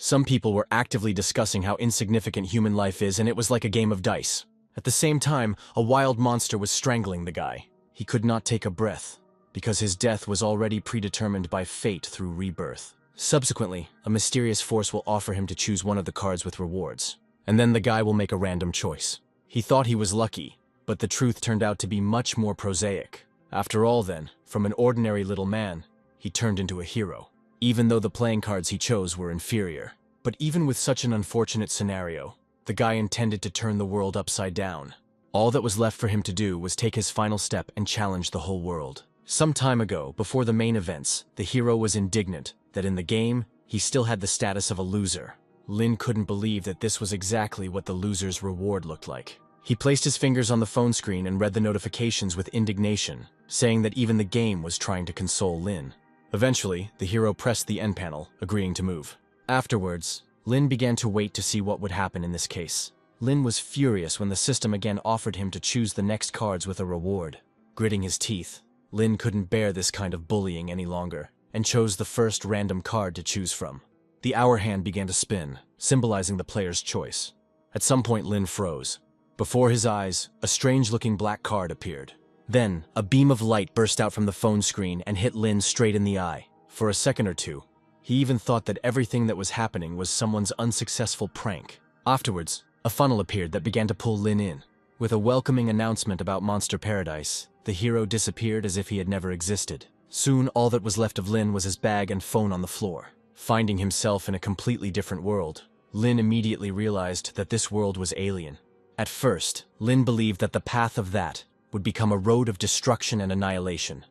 Some people were actively discussing how insignificant human life is, and it was like a game of dice. At the same time, a wild monster was strangling the guy. He could not take a breath, because his death was already predetermined by fate through rebirth. Subsequently, a mysterious force will offer him to choose one of the cards with rewards, and then the guy will make a random choice. He thought he was lucky, but the truth turned out to be much more prosaic. After all then, from an ordinary little man, he turned into a hero, even though the playing cards he chose were inferior. But even with such an unfortunate scenario, the guy intended to turn the world upside down. All that was left for him to do was take his final step and challenge the whole world. Some time ago, before the main events, the hero was indignant that in the game, he still had the status of a loser. Lin couldn't believe that this was exactly what the loser's reward looked like. He placed his fingers on the phone screen and read the notifications with indignation, saying that even the game was trying to console Lin. Eventually, the hero pressed the end panel, agreeing to move. Afterwards, Lin began to wait to see what would happen in this case. Lin was furious when the system again offered him to choose the next cards with a reward. Gritting his teeth, Lin couldn't bear this kind of bullying any longer, and chose the first random card to choose from. The hour hand began to spin, symbolizing the player's choice. At some point, Lin froze. Before his eyes, a strange-looking black card appeared. Then, a beam of light burst out from the phone screen and hit Lin straight in the eye. For a second or two, he even thought that everything that was happening was someone's unsuccessful prank. Afterwards, a funnel appeared that began to pull Lin in. With a welcoming announcement about Monster Paradise, the hero disappeared as if he had never existed. Soon, all that was left of Lin was his bag and phone on the floor. Finding himself in a completely different world, Lin immediately realized that this world was alien. At first, Lin believed that the path of that would become a road of destruction and annihilation,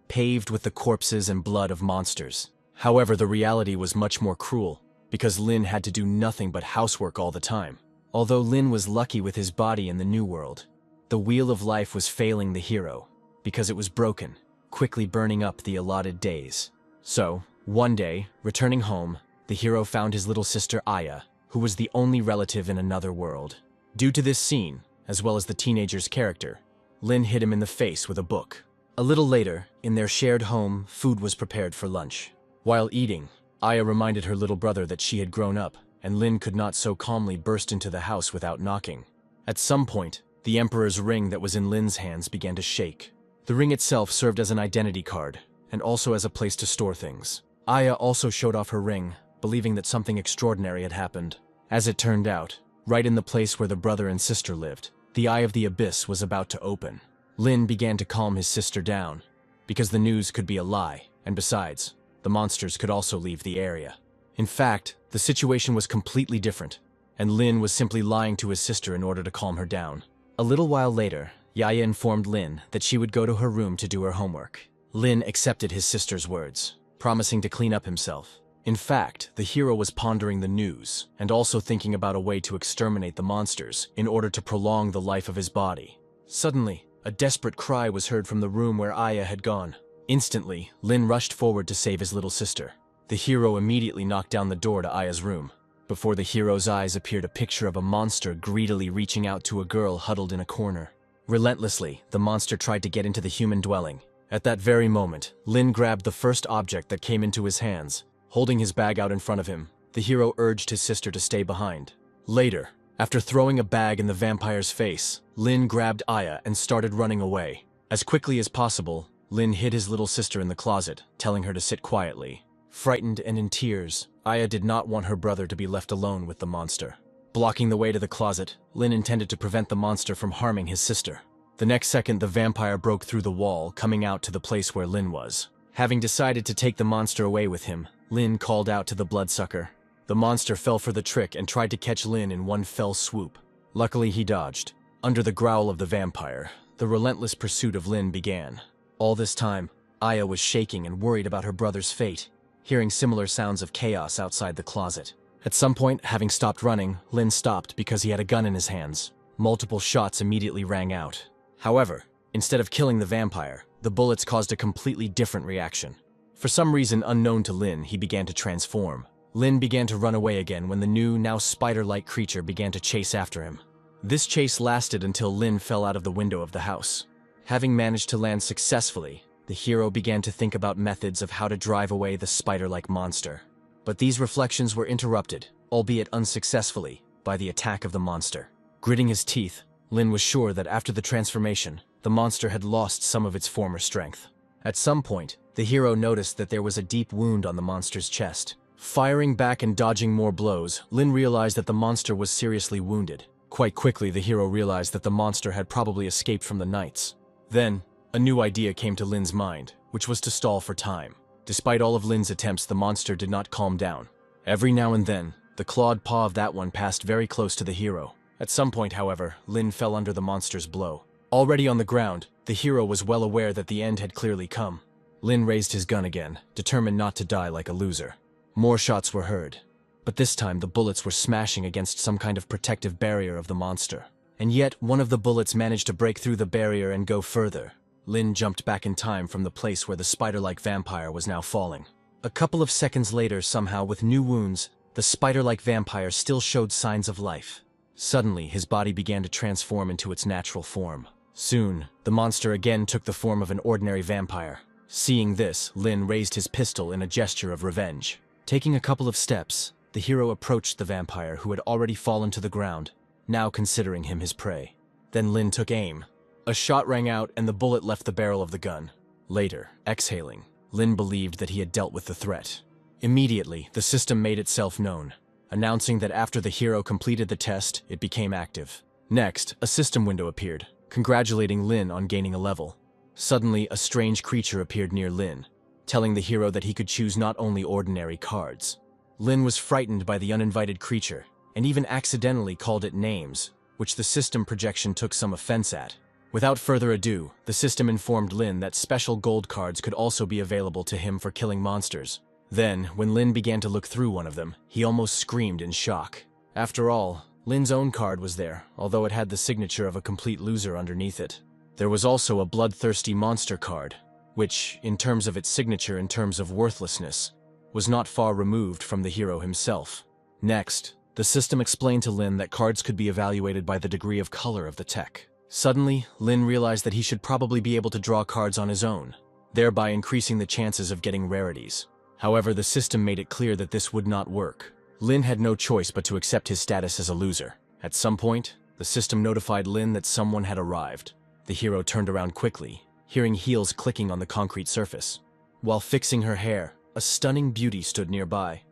paved with the corpses and blood of monsters. However, the reality was much more cruel, because Lin had to do nothing but housework all the time. Although Lin was lucky with his body in the new world, the wheel of life was failing the hero, because it was broken, quickly burning up the allotted days. So, one day, returning home, the hero found his little sister Aya, who was the only relative in another world. Due to this scene, as well as the teenager's character, Lin hit him in the face with a book. A little later, in their shared home, food was prepared for lunch. While eating, Aya reminded her little brother that she had grown up, and Lin could not so calmly burst into the house without knocking. At some point, the Emperor's ring that was in Lin's hands began to shake. The ring itself served as an identity card, and also as a place to store things. Aya also showed off her ring, believing that something extraordinary had happened. As it turned out, right in the place where the brother and sister lived, the Eye of the Abyss was about to open. Lin began to calm his sister down, because the news could be a lie, and besides, the monsters could also leave the area. In fact, the situation was completely different, and Lin was simply lying to his sister in order to calm her down. A little while later, Yaya informed Lin that she would go to her room to do her homework. Lin accepted his sister's words, promising to clean up himself. In fact, the hero was pondering the news, and also thinking about a way to exterminate the monsters in order to prolong the life of his body. Suddenly, a desperate cry was heard from the room where Aya had gone. Instantly, Lin rushed forward to save his little sister. The hero immediately knocked down the door to Aya's room. Before the hero's eyes appeared a picture of a monster greedily reaching out to a girl huddled in a corner. Relentlessly, the monster tried to get into the human dwelling. At that very moment, Lin grabbed the first object that came into his hands. Holding his bag out in front of him, the hero urged his sister to stay behind. Later, after throwing a bag in the vampire's face, Lin grabbed Aya and started running away. As quickly as possible, Lin hid his little sister in the closet, telling her to sit quietly. Frightened and in tears, Aya did not want her brother to be left alone with the monster. Blocking the way to the closet, Lin intended to prevent the monster from harming his sister. The next second, the vampire broke through the wall, coming out to the place where Lin was. Having decided to take the monster away with him, Lin called out to the bloodsucker. The monster fell for the trick and tried to catch Lin in one fell swoop. Luckily, he dodged. Under the growl of the vampire, the relentless pursuit of Lin began. All this time, Aya was shaking and worried about her brother's fate, hearing similar sounds of chaos outside the closet. At some point, having stopped running, Lin stopped because he had a gun in his hands. Multiple shots immediately rang out. However, instead of killing the vampire, the bullets caused a completely different reaction. For some reason unknown to Lin, he began to transform. Lin began to run away again when the new, now spider-like creature began to chase after him. This chase lasted until Lin fell out of the window of the house. Having managed to land successfully, the hero began to think about methods of how to drive away the spider-like monster. But these reflections were interrupted, albeit unsuccessfully, by the attack of the monster. Gritting his teeth, Lin was sure that after the transformation, the monster had lost some of its former strength. At some point, the hero noticed that there was a deep wound on the monster's chest. Firing back and dodging more blows, Lin realized that the monster was seriously wounded. Quite quickly, the hero realized that the monster had probably escaped from the knights. Then, a new idea came to Lin's mind, which was to stall for time. Despite all of Lin's attempts, the monster did not calm down. Every now and then, the clawed paw of that one passed very close to the hero. At some point, however, Lin fell under the monster's blow. Already on the ground, the hero was well aware that the end had clearly come. Lin raised his gun again, determined not to die like a loser. More shots were heard, but this time the bullets were smashing against some kind of protective barrier of the monster. And yet, one of the bullets managed to break through the barrier and go further. Lin jumped back in time from the place where the spider-like vampire was now falling. A couple of seconds later, somehow, with new wounds, the spider-like vampire still showed signs of life. Suddenly, his body began to transform into its natural form. Soon, the monster again took the form of an ordinary vampire. Seeing this, Lin raised his pistol in a gesture of revenge. Taking a couple of steps, the hero approached the vampire who had already fallen to the ground, now considering him his prey. Then Lin took aim. A shot rang out and the bullet left the barrel of the gun. Later, exhaling, Lin believed that he had dealt with the threat. Immediately, the system made itself known, announcing that after the hero completed the test, it became active. Next, a system window appeared, congratulating Lin on gaining a level. Suddenly, a strange creature appeared near Lin, telling the hero that he could choose not only ordinary cards. Lin was frightened by the uninvited creature, and even accidentally called it names, which the system projection took some offense at. Without further ado, the system informed Lin that special gold cards could also be available to him for killing monsters. Then, when Lin began to look through one of them, he almost screamed in shock. After all, Lin's own card was there, although it had the signature of a complete loser underneath it. There was also a bloodthirsty monster card, which, in terms of its signature in terms of worthlessness, was not far removed from the hero himself. Next, the system explained to Lin that cards could be evaluated by the degree of color of the tech. Suddenly, Lin realized that he should probably be able to draw cards on his own, thereby increasing the chances of getting rarities. However, the system made it clear that this would not work. Lin had no choice but to accept his status as a loser. At some point, the system notified Lin that someone had arrived. The hero turned around quickly, hearing heels clicking on the concrete surface. While fixing her hair, a stunning beauty stood nearby,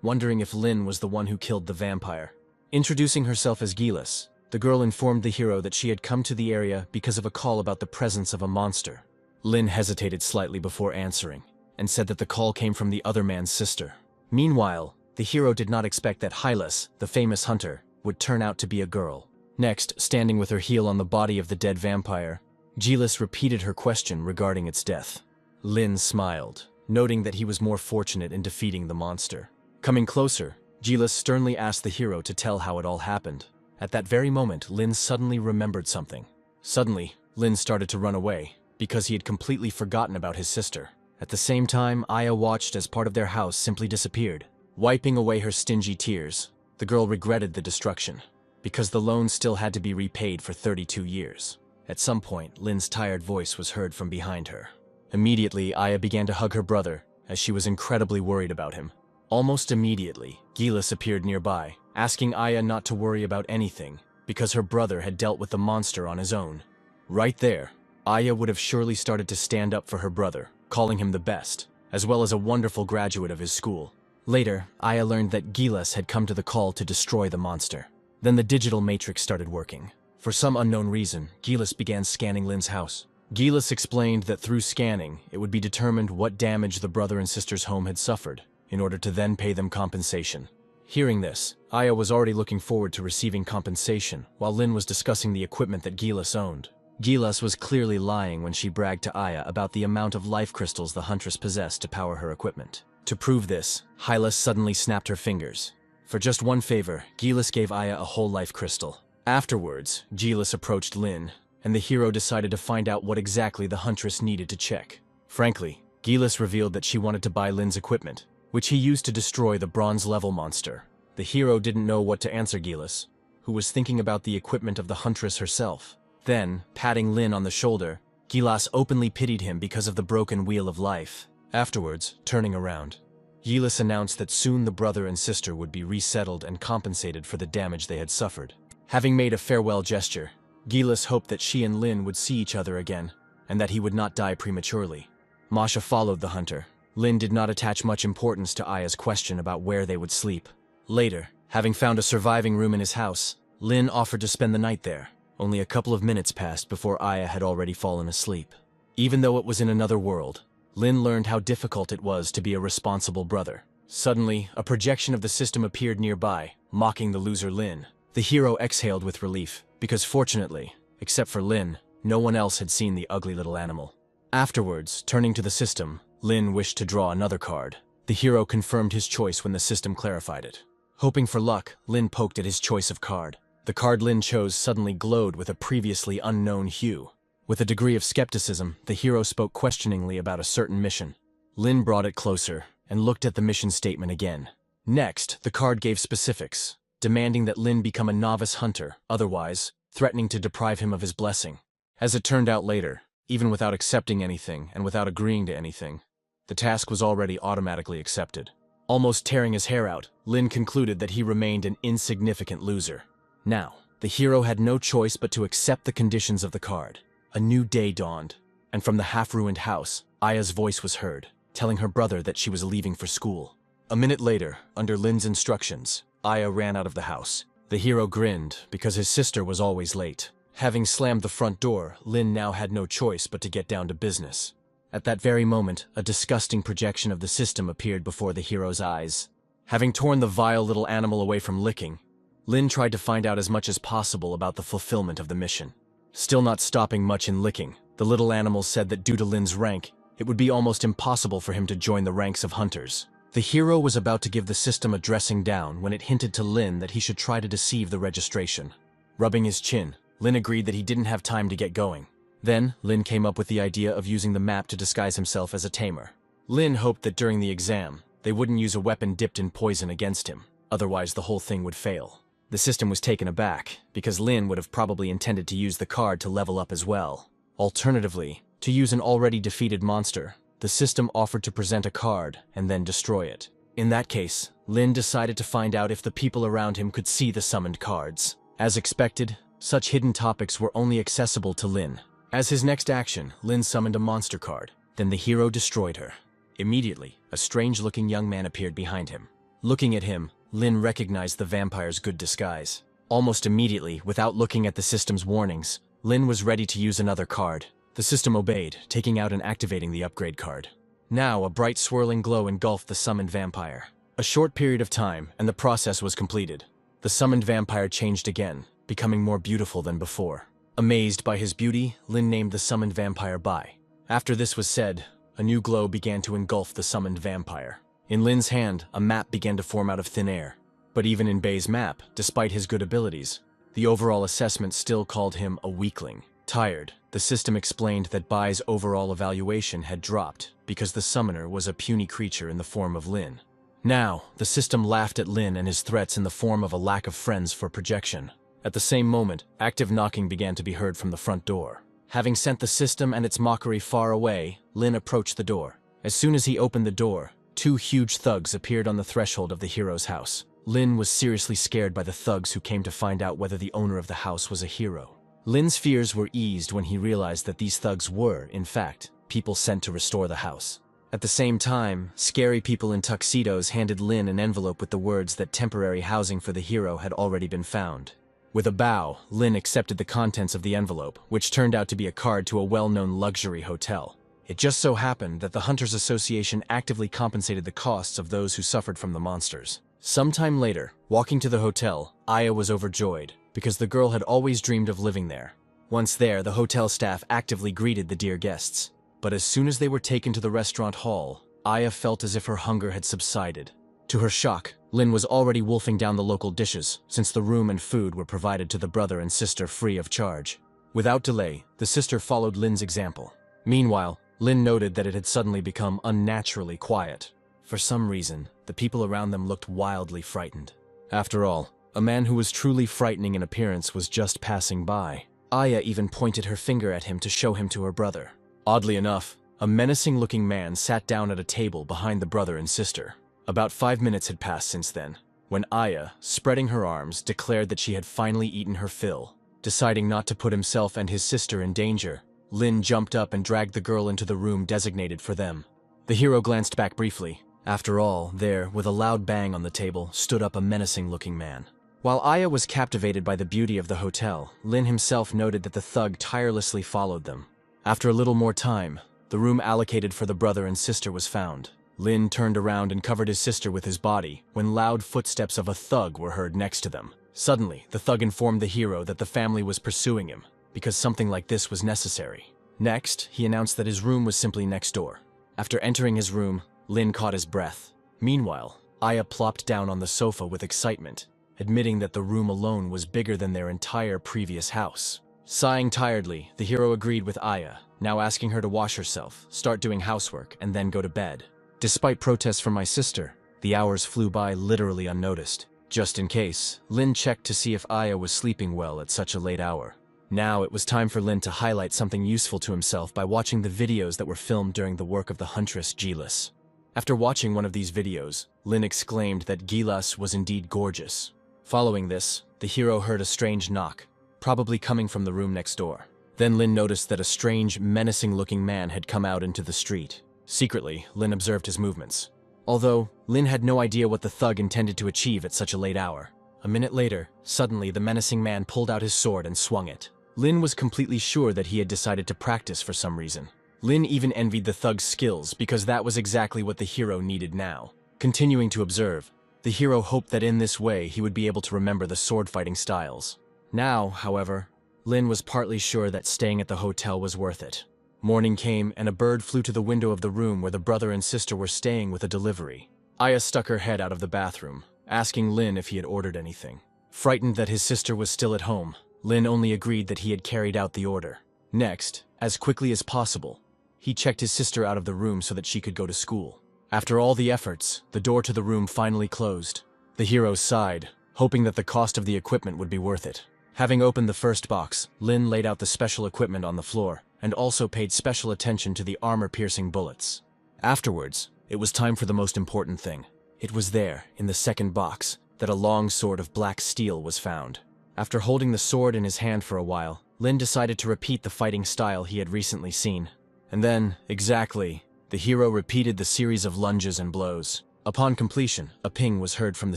wondering if Lin was the one who killed the vampire. Introducing herself as Gilas, the girl informed the hero that she had come to the area because of a call about the presence of a monster. Lin hesitated slightly before answering, and said that the call came from the other man's sister. Meanwhile, the hero did not expect that Hylas, the famous hunter, would turn out to be a girl. Next, standing with her heel on the body of the dead vampire, Gilas repeated her question regarding its death. Lin smiled, noting that he was more fortunate in defeating the monster. Coming closer, Gilas sternly asked the hero to tell how it all happened. At that very moment, Lin suddenly remembered something. Suddenly, Lin started to run away, because he had completely forgotten about his sister. At the same time, Aya watched as part of their house simply disappeared. Wiping away her stingy tears, the girl regretted the destruction, because the loan still had to be repaid for 32 years. At some point, Lin's tired voice was heard from behind her. Immediately, Aya began to hug her brother, as she was incredibly worried about him. Almost immediately, Gilas appeared nearby, asking Aya not to worry about anything, because her brother had dealt with the monster on his own. Right there, Aya would have surely started to stand up for her brother, calling him the best, as well as a wonderful graduate of his school. Later, Aya learned that Gilas had come to the call to destroy the monster. Then the digital matrix started working. For some unknown reason, Gilas began scanning Lin's house. Gilas explained that through scanning, it would be determined what damage the brother and sister's home had suffered, in order to then pay them compensation. Hearing this, Aya was already looking forward to receiving compensation, while Lin was discussing the equipment that Gilas owned. Gilas was clearly lying when she bragged to Aya about the amount of life crystals the huntress possessed to power her equipment. To prove this, Hylas suddenly snapped her fingers. For just one favor, Gilas gave Aya a whole life crystal. Afterwards, Gilas approached Lin, and the hero decided to find out what exactly the huntress needed to check. Frankly, Gilas revealed that she wanted to buy Lin's equipment, which he used to destroy the bronze-level monster. The hero didn't know what to answer Gilas, who was thinking about the equipment of the huntress herself. Then, patting Lin on the shoulder, Gilas openly pitied him because of the broken wheel of life. Afterwards, turning around, Yelis announced that soon the brother and sister would be resettled and compensated for the damage they had suffered. Having made a farewell gesture, Gilis hoped that she and Lin would see each other again, and that he would not die prematurely. Masha followed the hunter. Lin did not attach much importance to Aya's question about where they would sleep. Later, having found a surviving room in his house, Lin offered to spend the night there. Only a couple of minutes passed before Aya had already fallen asleep. Even though it was in another world, Lin learned how difficult it was to be a responsible brother. Suddenly, a projection of the system appeared nearby, mocking the loser Lin. The hero exhaled with relief, because fortunately, except for Lin, no one else had seen the ugly little animal. Afterwards, turning to the system, Lin wished to draw another card. The hero confirmed his choice when the system clarified it. Hoping for luck, Lin poked at his choice of card. The card Lin chose suddenly glowed with a previously unknown hue. With a degree of skepticism, the hero spoke questioningly about a certain mission. Lin brought it closer and looked at the mission statement again. Next, the card gave specifics, demanding that Lin become a novice hunter, otherwise, threatening to deprive him of his blessing. As it turned out later, even without accepting anything and without agreeing to anything, the task was already automatically accepted. Almost tearing his hair out, Lin concluded that he remained an insignificant loser. Now, the hero had no choice but to accept the conditions of the card. A new day dawned, and from the half-ruined house, Aya's voice was heard, telling her brother that she was leaving for school. A minute later, under Lin's instructions, Aya ran out of the house. The hero grinned, because his sister was always late. Having slammed the front door, Lin now had no choice but to get down to business. At that very moment, a disgusting projection of the system appeared before the hero's eyes. Having torn the vile little animal away from licking, Lin tried to find out as much as possible about the fulfillment of the mission. Still not stopping much in licking, the little animal said that due to Lin's rank, it would be almost impossible for him to join the ranks of hunters. The hero was about to give the system a dressing down when it hinted to Lin that he should try to deceive the registration. Rubbing his chin, Lin agreed that he didn't have time to get going. Then, Lin came up with the idea of using the map to disguise himself as a tamer. Lin hoped that during the exam, they wouldn't use a weapon dipped in poison against him, otherwise the whole thing would fail. The system was taken aback, because Lin would have probably intended to use the card to level up as well. Alternatively, to use an already defeated monster, the system offered to present a card and then destroy it. In that case, Lin decided to find out if the people around him could see the summoned cards. As expected, such hidden topics were only accessible to Lin. As his next action, Lin summoned a monster card. Then the hero destroyed her. Immediately, a strange-looking young man appeared behind him. Looking at him, Lin recognized the vampire's good disguise. Almost immediately, without looking at the system's warnings, Lin was ready to use another card. The system obeyed, taking out and activating the upgrade card. Now, a bright swirling glow engulfed the summoned vampire. A short period of time, and the process was completed. The summoned vampire changed again, becoming more beautiful than before. Amazed by his beauty, Lin named the summoned vampire Bai. After this was said, a new glow began to engulf the summoned vampire. In Lin's hand, a map began to form out of thin air. But even in Bai's map, despite his good abilities, the overall assessment still called him a weakling. Tired, the system explained that Bai's overall evaluation had dropped because the summoner was a puny creature in the form of Lin. Now, the system laughed at Lin and his threats in the form of a lack of friends for projection. At the same moment, active knocking began to be heard from the front door. Having sent the system and its mockery far away, Lin approached the door. As soon as he opened the door, two huge thugs appeared on the threshold of the hero's house. Lin was seriously scared by the thugs who came to find out whether the owner of the house was a hero. Lin's fears were eased when he realized that these thugs were, in fact, people sent to restore the house. At the same time, scary people in tuxedos handed Lin an envelope with the words that temporary housing for the hero had already been found. With a bow, Lin accepted the contents of the envelope, which turned out to be a card to a well-known luxury hotel. It just so happened that the Hunters Association actively compensated the costs of those who suffered from the monsters. Sometime later, walking to the hotel, Aya was overjoyed, because the girl had always dreamed of living there. Once there, the hotel staff actively greeted the dear guests. But as soon as they were taken to the restaurant hall, Aya felt as if her hunger had subsided. To her shock, Lin was already wolfing down the local dishes, since the room and food were provided to the brother and sister free of charge. Without delay, the sister followed Lin's example. Meanwhile, Lin noted that it had suddenly become unnaturally quiet. For some reason, the people around them looked wildly frightened. After all, a man who was truly frightening in appearance was just passing by. Aya even pointed her finger at him to show him to her brother. Oddly enough, a menacing-looking man sat down at a table behind the brother and sister. About 5 minutes had passed since then, when Aya, spreading her arms, declared that she had finally eaten her fill. Deciding not to put himself and his sister in danger, Lin jumped up and dragged the girl into the room designated for them. The hero glanced back briefly. After all, there, with a loud bang on the table, stood up a menacing-looking man. While Aya was captivated by the beauty of the hotel, Lin himself noted that the thug tirelessly followed them. After a little more time, the room allocated for the brother and sister was found. Lin turned around and covered his sister with his body when loud footsteps of a thug were heard next to them. Suddenly, the thug informed the hero that the family was pursuing him, because something like this was necessary. Next, he announced that his room was simply next door. After entering his room, Lin caught his breath. Meanwhile, Aya plopped down on the sofa with excitement, admitting that the room alone was bigger than their entire previous house. Sighing tiredly, the hero agreed with Aya, now asking her to wash herself, start doing housework, and then go to bed. Despite protests from my sister, the hours flew by literally unnoticed. Just in case, Lin checked to see if Aya was sleeping well at such a late hour. Now it was time for Lin to highlight something useful to himself by watching the videos that were filmed during the work of the huntress Gilas. After watching one of these videos, Lin exclaimed that Gilas was indeed gorgeous. Following this, the hero heard a strange knock, probably coming from the room next door. Then Lin noticed that a strange, menacing-looking man had come out into the street. Secretly, Lin observed his movements. Although, Lin had no idea what the thug intended to achieve at such a late hour. A minute later, suddenly the menacing man pulled out his sword and swung it. Lin was completely sure that he had decided to practice for some reason. Lin even envied the thug's skills because that was exactly what the hero needed now. Continuing to observe, the hero hoped that in this way he would be able to remember the sword-fighting styles. Now, however, Lin was partly sure that staying at the hotel was worth it. Morning came and a bird flew to the window of the room where the brother and sister were staying with a delivery. Aya stuck her head out of the bathroom, asking Lin if he had ordered anything. Frightened that his sister was still at home, Lin only agreed that he had carried out the order. Next, as quickly as possible, he checked his sister out of the room so that she could go to school. After all the efforts, the door to the room finally closed. The hero sighed, hoping that the cost of the equipment would be worth it. Having opened the first box, Lin laid out the special equipment on the floor, and also paid special attention to the armor-piercing bullets. Afterwards, it was time for the most important thing. It was there, in the second box, that a long sword of black steel was found. After holding the sword in his hand for a while, Lin decided to repeat the fighting style he had recently seen. And then, exactly, the hero repeated the series of lunges and blows. Upon completion, a ping was heard from the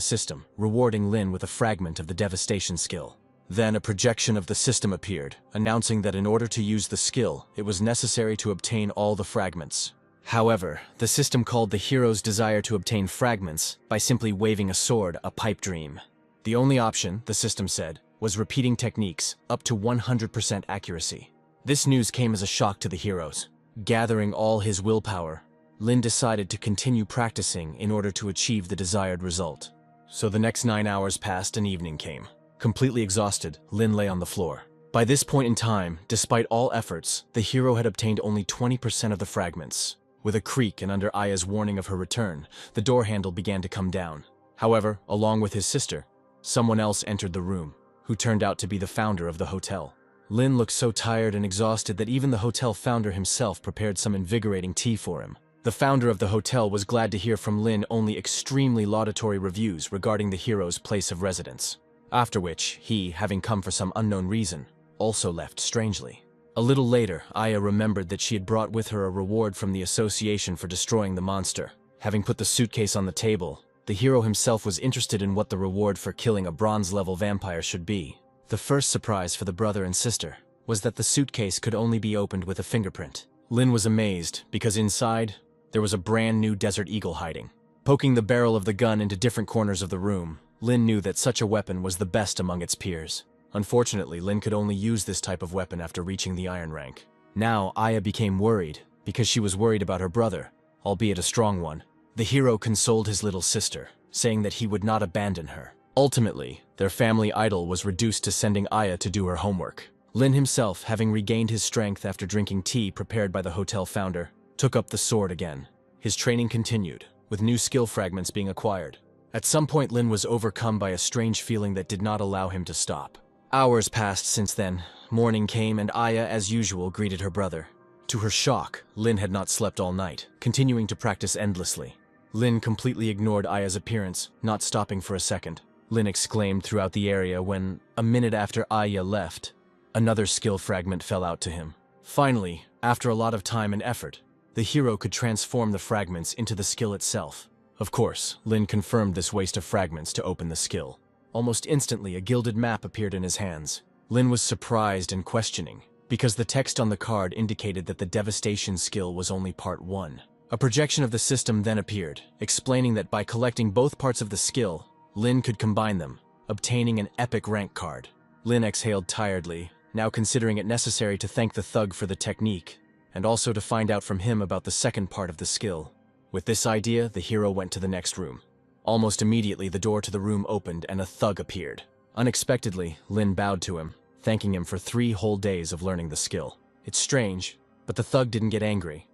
system, rewarding Lin with a fragment of the devastation skill. Then a projection of the system appeared, announcing that in order to use the skill, it was necessary to obtain all the fragments. However, the system called the hero's desire to obtain fragments by simply waving a sword a pipe dream. The only option, the system said, was repeating techniques up to 100% accuracy. This news came as a shock to the heroes. Gathering all his willpower, Lin decided to continue practicing in order to achieve the desired result. So the next 9 hours passed and evening came. Completely exhausted, Lin lay on the floor. By this point in time, despite all efforts, the hero had obtained only 20% of the fragments. With a creak and under Aya's warning of her return, the door handle began to come down. However, along with his sister, someone else entered the room, who turned out to be the founder of the hotel. Lin looked so tired and exhausted that even the hotel founder himself prepared some invigorating tea for him. The founder of the hotel was glad to hear from Lin only extremely laudatory reviews regarding the hero's place of residence. After which, he, having come for some unknown reason, also left strangely. A little later, Aya remembered that she had brought with her a reward from the association for destroying the monster. Having put the suitcase on the table, the hero himself was interested in what the reward for killing a bronze-level vampire should be. The first surprise for the brother and sister was that the suitcase could only be opened with a fingerprint. Lin was amazed, because inside, there was a brand new Desert Eagle hiding. Poking the barrel of the gun into different corners of the room, Lin knew that such a weapon was the best among its peers. Unfortunately, Lin could only use this type of weapon after reaching the iron rank. Now, Aya became worried, because she was worried about her brother, albeit a strong one. The hero consoled his little sister, saying that he would not abandon her. Ultimately, their family idol was reduced to sending Aya to do her homework. Lin himself, having regained his strength after drinking tea prepared by the hotel founder, took up the sword again. His training continued, with new skill fragments being acquired. At some point, Lin was overcome by a strange feeling that did not allow him to stop. Hours passed since then. Morning came and Aya, as usual, greeted her brother. To her shock, Lin had not slept all night, continuing to practice endlessly. Lin completely ignored Aya's appearance, not stopping for a second. Lin exclaimed throughout the area when, a minute after Aya left, another skill fragment fell out to him. Finally, after a lot of time and effort, the hero could transform the fragments into the skill itself. Of course, Lin confirmed this waste of fragments to open the skill. Almost instantly, a gilded map appeared in his hands. Lin was surprised and questioning, because the text on the card indicated that the devastation skill was only part 1. A projection of the system then appeared, explaining that by collecting both parts of the skill, Lin could combine them, obtaining an epic rank card. Lin exhaled tiredly, now considering it necessary to thank the thug for the technique, and also to find out from him about the second part of the skill. With this idea, the hero went to the next room. Almost immediately, the door to the room opened and a thug appeared. Unexpectedly, Lin bowed to him, thanking him for 3 whole days of learning the skill. It's strange, but the thug didn't get angry,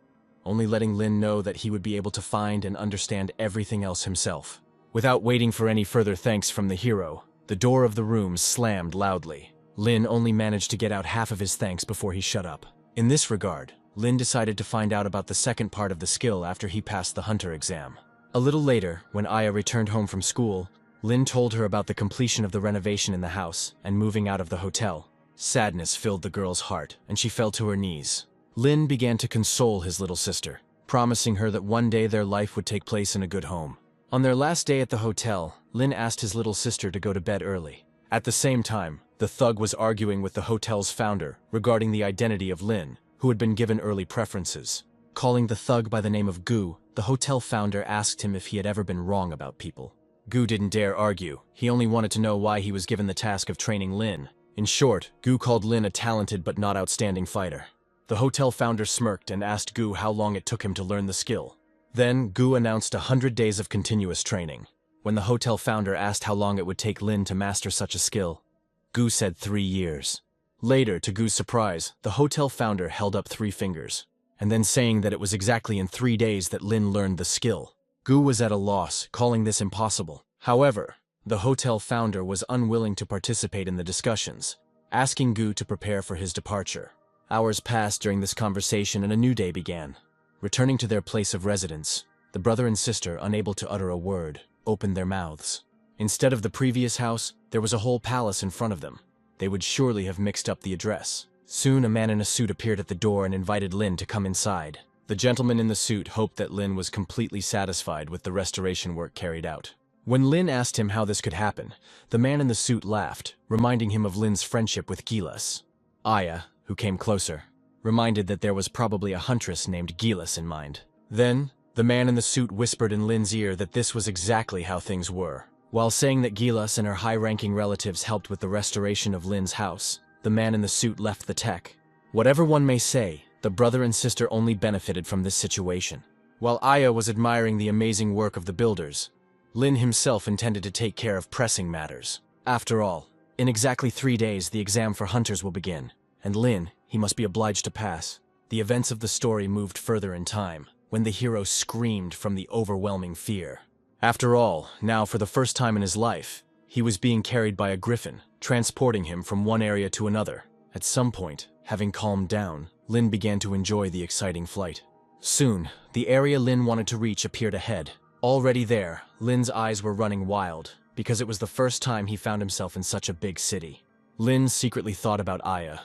only letting Lin know that he would be able to find and understand everything else himself. Without waiting for any further thanks from the hero, the door of the room slammed loudly. Lin only managed to get out half of his thanks before he shut up. In this regard, Lin decided to find out about the second part of the skill after he passed the hunter exam. A little later, when Aya returned home from school, Lin told her about the completion of the renovation in the house and moving out of the hotel. Sadness filled the girl's heart, and she fell to her knees. Lin began to console his little sister, promising her that one day their life would take place in a good home. On their last day at the hotel, Lin asked his little sister to go to bed early. At the same time, the thug was arguing with the hotel's founder regarding the identity of Lin, who had been given early preferences. Calling the thug by the name of Gu, the hotel founder asked him if he had ever been wrong about people. Gu didn't dare argue. He only wanted to know why he was given the task of training Lin. In short, Gu called Lin a talented but not outstanding fighter. The hotel founder smirked and asked Gu how long it took him to learn the skill. Then, Gu announced 100 days of continuous training. When the hotel founder asked how long it would take Lin to master such a skill, Gu said 3 years. Later, to Gu's surprise, the hotel founder held up 3 fingers, and then saying that it was exactly in 3 days that Lin learned the skill. Gu was at a loss, calling this impossible. However, the hotel founder was unwilling to participate in the discussions, asking Gu to prepare for his departure. Hours passed during this conversation and a new day began. Returning to their place of residence, the brother and sister, unable to utter a word, opened their mouths. Instead of the previous house, there was a whole palace in front of them. They would surely have mixed up the address. Soon a man in a suit appeared at the door and invited Lin to come inside. The gentleman in the suit hoped that Lin was completely satisfied with the restoration work carried out. When Lin asked him how this could happen, the man in the suit laughed, reminding him of Lin's friendship with Gilas. Aya, who came closer, reminded that there was probably a huntress named Gilas in mind. Then, the man in the suit whispered in Lin's ear that this was exactly how things were. While saying that Gilas and her high-ranking relatives helped with the restoration of Lin's house, the man in the suit left the tech. Whatever one may say, the brother and sister only benefited from this situation. While Aya was admiring the amazing work of the builders, Lin himself intended to take care of pressing matters. After all, in exactly 3 days the exam for hunters will begin, and Lin, he must be obliged to pass. The events of the story moved further in time, when the hero screamed from the overwhelming fear. After all, now for the first time in his life, he was being carried by a griffin, transporting him from one area to another. At some point, having calmed down, Lin began to enjoy the exciting flight. Soon, the area Lin wanted to reach appeared ahead. Already there, Lin's eyes were running wild, because it was the first time he found himself in such a big city. Lin secretly thought about Aya,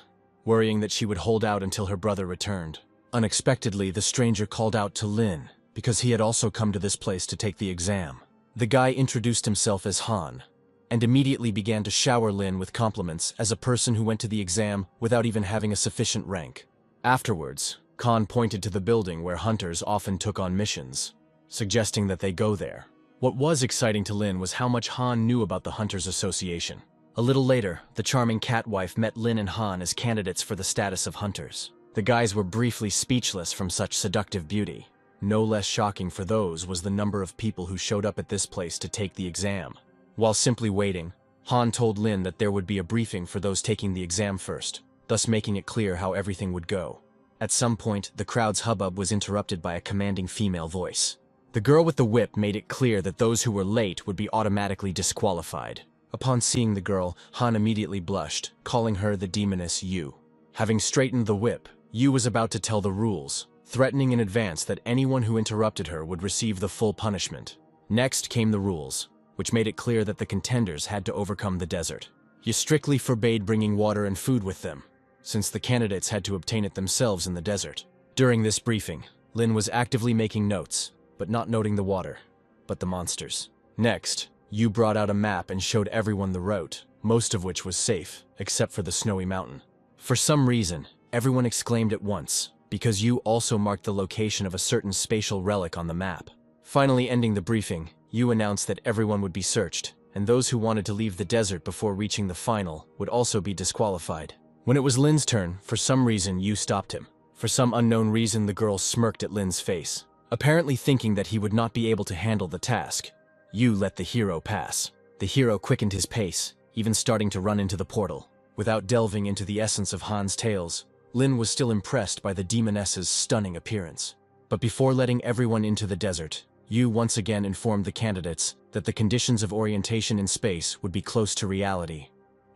worrying that she would hold out until her brother returned. Unexpectedly, the stranger called out to Lin, because he had also come to this place to take the exam. The guy introduced himself as Han, and immediately began to shower Lin with compliments as a person who went to the exam without even having a sufficient rank. Afterwards, Khan pointed to the building where hunters often took on missions, suggesting that they go there. What was exciting to Lin was how much Han knew about the Hunters Association. A little later, the charming cat wife met Lin and Han as candidates for the status of hunters. The guys were briefly speechless from such seductive beauty. No less shocking for those was the number of people who showed up at this place to take the exam. While simply waiting, Han told Lin that there would be a briefing for those taking the exam first, thus making it clear how everything would go. At some point, the crowd's hubbub was interrupted by a commanding female voice. The girl with the whip made it clear that those who were late would be automatically disqualified. Upon seeing the girl, Han immediately blushed, calling her the demoness Yu. Having straightened the whip, Yu was about to tell the rules. threatening in advance that anyone who interrupted her would receive the full punishment. Next came the rules, which made it clear that the contenders had to overcome the desert. You strictly forbade bringing water and food with them, since the candidates had to obtain it themselves in the desert. During this briefing, Lin was actively making notes, but not noting the water, but the monsters. Next, you brought out a map and showed everyone the route, most of which was safe, except for the snowy mountain. For some reason, everyone exclaimed at once, because you also marked the location of a certain spatial relic on the map. Finally ending the briefing, you announced that everyone would be searched, and those who wanted to leave the desert before reaching the final would also be disqualified. When it was Lin's turn, for some reason you stopped him. For some unknown reason, the girl smirked at Lin's face, apparently thinking that he would not be able to handle the task. You let the hero pass. The hero quickened his pace, even starting to run into the portal. Without delving into the essence of Han's tales, Lin was still impressed by the demoness's stunning appearance. But before letting everyone into the desert, you once again informed the candidates that the conditions of orientation in space would be close to reality,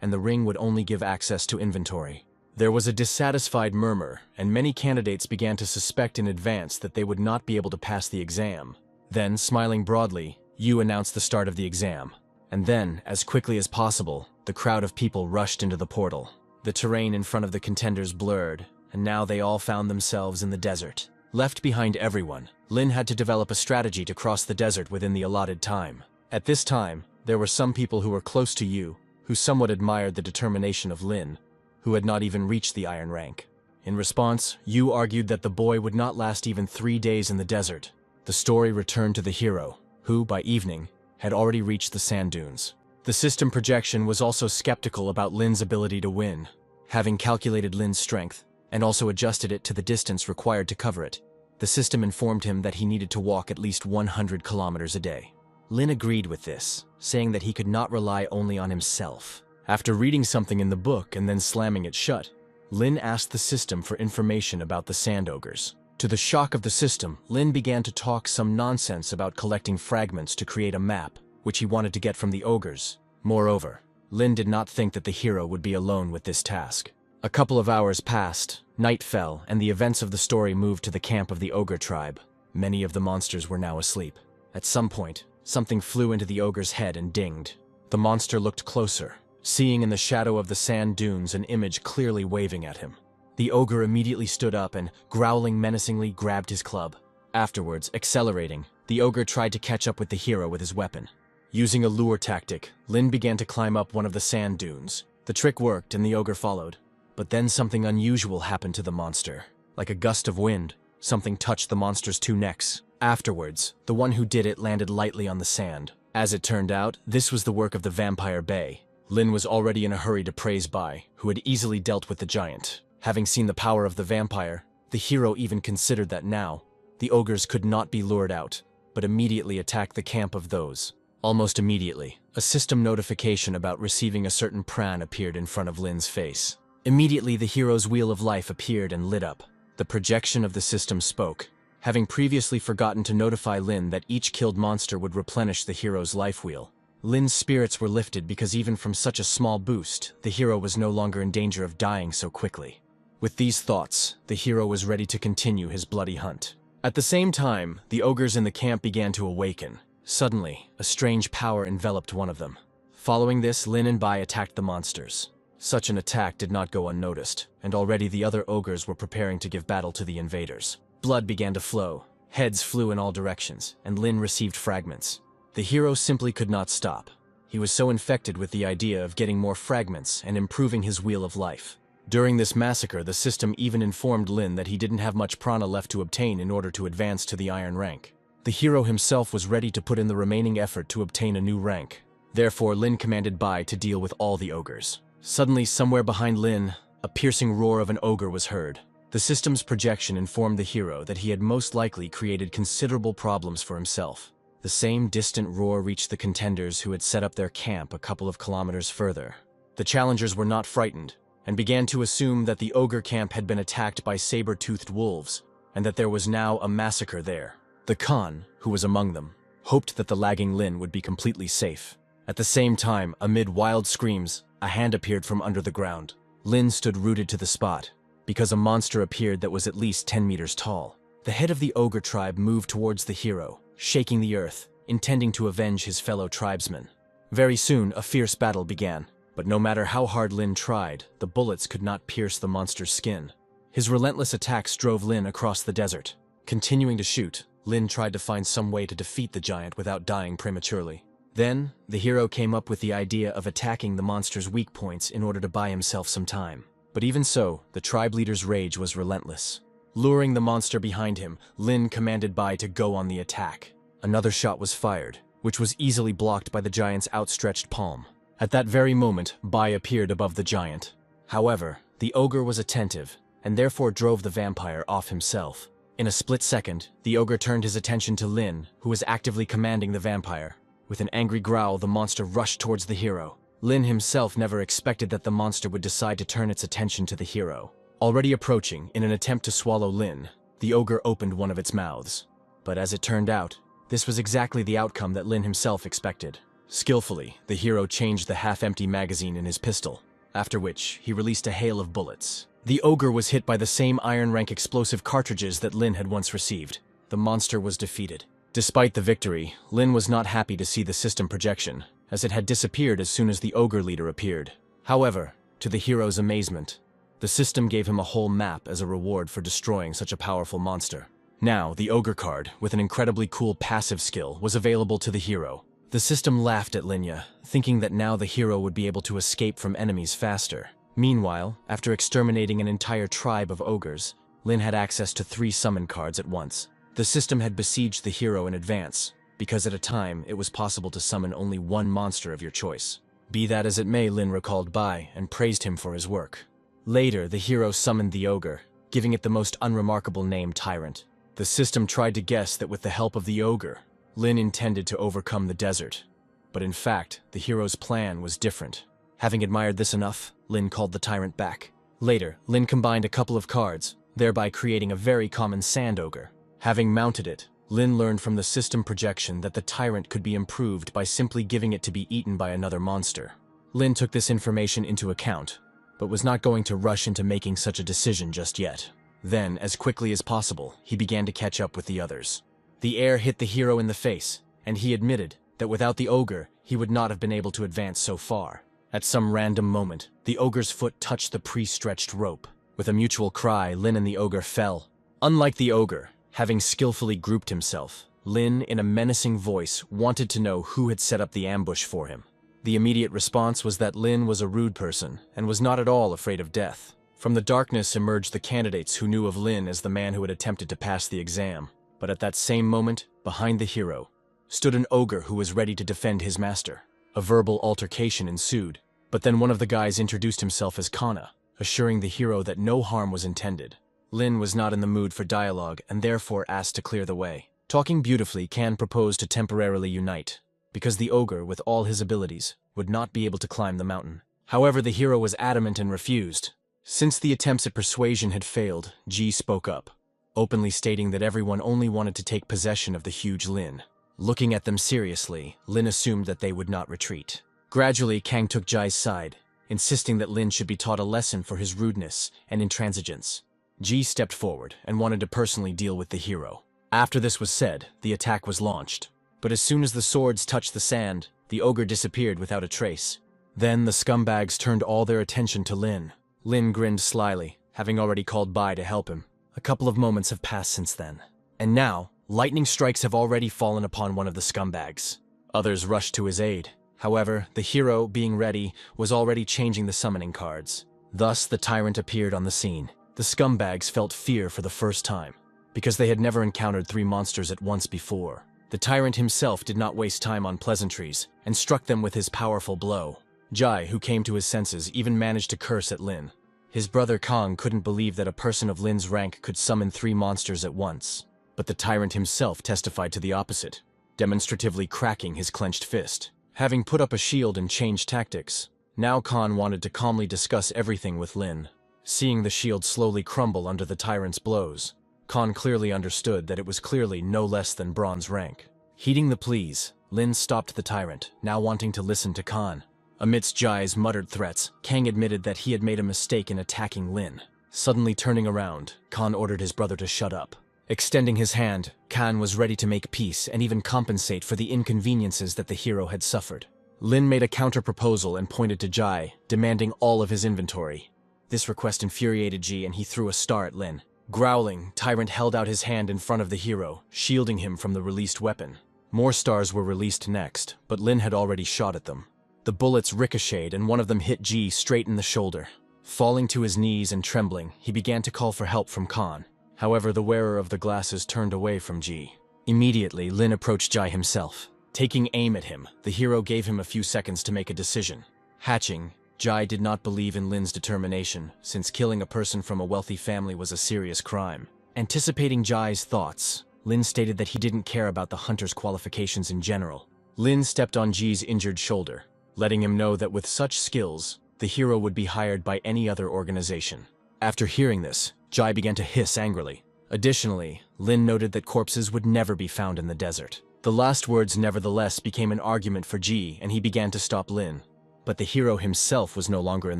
and the ring would only give access to inventory. There was a dissatisfied murmur, and many candidates began to suspect in advance that they would not be able to pass the exam. Then, smiling broadly, you announced the start of the exam. And then, as quickly as possible, the crowd of people rushed into the portal. The terrain in front of the contenders blurred, and now they all found themselves in the desert. Left behind everyone, Lin had to develop a strategy to cross the desert within the allotted time. At this time, there were some people who were close to you, who somewhat admired the determination of Lin, who had not even reached the iron rank. In response, you argued that the boy would not last even 3 days in the desert. The story returned to the hero, who, by evening, had already reached the sand dunes. The system projection was also skeptical about Lin's ability to win. Having calculated Lin's strength, and also adjusted it to the distance required to cover it, the system informed him that he needed to walk at least 100 kilometers a day. Lin agreed with this, saying that he could not rely only on himself. After reading something in the book and then slamming it shut, Lin asked the system for information about the sand ogres. To the shock of the system, Lin began to talk some nonsense about collecting fragments to create a map, which he wanted to get from the ogres. Moreover, Lin did not think that the hero would be alone with this task. A couple of hours passed, night fell, and the events of the story moved to the camp of the ogre tribe. Many of the monsters were now asleep. At some point, something flew into the ogre's head and dinged. The monster looked closer, seeing in the shadow of the sand dunes an image clearly waving at him. The ogre immediately stood up and, growling menacingly, grabbed his club. Afterwards, accelerating, the ogre tried to catch up with the hero with his weapon. Using a lure tactic, Lin began to climb up one of the sand dunes. The trick worked and the ogre followed. But then something unusual happened to the monster. Like a gust of wind, something touched the monster's 2 necks. Afterwards, the one who did it landed lightly on the sand. As it turned out, this was the work of the vampire Bay. Lin was already in a hurry to praise Bai, who had easily dealt with the giant. Having seen the power of the vampire, the hero even considered that now, the ogres could not be lured out, but immediately attacked the camp of those. Almost immediately, a system notification about receiving a certain pran appeared in front of Lin's face. Immediately, the hero's wheel of life appeared and lit up. The projection of the system spoke. Having previously forgotten to notify Lin that each killed monster would replenish the hero's life wheel, Lin's spirits were lifted because even from such a small boost, the hero was no longer in danger of dying so quickly. With these thoughts, the hero was ready to continue his bloody hunt. At the same time, the ogres in the camp began to awaken. Suddenly, a strange power enveloped one of them. Following this, Lin and Bai attacked the monsters. Such an attack did not go unnoticed, and already the other ogres were preparing to give battle to the invaders. Blood began to flow, heads flew in all directions, and Lin received fragments. The hero simply could not stop. He was so infected with the idea of getting more fragments and improving his wheel of life. During this massacre, the system even informed Lin that he didn't have much prana left to obtain in order to advance to the iron rank. The hero himself was ready to put in the remaining effort to obtain a new rank. Therefore, Lin commanded Bai to deal with all the ogres. Suddenly, somewhere behind Lin, a piercing roar of an ogre was heard. The system's projection informed the hero that he had most likely created considerable problems for himself. The same distant roar reached the contenders who had set up their camp a couple of kilometers further. The challengers were not frightened, and began to assume that the ogre camp had been attacked by saber-toothed wolves, and that there was now a massacre there. The Khan, who was among them, hoped that the lagging Lin would be completely safe. At the same time, amid wild screams, a hand appeared from under the ground. Lin stood rooted to the spot, because a monster appeared that was at least 10 meters tall. The head of the ogre tribe moved towards the hero, shaking the earth, intending to avenge his fellow tribesmen. Very soon, a fierce battle began, but no matter how hard Lin tried, the bullets could not pierce the monster's skin. His relentless attacks drove Lin across the desert. Continuing to shoot, Lin tried to find some way to defeat the giant without dying prematurely. Then, the hero came up with the idea of attacking the monster's weak points in order to buy himself some time. But even so, the tribe leader's rage was relentless. Luring the monster behind him, Lin commanded Bai to go on the attack. Another shot was fired, which was easily blocked by the giant's outstretched palm. At that very moment, Bai appeared above the giant. However, the ogre was attentive, and therefore drove the vampire off himself. In a split second, the ogre turned his attention to Lin, who was actively commanding the vampire. With an angry growl, the monster rushed towards the hero. Lin himself never expected that the monster would decide to turn its attention to the hero. Already approaching, in an attempt to swallow Lin, the ogre opened one of its mouths. But as it turned out, this was exactly the outcome that Lin himself expected. Skillfully, the hero changed the half-empty magazine in his pistol, after which he released a hail of bullets. The ogre was hit by the same iron-rank explosive cartridges that Lin had once received. The monster was defeated. Despite the victory, Lin was not happy to see the system projection, as it had disappeared as soon as the ogre leader appeared. However, to the hero's amazement, the system gave him a whole map as a reward for destroying such a powerful monster. Now, the ogre card, with an incredibly cool passive skill, was available to the hero. The system laughed at Linya, thinking that now the hero would be able to escape from enemies faster. Meanwhile, after exterminating an entire tribe of ogres, Lin had access to 3 summon cards at once. The system had besieged the hero in advance, because at a time it was possible to summon only 1 monster of your choice. Be that as it may, Lin recalled Bai and praised him for his work. Later, the hero summoned the ogre, giving it the most unremarkable name Tyrant. The system tried to guess that with the help of the ogre, Lin intended to overcome the desert. But in fact, the hero's plan was different. Having admired this enough, Lin called the Tyrant back. Later, Lin combined a couple of cards, thereby creating a very common sand ogre. Having mounted it, Lin learned from the system projection that the Tyrant could be improved by simply giving it to be eaten by another monster. Lin took this information into account, but was not going to rush into making such a decision just yet. Then, as quickly as possible, he began to catch up with the others. The air hit the hero in the face, and he admitted that without the ogre, he would not have been able to advance so far. At some random moment, the ogre's foot touched the pre-stretched rope. With a mutual cry, Lin and the ogre fell. Unlike the ogre, having skillfully grouped himself, Lin, in a menacing voice, wanted to know who had set up the ambush for him. The immediate response was that Lin was a rude person and was not at all afraid of death. From the darkness emerged the candidates who knew of Lin as the man who had attempted to pass the exam. But at that same moment, behind the hero, stood an ogre who was ready to defend his master. A verbal altercation ensued, but then one of the guys introduced himself as Kana, assuring the hero that no harm was intended. Lin was not in the mood for dialogue and therefore asked to clear the way. Talking beautifully, Kan proposed to temporarily unite, because the ogre, with all his abilities, would not be able to climb the mountain. However, the hero was adamant and refused. Since the attempts at persuasion had failed, Ji spoke up, openly stating that everyone only wanted to take possession of the huge Lin. Looking at them seriously, Lin assumed that they would not retreat. Gradually, Kang took Ji's side, insisting that Lin should be taught a lesson for his rudeness and intransigence. Ji stepped forward and wanted to personally deal with the hero. After this was said, the attack was launched. But as soon as the swords touched the sand, the ogre disappeared without a trace. Then the scumbags turned all their attention to Lin. Lin grinned slyly, having already called Bai to help him. A couple of moments have passed since then. And now, lightning strikes have already fallen upon one of the scumbags. Others rushed to his aid. However, the hero, being ready, was already changing the summoning cards. Thus, the Tyrant appeared on the scene. The scumbags felt fear for the first time, because they had never encountered 3 monsters at once before. The Tyrant himself did not waste time on pleasantries, and struck them with his powerful blow. Jai, who came to his senses, even managed to curse at Lin. His brother Kong couldn't believe that a person of Lin's rank could summon 3 monsters at once. But the Tyrant himself testified to the opposite, demonstratively cracking his clenched fist. Having put up a shield and changed tactics, now Khan wanted to calmly discuss everything with Lin. Seeing the shield slowly crumble under the Tyrant's blows, Khan clearly understood that it was clearly no less than bronze rank. Heeding the pleas, Lin stopped the Tyrant, now wanting to listen to Khan. Amidst Jai's muttered threats, Kang admitted that he had made a mistake in attacking Lin. Suddenly turning around, Khan ordered his brother to shut up. Extending his hand, Khan was ready to make peace and even compensate for the inconveniences that the hero had suffered. Lin made a counter-proposal and pointed to Jai, demanding all of his inventory. This request infuriated Ji and he threw a star at Lin. Growling, Tyrant held out his hand in front of the hero, shielding him from the released weapon. More stars were released next, but Lin had already shot at them. The bullets ricocheted and one of them hit Ji straight in the shoulder. Falling to his knees and trembling, he began to call for help from Khan. However, the wearer of the glasses turned away from Ji. Immediately, Lin approached Jai himself. Taking aim at him, the hero gave him a few seconds to make a decision. Hatching, Jai did not believe in Lin's determination, since killing a person from a wealthy family was a serious crime. Anticipating Jai's thoughts, Lin stated that he didn't care about the hunter's qualifications in general. Lin stepped on Ji's injured shoulder, letting him know that with such skills, the hero would be hired by any other organization. After hearing this, Jai began to hiss angrily. Additionally, Lin noted that corpses would never be found in the desert. The last words nevertheless became an argument for Ji, and he began to stop Lin. But the hero himself was no longer in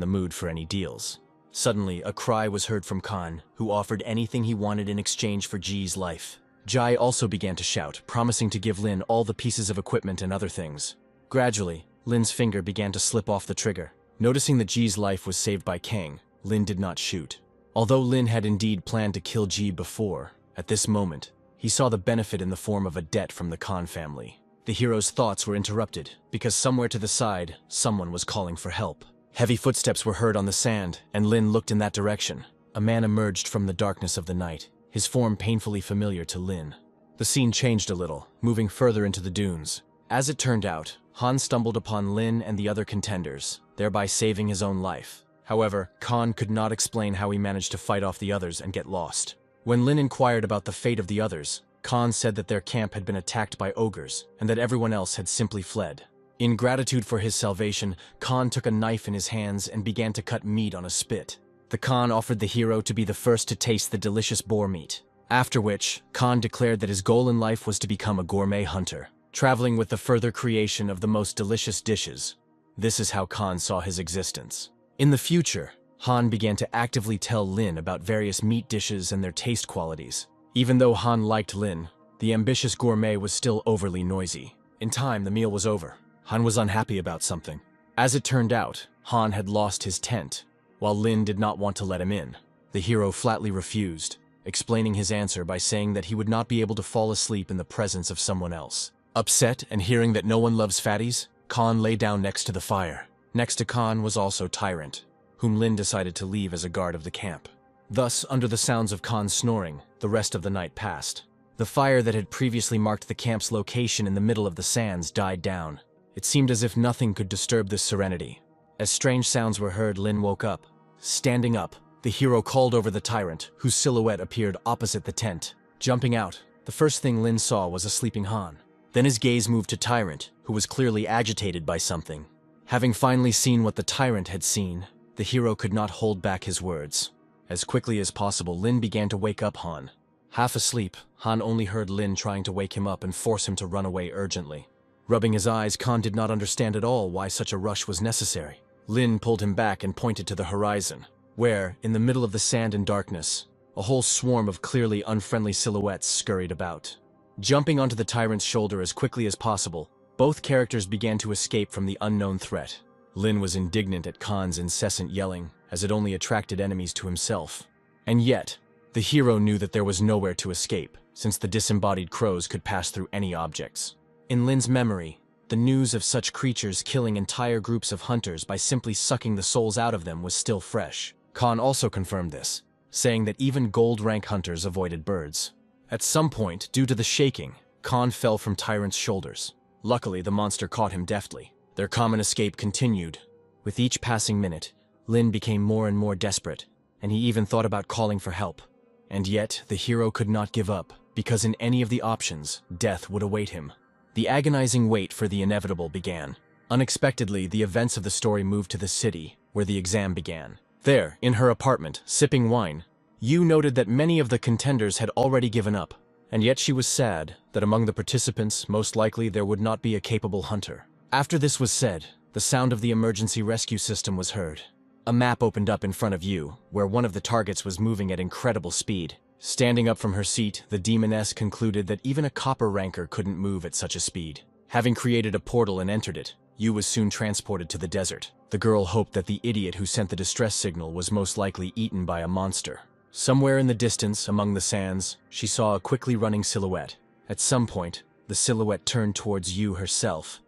the mood for any deals. Suddenly, a cry was heard from Khan, who offered anything he wanted in exchange for Ji's life. Jai also began to shout, promising to give Lin all the pieces of equipment and other things. Gradually, Lin's finger began to slip off the trigger. Noticing that Ji's life was saved by Kang, Lin did not shoot. Although Lin had indeed planned to kill Ji before, at this moment, he saw the benefit in the form of a debt from the Khan family. The hero's thoughts were interrupted, because somewhere to the side, someone was calling for help. Heavy footsteps were heard on the sand, and Lin looked in that direction. A man emerged from the darkness of the night, his form painfully familiar to Lin. The scene changed a little, moving further into the dunes. As it turned out, Han stumbled upon Lin and the other contenders, thereby saving his own life. However, Khan could not explain how he managed to fight off the others and get lost. When Lin inquired about the fate of the others, Khan said that their camp had been attacked by ogres, and that everyone else had simply fled. In gratitude for his salvation, Khan took a knife in his hands and began to cut meat on a spit. The Khan offered the hero to be the first to taste the delicious boar meat. After which, Khan declared that his goal in life was to become a gourmet hunter, traveling with the further creation of the most delicious dishes. This is how Khan saw his existence. In the future, Han began to actively tell Lin about various meat dishes and their taste qualities. Even though Han liked Lin, the ambitious gourmet was still overly noisy. In time, the meal was over. Han was unhappy about something. As it turned out, Han had lost his tent, while Lin did not want to let him in. The hero flatly refused, explaining his answer by saying that he would not be able to fall asleep in the presence of someone else. Upset and hearing that no one loves fatties, Khan lay down next to the fire. Next to Khan was also Tyrant, whom Lin decided to leave as a guard of the camp. Thus, under the sounds of Khan snoring, the rest of the night passed. The fire that had previously marked the camp's location in the middle of the sands died down. It seemed as if nothing could disturb this serenity. As strange sounds were heard, Lin woke up. Standing up, the hero called over the Tyrant, whose silhouette appeared opposite the tent. Jumping out, the first thing Lin saw was a sleeping Han. Then his gaze moved to Tyrant, who was clearly agitated by something. Having finally seen what the Tyrant had seen, the hero could not hold back his words. As quickly as possible, Lin began to wake up Han. Half asleep, Han only heard Lin trying to wake him up and force him to run away urgently. Rubbing his eyes, Khan did not understand at all why such a rush was necessary. Lin pulled him back and pointed to the horizon, where, in the middle of the sand and darkness, a whole swarm of clearly unfriendly silhouettes scurried about. Jumping onto the Tyrant's shoulder as quickly as possible, both characters began to escape from the unknown threat. Lin was indignant at Khan's incessant yelling, as it only attracted enemies to himself. And yet, the hero knew that there was nowhere to escape, since the disembodied crows could pass through any objects. In Lin's memory, the news of such creatures killing entire groups of hunters by simply sucking the souls out of them was still fresh. Khan also confirmed this, saying that even gold-rank hunters avoided birds. At some point, due to the shaking, Khan fell from Tyrant's shoulders. Luckily, the monster caught him deftly. Their common escape continued. With each passing minute, Lin became more and more desperate, and he even thought about calling for help. And yet, the hero could not give up, because in any of the options, death would await him. The agonizing wait for the inevitable began. Unexpectedly, the events of the story moved to the city, where the exam began. There, in her apartment, sipping wine, Yu noted that many of the contenders had already given up, and yet she was sad that among the participants, most likely there would not be a capable hunter. After this was said, the sound of the emergency rescue system was heard. A map opened up in front of Yu, where one of the targets was moving at incredible speed, Standing up from her seat, the demoness concluded that even a copper ranker couldn't move at such a speed. Having created a portal and entered it, Yu was soon transported to the desert. The girl hoped that the idiot who sent the distress signal was most likely eaten by a monster. Somewhere in the distance, among the sands, she saw a quickly running silhouette. At some point, the silhouette turned towards Yu herself,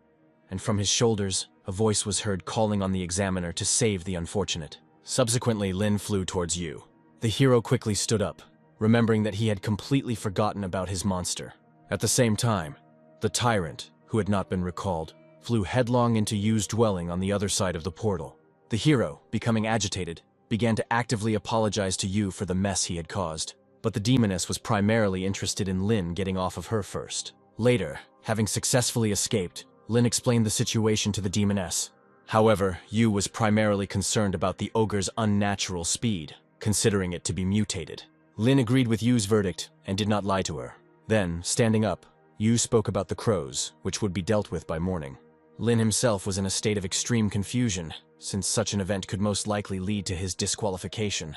and from his shoulders, a voice was heard calling on the examiner to save the unfortunate. Subsequently, Lin flew towards Yu. The hero quickly stood up, remembering that he had completely forgotten about his monster. At the same time, the tyrant, who had not been recalled, flew headlong into Yu's dwelling on the other side of the portal. The hero, becoming agitated, began to actively apologize to Yu for the mess he had caused. But the demoness was primarily interested in Lin getting off of her first. Later, having successfully escaped, Lin explained the situation to the demoness. However, Yu was primarily concerned about the ogre's unnatural speed, considering it to be mutated. Lin agreed with Yu's verdict and did not lie to her. Then, standing up, Yu spoke about the crows, which would be dealt with by morning. Lin himself was in a state of extreme confusion, since such an event could most likely lead to his disqualification.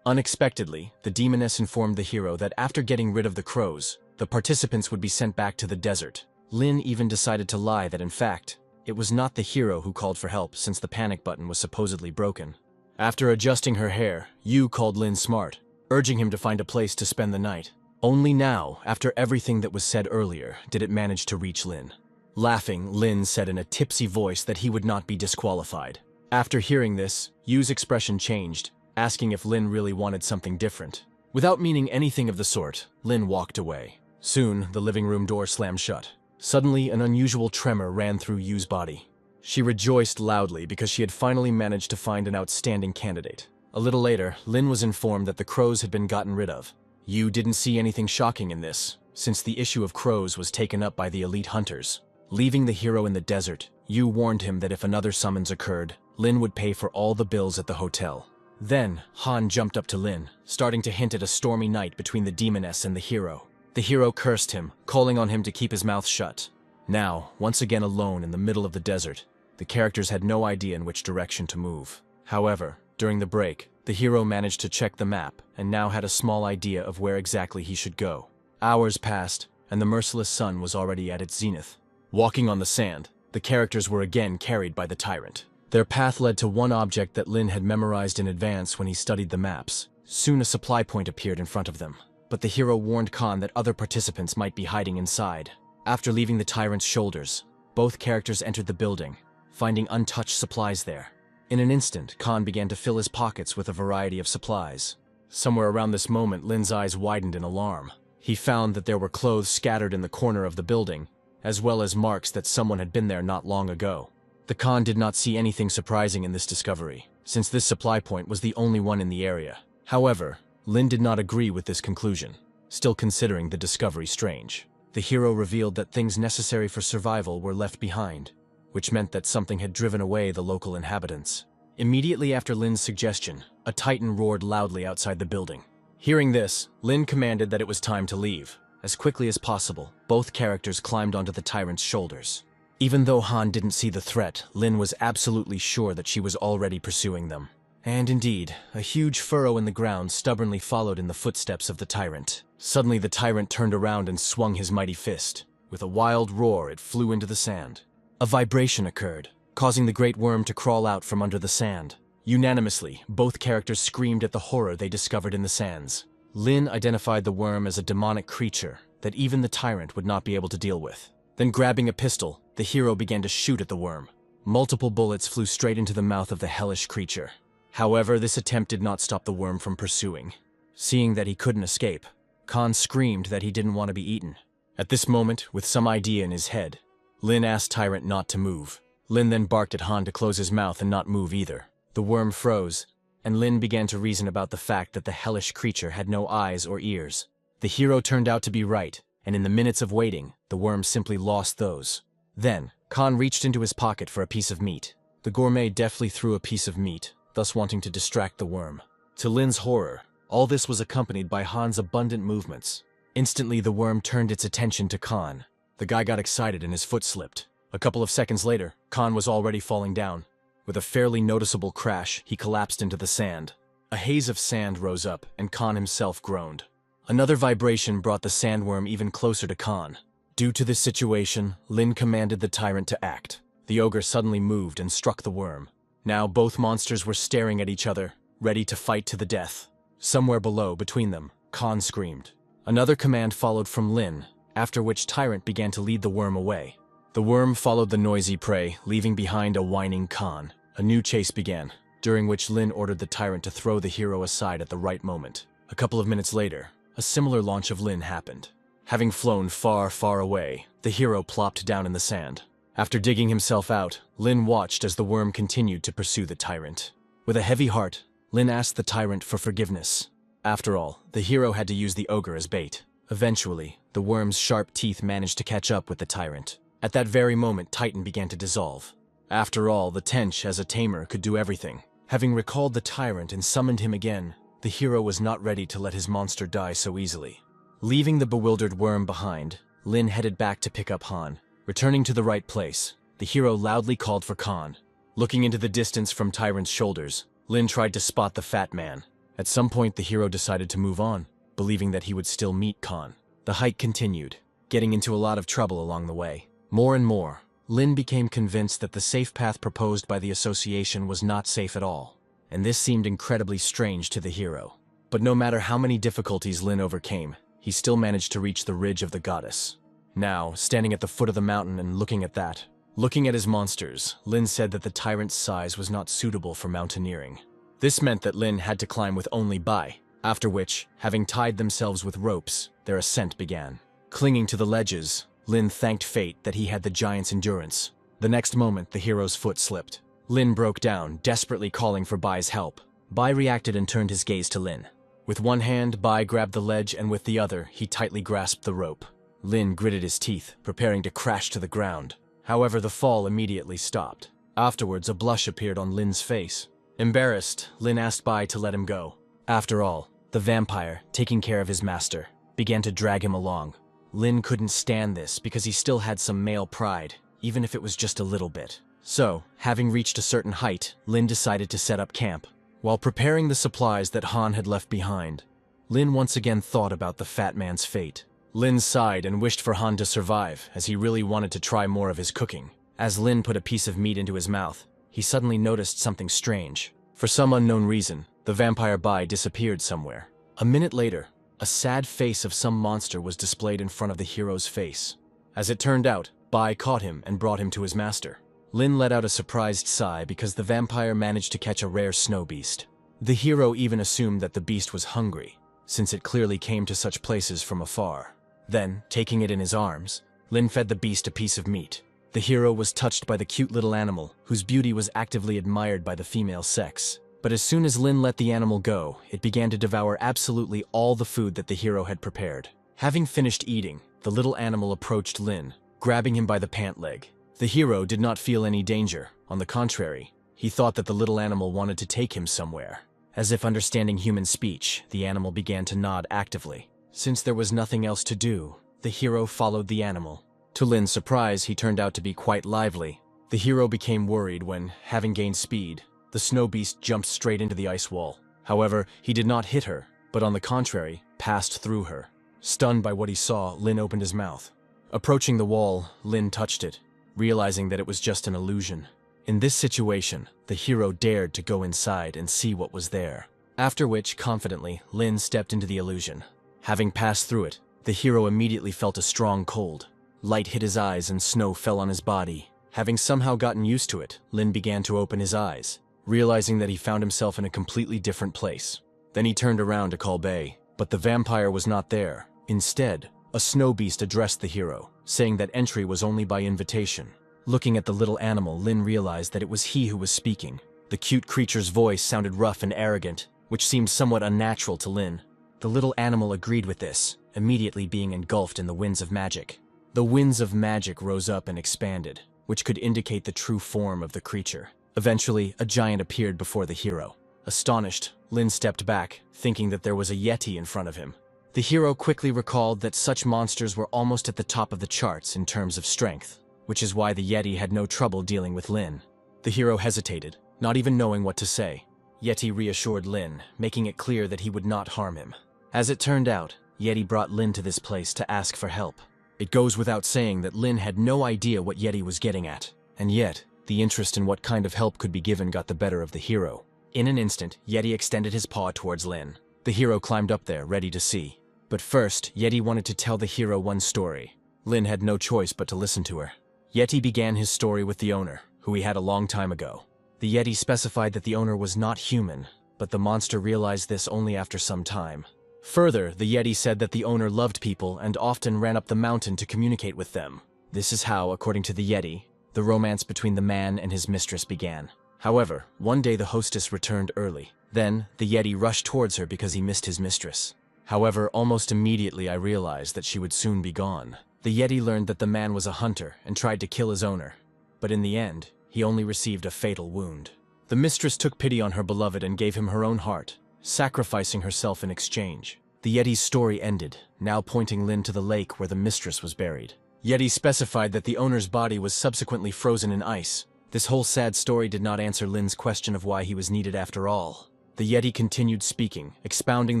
Unexpectedly, the demoness informed the hero that after getting rid of the crows, the participants would be sent back to the desert. Lin even decided to lie that in fact, it was not the hero who called for help since the panic button was supposedly broken. After adjusting her hair, Yu called Lin smart, urging him to find a place to spend the night. Only now, after everything that was said earlier, did it manage to reach Lin. Laughing, Lin said in a tipsy voice that he would not be disqualified. After hearing this, Yu's expression changed, asking if Lin really wanted something different. Without meaning anything of the sort, Lin walked away. Soon, the living room door slammed shut. Suddenly, an unusual tremor ran through Yu's body. She rejoiced loudly because she had finally managed to find an outstanding candidate. A little later, Lin was informed that the crows had been gotten rid of. Yu didn't see anything shocking in this, since the issue of crows was taken up by the elite hunters. Leaving the hero in the desert, Yu warned him that if another summons occurred, Lin would pay for all the bills at the hotel. Then, Han jumped up to Lin, starting to hint at a stormy night between the demoness and the hero. The hero cursed him, calling on him to keep his mouth shut. Now, once again alone in the middle of the desert, the characters had no idea in which direction to move. However, during the break, the hero managed to check the map and now had a small idea of where exactly he should go. Hours passed, and the merciless sun was already at its zenith. Walking on the sand, the characters were again carried by the tyrant. Their path led to one object that Lin had memorized in advance when he studied the maps. Soon a supply point appeared in front of them, but the hero warned Khan that other participants might be hiding inside. After leaving the tyrant's shoulders, both characters entered the building, finding untouched supplies there. In an instant, Khan began to fill his pockets with a variety of supplies. Somewhere around this moment, Lin's eyes widened in alarm. He found that there were clothes scattered in the corner of the building, as well as marks that someone had been there not long ago. The Khan did not see anything surprising in this discovery, since this supply point was the only one in the area. However, Lin did not agree with this conclusion, still considering the discovery strange. The hero revealed that things necessary for survival were left behind, which meant that something had driven away the local inhabitants. Immediately after Lin's suggestion, a titan roared loudly outside the building. Hearing this, Lin commanded that it was time to leave. As quickly as possible, both characters climbed onto the tyrant's shoulders. Even though Han didn't see the threat, Lin was absolutely sure that she was already pursuing them. And indeed, a huge furrow in the ground stubbornly followed in the footsteps of the tyrant. Suddenly the tyrant turned around and swung his mighty fist. With a wild roar, it flew into the sand. A vibration occurred, causing the great worm to crawl out from under the sand. Unanimously, both characters screamed at the horror they discovered in the sands. Lin identified the worm as a demonic creature that even the tyrant would not be able to deal with. Then grabbing a pistol, the hero began to shoot at the worm. Multiple bullets flew straight into the mouth of the hellish creature. However, this attempt did not stop the worm from pursuing. Seeing that he couldn't escape, Khan screamed that he didn't want to be eaten. At this moment, with some idea in his head, Lin asked Tyrant not to move. Lin then barked at Han to close his mouth and not move either. The worm froze, and Lin began to reason about the fact that the hellish creature had no eyes or ears. The hero turned out to be right, and in the minutes of waiting, the worm simply lost those. Then, Khan reached into his pocket for a piece of meat. The gourmet deftly threw a piece of meat, thus wanting to distract the worm. To Lin's horror, all this was accompanied by Han's abundant movements. Instantly, the worm turned its attention to Khan. The guy got excited and his foot slipped. A couple of seconds later, Khan was already falling down. With a fairly noticeable crash, he collapsed into the sand. A haze of sand rose up, and Khan himself groaned. Another vibration brought the sandworm even closer to Khan. Due to this situation, Lin commanded the tyrant to act. The ogre suddenly moved and struck the worm. Now both monsters were staring at each other, ready to fight to the death. Somewhere below, between them, Khan screamed. Another command followed from Lin, after which Tyrant began to lead the worm away. The worm followed the noisy prey, leaving behind a whining Khan. A new chase began, during which Lin ordered the Tyrant to throw the hero aside at the right moment. A couple of minutes later, a similar launch of Lin happened. Having flown far, far away, the hero plopped down in the sand. After digging himself out, Lin watched as the worm continued to pursue the Tyrant. With a heavy heart, Lin asked the Tyrant for forgiveness. After all, the hero had to use the ogre as bait. Eventually, the worm's sharp teeth managed to catch up with the Tyrant. At that very moment, Titan began to dissolve. After all, the Tench, as a tamer, could do everything. Having recalled the Tyrant and summoned him again, the hero was not ready to let his monster die so easily. Leaving the bewildered worm behind, Lin headed back to pick up Han. Returning to the right place, the hero loudly called for Khan. Looking into the distance from Tyrant's shoulders, Lin tried to spot the fat man. At some point, the hero decided to move on, believing that he would still meet Khan. The hike continued, getting into a lot of trouble along the way. More and more, Lin became convinced that the safe path proposed by the association was not safe at all, and this seemed incredibly strange to the hero. But no matter how many difficulties Lin overcame, he still managed to reach the ridge of the goddess. Now, standing at the foot of the mountain and looking at his monsters, Lin said that the tyrant's size was not suitable for mountaineering. This meant that Lin had to climb with only Bai, after which, having tied themselves with ropes, their ascent began. Clinging to the ledges, Lin thanked fate that he had the giant's endurance. The next moment, the hero's foot slipped. Lin broke down, desperately calling for Bai's help. Bai reacted and turned his gaze to Lin. With one hand, Bai grabbed the ledge, and with the other, he tightly grasped the rope. Lin gritted his teeth, preparing to crash to the ground. However, the fall immediately stopped. Afterwards, a blush appeared on Lin's face. Embarrassed, Lin asked Bai to let him go. After all, the vampire, taking care of his master, began to drag him along. Lin couldn't stand this because he still had some male pride, even if it was just a little bit. So, having reached a certain height, Lin decided to set up camp. While preparing the supplies that Han had left behind, Lin once again thought about the fat man's fate. Lin sighed and wished for Han to survive, as he really wanted to try more of his cooking. As Lin put a piece of meat into his mouth, he suddenly noticed something strange. For some unknown reason, the vampire Bai disappeared somewhere. A minute later, a sad face of some monster was displayed in front of the hero's face. As it turned out, Bai caught him and brought him to his master. Lin let out a surprised sigh because the vampire managed to catch a rare snow beast. The hero even assumed that the beast was hungry, since it clearly came to such places from afar. Then, taking it in his arms, Lin fed the beast a piece of meat. The hero was touched by the cute little animal, whose beauty was actively admired by the female sex. But as soon as Lin let the animal go, it began to devour absolutely all the food that the hero had prepared. Having finished eating, the little animal approached Lin, grabbing him by the pant leg. The hero did not feel any danger. On the contrary, he thought that the little animal wanted to take him somewhere. As if understanding human speech, the animal began to nod actively. Since there was nothing else to do, the hero followed the animal. To Lin's surprise, he turned out to be quite lively. The hero became worried when, having gained speed, the snow beast jumped straight into the ice wall. However, he did not hit her, but on the contrary, passed through her. Stunned by what he saw, Lin opened his mouth. Approaching the wall, Lin touched it, realizing that it was just an illusion. In this situation, the hero dared to go inside and see what was there. After which, confidently, Lin stepped into the illusion. Having passed through it, the hero immediately felt a strong cold. Light hit his eyes and snow fell on his body. Having somehow gotten used to it, Lin began to open his eyes, realizing that he found himself in a completely different place. Then he turned around to call Bei, but the vampire was not there. Instead, a snow beast addressed the hero, saying that entry was only by invitation. Looking at the little animal, Lin realized that it was he who was speaking. The cute creature's voice sounded rough and arrogant, which seemed somewhat unnatural to Lin. The little animal agreed with this, immediately being engulfed in the winds of magic. The winds of magic rose up and expanded, which could indicate the true form of the creature. Eventually, a giant appeared before the hero. Astonished, Lin stepped back, thinking that there was a yeti in front of him. The hero quickly recalled that such monsters were almost at the top of the charts in terms of strength, which is why the yeti had no trouble dealing with Lin. The hero hesitated, not even knowing what to say. Yeti reassured Lin, making it clear that he would not harm him. As it turned out, Yeti brought Lin to this place to ask for help. It goes without saying that Lin had no idea what Yeti was getting at, and yet, the interest in what kind of help could be given got the better of the hero. In an instant, Yeti extended his paw towards Lin. The hero climbed up there, ready to see. But first, Yeti wanted to tell the hero one story. Lin had no choice but to listen to her. Yeti began his story with the owner, who he had a long time ago. The Yeti specified that the owner was not human, but the monster realized this only after some time. Further, the Yeti said that the owner loved people and often ran up the mountain to communicate with them. This is how, according to the Yeti, the romance between the man and his mistress began. However, one day the hostess returned early. Then, the Yeti rushed towards her because he missed his mistress. However, almost immediately I realized that she would soon be gone. The Yeti learned that the man was a hunter and tried to kill his owner, but in the end, he only received a fatal wound. The mistress took pity on her beloved and gave him her own heart, sacrificing herself in exchange. The Yeti's story ended, now pointing Lin to the lake where the mistress was buried. Yeti specified that the owner's body was subsequently frozen in ice. This whole sad story did not answer Lin's question of why he was needed after all. The Yeti continued speaking, expounding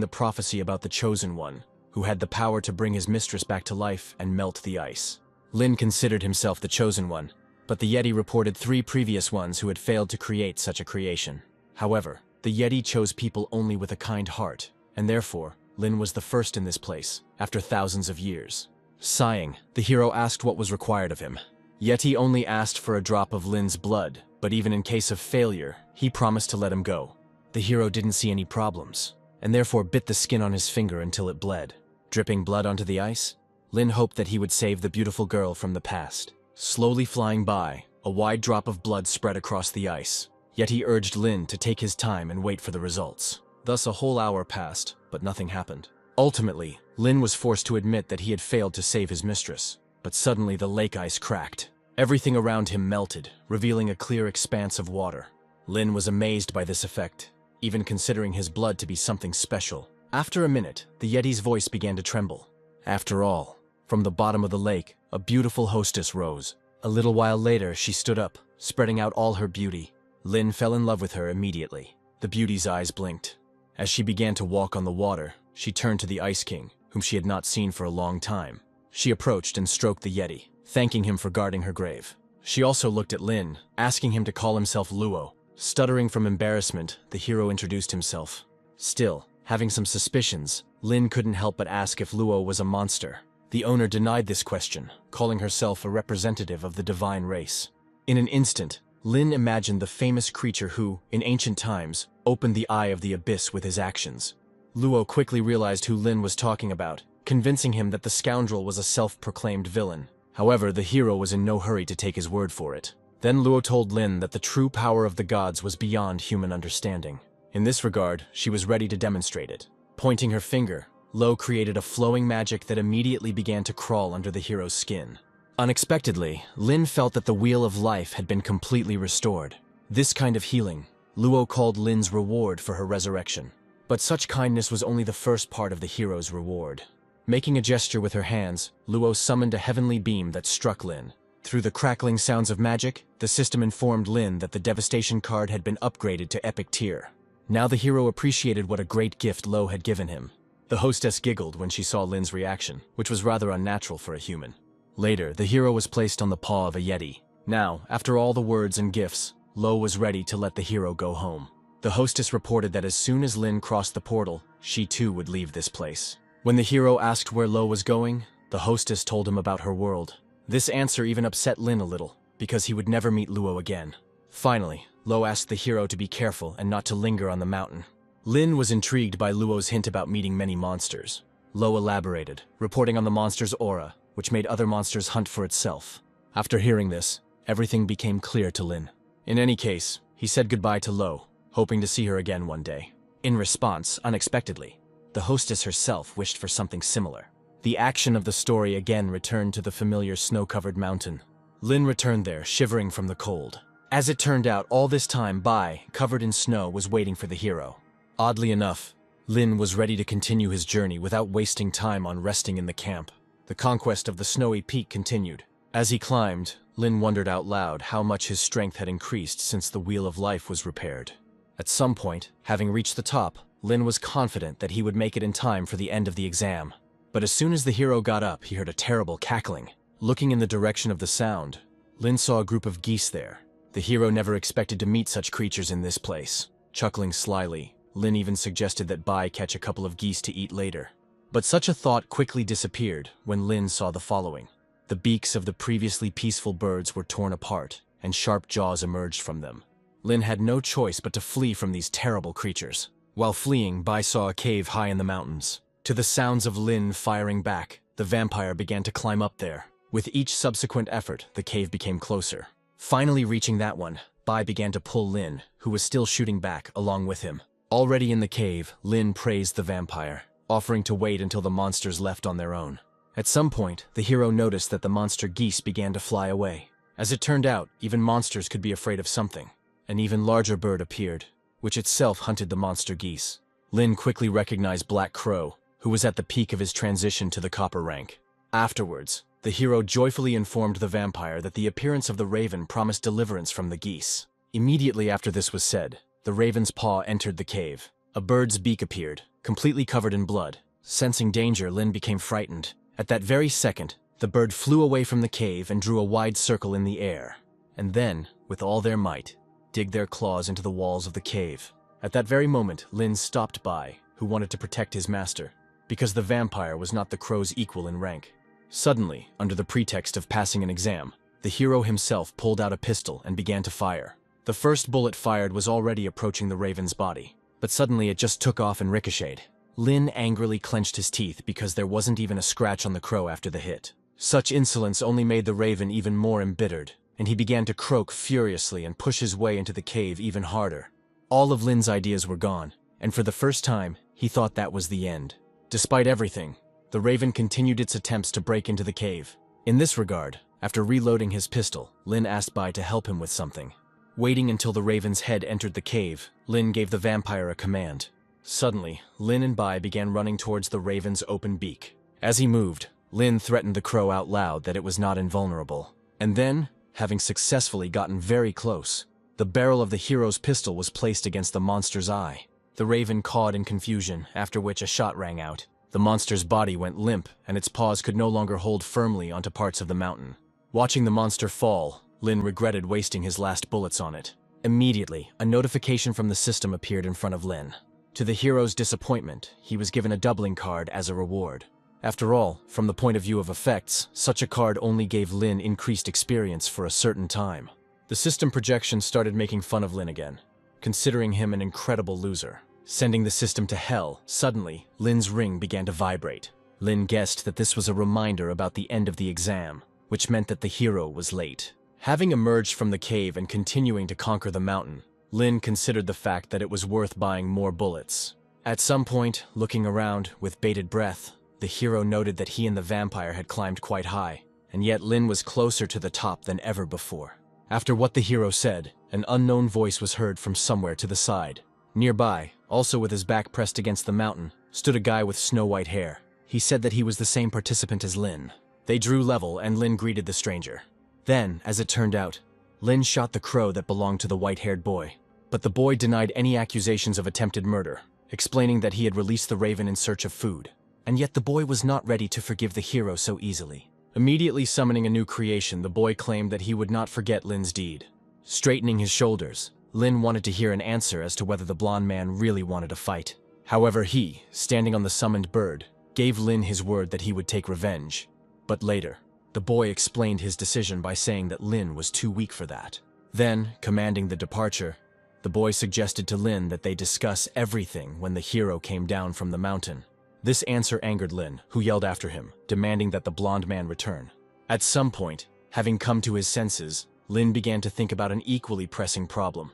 the prophecy about the Chosen One, who had the power to bring his mistress back to life and melt the ice. Lin considered himself the Chosen One, but the Yeti reported 3 previous ones who had failed to create such a creation. However, the Yeti chose people only with a kind heart, and therefore, Lin was the first in this place, after thousands of years. Sighing, the hero asked what was required of him. Yeti only asked for a drop of Lin's blood, but even in case of failure, he promised to let him go. The hero didn't see any problems, and therefore bit the skin on his finger until it bled. Dripping blood onto the ice, Lin hoped that he would save the beautiful girl from the past. Slowly flying by, a wide drop of blood spread across the ice. Yeti urged Lin to take his time and wait for the results. Thus a whole hour passed, but nothing happened. Ultimately, Lin was forced to admit that he had failed to save his mistress. But suddenly the lake ice cracked. Everything around him melted, revealing a clear expanse of water. Lin was amazed by this effect, even considering his blood to be something special. After a minute, the Yeti's voice began to tremble. After all, from the bottom of the lake, a beautiful hostess rose. A little while later, she stood up, spreading out all her beauty. Lin fell in love with her immediately. The beauty's eyes blinked. As she began to walk on the water, she turned to the Ice King, whom she had not seen for a long time. She approached and stroked the Yeti, thanking him for guarding her grave. She also looked at Lin, asking him to call himself Luo. Stuttering from embarrassment, the hero introduced himself. Still, having some suspicions, Lin couldn't help but ask if Luo was a monster. The owner denied this question, calling herself a representative of the divine race. In an instant, Lin imagined the famous creature who, in ancient times, opened the eye of the abyss with his actions. Luo quickly realized who Lin was talking about, convincing him that the scoundrel was a self-proclaimed villain. However, the hero was in no hurry to take his word for it. Then Luo told Lin that the true power of the gods was beyond human understanding. In this regard, she was ready to demonstrate it. Pointing her finger, Luo created a flowing magic that immediately began to crawl under the hero's skin. Unexpectedly, Lin felt that the wheel of life had been completely restored. This kind of healing, Luo called Lin's reward for her resurrection. But such kindness was only the first part of the hero's reward. Making a gesture with her hands, Luo summoned a heavenly beam that struck Lin. Through the crackling sounds of magic, the system informed Lin that the devastation card had been upgraded to epic tier. Now the hero appreciated what a great gift Luo had given him. The hostess giggled when she saw Lin's reaction, which was rather unnatural for a human. Later, the hero was placed on the paw of a Yeti. Now, after all the words and gifts, Luo was ready to let the hero go home. The hostess reported that as soon as Lin crossed the portal, she too would leave this place. When the hero asked where Luo was going, the hostess told him about her world. This answer even upset Lin a little, because he would never meet Luo again. Finally, Luo asked the hero to be careful and not to linger on the mountain. Lin was intrigued by Luo's hint about meeting many monsters. Luo elaborated, reporting on the monster's aura, which made other monsters hunt for itself. After hearing this, everything became clear to Lin. In any case, he said goodbye to Luo, hoping to see her again one day. In response, unexpectedly, the hostess herself wished for something similar. The action of the story again returned to the familiar snow-covered mountain. Lin returned there, shivering from the cold. As it turned out, all this time, Bai, covered in snow, was waiting for the hero. Oddly enough, Lin was ready to continue his journey without wasting time on resting in the camp. The conquest of the snowy peak continued. As he climbed, Lin wondered out loud how much his strength had increased since the Wheel of Life was repaired. At some point, having reached the top, Lin was confident that he would make it in time for the end of the exam. But as soon as the hero got up, he heard a terrible cackling. Looking in the direction of the sound, Lin saw a group of geese there. The hero never expected to meet such creatures in this place. Chuckling slyly, Lin even suggested that Bai catch a couple of geese to eat later. But such a thought quickly disappeared when Lin saw the following. The beaks of the previously peaceful birds were torn apart, and sharp jaws emerged from them. Lin had no choice but to flee from these terrible creatures. While fleeing, Bai saw a cave high in the mountains. To the sounds of Lin firing back, the vampire began to climb up there. With each subsequent effort, the cave became closer. Finally reaching that one, Bai began to pull Lin, who was still shooting back, along with him. Already in the cave, Lin praised the vampire, offering to wait until the monsters left on their own. At some point, the hero noticed that the monster geese began to fly away. As it turned out, even monsters could be afraid of something. An even larger bird appeared, which itself hunted the monster geese. Lin quickly recognized Black Crow, who was at the peak of his transition to the copper rank. Afterwards, the hero joyfully informed the vampire that the appearance of the raven promised deliverance from the geese. Immediately after this was said, the raven's paw entered the cave. A bird's beak appeared, completely covered in blood. Sensing danger, Lin became frightened. At that very second, the bird flew away from the cave and drew a wide circle in the air. And then, with all their might, dig their claws into the walls of the cave. At that very moment, Lin stopped Bai, who wanted to protect his master, because the vampire was not the crow's equal in rank. Suddenly, under the pretext of passing an exam, the hero himself pulled out a pistol and began to fire. The first bullet fired was already approaching the raven's body, but suddenly it just took off and ricocheted. Lin angrily clenched his teeth because there wasn't even a scratch on the crow after the hit. Such insolence only made the raven even more embittered, and he began to croak furiously and push his way into the cave even harder. All of Lin's ideas were gone, and for the first time, he thought that was the end. Despite everything, the raven continued its attempts to break into the cave. In this regard, after reloading his pistol, Lin asked Bai to help him with something. Waiting until the raven's head entered the cave, Lin gave the vampire a command. Suddenly, Lin and Bai began running towards the raven's open beak. As he moved, Lin threatened the crow out loud that it was not invulnerable. And then, having successfully gotten very close, the barrel of the hero's pistol was placed against the monster's eye. The raven cawed in confusion, after which a shot rang out. The monster's body went limp, and its paws could no longer hold firmly onto parts of the mountain. Watching the monster fall, Lin regretted wasting his last bullets on it. Immediately, a notification from the system appeared in front of Lin. To the hero's disappointment, he was given a doubling card as a reward. After all, from the point of view of effects, such a card only gave Lin increased experience for a certain time. The system projection started making fun of Lin again, considering him an incredible loser. Sending the system to hell, suddenly, Lin's ring began to vibrate. Lin guessed that this was a reminder about the end of the exam, which meant that the hero was late. Having emerged from the cave and continuing to conquer the mountain, Lin considered the fact that it was worth buying more bullets. At some point, looking around with bated breath, the hero noted that he and the vampire had climbed quite high, and yet Lin was closer to the top than ever before. After what the hero said, an unknown voice was heard from somewhere to the side. Nearby, also with his back pressed against the mountain, stood a guy with snow-white hair. He said that he was the same participant as Lin. They drew level, and Lin greeted the stranger. Then, as it turned out, Lin shot the crow that belonged to the white-haired boy. But the boy denied any accusations of attempted murder, explaining that he had released the raven in search of food. And yet the boy was not ready to forgive the hero so easily. Immediately summoning a new creation, the boy claimed that he would not forget Lin's deed. Straightening his shoulders, Lin wanted to hear an answer as to whether the blonde man really wanted to fight. However, he, standing on the summoned bird, gave Lin his word that he would take revenge. But later, the boy explained his decision by saying that Lin was too weak for that. Then, commanding the departure, the boy suggested to Lin that they discuss everything when the hero came down from the mountain. This answer angered Lin, who yelled after him, demanding that the blonde man return. At some point, having come to his senses, Lin began to think about an equally pressing problem,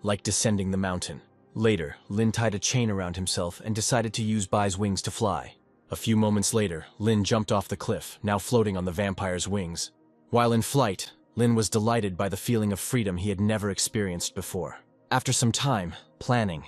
like descending the mountain. Later, Lin tied a chain around himself and decided to use Bai's wings to fly. A few moments later, Lin jumped off the cliff, now floating on the vampire's wings. While in flight, Lin was delighted by the feeling of freedom he had never experienced before. After some time, planning,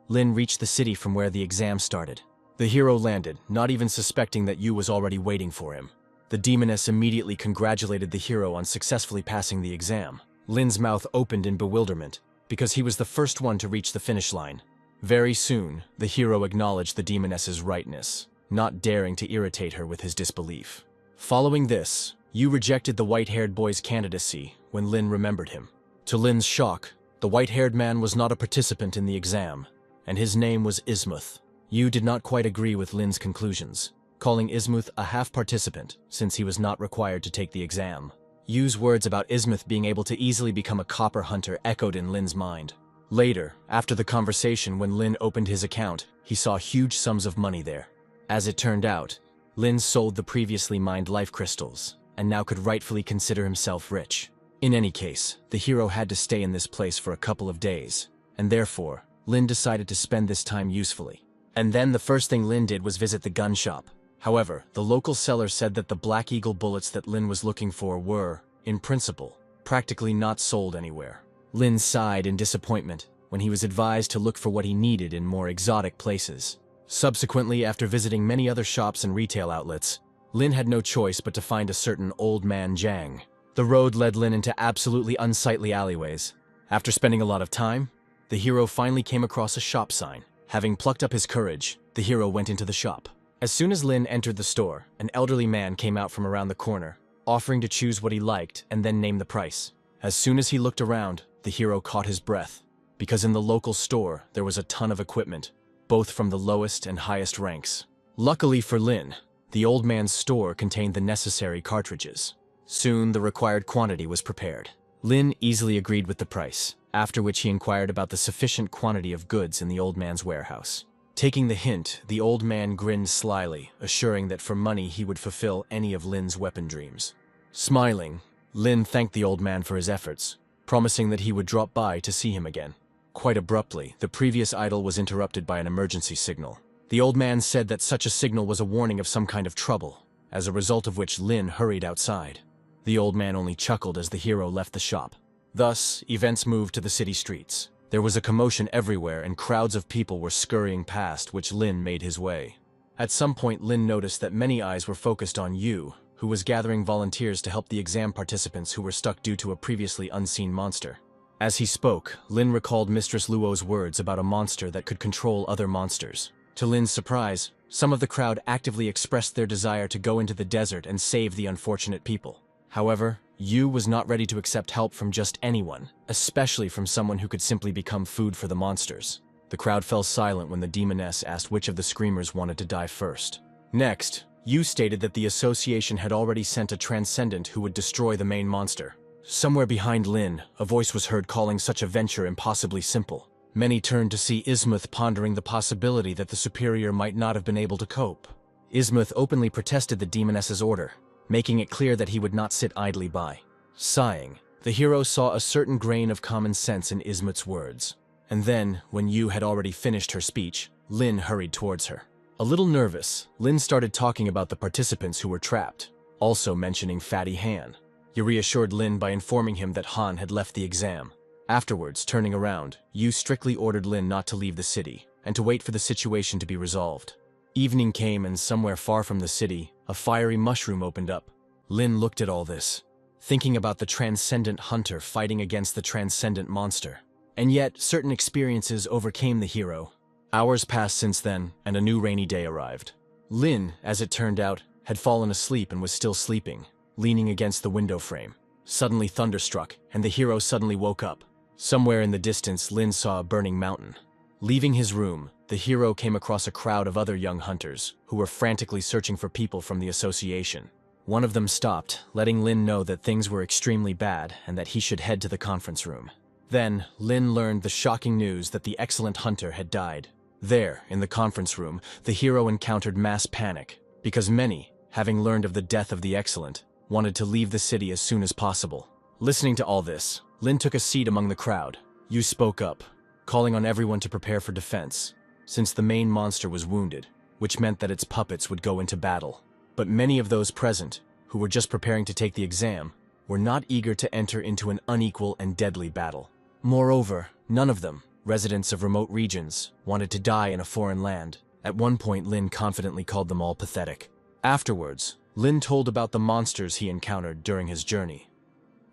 Lin reached the city from where the exam started. The hero landed, not even suspecting that Yu was already waiting for him. The demoness immediately congratulated the hero on successfully passing the exam. Lin's mouth opened in bewilderment, because he was the first one to reach the finish line. Very soon, the hero acknowledged the demoness's rightness. not daring to irritate her with his disbelief. Following this, Yu rejected the white-haired boy's candidacy when Lin remembered him. To Lin's shock, the white-haired man was not a participant in the exam, and his name was Ismuth. Yu did not quite agree with Lin's conclusions, calling Ismuth a half-participant since he was not required to take the exam. Yu's words about Ismuth being able to easily become a copper hunter echoed in Lin's mind. Later, after the conversation when Lin opened his account, he saw huge sums of money there. As it turned out, Lin sold the previously mined life crystals, and now could rightfully consider himself rich. In any case, the hero had to stay in this place for a couple of days, and therefore, Lin decided to spend this time usefully. And then the first thing Lin did was visit the gun shop. However, the local seller said that the Black Eagle bullets that Lin was looking for were, in principle, practically not sold anywhere. Lin sighed in disappointment when he was advised to look for what he needed in more exotic places. Subsequently, after visiting many other shops and retail outlets, Lin had no choice but to find a certain old man Jiang. The road led Lin into absolutely unsightly alleyways. After spending a lot of time, the hero finally came across a shop sign. Having plucked up his courage, the hero went into the shop. As soon as Lin entered the store, an elderly man came out from around the corner, offering to choose what he liked and then name the price. As soon as he looked around, the hero caught his breath, because in the local store there was a ton of equipment, both from the lowest and highest ranks. Luckily for Lin, the old man's store contained the necessary cartridges. Soon the required quantity was prepared. Lin easily agreed with the price, after which he inquired about the sufficient quantity of goods in the old man's warehouse. Taking the hint, the old man grinned slyly, assuring that for money he would fulfill any of Lin's weapon dreams. Smiling, Lin thanked the old man for his efforts, promising that he would drop by to see him again. Quite abruptly, the previous idyll was interrupted by an emergency signal. The old man said that such a signal was a warning of some kind of trouble, as a result of which Lin hurried outside. The old man only chuckled as the hero left the shop. Thus, events moved to the city streets. There was a commotion everywhere and crowds of people were scurrying past, which Lin made his way. At some point, Lin noticed that many eyes were focused on Yu, who was gathering volunteers to help the exam participants who were stuck due to a previously unseen monster. As he spoke, Lin recalled Mistress Luo's words about a monster that could control other monsters. To Lin's surprise, some of the crowd actively expressed their desire to go into the desert and save the unfortunate people. However, Yu was not ready to accept help from just anyone, especially from someone who could simply become food for the monsters. The crowd fell silent when the demoness asked which of the screamers wanted to die first. Next, Yu stated that the association had already sent a transcendent who would destroy the main monster. Somewhere behind Lin, a voice was heard calling such a venture impossibly simple. Many turned to see Ismuth pondering the possibility that the superior might not have been able to cope. Ismuth openly protested the demoness's order, making it clear that he would not sit idly by. Sighing, the hero saw a certain grain of common sense in Ismuth's words. And then, when Yu had already finished her speech, Lin hurried towards her. A little nervous, Lin started talking about the participants who were trapped, also mentioning Fatty Han. Yu reassured Lin by informing him that Han had left the exam. Afterwards, turning around, Yu strictly ordered Lin not to leave the city, and to wait for the situation to be resolved. Evening came and somewhere far from the city, a fiery mushroom opened up. Lin looked at all this, thinking about the transcendent hunter fighting against the transcendent monster. And yet, certain experiences overcame the hero. Hours passed since then, and a new rainy day arrived. Lin, as it turned out, had fallen asleep and was still sleeping, leaning against the window frame. Suddenly thunder struck, and the hero suddenly woke up. Somewhere in the distance, Lin saw a burning mountain. Leaving his room, the hero came across a crowd of other young hunters, who were frantically searching for people from the association. One of them stopped, letting Lin know that things were extremely bad and that he should head to the conference room. Then, Lin learned the shocking news that the excellent hunter had died. There, in the conference room, the hero encountered mass panic, because many, having learned of the death of the excellent, wanted to leave the city as soon as possible. Listening to all this, Lin took a seat among the crowd. Yu spoke up, calling on everyone to prepare for defense, since the main monster was wounded, which meant that its puppets would go into battle. But many of those present, who were just preparing to take the exam, were not eager to enter into an unequal and deadly battle. Moreover, none of them, residents of remote regions, wanted to die in a foreign land. At one point, Lin confidently called them all pathetic. Afterwards, Lin told about the monsters he encountered during his journey,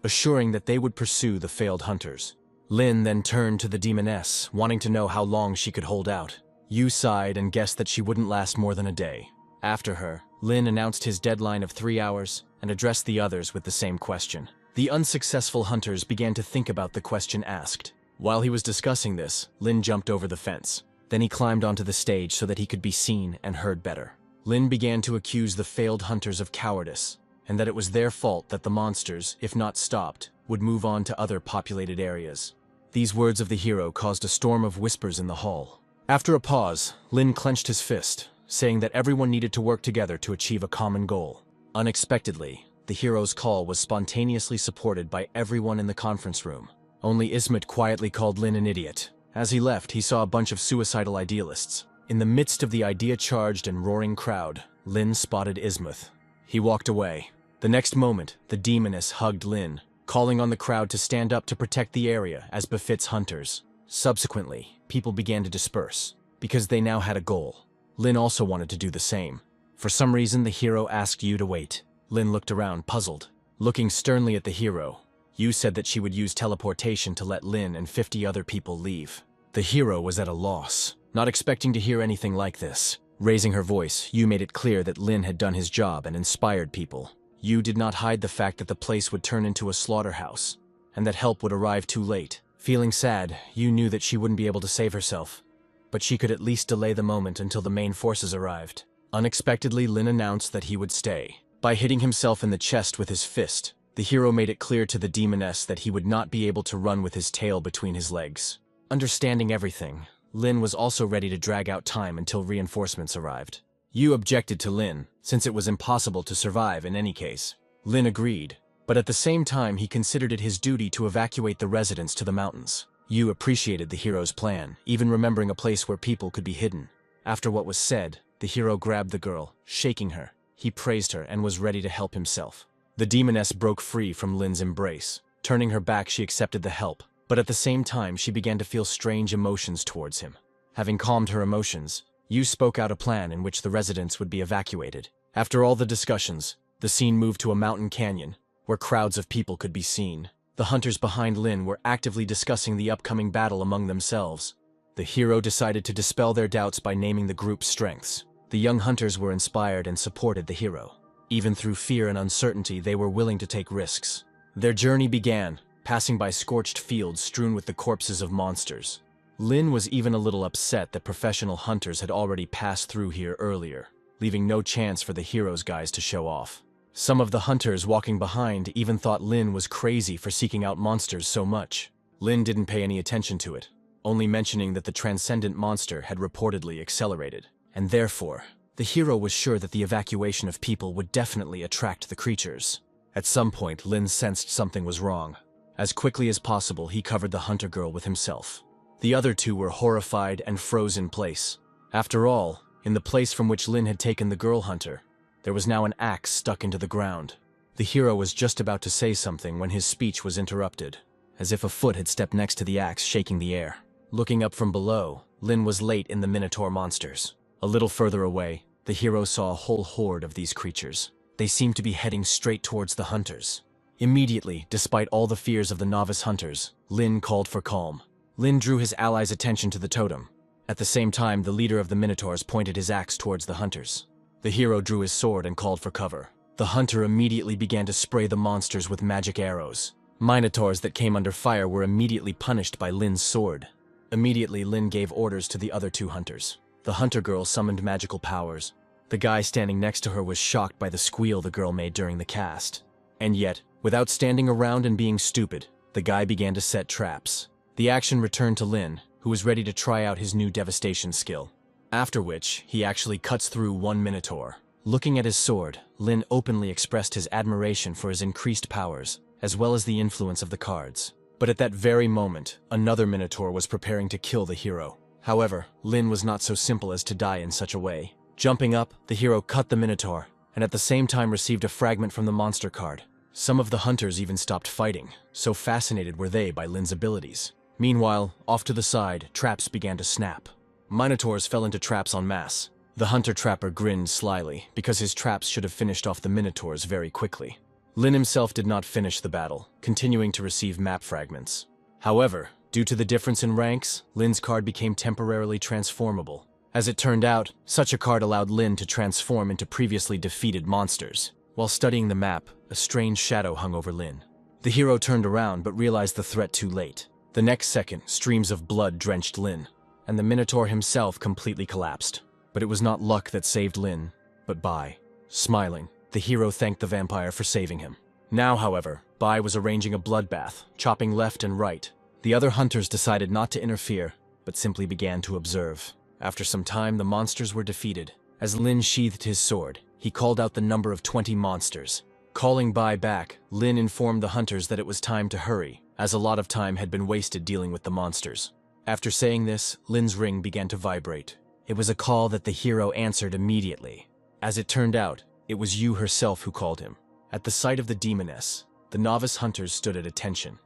assuring that they would pursue the failed hunters. Lin then turned to the demoness, wanting to know how long she could hold out. Yu sighed and guessed that she wouldn't last more than a day. After her, Lin announced his deadline of 3 hours and addressed the others with the same question. The unsuccessful hunters began to think about the question asked. While he was discussing this, Lin jumped over the fence. Then he climbed onto the stage so that he could be seen and heard better. Lin began to accuse the failed hunters of cowardice, and that it was their fault that the monsters, if not stopped, would move on to other populated areas. These words of the hero caused a storm of whispers in the hall. After a pause, Lin clenched his fist, saying that everyone needed to work together to achieve a common goal. Unexpectedly, the hero's call was spontaneously supported by everyone in the conference room. Only Ismet quietly called Lin an idiot. As he left, he saw a bunch of suicidal idealists. In the midst of the idea-charged and roaring crowd, Lin spotted Ismuth. He walked away. The next moment, the demoness hugged Lin, calling on the crowd to stand up to protect the area as befits hunters. Subsequently, people began to disperse, because they now had a goal. Lin also wanted to do the same. For some reason, the hero asked Yu to wait. Lin looked around, puzzled. Looking sternly at the hero, Yu said that she would use teleportation to let Lin and 50 other people leave. The hero was at a loss, not expecting to hear anything like this. Raising her voice, Yu made it clear that Lin had done his job and inspired people. Yu did not hide the fact that the place would turn into a slaughterhouse, and that help would arrive too late. Feeling sad, Yu knew that she wouldn't be able to save herself, but she could at least delay the moment until the main forces arrived. Unexpectedly, Lin announced that he would stay. By hitting himself in the chest with his fist, the hero made it clear to the demoness that he would not be able to run with his tail between his legs. Understanding everything, Lin was also ready to drag out time until reinforcements arrived. Yu objected to Lin, since it was impossible to survive in any case. Lin agreed, but at the same time he considered it his duty to evacuate the residents to the mountains. Yu appreciated the hero's plan, even remembering a place where people could be hidden. After what was said, the hero grabbed the girl, shaking her. He praised her and was ready to help himself. The demoness broke free from Lin's embrace. Turning her back, she accepted the help, but at the same time she began to feel strange emotions towards him. Having calmed her emotions, Yu spoke out a plan in which the residents would be evacuated. After all the discussions, the scene moved to a mountain canyon, where crowds of people could be seen. The hunters behind Lin were actively discussing the upcoming battle among themselves. The hero decided to dispel their doubts by naming the group's strengths. The young hunters were inspired and supported the hero. Even through fear and uncertainty, they were willing to take risks. Their journey began, passing by scorched fields strewn with the corpses of monsters. Lin was even a little upset that professional hunters had already passed through here earlier, leaving no chance for the hero's guys to show off. Some of the hunters walking behind even thought Lin was crazy for seeking out monsters so much. Lin didn't pay any attention to it, only mentioning that the transcendent monster had reportedly accelerated, and therefore, the hero was sure that the evacuation of people would definitely attract the creatures. At some point, Lin sensed something was wrong. As quickly as possible, he covered the hunter girl with himself. The other two were horrified and froze in place. After all, in the place from which Lin had taken the girl hunter, there was now an axe stuck into the ground. The hero was just about to say something when his speech was interrupted, as if a foot had stepped next to the axe, shaking the air. Looking up from below, Lin was late in the Minotaur monsters. A little further away, the hero saw a whole horde of these creatures. They seemed to be heading straight towards the hunters. Immediately, despite all the fears of the novice hunters, Lin called for calm. Lin drew his allies' attention to the totem. At the same time, the leader of the Minotaurs pointed his axe towards the hunters. The hero drew his sword and called for cover. The hunter immediately began to spray the monsters with magic arrows. Minotaurs that came under fire were immediately punished by Lin's sword. Immediately, Lin gave orders to the other two hunters. The hunter girl summoned magical powers. The guy standing next to her was shocked by the squeal the girl made during the cast. And yet, without standing around and being stupid, the guy began to set traps. The action returned to Lin, who was ready to try out his new devastation skill. After which, he actually cuts through one Minotaur. Looking at his sword, Lin openly expressed his admiration for his increased powers, as well as the influence of the cards. But at that very moment, another Minotaur was preparing to kill the hero. However, Lin was not so simple as to die in such a way. Jumping up, the hero cut the Minotaur, and at the same time received a fragment from the monster card. Some of the hunters even stopped fighting, so fascinated were they by Lin's abilities. Meanwhile, off to the side, traps began to snap. Minotaurs fell into traps en masse. The hunter trapper grinned slyly, because his traps should have finished off the Minotaurs very quickly. Lin himself did not finish the battle, continuing to receive map fragments. However, due to the difference in ranks, Lin's card became temporarily transformable. As it turned out, such a card allowed Lin to transform into previously defeated monsters. While studying the map, a strange shadow hung over Lin. The hero turned around but realized the threat too late. The next second, streams of blood drenched Lin, and the Minotaur himself completely collapsed. But it was not luck that saved Lin, but Bai. Smiling, the hero thanked the vampire for saving him. Now, however, Bai was arranging a bloodbath, chopping left and right. The other hunters decided not to interfere, but simply began to observe. After some time, the monsters were defeated. As Lin sheathed his sword, he called out the number of 20 monsters. Calling Bai back, Lin informed the hunters that it was time to hurry, as a lot of time had been wasted dealing with the monsters. After saying this, Lin's ring began to vibrate. It was a call that the hero answered immediately. As it turned out, it was Yu herself who called him. At the sight of the demoness, the novice hunters stood at attention,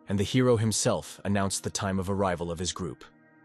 and the hero himself announced the time of arrival of his group.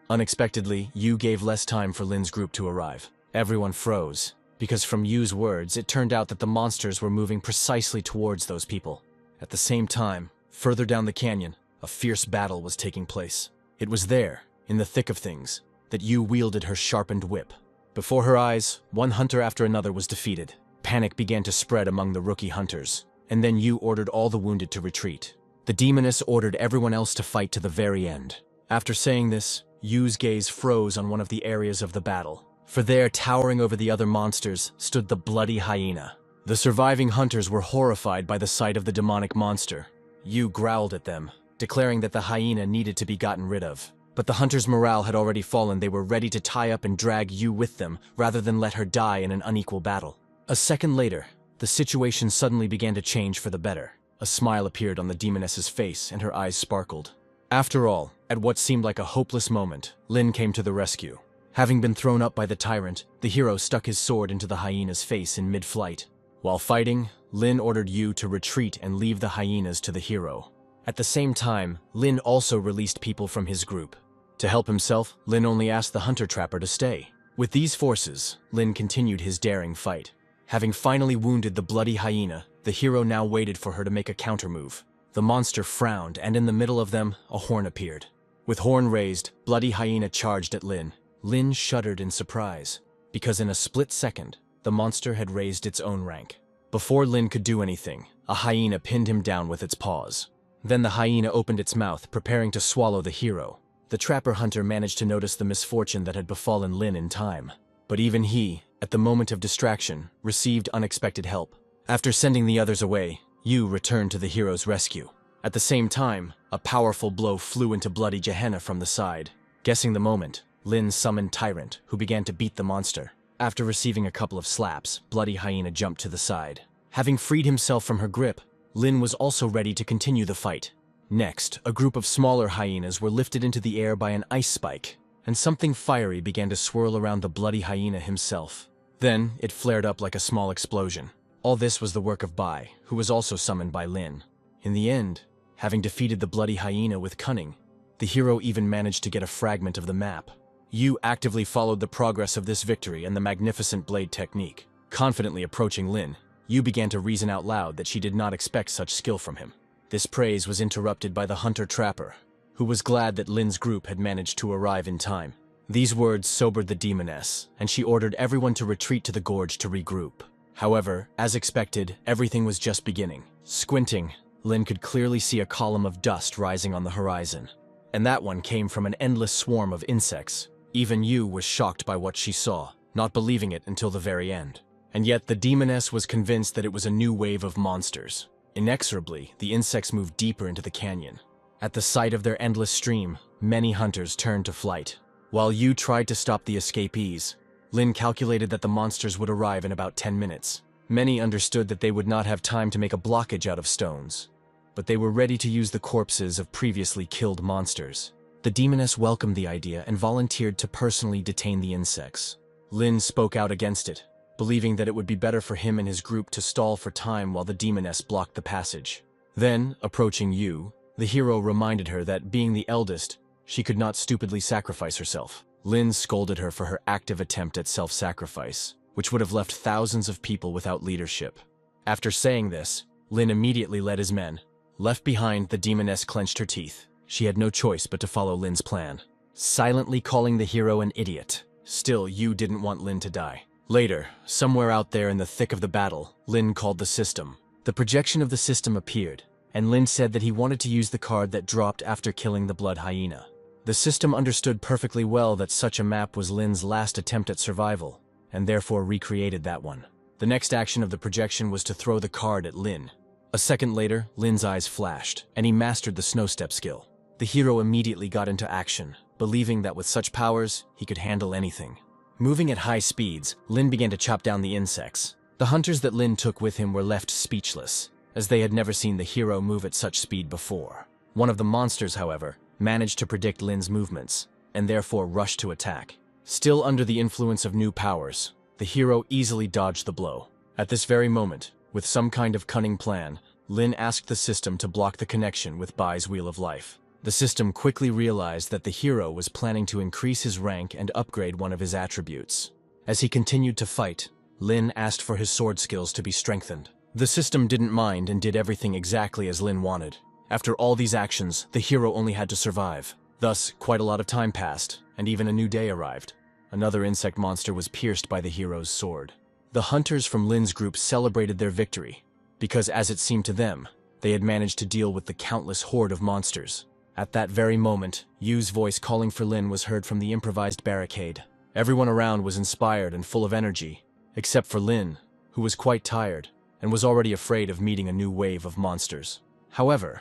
Unexpectedly, Yu gave less time for Lin's group to arrive. Everyone froze, because from Yu's words, it turned out that the monsters were moving precisely towards those people. At the same time, further down the canyon, a fierce battle was taking place. It was there, in the thick of things, that Yu wielded her sharpened whip. Before her eyes, one hunter after another was defeated. Panic began to spread among the rookie hunters, and then Yu ordered all the wounded to retreat. The demoness ordered everyone else to fight to the very end. After saying this, Yu's gaze froze on one of the areas of the battle, for there, towering over the other monsters, stood the bloody hyena. The surviving hunters were horrified by the sight of the demonic monster. Yu growled at them, declaring that the hyena needed to be gotten rid of. But the hunters' morale had already fallen. They were ready to tie up and drag Yu with them, rather than let her die in an unequal battle. A second later, the situation suddenly began to change for the better. A smile appeared on the demoness's face, and her eyes sparkled. After all, at what seemed like a hopeless moment, Lin came to the rescue. Having been thrown up by the tyrant, the hero stuck his sword into the hyena's face in mid-flight. While fighting, Lin ordered Yu to retreat and leave the hyenas to the hero. At the same time, Lin also released people from his group. To help himself, Lin only asked the hunter-trapper to stay. With these forces, Lin continued his daring fight. Having finally wounded the bloody hyena, the hero now waited for her to make a counter-move. The monster frowned, and in the middle of them, a horn appeared. With horn raised, bloody hyena charged at Lin. Lin shuddered in surprise, because in a split second, the monster had raised its own rank. Before Lin could do anything, a hyena pinned him down with its paws. Then the hyena opened its mouth, preparing to swallow the hero. The trapper hunter managed to notice the misfortune that had befallen Lin in time. But even he, at the moment of distraction, received unexpected help. After sending the others away, Yu returned to the hero's rescue. At the same time, a powerful blow flew into bloody Gehenna from the side. Guessing the moment, Lin summoned Tyrant, who began to beat the monster. After receiving a couple of slaps, bloody hyena jumped to the side. Having freed himself from her grip, Lin was also ready to continue the fight. Next, a group of smaller hyenas were lifted into the air by an ice spike, and something fiery began to swirl around the bloody hyena himself. Then, it flared up like a small explosion. All this was the work of Bai, who was also summoned by Lin. In the end, having defeated the bloody hyena with cunning, the hero even managed to get a fragment of the map. Yu actively followed the progress of this victory and the magnificent blade technique. Confidently approaching Lin, Yu began to reason out loud that she did not expect such skill from him. This praise was interrupted by the hunter-trapper, who was glad that Lin's group had managed to arrive in time. These words sobered the demoness, and she ordered everyone to retreat to the gorge to regroup. However, as expected, everything was just beginning. Squinting, Lin could clearly see a column of dust rising on the horizon. And that one came from an endless swarm of insects. Even Yu was shocked by what she saw, not believing it until the very end. And yet the demoness was convinced that it was a new wave of monsters. Inexorably, the insects moved deeper into the canyon. At the sight of their endless stream, many hunters turned to flight. While Yu tried to stop the escapees, Lin calculated that the monsters would arrive in about 10 minutes. Many understood that they would not have time to make a blockage out of stones, but they were ready to use the corpses of previously killed monsters. The demoness welcomed the idea and volunteered to personally detain the insects. Lin spoke out against it, believing that it would be better for him and his group to stall for time while the demoness blocked the passage. Then, approaching Yu, the hero reminded her that, being the eldest, she could not stupidly sacrifice herself. Lin scolded her for her active attempt at self-sacrifice, which would have left thousands of people without leadership. After saying this, Lin immediately led his men. Left behind, the demoness clenched her teeth. She had no choice but to follow Lin's plan. Silently calling the hero an idiot, Still, Yu didn't want Lin to die. Later, somewhere out there in the thick of the battle, Lin called the system. The projection of the system appeared, and Lin said that he wanted to use the card that dropped after killing the blood hyena. The system understood perfectly well that such a map was Lin's last attempt at survival, and therefore recreated that one. The next action of the projection was to throw the card at Lin. A second later, Lin's eyes flashed, and he mastered the snow step skill. The hero immediately got into action, believing that with such powers, he could handle anything. Moving at high speeds, Lin began to chop down the insects. The hunters that Lin took with him were left speechless, as they had never seen the hero move at such speed before. One of the monsters, however, managed to predict Lin's movements, and therefore rushed to attack. Still under the influence of new powers, the hero easily dodged the blow. At this very moment, with some kind of cunning plan, Lin asked the system to block the connection with Bai's Wheel of Life. The system quickly realized that the hero was planning to increase his rank and upgrade one of his attributes. As he continued to fight, Lin asked for his sword skills to be strengthened. The system didn't mind and did everything exactly as Lin wanted. After all these actions, the hero only had to survive. Thus, quite a lot of time passed, and even a new day arrived. Another insect monster was pierced by the hero's sword. The hunters from Lin's group celebrated their victory, because as it seemed to them, they had managed to deal with the countless horde of monsters. At that very moment, Yu's voice calling for Lin was heard from the improvised barricade. Everyone around was inspired and full of energy, except for Lin, who was quite tired and was already afraid of meeting a new wave of monsters. However,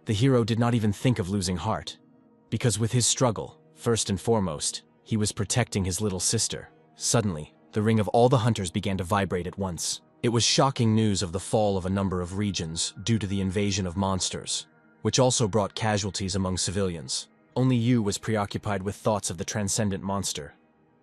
the hero did not even think of losing heart, because with his struggle, first and foremost, he was protecting his little sister. Suddenly, the ring of all the hunters began to vibrate at once. It was shocking news of the fall of a number of regions due to the invasion of monsters, which also brought casualties among civilians. Only Yu was preoccupied with thoughts of the transcendent monster,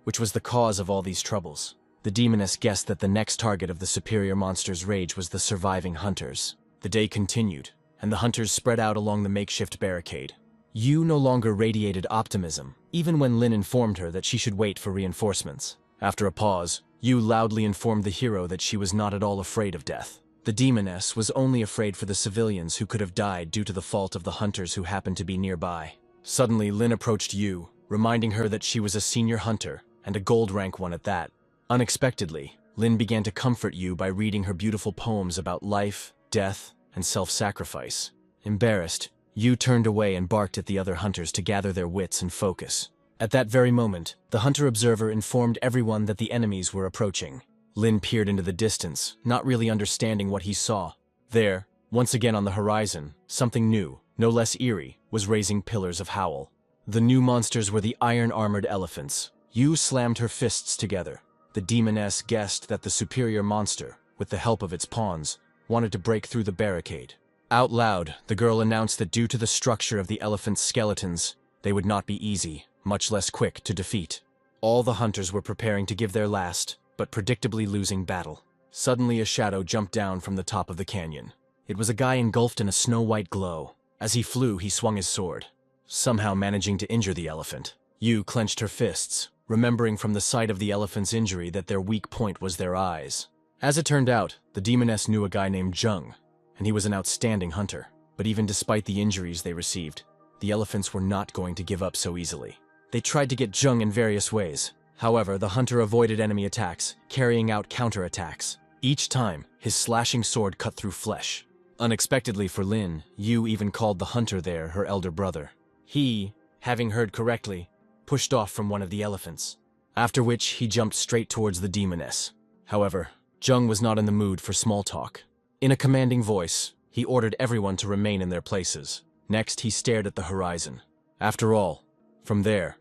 which was the cause of all these troubles. The demoness guessed that the next target of the superior monster's rage was the surviving hunters. The day continued, and the hunters spread out along the makeshift barricade. Yu no longer radiated optimism, even when Lin informed her that she should wait for reinforcements. After a pause, Yu loudly informed the hero that she was not at all afraid of death. The demoness was only afraid for the civilians who could have died due to the fault of the hunters who happened to be nearby. Suddenly, Lin approached Yu, reminding her that she was a senior hunter, and a gold rank one at that. Unexpectedly, Lin began to comfort Yu by reading her beautiful poems about life, death, and self-sacrifice. Embarrassed, Yu turned away and barked at the other hunters to gather their wits and focus. At that very moment, the hunter-observer informed everyone that the enemies were approaching. Lin peered into the distance, not really understanding what he saw. There, once again on the horizon, something new, no less eerie, was raising pillars of howl. The new monsters were the iron-armored elephants. Yu slammed her fists together. The demoness guessed that the superior monster, with the help of its pawns, wanted to break through the barricade. Out loud, the girl announced that due to the structure of the elephant's skeletons, they would not be easy, much less quick, to defeat. All the hunters were preparing to give their last, but predictably losing battle. Suddenly a shadow jumped down from the top of the canyon. It was a guy engulfed in a snow-white glow. As he flew, he swung his sword, somehow managing to injure the elephant. Yu clenched her fists, remembering from the sight of the elephant's injury that their weak point was their eyes. As it turned out, the demoness knew a guy named Jung, and he was an outstanding hunter. But even despite the injuries they received, the elephants were not going to give up so easily. They tried to get Jung in various ways. However, the hunter avoided enemy attacks, carrying out counterattacks. Each time, his slashing sword cut through flesh. Unexpectedly for Lin, Yu even called the hunter there her elder brother. He, having heard correctly, pushed off from one of the elephants, after which he jumped straight towards the demoness. However, Jung was not in the mood for small talk. In a commanding voice, he ordered everyone to remain in their places. Next, he stared at the horizon. After all, from there,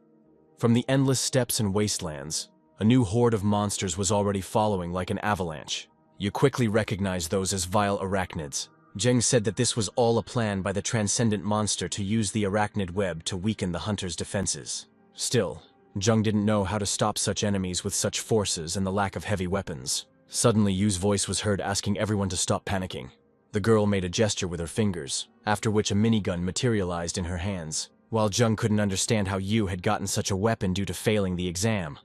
from the endless steppes and wastelands, a new horde of monsters was already following like an avalanche. You quickly recognized those as vile arachnids. Jeng said that this was all a plan by the transcendent monster to use the arachnid web to weaken the hunter's defenses. Still, Jung didn't know how to stop such enemies with such forces and the lack of heavy weapons. Suddenly, Yu's voice was heard asking everyone to stop panicking. The girl made a gesture with her fingers, after which a minigun materialized in her hands. While Jung couldn't understand how Yu had gotten such a weapon due to failing the exam,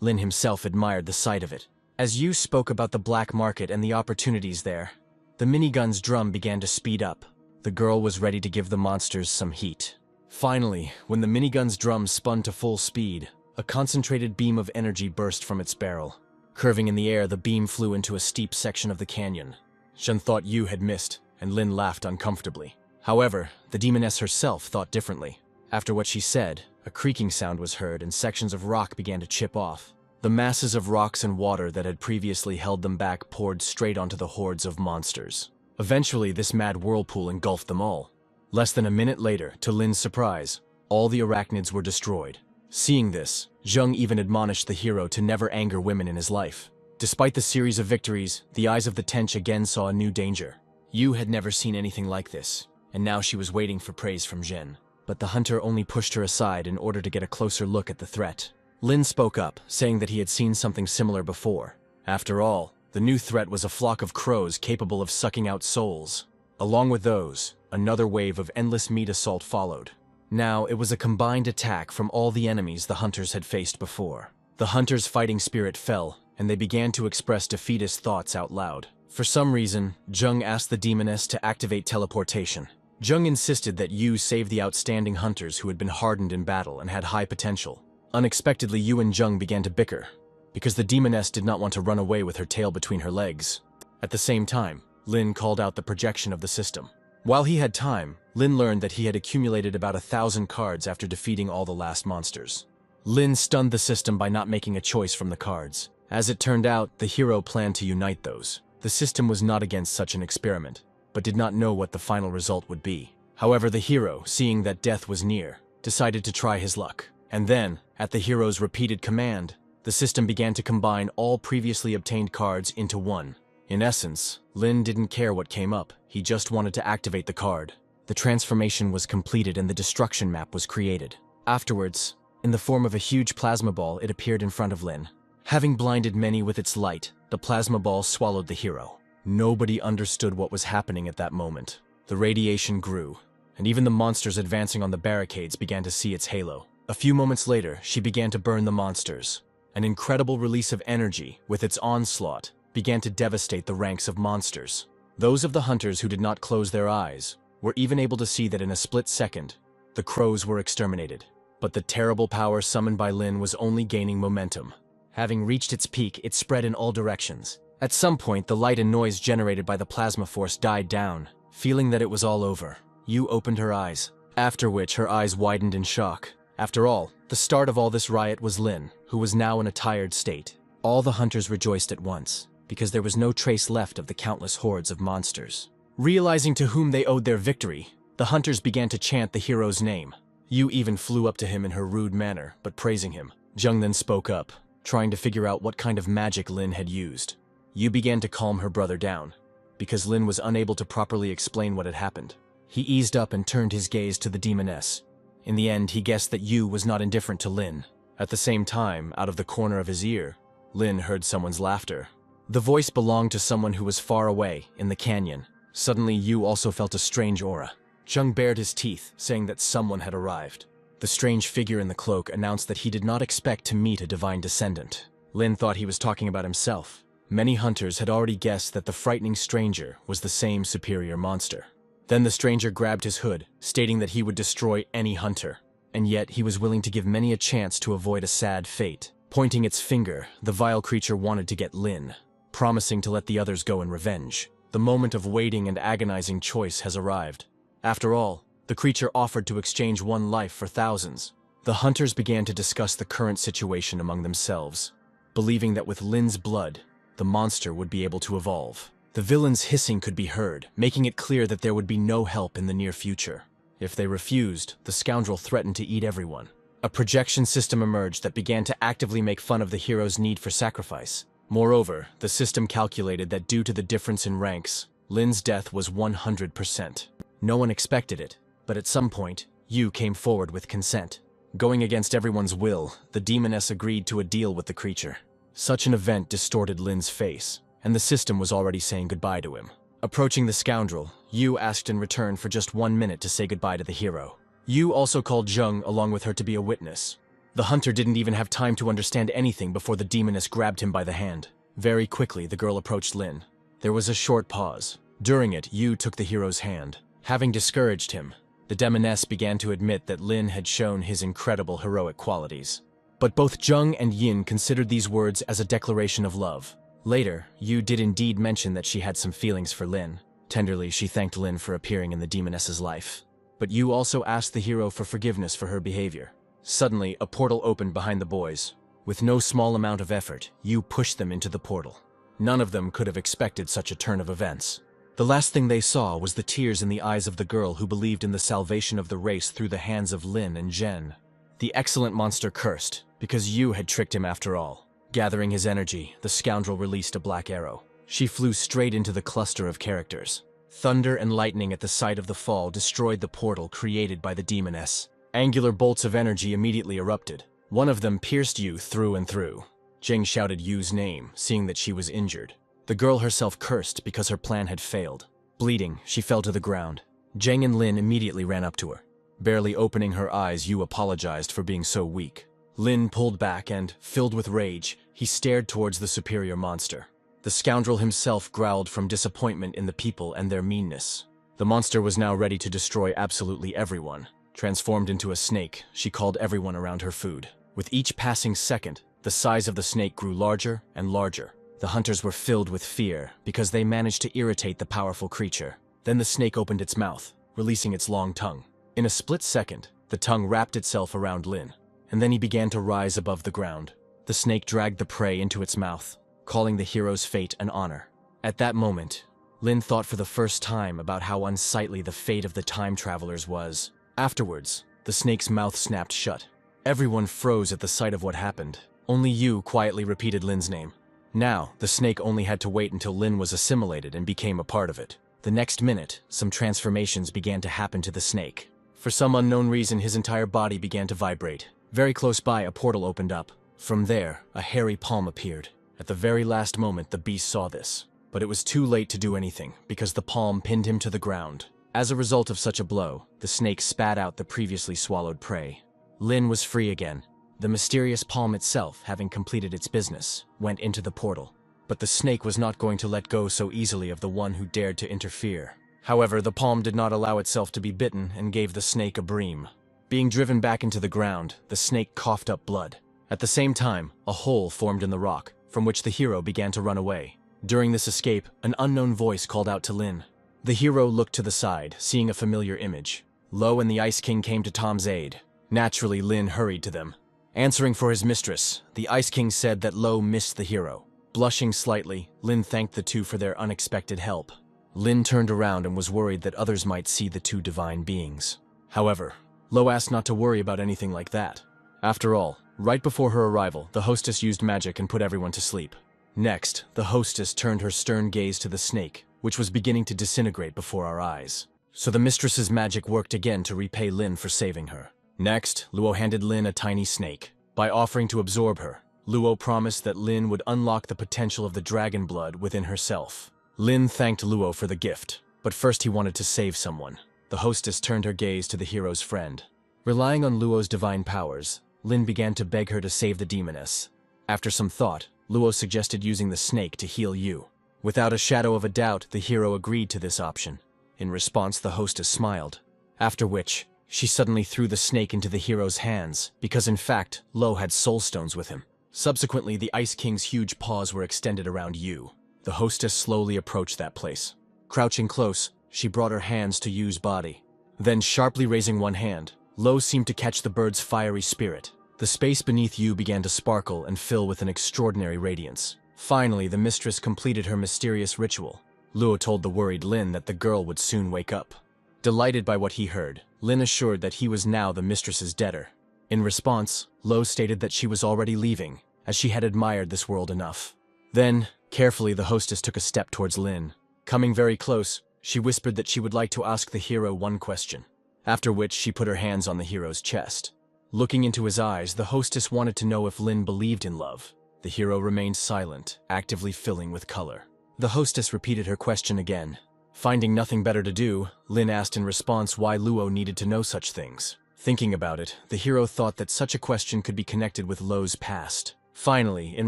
Lin himself admired the sight of it. As Yu spoke about the black market and the opportunities there, the minigun's drum began to speed up. The girl was ready to give the monsters some heat. Finally, when the minigun's drum spun to full speed, A concentrated beam of energy burst from its barrel. Curving in the air, the beam flew into a steep section of the canyon. Zheng thought Yu had missed, and Lin laughed uncomfortably. However, the demoness herself thought differently. After what she said, a creaking sound was heard and sections of rock began to chip off. The masses of rocks and water that had previously held them back poured straight onto the hordes of monsters. Eventually, this mad whirlpool engulfed them all. Less than a minute later, to Lin's surprise, all the arachnids were destroyed. Seeing this, Zheng even admonished the hero to never anger women in his life. Despite the series of victories, the eyes of the Tench again saw a new danger. Yu had never seen anything like this, and now she was waiting for praise from Zhen. But the hunter only pushed her aside in order to get a closer look at the threat. Lin spoke up, saying that he had seen something similar before. After all, the new threat was a flock of crows capable of sucking out souls. Along with those, another wave of endless meat assault followed. Now, it was a combined attack from all the enemies the hunters had faced before. The hunters' fighting spirit fell, and they began to express defeatist thoughts out loud. For some reason, Zheng asked the demoness to activate teleportation. Zheng insisted that Yu save the outstanding hunters who had been hardened in battle and had high potential. Unexpectedly, Yu and Zheng began to bicker, because the demoness did not want to run away with her tail between her legs. At the same time, Lin called out the projection of the system. While he had time, Lin learned that he had accumulated about 1,000 cards after defeating all the last monsters. Lin stunned the system by not making a choice from the cards. As it turned out, the hero planned to unite those. The system was not against such an experiment, but did not know what the final result would be. However, the hero, seeing that death was near, decided to try his luck. And then, at the hero's repeated command, the system began to combine all previously obtained cards into one. In essence, Lin didn't care what came up, he just wanted to activate the card. The transformation was completed and the destruction map was created. Afterwards, in the form of a huge plasma ball, it appeared in front of Lin. Having blinded many with its light, the plasma ball swallowed the hero. Nobody understood what was happening at that moment. The radiation grew, and even the monsters advancing on the barricades began to see its halo. A few moments later, she began to burn the monsters. An incredible release of energy, with its onslaught, began to devastate the ranks of monsters. Those of the hunters who did not close their eyes were even able to see that in a split second, the crows were exterminated. But the terrible power summoned by Lin was only gaining momentum. Having reached its peak, it spread in all directions. At some point, the light and noise generated by the plasma force died down. Feeling that it was all over, Yu opened her eyes, after which her eyes widened in shock. After all, the start of all this riot was Lin, who was now in a tired state. All the hunters rejoiced at once, because there was no trace left of the countless hordes of monsters. Realizing to whom they owed their victory, the hunters began to chant the hero's name. Yu even flew up to him in her rude manner, but praising him. Zheng then spoke up, trying to figure out what kind of magic Lin had used. Yu began to calm her brother down, because Lin was unable to properly explain what had happened. He eased up and turned his gaze to the demoness. In the end, he guessed that Yu was not indifferent to Lin. At the same time, out of the corner of his ear, Lin heard someone's laughter. The voice belonged to someone who was far away, in the canyon. Suddenly, Yu also felt a strange aura. Zheng bared his teeth, saying that someone had arrived. The strange figure in the cloak announced that he did not expect to meet a divine descendant. Lin thought he was talking about himself. Many hunters had already guessed that the frightening stranger was the same superior monster. Then the stranger grabbed his hood, stating that he would destroy any hunter. And yet, he was willing to give many a chance to avoid a sad fate. Pointing its finger, the vile creature wanted to get Lin, promising to let the others go in revenge. The moment of waiting and agonizing choice has arrived. After all, the creature offered to exchange one life for thousands. The hunters began to discuss the current situation among themselves, believing that with Lin's blood, the monster would be able to evolve. The villain's hissing could be heard, making it clear that there would be no help in the near future. If they refused, the scoundrel threatened to eat everyone. A projection system emerged that began to actively make fun of the hero's need for sacrifice. Moreover, the system calculated that due to the difference in ranks, Lin's death was 100%. No one expected it, but at some point, Yu came forward with consent. Going against everyone's will, the demoness agreed to a deal with the creature. Such an event distorted Lin's face, and the system was already saying goodbye to him. Approaching the scoundrel, Yu asked in return for just 1 minute to say goodbye to the hero. Yu also called Zheng along with her to be a witness. The hunter didn't even have time to understand anything before the demoness grabbed him by the hand. Very quickly, the girl approached Lin. There was a short pause. During it, Yu took the hero's hand. Having discouraged him, the demoness began to admit that Lin had shown his incredible heroic qualities. But both Jung and Yin considered these words as a declaration of love. Later, Yu did indeed mention that she had some feelings for Lin. Tenderly, she thanked Lin for appearing in the demoness's life. But Yu also asked the hero for forgiveness for her behavior. Suddenly, a portal opened behind the boys. With no small amount of effort, Yu pushed them into the portal. None of them could have expected such a turn of events. The last thing they saw was the tears in the eyes of the girl who believed in the salvation of the race through the hands of Lin and Zhen. The excellent monster cursed, because Yu had tricked him after all. Gathering his energy, the scoundrel released a black arrow. She flew straight into the cluster of characters. Thunder and lightning at the sight of the fall destroyed the portal created by the demoness. Angular bolts of energy immediately erupted. One of them pierced Yu through and through. Jing shouted Yu's name, seeing that she was injured. The girl herself cursed because her plan had failed. Bleeding, she fell to the ground. Jing and Lin immediately ran up to her. Barely opening her eyes, Yu apologized for being so weak. Lin pulled back and, filled with rage, he stared towards the superior monster. The scoundrel himself growled from disappointment in the people and their meanness. The monster was now ready to destroy absolutely everyone. Transformed into a snake, she called everyone around her food. With each passing second, the size of the snake grew larger and larger. The hunters were filled with fear because they managed to irritate the powerful creature. Then the snake opened its mouth, releasing its long tongue. In a split second, the tongue wrapped itself around Lin, and then he began to rise above the ground. The snake dragged the prey into its mouth, calling the hero's fate an honor. At that moment, Lin thought for the first time about how unsightly the fate of the time travelers was. Afterwards, the snake's mouth snapped shut. Everyone froze at the sight of what happened. Only Yu quietly repeated Lin's name. Now, the snake only had to wait until Lin was assimilated and became a part of it. The next minute, some transformations began to happen to the snake. For some unknown reason, his entire body began to vibrate. Very close by, a portal opened up. From there, a hairy palm appeared. At the very last moment, the beast saw this. But it was too late to do anything, because the palm pinned him to the ground. As a result of such a blow, the snake spat out the previously swallowed prey. Lin was free again. The mysterious palm itself, having completed its business, went into the portal. But the snake was not going to let go so easily of the one who dared to interfere. However, the palm did not allow itself to be bitten and gave the snake a bream. Being driven back into the ground, the snake coughed up blood. At the same time, a hole formed in the rock, from which the hero began to run away. During this escape, an unknown voice called out to Lin. The hero looked to the side, seeing a familiar image. Lo and the Ice King came to Tom's aid. Naturally, Lin hurried to them. Answering for his mistress, the Ice King said that Lo missed the hero. Blushing slightly, Lin thanked the two for their unexpected help. Lin turned around and was worried that others might see the two divine beings. However, Lo asked not to worry about anything like that. After all, right before her arrival, the hostess used magic and put everyone to sleep. Next, the hostess turned her stern gaze to the snake, which was beginning to disintegrate before our eyes. So the mistress's magic worked again to repay Lin for saving her. Next, Luo handed Lin a tiny snake. By offering to absorb her, Luo promised that Lin would unlock the potential of the dragon blood within herself. Lin thanked Luo for the gift, but first he wanted to save someone. The hostess turned her gaze to the hero's friend. Relying on Luo's divine powers, Lin began to beg her to save the demoness. After some thought, Luo suggested using the snake to heal Yu. Without a shadow of a doubt, the hero agreed to this option. In response, the hostess smiled. After which, she suddenly threw the snake into the hero's hands, because in fact, Lo had soul stones with him. Subsequently, the Ice King's huge paws were extended around Yu. The hostess slowly approached that place. Crouching close, she brought her hands to Yu's body. Then, sharply raising one hand, Lo seemed to catch the bird's fiery spirit. The space beneath Yu began to sparkle and fill with an extraordinary radiance. Finally, the mistress completed her mysterious ritual. Luo told the worried Lin that the girl would soon wake up. Delighted by what he heard, Lin assured that he was now the mistress's debtor. In response, Lo stated that she was already leaving, as she had admired this world enough. Then, carefully the hostess took a step towards Lin. Coming very close, she whispered that she would like to ask the hero one question. After which she put her hands on the hero's chest. Looking into his eyes, the hostess wanted to know if Lin believed in love. The hero remained silent, actively filling with color. The hostess repeated her question again. Finding nothing better to do, Lin asked in response why Luo needed to know such things. Thinking about it, the hero thought that such a question could be connected with Lo's past. Finally, in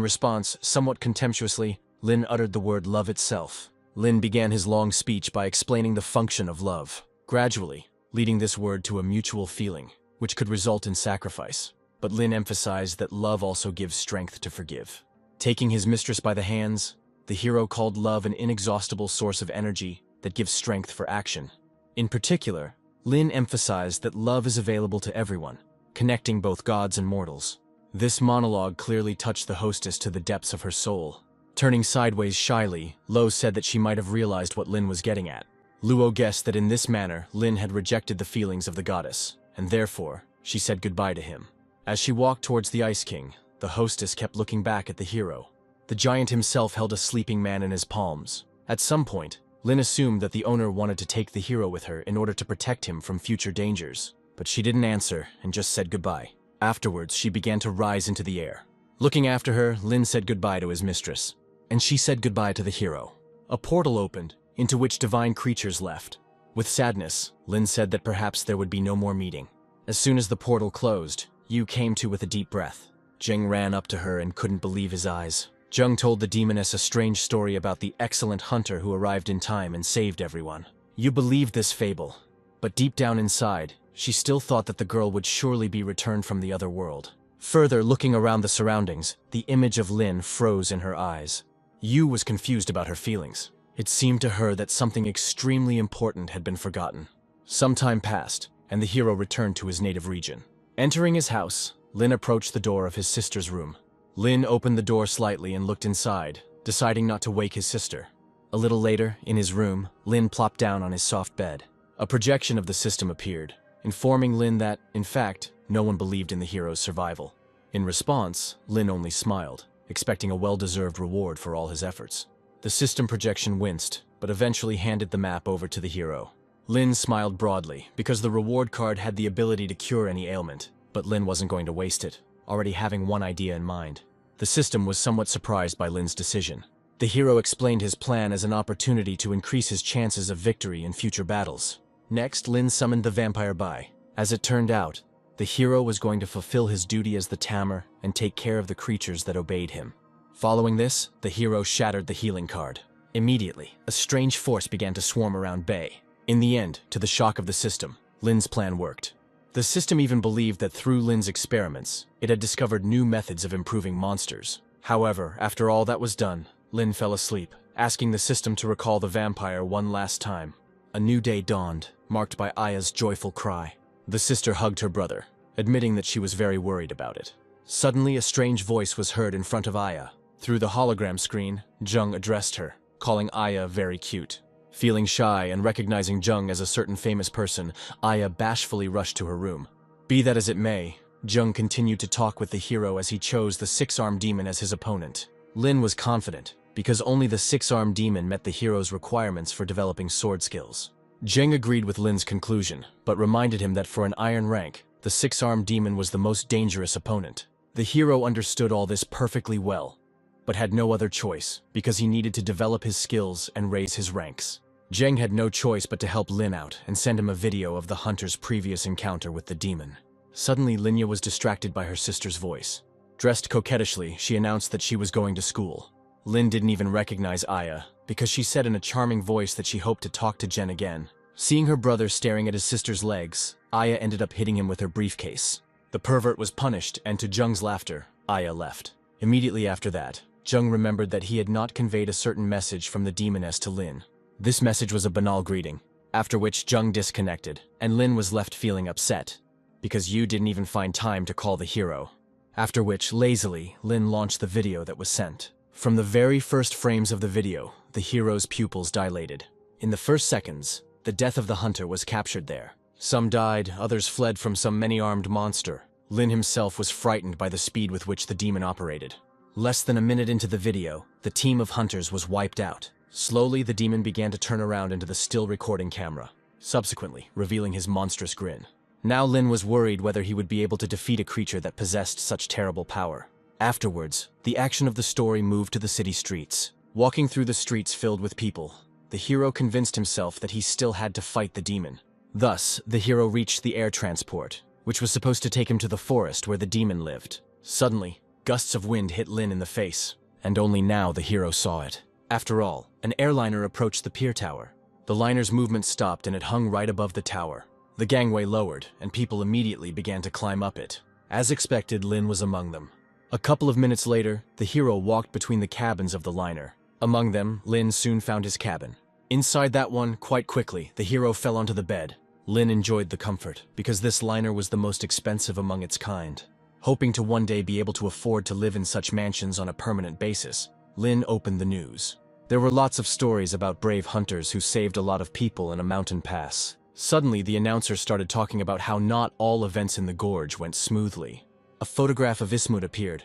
response, somewhat contemptuously, Lin uttered the word love itself. Lin began his long speech by explaining the function of love, gradually leading this word to a mutual feeling, which could result in sacrifice. but Lin emphasized that love also gives strength to forgive. Taking his mistress by the hands, the hero called love an inexhaustible source of energy that gives strength for action. In particular, Lin emphasized that love is available to everyone, connecting both gods and mortals. This monologue clearly touched the hostess to the depths of her soul. Turning sideways shyly, Lo said that she might have realized what Lin was getting at. Luo guessed that in this manner, Lin had rejected the feelings of the goddess, and therefore, she said goodbye to him. As she walked towards the Ice King, the hostess kept looking back at the hero. The giant himself held a sleeping man in his palms. At some point, Lin assumed that the owner wanted to take the hero with her in order to protect him from future dangers, but she didn't answer and just said goodbye. Afterwards, she began to rise into the air. Looking after her, Lin said goodbye to his mistress, and she said goodbye to the hero. A portal opened, into which divine creatures left. With sadness, Lin said that perhaps there would be no more meeting. As soon as the portal closed, Yu came to with a deep breath. Zheng ran up to her and couldn't believe his eyes. Zheng told the demoness a strange story about the excellent hunter who arrived in time and saved everyone. Yu believed this fable, but deep down inside, she still thought that the girl would surely be returned from the other world. Further, looking around the surroundings, the image of Lin froze in her eyes. Yu was confused about her feelings. It seemed to her that something extremely important had been forgotten. Some time passed, and the hero returned to his native region. Entering his house, Lin approached the door of his sister's room. Lin opened the door slightly and looked inside, deciding not to wake his sister. A little later, in his room, Lin plopped down on his soft bed. A projection of the system appeared, informing Lin that, in fact, no one believed in the hero's survival. In response, Lin only smiled, expecting a well-deserved reward for all his efforts. The system projection winced, but eventually handed the map over to the hero. Lin smiled broadly, because the reward card had the ability to cure any ailment, but Lin wasn't going to waste it, already having one idea in mind. The system was somewhat surprised by Lin's decision. The hero explained his plan as an opportunity to increase his chances of victory in future battles. Next, Lin summoned the vampire Bai. As it turned out, the hero was going to fulfill his duty as the tamer and take care of the creatures that obeyed him. Following this, the hero shattered the healing card. Immediately, a strange force began to swarm around Bai. In the end, to the shock of the system, Lin's plan worked. The system even believed that through Lin's experiments, it had discovered new methods of improving monsters. However, after all that was done, Lin fell asleep, asking the system to recall the vampire one last time. A new day dawned, marked by Aya's joyful cry. The sister hugged her brother, admitting that she was very worried about it. Suddenly, a strange voice was heard in front of Aya. Through the hologram screen, Zheng addressed her, calling Aya very cute. Feeling shy and recognizing Zheng as a certain famous person, Aya bashfully rushed to her room. Be that as it may, Zheng continued to talk with the hero as he chose the six-armed demon as his opponent. Lin was confident, because only the six-armed demon met the hero's requirements for developing sword skills. Zheng agreed with Lin's conclusion, but reminded him that for an iron rank, the six-armed demon was the most dangerous opponent. The hero understood all this perfectly well, but had no other choice, because he needed to develop his skills and raise his ranks. Zheng had no choice but to help Lin out and send him a video of the hunter's previous encounter with the demon. Suddenly, Linya was distracted by her sister's voice. Dressed coquettishly, she announced that she was going to school. Lin didn't even recognize Aya, because she said in a charming voice that she hoped to talk to Jen again. Seeing her brother staring at his sister's legs, Aya ended up hitting him with her briefcase. The pervert was punished, and to Zheng's laughter, Aya left. Immediately after that, Zheng remembered that he had not conveyed a certain message from the demoness to Lin. This message was a banal greeting, after which Zheng disconnected, and Lin was left feeling upset, because Yu didn't even find time to call the hero. After which, lazily, Lin launched the video that was sent. From the very first frames of the video, the hero's pupils dilated. In the first seconds, the death of the hunter was captured there. Some died, others fled from some many-armed monster. Lin himself was frightened by the speed with which the demon operated. Less than a minute into the video, the team of hunters was wiped out. Slowly, the demon began to turn around into the still recording camera, subsequently revealing his monstrous grin. Now Lin was worried whether he would be able to defeat a creature that possessed such terrible power. Afterwards, the action of the story moved to the city streets. Walking through the streets filled with people, the hero convinced himself that he still had to fight the demon. Thus, the hero reached the air transport, which was supposed to take him to the forest where the demon lived. Suddenly, gusts of wind hit Lin in the face, and only now the hero saw it. After all, an airliner approached the pier tower. The liner's movement stopped and it hung right above the tower. The gangway lowered, and people immediately began to climb up it. As expected, Lin was among them. A couple of minutes later, the hero walked between the cabins of the liner. Among them, Lin soon found his cabin. Inside that one, quite quickly, the hero fell onto the bed. Lin enjoyed the comfort, because this liner was the most expensive among its kind. Hoping to one day be able to afford to live in such mansions on a permanent basis, Lin opened the news. There were lots of stories about brave hunters who saved a lot of people in a mountain pass. Suddenly, the announcer started talking about how not all events in the gorge went smoothly. A photograph of Ismut appeared,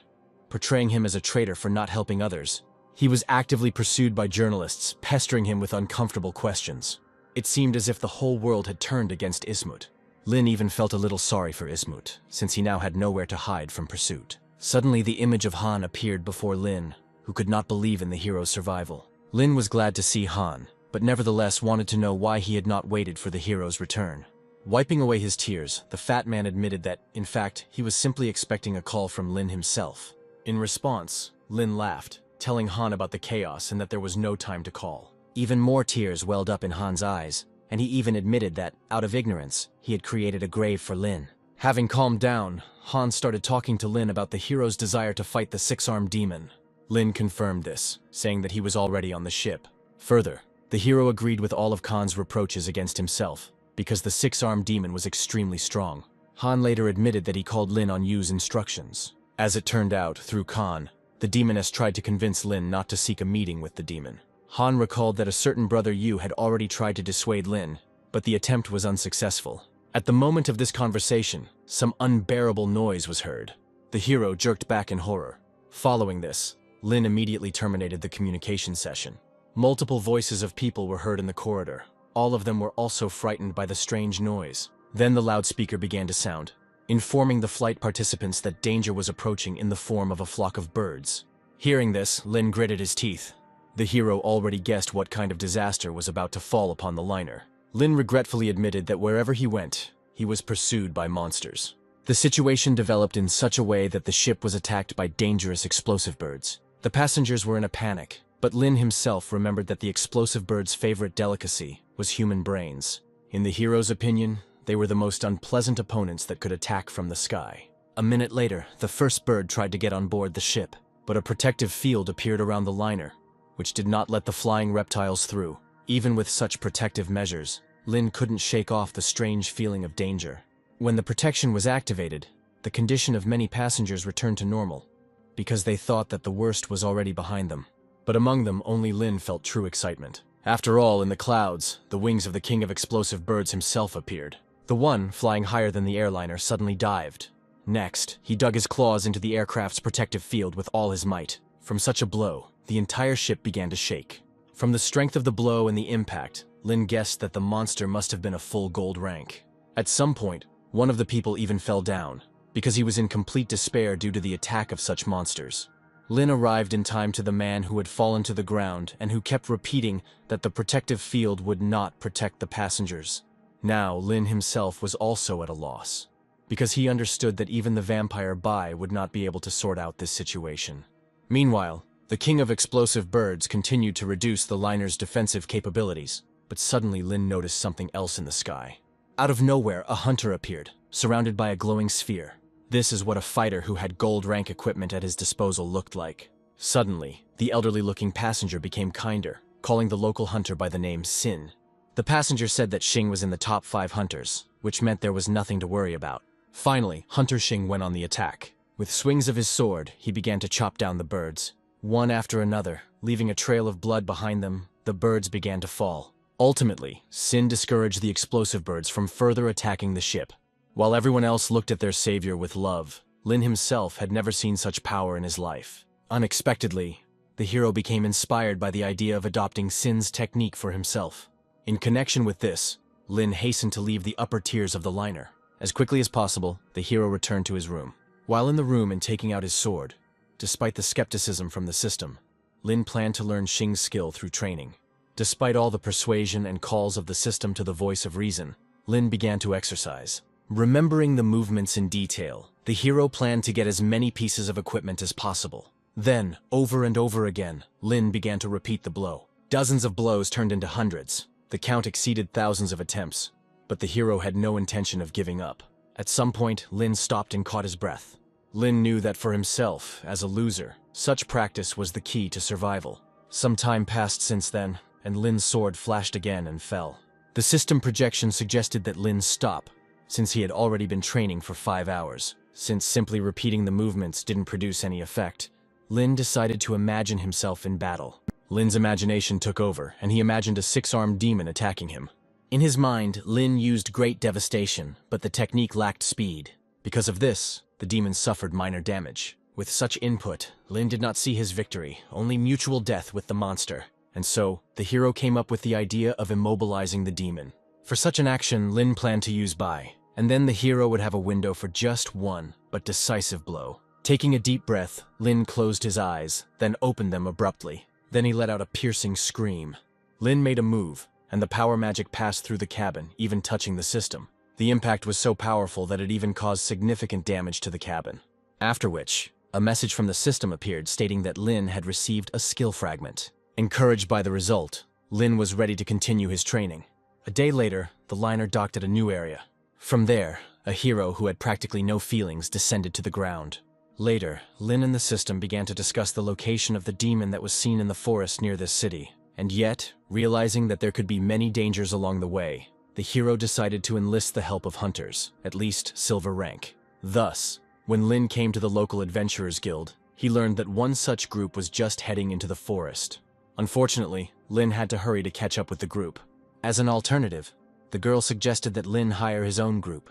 portraying him as a traitor for not helping others. He was actively pursued by journalists, pestering him with uncomfortable questions. It seemed as if the whole world had turned against Ismut. Lin even felt a little sorry for Ismut, since he now had nowhere to hide from pursuit. Suddenly, the image of Han appeared before Lin, who could not believe in the hero's survival. Lin was glad to see Han, but nevertheless wanted to know why he had not waited for the hero's return. Wiping away his tears, the fat man admitted that, in fact, he was simply expecting a call from Lin himself. In response, Lin laughed, telling Han about the chaos and that there was no time to call. Even more tears welled up in Han's eyes, and he even admitted that, out of ignorance, he had created a grave for Lin. Having calmed down, Han started talking to Lin about the hero's desire to fight the six-armed demon. Lin confirmed this, saying that he was already on the ship. Further, the hero agreed with all of Khan's reproaches against himself, because the six-armed demon was extremely strong. Han later admitted that he called Lin on Yu's instructions. As it turned out, through Khan, the demoness tried to convince Lin not to seek a meeting with the demon. Han recalled that a certain brother Yu had already tried to dissuade Lin, but the attempt was unsuccessful. At the moment of this conversation, some unbearable noise was heard. The hero jerked back in horror. Following this, Lin immediately terminated the communication session. Multiple voices of people were heard in the corridor. All of them were also frightened by the strange noise. Then the loudspeaker began to sound, informing the flight participants that danger was approaching in the form of a flock of birds. Hearing this, Lin gritted his teeth. The hero already guessed what kind of disaster was about to fall upon the liner. Lin regretfully admitted that wherever he went, he was pursued by monsters. The situation developed in such a way that the ship was attacked by dangerous explosive birds. The passengers were in a panic, but Lin himself remembered that the explosive bird's favorite delicacy was human brains. In the hero's opinion, they were the most unpleasant opponents that could attack from the sky. A minute later, the first bird tried to get on board the ship, but a protective field appeared around the liner, which did not let the flying reptiles through. Even with such protective measures, Lin couldn't shake off the strange feeling of danger. When the protection was activated, the condition of many passengers returned to normal, because they thought that the worst was already behind them. But among them, only Lin felt true excitement. After all, in the clouds, the wings of the king of explosive birds himself appeared. The one, flying higher than the airliner, suddenly dived. Next, he dug his claws into the aircraft's protective field with all his might. From such a blow, the entire ship began to shake. From the strength of the blow and the impact, Lin guessed that the monster must have been a full gold rank. At some point, one of the people even fell down, because he was in complete despair due to the attack of such monsters. Lin arrived in time to the man who had fallen to the ground and who kept repeating that the protective field would not protect the passengers. Now, Lin himself was also at a loss, because he understood that even the vampire Bai would not be able to sort out this situation. Meanwhile, the king of explosive birds continued to reduce the liner's defensive capabilities, but suddenly Lin noticed something else in the sky. Out of nowhere, a hunter appeared, surrounded by a glowing sphere. This is what a fighter who had gold rank equipment at his disposal looked like. Suddenly, the elderly-looking passenger became kinder, calling the local hunter by the name Sin. The passenger said that Xing was in the top 5 hunters, which meant there was nothing to worry about. Finally, Hunter Xing went on the attack. With swings of his sword, he began to chop down the birds. One after another, leaving a trail of blood behind them, the birds began to fall. Ultimately, Sin discouraged the explosive birds from further attacking the ship. While everyone else looked at their savior with love, Lin himself had never seen such power in his life. Unexpectedly, the hero became inspired by the idea of adopting Sin's technique for himself. In connection with this, Lin hastened to leave the upper tiers of the liner. As quickly as possible, the hero returned to his room. While in the room and taking out his sword, despite the skepticism from the system, Lin planned to learn Xing's skill through training. Despite all the persuasion and calls of the system to the voice of reason, Lin began to exercise. Remembering the movements in detail, the hero planned to get as many pieces of equipment as possible. Then, over and over again, Lin began to repeat the blow. Dozens of blows turned into hundreds. The count exceeded thousands of attempts, but the hero had no intention of giving up. At some point, Lin stopped and caught his breath. Lin knew that for himself, as a loser, such practice was the key to survival. Some time passed since then, and Lin's sword flashed again and fell. The system projection suggested that Lin stop, since he had already been training for 5 hours. Since simply repeating the movements didn't produce any effect, Lin decided to imagine himself in battle. Lin's imagination took over, and he imagined a 6-armed demon attacking him. In his mind, Lin used great devastation, but the technique lacked speed. Because of this, the demon suffered minor damage. With such input, Lin did not see his victory, only mutual death with the monster. And so, the hero came up with the idea of immobilizing the demon. For such an action, Lin planned to use Bai, and then the hero would have a window for just one, but decisive blow. Taking a deep breath, Lin closed his eyes, then opened them abruptly. Then he let out a piercing scream. Lin made a move, and the power magic passed through the cabin, even touching the system. The impact was so powerful that it even caused significant damage to the cabin. After which, a message from the system appeared stating that Lin had received a skill fragment. Encouraged by the result, Lin was ready to continue his training. A day later, the liner docked at a new area. From there, a hero who had practically no feelings descended to the ground. Later, Lin and the system began to discuss the location of the demon that was seen in the forest near this city. And yet, realizing that there could be many dangers along the way, the hero decided to enlist the help of hunters, at least silver rank. Thus, when Lin came to the local adventurers guild, he learned that one such group was just heading into the forest. Unfortunately, Lin had to hurry to catch up with the group. As an alternative, the girl suggested that Lin hire his own group,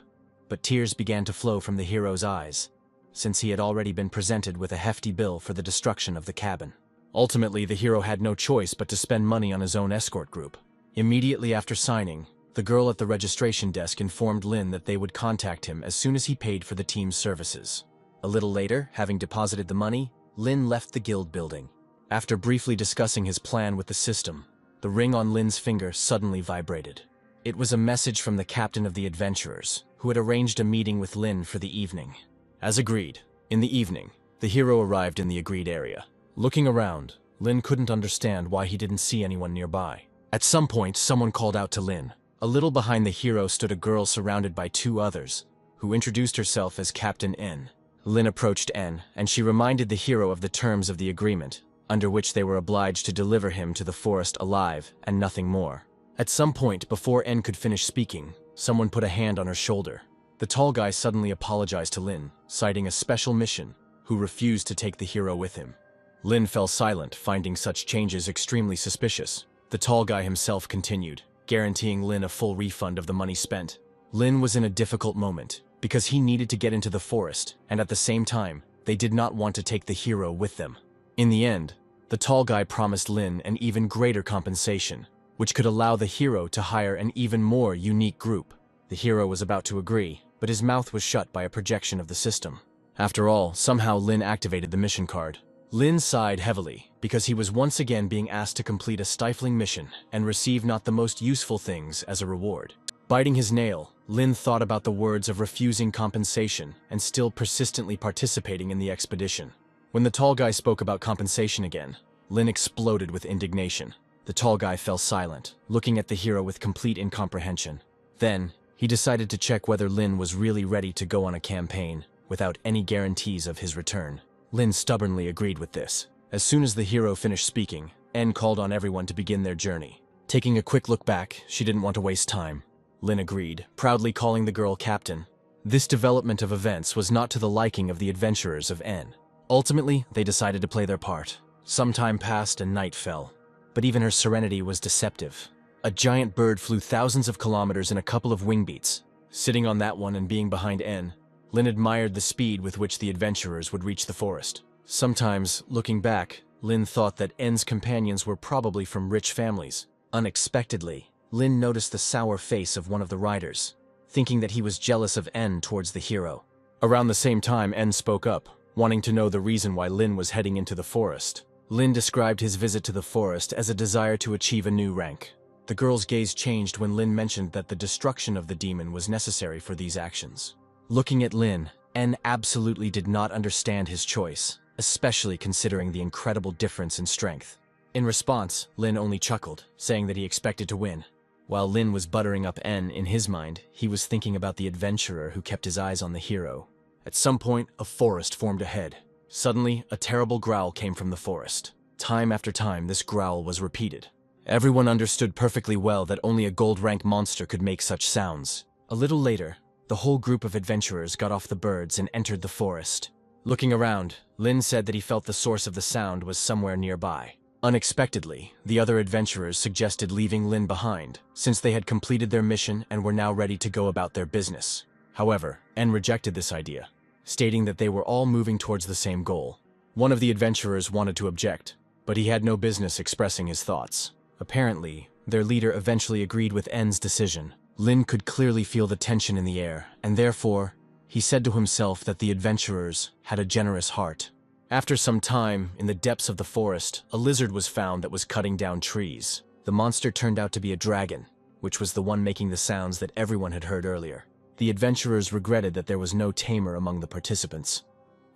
but tears began to flow from the hero's eyes, since he had already been presented with a hefty bill for the destruction of the cabin. Ultimately, the hero had no choice but to spend money on his own escort group. Immediately after signing, the girl at the registration desk informed Lin that they would contact him as soon as he paid for the team's services. A little later, having deposited the money, Lin left the guild building. After briefly discussing his plan with the system, the ring on Lin's finger suddenly vibrated. It was a message from the captain of the adventurers, who had arranged a meeting with Lin for the evening. As agreed, in the evening, the hero arrived in the agreed area. Looking around, Lin couldn't understand why he didn't see anyone nearby. At some point, someone called out to Lin. A little behind the hero stood a girl surrounded by 2 others, who introduced herself as Captain N. Lin approached N, and she reminded the hero of the terms of the agreement, under which they were obliged to deliver him to the forest alive and nothing more. At some point, before N could finish speaking, someone put a hand on her shoulder. The tall guy suddenly apologized to Lin, citing a special mission, who refused to take the hero with him. Lin fell silent, finding such changes extremely suspicious. The tall guy himself continued, guaranteeing Lin a full refund of the money spent. Lin was in a difficult moment, because he needed to get into the forest, and at the same time, they did not want to take the hero with them. In the end, the tall guy promised Lin an even greater compensation, which could allow the hero to hire an even more unique group. The hero was about to agree, but his mouth was shut by a projection of the system. After all, somehow Lin activated the mission card. Lin sighed heavily, because he was once again being asked to complete a stifling mission and receive not the most useful things as a reward. Biting his nail, Lin thought about the words of refusing compensation and still persistently participating in the expedition. When the tall guy spoke about compensation again, Lin exploded with indignation. The tall guy fell silent, looking at the hero with complete incomprehension. Then, he decided to check whether Lin was really ready to go on a campaign, without any guarantees of his return. Lin stubbornly agreed with this. As soon as the hero finished speaking, N called on everyone to begin their journey. Taking a quick look back, she didn't want to waste time. Lin agreed, proudly calling the girl captain. This development of events was not to the liking of the adventurers of N. Ultimately, they decided to play their part. Some time passed and night fell. But even her serenity was deceptive. A giant bird flew thousands of kilometers in a couple of wing beats. Sitting on that one and being behind N, Lin admired the speed with which the adventurers would reach the forest. Sometimes, looking back, Lin thought that N's companions were probably from rich families. Unexpectedly, Lin noticed the sour face of one of the riders, thinking that he was jealous of N towards the hero. Around the same time, N spoke up, wanting to know the reason why Lin was heading into the forest. Lin described his visit to the forest as a desire to achieve a new rank. The girl's gaze changed when Lin mentioned that the destruction of the demon was necessary for these actions. Looking at Lin, N absolutely did not understand his choice, especially considering the incredible difference in strength. In response, Lin only chuckled, saying that he expected to win. While Lin was buttering up N in his mind, he was thinking about the adventurer who kept his eyes on the hero. At some point, a forest formed ahead. Suddenly, a terrible growl came from the forest. Time after time, this growl was repeated. Everyone understood perfectly well that only a gold-rank monster could make such sounds. A little later, the whole group of adventurers got off the birds and entered the forest. Looking around, Lin said that he felt the source of the sound was somewhere nearby. Unexpectedly, the other adventurers suggested leaving Lin behind, since they had completed their mission and were now ready to go about their business. However, N rejected this idea, stating that they were all moving towards the same goal. One of the adventurers wanted to object, but he had no business expressing his thoughts. Apparently, their leader eventually agreed with N's decision. Lin could clearly feel the tension in the air, and therefore, he said to himself that the adventurers had a generous heart. After some time, in the depths of the forest, a lizard was found that was cutting down trees. The monster turned out to be a dragon, which was the one making the sounds that everyone had heard earlier. The adventurers regretted that there was no tamer among the participants,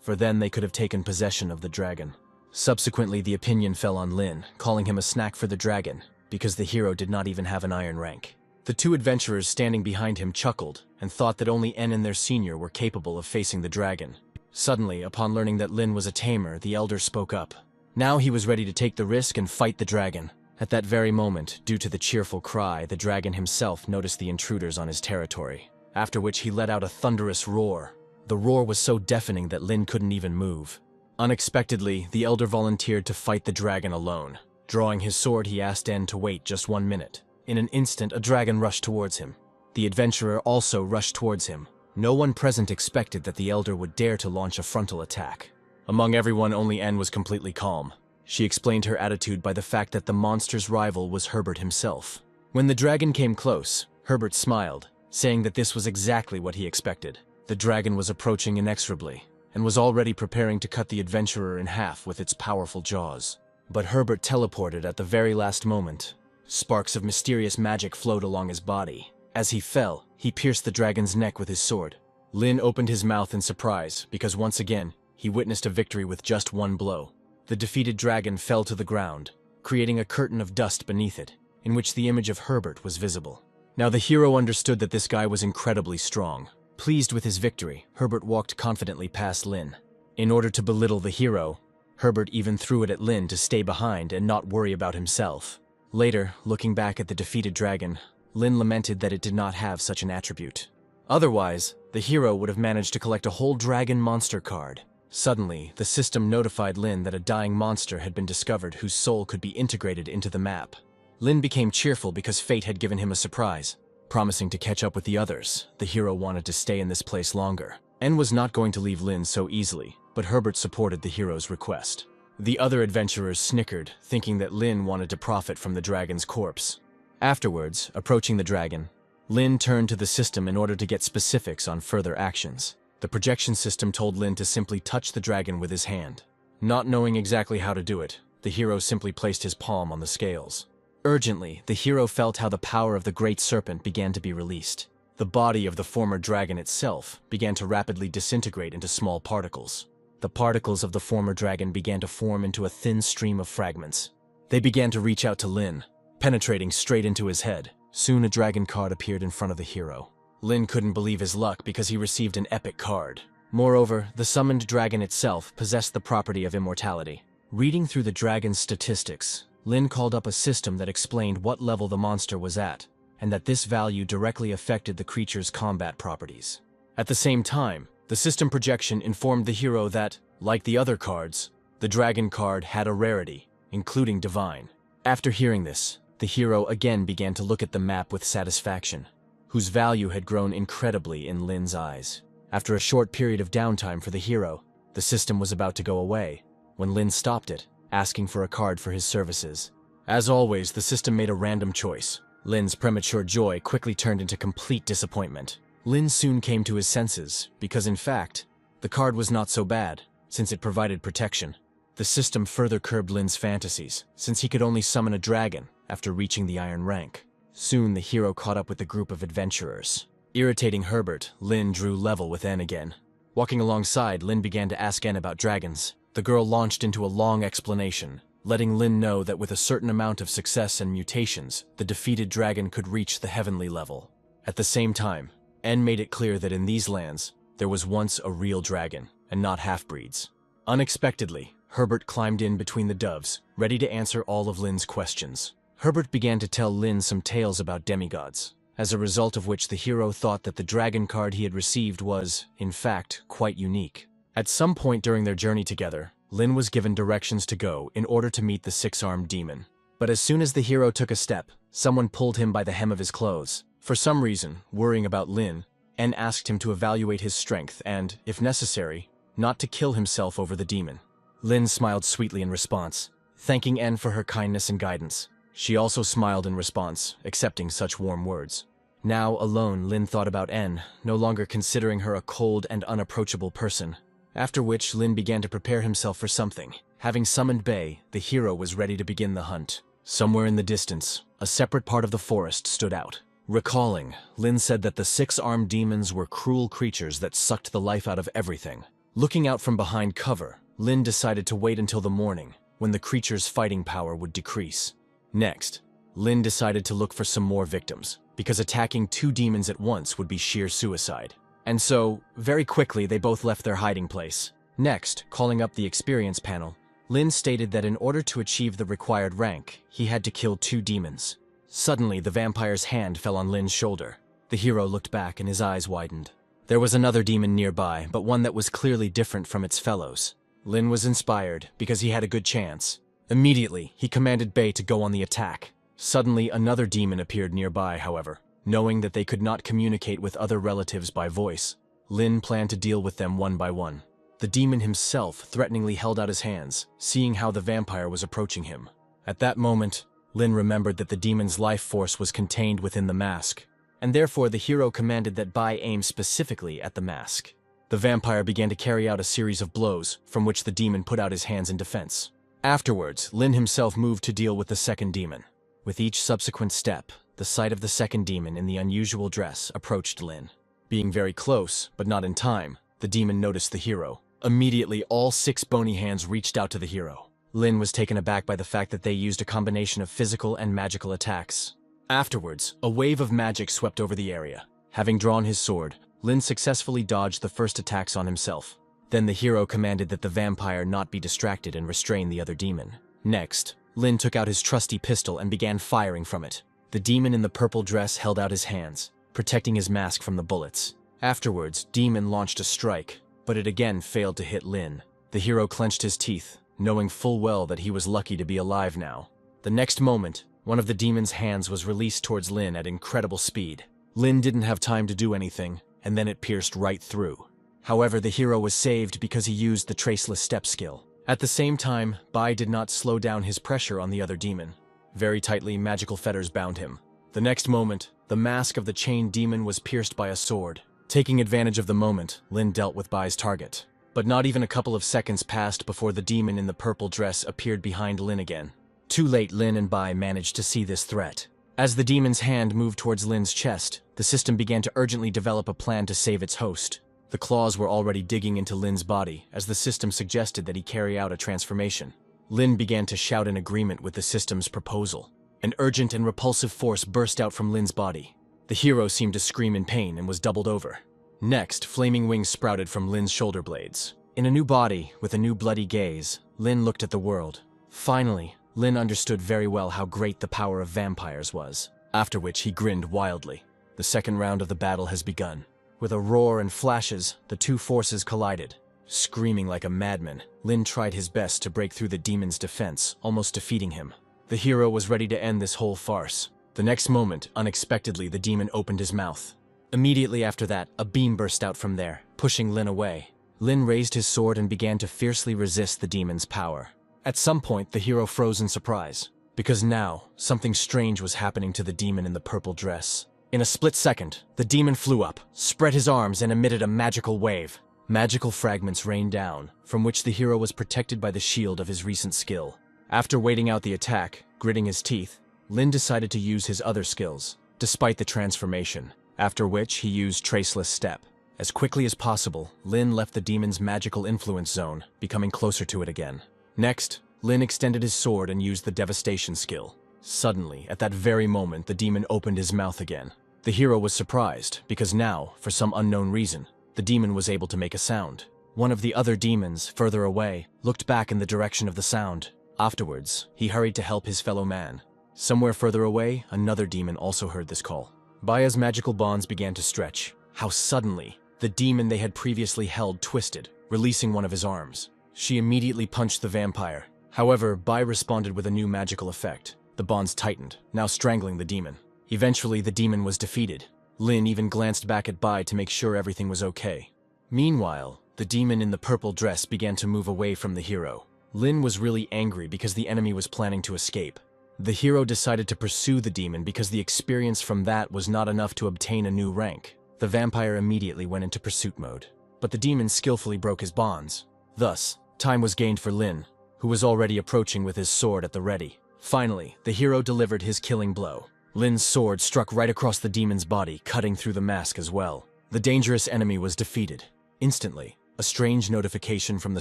for then they could have taken possession of the dragon. Subsequently, the opinion fell on Lin, calling him a snack for the dragon, because the hero did not even have an iron rank. The two adventurers standing behind him chuckled and thought that only N and their senior were capable of facing the dragon. Suddenly, upon learning that Lin was a tamer, the elder spoke up. Now he was ready to take the risk and fight the dragon. At that very moment, due to the cheerful cry, the dragon himself noticed the intruders on his territory, after which he let out a thunderous roar. The roar was so deafening that Lin couldn't even move. Unexpectedly, the elder volunteered to fight the dragon alone. Drawing his sword, he asked N to wait just 1 minute. In an instant, a dragon rushed towards him. The adventurer also rushed towards him. No one present expected that the elder would dare to launch a frontal attack. Among everyone, only N was completely calm. She explained her attitude by the fact that the monster's rival was Herbert himself. When the dragon came close, Herbert smiled, saying that this was exactly what he expected. The dragon was approaching inexorably, and was already preparing to cut the adventurer in half with its powerful jaws. But Herbert teleported at the very last moment. Sparks of mysterious magic flowed along his body. As he fell, he pierced the dragon's neck with his sword. Lin opened his mouth in surprise, because once again, he witnessed a victory with just one blow. The defeated dragon fell to the ground, creating a curtain of dust beneath it, in which the image of Herbert was visible. Now the hero understood that this guy was incredibly strong. Pleased with his victory, Herbert walked confidently past Lin. In order to belittle the hero, Herbert even threw it at Lin to stay behind and not worry about himself. Later, looking back at the defeated dragon, Lin lamented that it did not have such an attribute. Otherwise, the hero would have managed to collect a whole dragon monster card. Suddenly, the system notified Lin that a dying monster had been discovered whose soul could be integrated into the map. Lin became cheerful because fate had given him a surprise. Promising to catch up with the others, the hero wanted to stay in this place longer. N was not going to leave Lin so easily, but Herbert supported the hero's request. The other adventurers snickered, thinking that Lin wanted to profit from the dragon's corpse. Afterwards, approaching the dragon, Lin turned to the system in order to get specifics on further actions. The projection system told Lin to simply touch the dragon with his hand. Not knowing exactly how to do it, the hero simply placed his palm on the scales. Urgently, the hero felt how the power of the great serpent began to be released. The body of the former dragon itself began to rapidly disintegrate into small particles. The particles of the former dragon began to form into a thin stream of fragments. They began to reach out to Lin, penetrating straight into his head. Soon a dragon card appeared in front of the hero. Lin couldn't believe his luck because he received an epic card. Moreover, the summoned dragon itself possessed the property of immortality. Reading through the dragon's statistics, Lin called up a system that explained what level the monster was at, and that this value directly affected the creature's combat properties. At the same time, the system projection informed the hero that, like the other cards, the dragon card had a rarity, including divine. After hearing this, the hero again began to look at the map with satisfaction, whose value had grown incredibly in Lin's eyes. After a short period of downtime for the hero, the system was about to go away, when Lin stopped it, asking for a card for his services. As always, the system made a random choice. Lin's premature joy quickly turned into complete disappointment. Lin soon came to his senses, because in fact, the card was not so bad, since it provided protection. The system further curbed Lin's fantasies, since he could only summon a dragon after reaching the iron rank. Soon the hero caught up with the group of adventurers. Irritating Herbert, Lin drew level with N again. Walking alongside, Lin began to ask N about dragons. The girl launched into a long explanation. letting Lin know that with a certain amount of success and mutations, the defeated dragon could reach the heavenly level. At the same time, En made it clear that in these lands, there was once a real dragon, and not half-breeds. Unexpectedly, Herbert climbed in between the doves, ready to answer all of Lin's questions. Herbert began to tell Lin some tales about demigods, as a result of which the hero thought that the dragon card he had received was, in fact, quite unique. At some point during their journey together, Lin was given directions to go in order to meet the six-armed demon. But as soon as the hero took a step, someone pulled him by the hem of his clothes. For some reason, worrying about Lin, En asked him to evaluate his strength and, if necessary, not to kill himself over the demon. Lin smiled sweetly in response, thanking En for her kindness and guidance. She also smiled in response, accepting such warm words. Now, alone, Lin thought about En, no longer considering her a cold and unapproachable person. After which, Lin began to prepare himself for something. Having summoned Bei, the hero was ready to begin the hunt. Somewhere in the distance, a separate part of the forest stood out. Recalling, Lin said that the six-armed demons were cruel creatures that sucked the life out of everything. Looking out from behind cover, Lin decided to wait until the morning, when the creature's fighting power would decrease. Next, Lin decided to look for some more victims, because attacking two demons at once would be sheer suicide. And so, very quickly they both left their hiding place. Next, calling up the experience panel, Lin stated that in order to achieve the required rank, he had to kill two demons. Suddenly, the vampire's hand fell on Lin's shoulder. The hero looked back and his eyes widened. There was another demon nearby, but one that was clearly different from its fellows. Lin was inspired, because he had a good chance. Immediately, he commanded Bei to go on the attack. Suddenly, another demon appeared nearby, however. Knowing that they could not communicate with other relatives by voice, Lin planned to deal with them one by one. The demon himself threateningly held out his hands, seeing how the vampire was approaching him. At that moment, Lin remembered that the demon's life force was contained within the mask, and therefore the hero commanded that Bei aim specifically at the mask. The vampire began to carry out a series of blows, from which the demon put out his hands in defense. Afterwards, Lin himself moved to deal with the second demon. With each subsequent step, the sight of the second demon in the unusual dress approached Lin. Being very close, but not in time, the demon noticed the hero. Immediately, all six bony hands reached out to the hero. Lin was taken aback by the fact that they used a combination of physical and magical attacks. Afterwards, a wave of magic swept over the area. Having drawn his sword, Lin successfully dodged the first attacks on himself. Then the hero commanded that the vampire not be distracted and restrain the other demon. Next, Lin took out his trusty pistol and began firing from it. The demon in the purple dress held out his hands, protecting his mask from the bullets. Afterwards, Demon launched a strike, but it again failed to hit Lin. The hero clenched his teeth, knowing full well that he was lucky to be alive now. The next moment, one of the demon's hands was released towards Lin at incredible speed. Lin didn't have time to do anything, and then it pierced right through. However, the hero was saved because he used the traceless step skill. At the same time, Bai did not slow down his pressure on the other demon. Very tightly, magical fetters bound him. The next moment, the mask of the chained demon was pierced by a sword. Taking advantage of the moment, Lin dealt with Bai's target. But not even a couple of seconds passed before the demon in the purple dress appeared behind Lin again. Too late, Lin and Bai managed to see this threat. As the demon's hand moved towards Lin's chest, the system began to urgently develop a plan to save its host. The claws were already digging into Lin's body, as the system suggested that he carry out a transformation. Lin began to shout in agreement with the system's proposal. An urgent and repulsive force burst out from Lin's body. The hero seemed to scream in pain and was doubled over. Next, flaming wings sprouted from Lin's shoulder blades. In a new body, with a new bloody gaze, Lin looked at the world. Finally, Lin understood very well how great the power of vampires was, after which he grinned wildly. The second round of the battle has begun. With a roar and flashes, the two forces collided. Screaming like a madman, Lin tried his best to break through the demon's defense, almost defeating him. The hero was ready to end this whole farce. The next moment, unexpectedly, the demon opened his mouth. Immediately after that, a beam burst out from there, pushing Lin away. Lin raised his sword and began to fiercely resist the demon's power. At some point, the hero froze in surprise, because now, something strange was happening to the demon in the purple dress. In a split second, the demon flew up, spread his arms, and emitted a magical wave. Magical fragments rained down, from which the hero was protected by the shield of his recent skill. After waiting out the attack, gritting his teeth, Lin decided to use his other skills, despite the transformation, after which he used Traceless Step. As quickly as possible, Lin left the demon's magical influence zone, becoming closer to it again. Next, Lin extended his sword and used the devastation skill. Suddenly, at that very moment, the demon opened his mouth again. The hero was surprised, because now, for some unknown reason, the demon was able to make a sound. One of the other demons, further away, looked back in the direction of the sound. Afterwards, he hurried to help his fellow man. Somewhere further away, another demon also heard this call. Baya's magical bonds began to stretch. How suddenly, the demon they had previously held twisted, releasing one of his arms. She immediately punched the vampire. However, Bai responded with a new magical effect. The bonds tightened, now strangling the demon. Eventually, the demon was defeated. Lin even glanced back at Bai to make sure everything was okay. Meanwhile, the demon in the purple dress began to move away from the hero. Lin was really angry because the enemy was planning to escape. The hero decided to pursue the demon because the experience from that was not enough to obtain a new rank. The vampire immediately went into pursuit mode, but the demon skillfully broke his bonds. Thus, time was gained for Lin, who was already approaching with his sword at the ready. Finally, the hero delivered his killing blow. Lin's sword struck right across the demon's body, cutting through the mask as well. The dangerous enemy was defeated. Instantly, a strange notification from the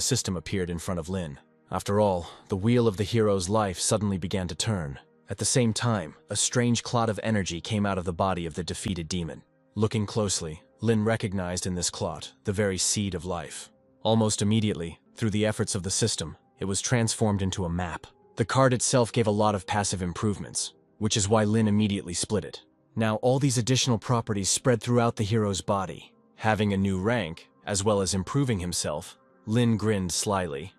system appeared in front of Lin. After all, the wheel of the hero's life suddenly began to turn. At the same time, a strange clot of energy came out of the body of the defeated demon. Looking closely, Lin recognized in this clot the very seed of life. Almost immediately, through the efforts of the system, it was transformed into a map. The card itself gave a lot of passive improvements, which is why Lin immediately split it. Now all these additional properties spread throughout the hero's body. Having a new rank, as well as improving himself, Lin grinned slyly.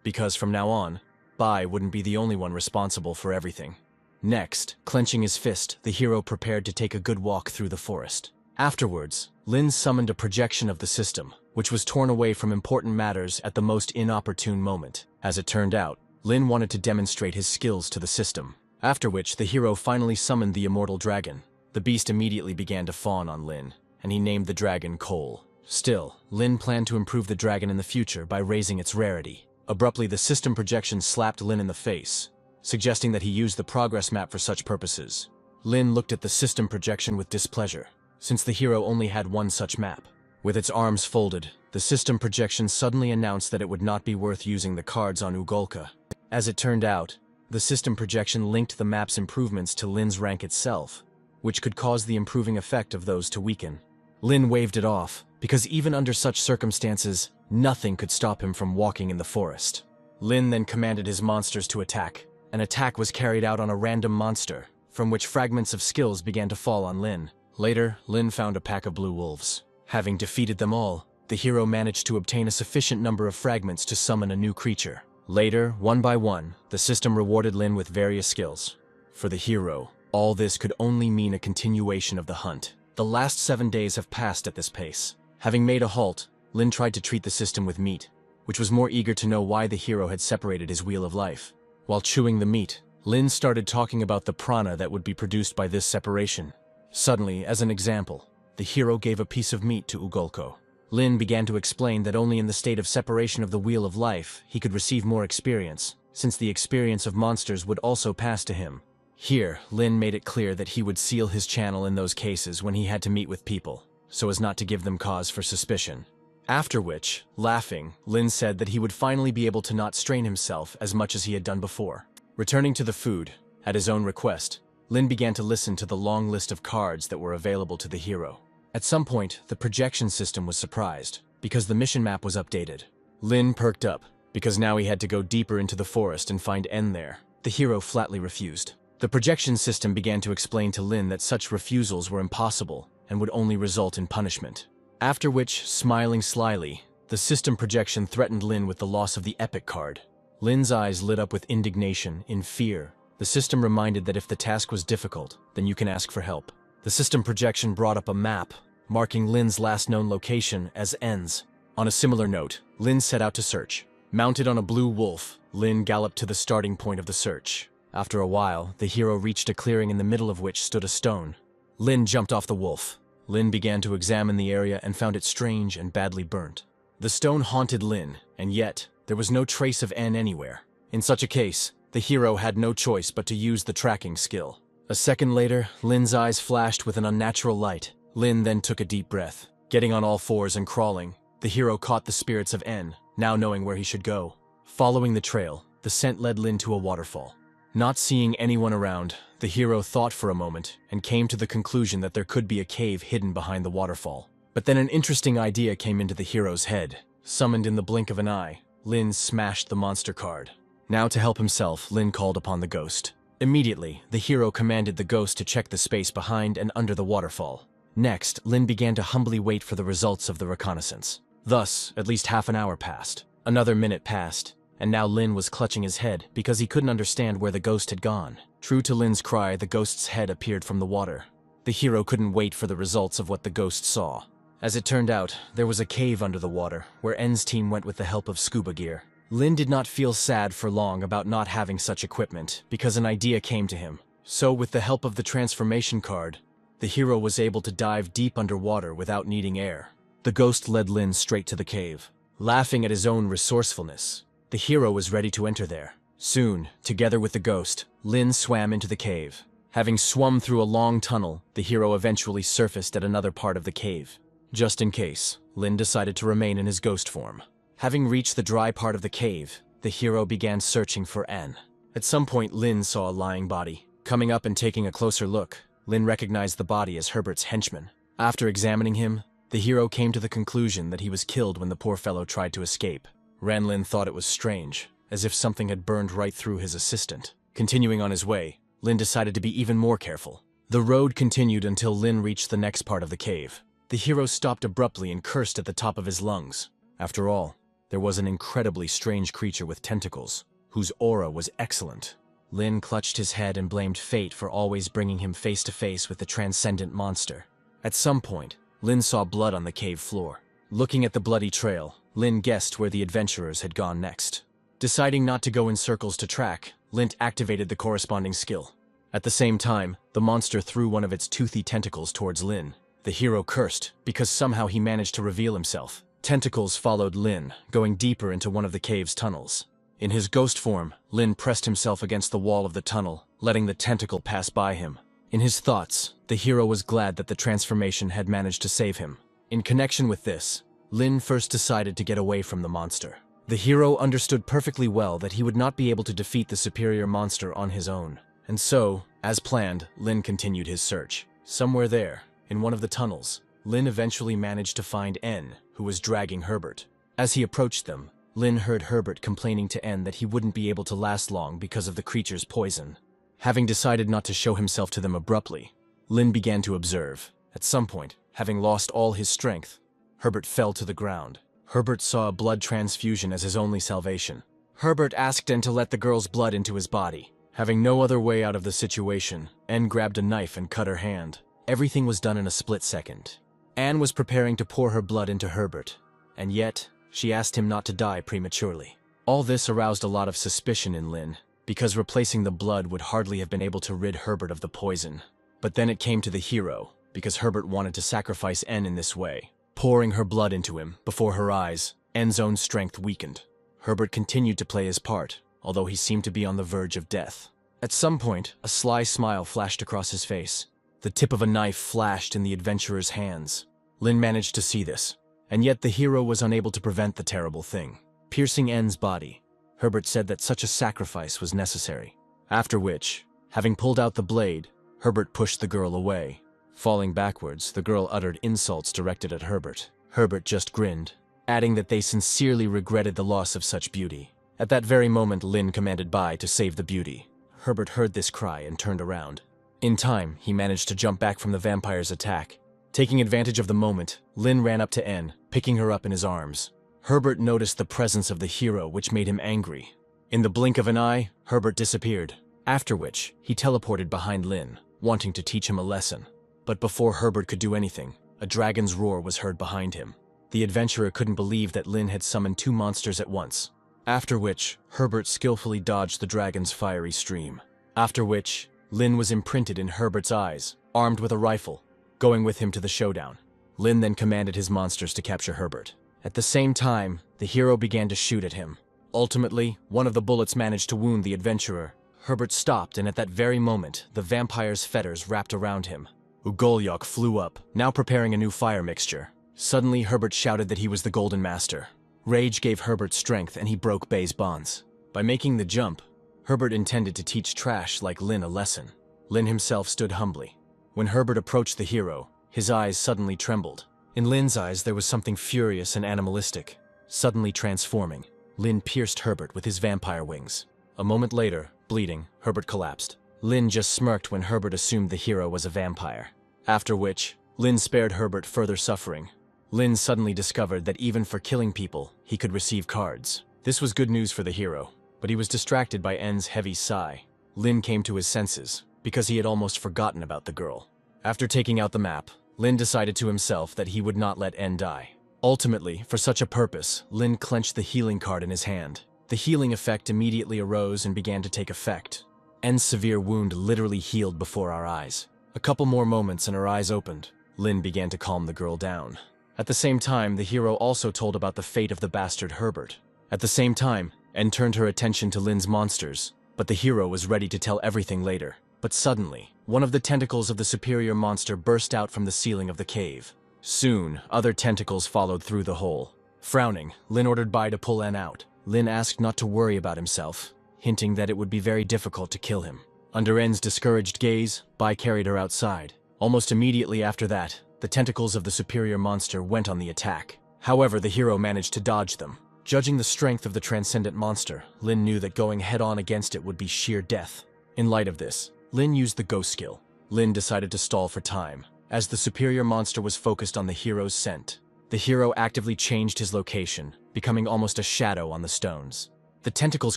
Because from now on, Bai wouldn't be the only one responsible for everything. Next, clenching his fist, the hero prepared to take a good walk through the forest. Afterwards, Lin summoned a projection of the system, which was torn away from important matters at the most inopportune moment. As it turned out, Lin wanted to demonstrate his skills to the system. After which, the hero finally summoned the immortal dragon. The beast immediately began to fawn on Lin, and he named the dragon Cole. Still, Lin planned to improve the dragon in the future by raising its rarity. Abruptly, the system projection slapped Lin in the face, suggesting that he use the progress map for such purposes. Lin looked at the system projection with displeasure, since the hero only had one such map. With its arms folded, the system projection suddenly announced that it would not be worth using the cards on Ugolka. As it turned out, the system projection linked the map's improvements to Lin's rank itself, which could cause the improving effect of those to weaken. Lin waved it off, because even under such circumstances, nothing could stop him from walking in the forest. Lin then commanded his monsters to attack. An attack was carried out on a random monster, from which fragments of skills began to fall on Lin. Later, Lin found a pack of blue wolves. Having defeated them all, the hero managed to obtain a sufficient number of fragments to summon a new creature. Later, one by one, the system rewarded Lin with various skills. For the hero, all this could only mean a continuation of the hunt. The last 7 days have passed at this pace. Having made a halt, Lin tried to treat the system with meat, which was more eager to know why the hero had separated his wheel of life. While chewing the meat, Lin started talking about the prana that would be produced by this separation. Suddenly, as an example, the hero gave a piece of meat to Ugolko. Lin began to explain that only in the state of separation of the wheel of life he could receive more experience, since the experience of monsters would also pass to him. Here, Lin made it clear that he would seal his channel in those cases when he had to meet with people, so as not to give them cause for suspicion. After which, laughing, Lin said that he would finally be able to not strain himself as much as he had done before. Returning to the food, at his own request, Lin began to listen to the long list of cards that were available to the hero. At some point, the projection system was surprised, because the mission map was updated. Lin perked up, because now he had to go deeper into the forest and find N there. The hero flatly refused. The projection system began to explain to Lin that such refusals were impossible and would only result in punishment. After which, smiling slyly, the system projection threatened Lin with the loss of the epic card. Lin's eyes lit up with indignation, in fear. The system reminded that if the task was difficult, then you can ask for help. The system projection brought up a map, marking Lin's last known location as N's. On a similar note, Lin set out to search. Mounted on a blue wolf, Lin galloped to the starting point of the search. After a while, the hero reached a clearing in the middle of which stood a stone. Lin jumped off the wolf. Lin began to examine the area and found it strange and badly burnt. The stone haunted Lin, and yet, there was no trace of N anywhere. In such a case, the hero had no choice but to use the tracking skill. A second later, Lin's eyes flashed with an unnatural light. Lin then took a deep breath. Getting on all fours and crawling, the hero caught the spirits of N, now knowing where he should go. Following the trail, the scent led Lin to a waterfall. Not seeing anyone around, the hero thought for a moment and came to the conclusion that there could be a cave hidden behind the waterfall. But then an interesting idea came into the hero's head. Summoned in the blink of an eye, Lin smashed the monster card. Now to help himself, Lin called upon the ghost. Immediately, the hero commanded the ghost to check the space behind and under the waterfall. Next, Lin began to humbly wait for the results of the reconnaissance. Thus, at least half an hour passed. Another minute passed, and now Lin was clutching his head because he couldn't understand where the ghost had gone. True to Lin's cry, the ghost's head appeared from the water. The hero couldn't wait for the results of what the ghost saw. As it turned out, there was a cave under the water, where N's team went with the help of scuba gear. Lin did not feel sad for long about not having such equipment, because an idea came to him. So with the help of the transformation card, the hero was able to dive deep underwater without needing air. The ghost led Lin straight to the cave. Laughing at his own resourcefulness, the hero was ready to enter there. Soon, together with the ghost, Lin swam into the cave. Having swum through a long tunnel, the hero eventually surfaced at another part of the cave. Just in case, Lin decided to remain in his ghost form. Having reached the dry part of the cave, the hero began searching for N. At some point, Lin saw a lying body. Coming up and taking a closer look, Lin recognized the body as Herbert's henchman. After examining him, the hero came to the conclusion that he was killed when the poor fellow tried to escape. Lin thought it was strange, as if something had burned right through his assistant. Continuing on his way, Lin decided to be even more careful. The road continued until Lin reached the next part of the cave. The hero stopped abruptly and cursed at the top of his lungs. After all, there was an incredibly strange creature with tentacles, whose aura was excellent. Lin clutched his head and blamed fate for always bringing him face to face with the transcendent monster. At some point, Lin saw blood on the cave floor. Looking at the bloody trail, Lin guessed where the adventurers had gone next. Deciding not to go in circles to track, Lin activated the corresponding skill. At the same time, the monster threw one of its toothy tentacles towards Lin. The hero cursed, because somehow he managed to reveal himself. Tentacles followed Lin, going deeper into one of the cave's tunnels. In his ghost form, Lin pressed himself against the wall of the tunnel, letting the tentacle pass by him. In his thoughts, the hero was glad that the transformation had managed to save him. In connection with this, Lin first decided to get away from the monster. The hero understood perfectly well that he would not be able to defeat the superior monster on his own. And so, as planned, Lin continued his search. Somewhere there, in one of the tunnels, Lin eventually managed to find N, who was dragging Herbert. As he approached them, Lin heard Herbert complaining to N that he wouldn't be able to last long because of the creature's poison. Having decided not to show himself to them abruptly, Lin began to observe. At some point, having lost all his strength, Herbert fell to the ground. Herbert saw a blood transfusion as his only salvation. Herbert asked N to let the girl's blood into his body. Having no other way out of the situation, N grabbed a knife and cut her hand. Everything was done in a split second. Anne was preparing to pour her blood into Herbert, and yet, she asked him not to die prematurely. All this aroused a lot of suspicion in Lin, because replacing the blood would hardly have been able to rid Herbert of the poison. But then it came to the hero, because Herbert wanted to sacrifice N in this way. Pouring her blood into him, before her eyes, N's own strength weakened. Herbert continued to play his part, although he seemed to be on the verge of death. At some point, a sly smile flashed across his face. The tip of a knife flashed in the adventurer's hands. Lin managed to see this, and yet the hero was unable to prevent the terrible thing. Piercing N's body, Herbert said that such a sacrifice was necessary. After which, having pulled out the blade, Herbert pushed the girl away. Falling backwards, the girl uttered insults directed at Herbert. Herbert just grinned, adding that they sincerely regretted the loss of such beauty. At that very moment, Lin commanded Bai to save the beauty. Herbert heard this cry and turned around. In time, he managed to jump back from the vampire's attack. Taking advantage of the moment, Lin ran up to N, picking her up in his arms. Herbert noticed the presence of the hero, which made him angry. In the blink of an eye, Herbert disappeared, after which he teleported behind Lin, wanting to teach him a lesson. But before Herbert could do anything, a dragon's roar was heard behind him. The adventurer couldn't believe that Lin had summoned two monsters at once. After which, Herbert skillfully dodged the dragon's fiery stream. After which, Lin was imprinted in Herbert's eyes, armed with a rifle, going with him to the showdown. Lin then commanded his monsters to capture Herbert. At the same time, the hero began to shoot at him. Ultimately, one of the bullets managed to wound the adventurer. Herbert stopped, and at that very moment, the vampire's fetters wrapped around him. Ugolyok flew up, now preparing a new fire mixture. Suddenly, Herbert shouted that he was the Golden Master. Rage gave Herbert strength, and he broke Bai's bonds. By making the jump, Herbert intended to teach trash like Lin a lesson. Lin himself stood humbly. When Herbert approached the hero, his eyes suddenly trembled. In Lin's eyes, there was something furious and animalistic. Suddenly transforming, Lin pierced Herbert with his vampire wings. A moment later, bleeding, Herbert collapsed. Lin just smirked when Herbert assumed the hero was a vampire. After which, Lin spared Herbert further suffering. Lin suddenly discovered that even for killing people, he could receive cards. This was good news for the hero, but he was distracted by En's heavy sigh. Lin came to his senses, because he had almost forgotten about the girl. After taking out the map, Lin decided to himself that he would not let En die. Ultimately, for such a purpose, Lin clenched the healing card in his hand. The healing effect immediately arose and began to take effect. En's severe wound literally healed before our eyes. A couple more moments and her eyes opened. Lin began to calm the girl down. At the same time, the hero also told about the fate of the bastard Herbert. At the same time, En turned her attention to Lin's monsters, but the hero was ready to tell everything later. But suddenly, one of the tentacles of the superior monster burst out from the ceiling of the cave. Soon, other tentacles followed through the hole. Frowning, Lin ordered Bai to pull En out. Lin asked not to worry about himself, hinting that it would be very difficult to kill him. Under En's discouraged gaze, Bai carried her outside. Almost immediately after that, the tentacles of the superior monster went on the attack. However, the hero managed to dodge them. Judging the strength of the transcendent monster, Lin knew that going head-on against it would be sheer death. In light of this, Lin used the ghost skill. Lin decided to stall for time. As the superior monster was focused on the hero's scent, the hero actively changed his location, becoming almost a shadow on the stones. The tentacles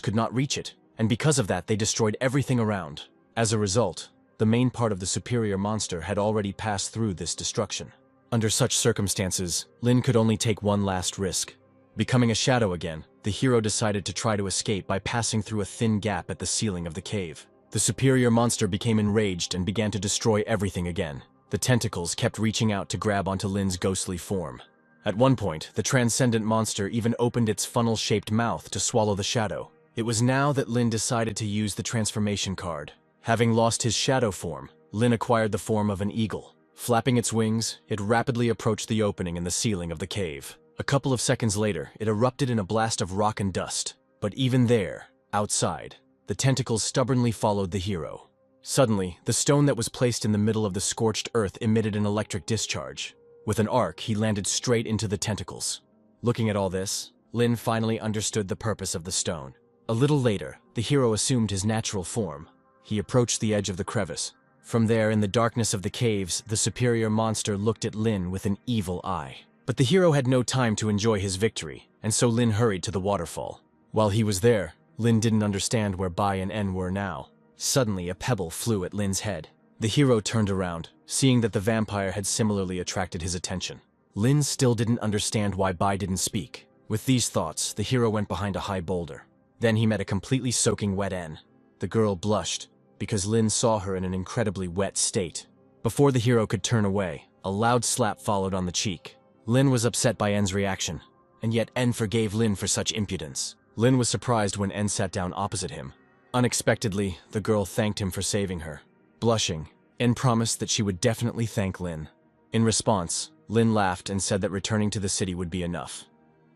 could not reach it, and because of that they destroyed everything around. As a result, the main part of the superior monster had already passed through this destruction. Under such circumstances, Lin could only take one last risk. Becoming a shadow again, the hero decided to try to escape by passing through a thin gap at the ceiling of the cave. The superior monster became enraged and began to destroy everything again. The tentacles kept reaching out to grab onto Lin's ghostly form. At one point, the transcendent monster even opened its funnel-shaped mouth to swallow the shadow. It was now that Lin decided to use the transformation card. Having lost his shadow form, Lin acquired the form of an eagle. Flapping its wings, it rapidly approached the opening in the ceiling of the cave. A couple of seconds later, it erupted in a blast of rock and dust. But even there, outside, the tentacles stubbornly followed the hero. Suddenly, the stone that was placed in the middle of the scorched earth emitted an electric discharge. With an arc, he landed straight into the tentacles. Looking at all this, Lin finally understood the purpose of the stone. A little later, the hero assumed his natural form. He approached the edge of the crevice. From there, in the darkness of the caves, the superior monster looked at Lin with an evil eye. But the hero had no time to enjoy his victory, and so Lin hurried to the waterfall. While he was there, Lin didn't understand where Bai and En were now. Suddenly, a pebble flew at Lin's head. The hero turned around, seeing that the vampire had similarly attracted his attention. Lin still didn't understand why Bai didn't speak. With these thoughts, the hero went behind a high boulder. Then he met a completely soaking wet En. The girl blushed, because Lin saw her in an incredibly wet state. Before the hero could turn away, a loud slap followed on the cheek. Lin was upset by En's reaction, and yet En forgave Lin for such impudence. Lin was surprised when En sat down opposite him. Unexpectedly, the girl thanked him for saving her. Blushing, En promised that she would definitely thank Lin. In response, Lin laughed and said that returning to the city would be enough.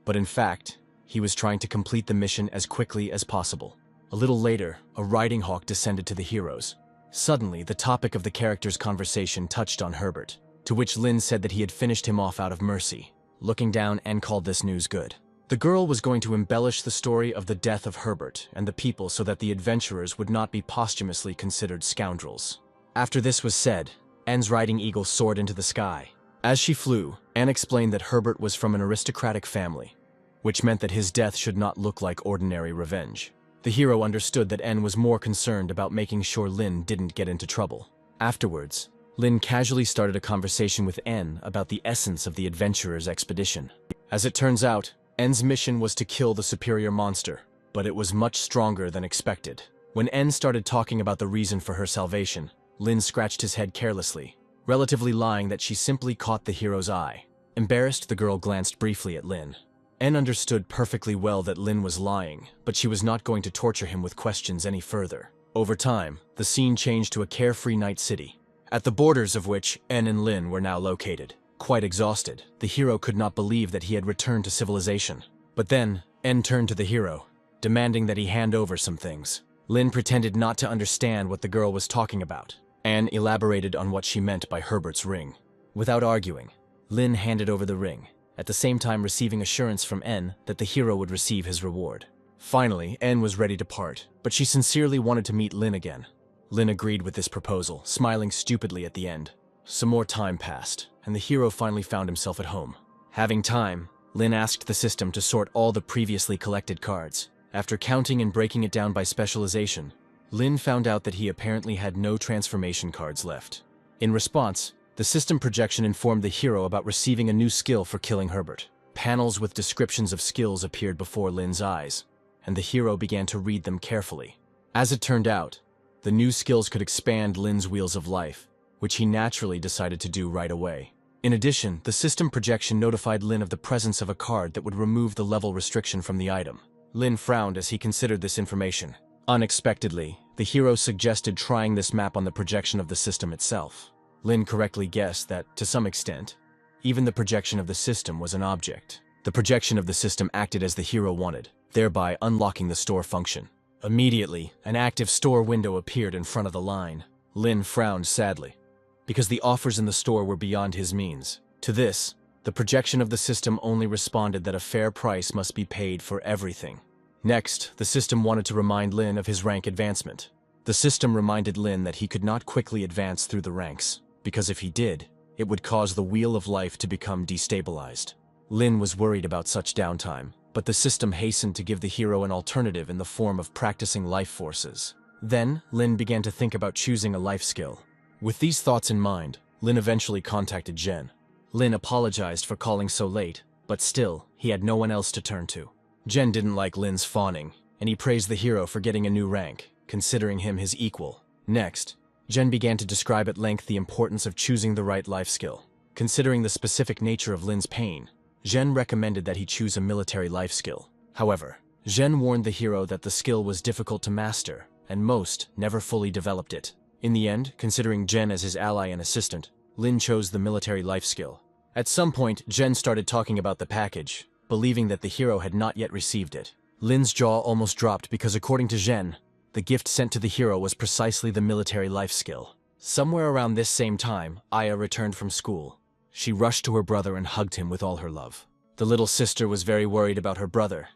But in fact, he was trying to complete the mission as quickly as possible. A little later, a riding hawk descended to the heroes. Suddenly, the topic of the character's conversation touched on Herbert, to which Lin said that he had finished him off out of mercy. Looking down, En called this news good. The girl was going to embellish the story of the death of Herbert and the people so that the adventurers would not be posthumously considered scoundrels. After this was said, En's riding eagle soared into the sky. As she flew, En explained that Herbert was from an aristocratic family, which meant that his death should not look like ordinary revenge. The hero understood that En was more concerned about making sure Lin didn't get into trouble. Afterwards, Lin casually started a conversation with En about the essence of the adventurer's expedition. As it turns out, En's mission was to kill the superior monster, but it was much stronger than expected. When En started talking about the reason for her salvation, Lin scratched his head carelessly, relatively lying that she simply caught the hero's eye. Embarrassed, the girl glanced briefly at Lin. En understood perfectly well that Lin was lying, but she was not going to torture him with questions any further. Over time, the scene changed to a carefree night city, at the borders of which En and Lin were now located. Quite exhausted, the hero could not believe that he had returned to civilization. But then, En turned to the hero. demanding that he hand over some things. Lin pretended not to understand what the girl was talking about. Anne elaborated on what she meant by Herbert's ring. Without arguing, Lin handed over the ring, at the same time receiving assurance from N that the hero would receive his reward. Finally, N was ready to part, but she sincerely wanted to meet Lin again. Lin agreed with this proposal, smiling stupidly at the end. Some more time passed, and the hero finally found himself at home. Having time, Lin asked the system to sort all the previously collected cards. After counting and breaking it down by specialization, Lin found out that he apparently had no transformation cards left. In response, the system projection informed the hero about receiving a new skill for killing Herbert. Panels with descriptions of skills appeared before Lin's eyes, and the hero began to read them carefully. As it turned out, the new skills could expand Lin's wheels of life, which he naturally decided to do right away. In addition, the system projection notified Lin of the presence of a card that would remove the level restriction from the item. Lin frowned as he considered this information. Unexpectedly, the hero suggested trying this map on the projection of the system itself. Lin correctly guessed that, to some extent, even the projection of the system was an object. The projection of the system acted as the hero wanted, thereby unlocking the store function. Immediately, an active store window appeared in front of the line. Lin frowned sadly, because the offers in the store were beyond his means. To this, the projection of the system only responded that a fair price must be paid for everything. Next, the system wanted to remind Lin of his rank advancement. The system reminded Lin that he could not quickly advance through the ranks, because if he did, it would cause the wheel of life to become destabilized. Lin was worried about such downtime, but the system hastened to give the hero an alternative in the form of practicing life forces. Then, Lin began to think about choosing a life skill. With these thoughts in mind, Lin eventually contacted Jen. Lin apologized for calling so late, but still, he had no one else to turn to. Jen didn't like Lin's fawning, and he praised the hero for getting a new rank, considering him his equal. Next, Jen began to describe at length the importance of choosing the right life skill. Considering the specific nature of Lin's pain, Jen recommended that he choose a military life skill. However, Jen warned the hero that the skill was difficult to master, and most never fully developed it. In the end, considering Jen as his ally and assistant, Lin chose the military life skill. At some point, Jen started talking about the package, believing that the hero had not yet received it. Lin's jaw almost dropped because, according to Jen, the gift sent to the hero was precisely the military life skill. Somewhere around this same time, Aya returned from school. She rushed to her brother and hugged him with all her love. The little sister was very worried about her brother,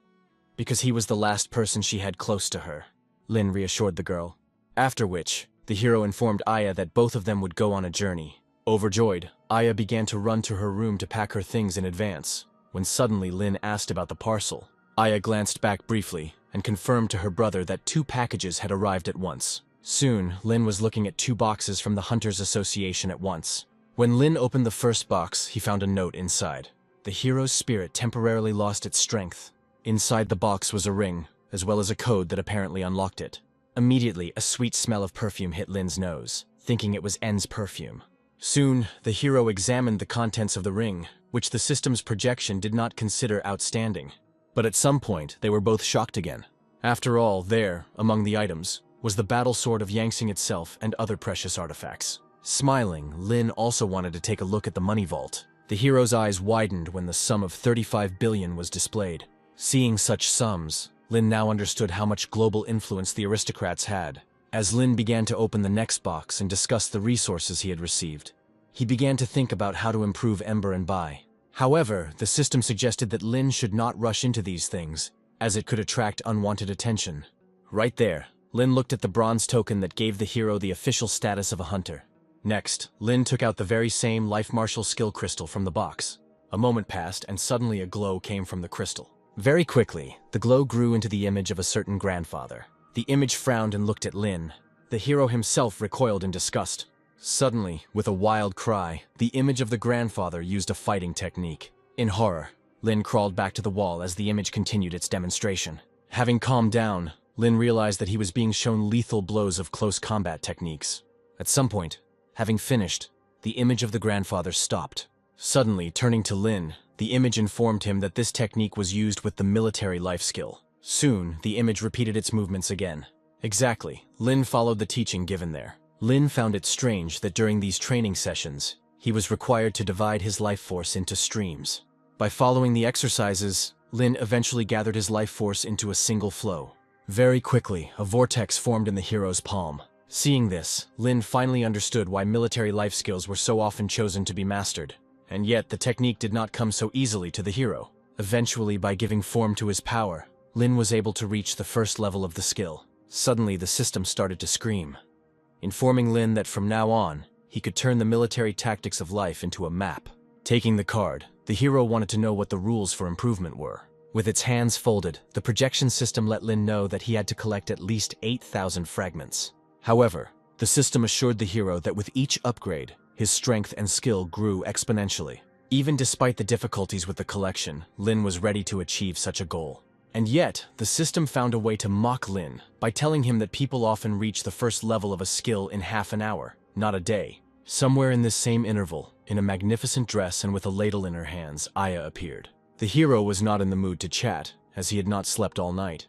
because he was the last person she had close to her. Lin reassured the girl. After which, the hero informed Aya that both of them would go on a journey. Overjoyed, Aya began to run to her room to pack her things in advance, when suddenly Lin asked about the parcel. Aya glanced back briefly and confirmed to her brother that 2 packages had arrived at once. Soon, Lin was looking at 2 boxes from the Hunters Association at once. When Lin opened the first box, he found a note inside. The hero's spirit temporarily lost its strength. Inside the box was a ring, as well as a code that apparently unlocked it. Immediately, a sweet smell of perfume hit Lin's nose, thinking it was N's perfume. Soon, the hero examined the contents of the ring, which the system's projection did not consider outstanding. But at some point, they were both shocked again. After all, there, among the items, was the battle sword of Yangsing itself and other precious artifacts. Smiling, Lin also wanted to take a look at the money vault. The hero's eyes widened when the sum of 35 billion was displayed. Seeing such sums, Lin now understood how much global influence the aristocrats had. As Lin began to open the next box and discuss the resources he had received, he began to think about how to improve Ember and Bai. However, the system suggested that Lin should not rush into these things, as it could attract unwanted attention. Right there, Lin looked at the bronze token that gave the hero the official status of a hunter. Next, Lin took out the very same Life Martial skill crystal from the box. A moment passed, and suddenly a glow came from the crystal. Very quickly, the glow grew into the image of a certain grandfather. The image frowned and looked at Lin. The hero himself recoiled in disgust. Suddenly, with a wild cry, the image of the grandfather used a fighting technique. In horror, Lin crawled back to the wall as the image continued its demonstration. Having calmed down, Lin realized that he was being shown lethal blows of close combat techniques. At some point, having finished, the image of the grandfather stopped. Suddenly, turning to Lin, the image informed him that this technique was used with the military life skill. Soon, the image repeated its movements again. Exactly, Lin followed the teaching given there. Lin found it strange that during these training sessions, he was required to divide his life force into streams. By following the exercises, Lin eventually gathered his life force into a single flow. Very quickly, a vortex formed in the hero's palm. Seeing this, Lin finally understood why military life skills were so often chosen to be mastered. And yet, the technique did not come so easily to the hero. Eventually, by giving form to his power, Lin was able to reach the first level of the skill. Suddenly, the system started to scream, informing Lin that from now on, he could turn the military tactics of life into a map. Taking the card, the hero wanted to know what the rules for improvement were. With its hands folded, the projection system let Lin know that he had to collect at least 8,000 fragments. However, the system assured the hero that with each upgrade, his strength and skill grew exponentially. Even despite the difficulties with the collection, Lin was ready to achieve such a goal. And yet, the system found a way to mock Lin by telling him that people often reach the first level of a skill in half an hour, not a day. Somewhere in this same interval, in a magnificent dress and with a ladle in her hands, Aya appeared. The hero was not in the mood to chat, as he had not slept all night.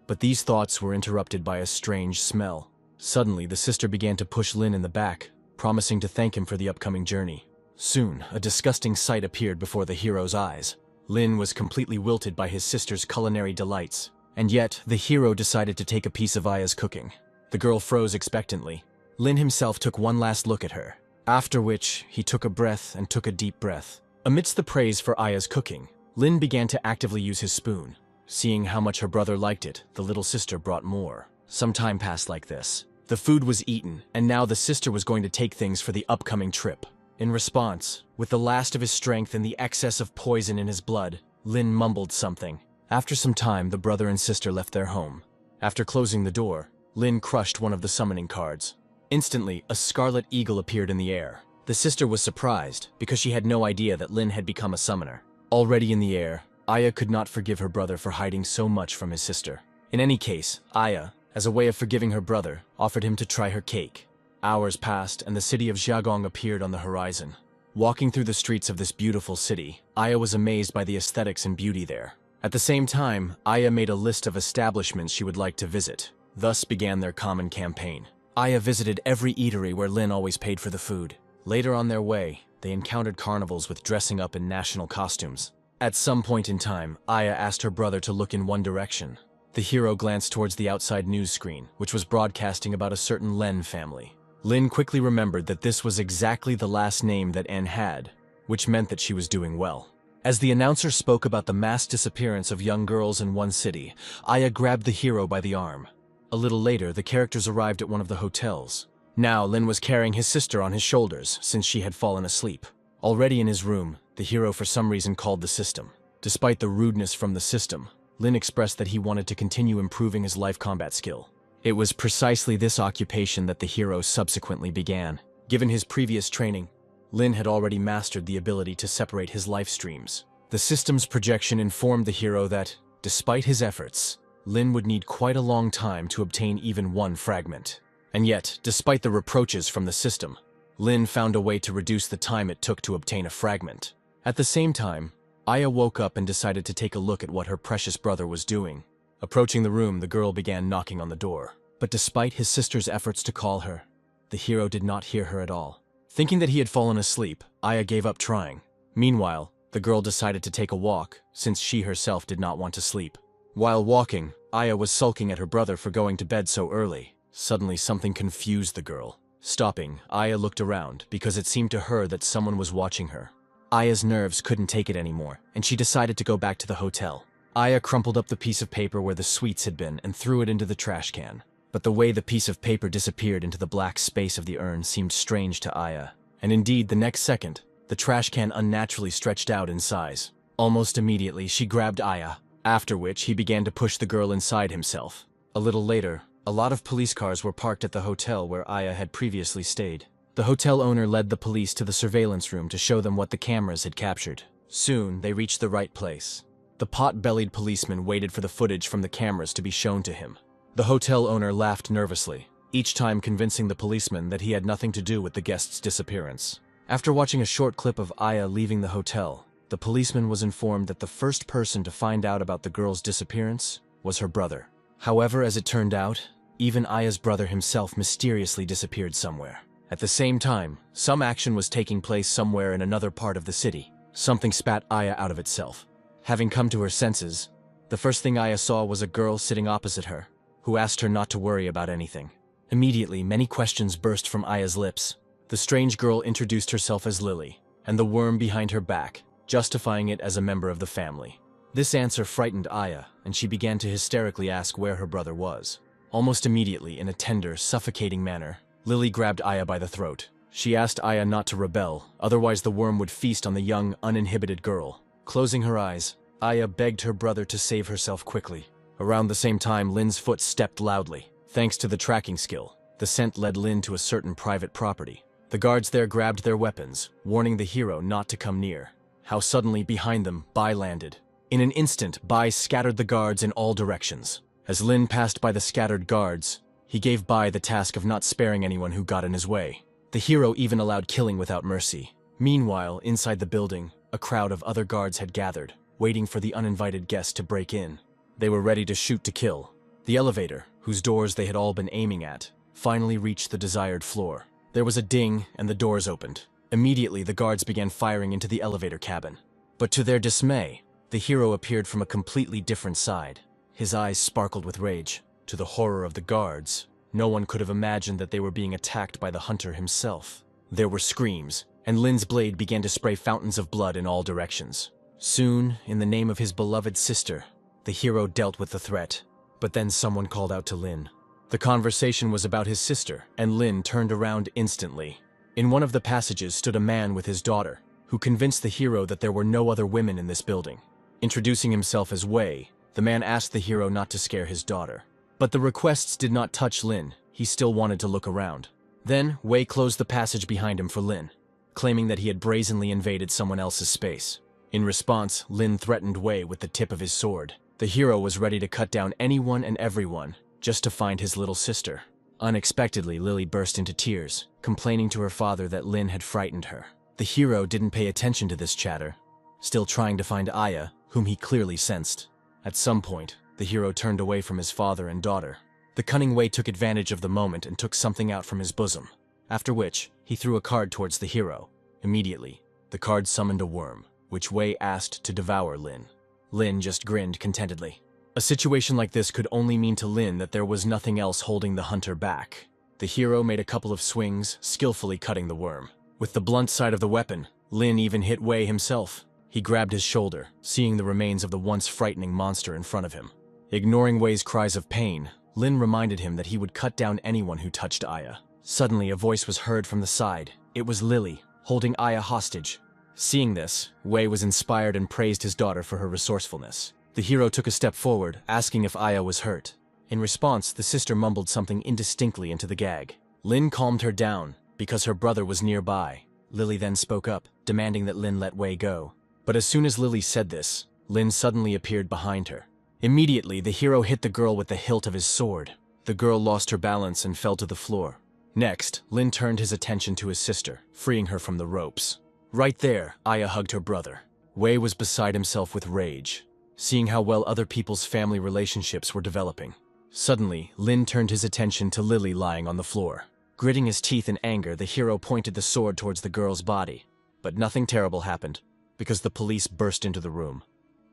But these thoughts were interrupted by a strange smell. Suddenly, the sister began to push Lin in the back, promising to thank him for the upcoming journey. Soon, a disgusting sight appeared before the hero's eyes. Lin was completely wilted by his sister's culinary delights, and yet the hero decided to take a piece of Aya's cooking. The girl froze expectantly. Lin himself took one last look at her, after which he took a breath and took a deep breath. Amidst the praise for Aya's cooking, Lin began to actively use his spoon. Seeing how much her brother liked it, the little sister brought more. Some time passed like this. The food was eaten, and now the sister was going to take things for the upcoming trip. In response, with the last of his strength and the excess of poison in his blood, Lin mumbled something. After some time, the brother and sister left their home. After closing the door, Lin crushed one of the summoning cards. Instantly, a scarlet eagle appeared in the air. The sister was surprised, because she had no idea that Lin had become a summoner. Already in the air, Aya could not forgive her brother for hiding so much from his sister. In any case, Aya, as a way of forgiving her brother, offered him to try her cake. Hours passed, and the city of Jiagong appeared on the horizon. Walking through the streets of this beautiful city, Aya was amazed by the aesthetics and beauty there. At the same time, Aya made a list of establishments she would like to visit. Thus began their common campaign. Aya visited every eatery where Lin always paid for the food. Later on their way, they encountered carnivals with dressing up in national costumes. At some point in time, Aya asked her brother to look in one direction. The hero glanced towards the outside news screen, which was broadcasting about a certain Len family. Lin quickly remembered that this was exactly the last name that N had, which meant that she was doing well. As the announcer spoke about the mass disappearance of young girls in one city, Aya grabbed the hero by the arm. A little later, the characters arrived at one of the hotels. Now, Lin was carrying his sister on his shoulders, since she had fallen asleep. Already in his room, the hero for some reason called the system. Despite the rudeness from the system, Lin expressed that he wanted to continue improving his life combat skill. It was precisely this occupation that the hero subsequently began. Given his previous training, Lin had already mastered the ability to separate his life streams. The system's projection informed the hero that, despite his efforts, Lin would need quite a long time to obtain even one fragment. And yet, despite the reproaches from the system, Lin found a way to reduce the time it took to obtain a fragment. At the same time, Aya woke up and decided to take a look at what her precious brother was doing. Approaching the room, the girl began knocking on the door. But despite his sister's efforts to call her, the hero did not hear her at all. Thinking that he had fallen asleep, Aya gave up trying. Meanwhile, the girl decided to take a walk, since she herself did not want to sleep. While walking, Aya was sulking at her brother for going to bed so early. Suddenly, something confused the girl. Stopping, Aya looked around, because it seemed to her that someone was watching her. Aya's nerves couldn't take it anymore, and she decided to go back to the hotel. Aya crumpled up the piece of paper where the sweets had been and threw it into the trash can. But the way the piece of paper disappeared into the black space of the urn seemed strange to Aya. And indeed, the next second, the trash can unnaturally stretched out in size. Almost immediately, she grabbed Aya, after which he began to push the girl inside himself. A little later, a lot of police cars were parked at the hotel where Aya had previously stayed. The hotel owner led the police to the surveillance room to show them what the cameras had captured. Soon, they reached the right place. The pot-bellied policeman waited for the footage from the cameras to be shown to him. The hotel owner laughed nervously, each time convincing the policeman that he had nothing to do with the guest's disappearance. After watching a short clip of Aya leaving the hotel, the policeman was informed that the first person to find out about the girl's disappearance was her brother. However, as it turned out, even Aya's brother himself mysteriously disappeared somewhere. At the same time, some action was taking place somewhere in another part of the city. Something spat Aya out of itself. Having come to her senses, the first thing Aya saw was a girl sitting opposite her, who asked her not to worry about anything. Immediately, many questions burst from Aya's lips. The strange girl introduced herself as Lily, and the worm behind her back, justifying it as a member of the family. This answer frightened Aya, and she began to hysterically ask where her brother was. Almost immediately, in a tender, suffocating manner, Lily grabbed Aya by the throat. She asked Aya not to rebel, otherwise the worm would feast on the young, uninhibited girl. Closing her eyes, Aya begged her brother to save herself quickly. Around the same time, Lin's foot stepped loudly. Thanks to the tracking skill, the scent led Lin to a certain private property. The guards there grabbed their weapons, warning the hero not to come near. How suddenly, behind them, Bai landed. In an instant, Bai scattered the guards in all directions. As Lin passed by the scattered guards, he gave Bai the task of not sparing anyone who got in his way. The hero even allowed killing without mercy. Meanwhile, inside the building, a crowd of other guards had gathered, waiting for the uninvited guest to break in. They were ready to shoot to kill. The elevator, whose doors they had all been aiming at, finally reached the desired floor. There was a ding, and the doors opened. Immediately, the guards began firing into the elevator cabin. But to their dismay, the hero appeared from a completely different side. His eyes sparkled with rage. To the horror of the guards, no one could have imagined that they were being attacked by the hunter himself. There were screams, and Lin's blade began to spray fountains of blood in all directions. Soon, in the name of his beloved sister, the hero dealt with the threat. But then someone called out to Lin. The conversation was about his sister, and Lin turned around instantly. In one of the passages stood a man with his daughter, who convinced the hero that there were no other women in this building. Introducing himself as Wei, the man asked the hero not to scare his daughter. But the requests did not touch Lin. He still wanted to look around. Then, Wei closed the passage behind him for Lin, claiming that he had brazenly invaded someone else's space. In response, Lin threatened Wei with the tip of his sword. The hero was ready to cut down anyone and everyone, just to find his little sister. Unexpectedly, Lily burst into tears, complaining to her father that Lin had frightened her. The hero didn't pay attention to this chatter, still trying to find Aya, whom he clearly sensed. At some point, the hero turned away from his father and daughter. The cunning Wei took advantage of the moment and took something out from his bosom, after which, he threw a card towards the hero. Immediately, the card summoned a worm, which Wei asked to devour Lin. Lin just grinned contentedly. A situation like this could only mean to Lin that there was nothing else holding the hunter back. The hero made a couple of swings, skillfully cutting the worm. With the blunt side of the weapon, Lin even hit Wei himself. He grabbed his shoulder, seeing the remains of the once frightening monster in front of him. Ignoring Wei's cries of pain, Lin reminded him that he would cut down anyone who touched Aya. Suddenly, a voice was heard from the side. It was Lily, holding Aya hostage. Seeing this, Wei was inspired and praised his daughter for her resourcefulness. The hero took a step forward, asking if Aya was hurt. In response, the sister mumbled something indistinctly into the gag. Lin calmed her down, because her brother was nearby. Lily then spoke up, demanding that Lin let Wei go. But as soon as Lily said this, Lin suddenly appeared behind her. Immediately, the hero hit the girl with the hilt of his sword. The girl lost her balance and fell to the floor. Next, Lin turned his attention to his sister, freeing her from the ropes. Right there, Aya hugged her brother. Wei was beside himself with rage, seeing how well other people's family relationships were developing. Suddenly, Lin turned his attention to Lily lying on the floor. Gritting his teeth in anger, the hero pointed the sword towards the girl's body. But nothing terrible happened, because the police burst into the room,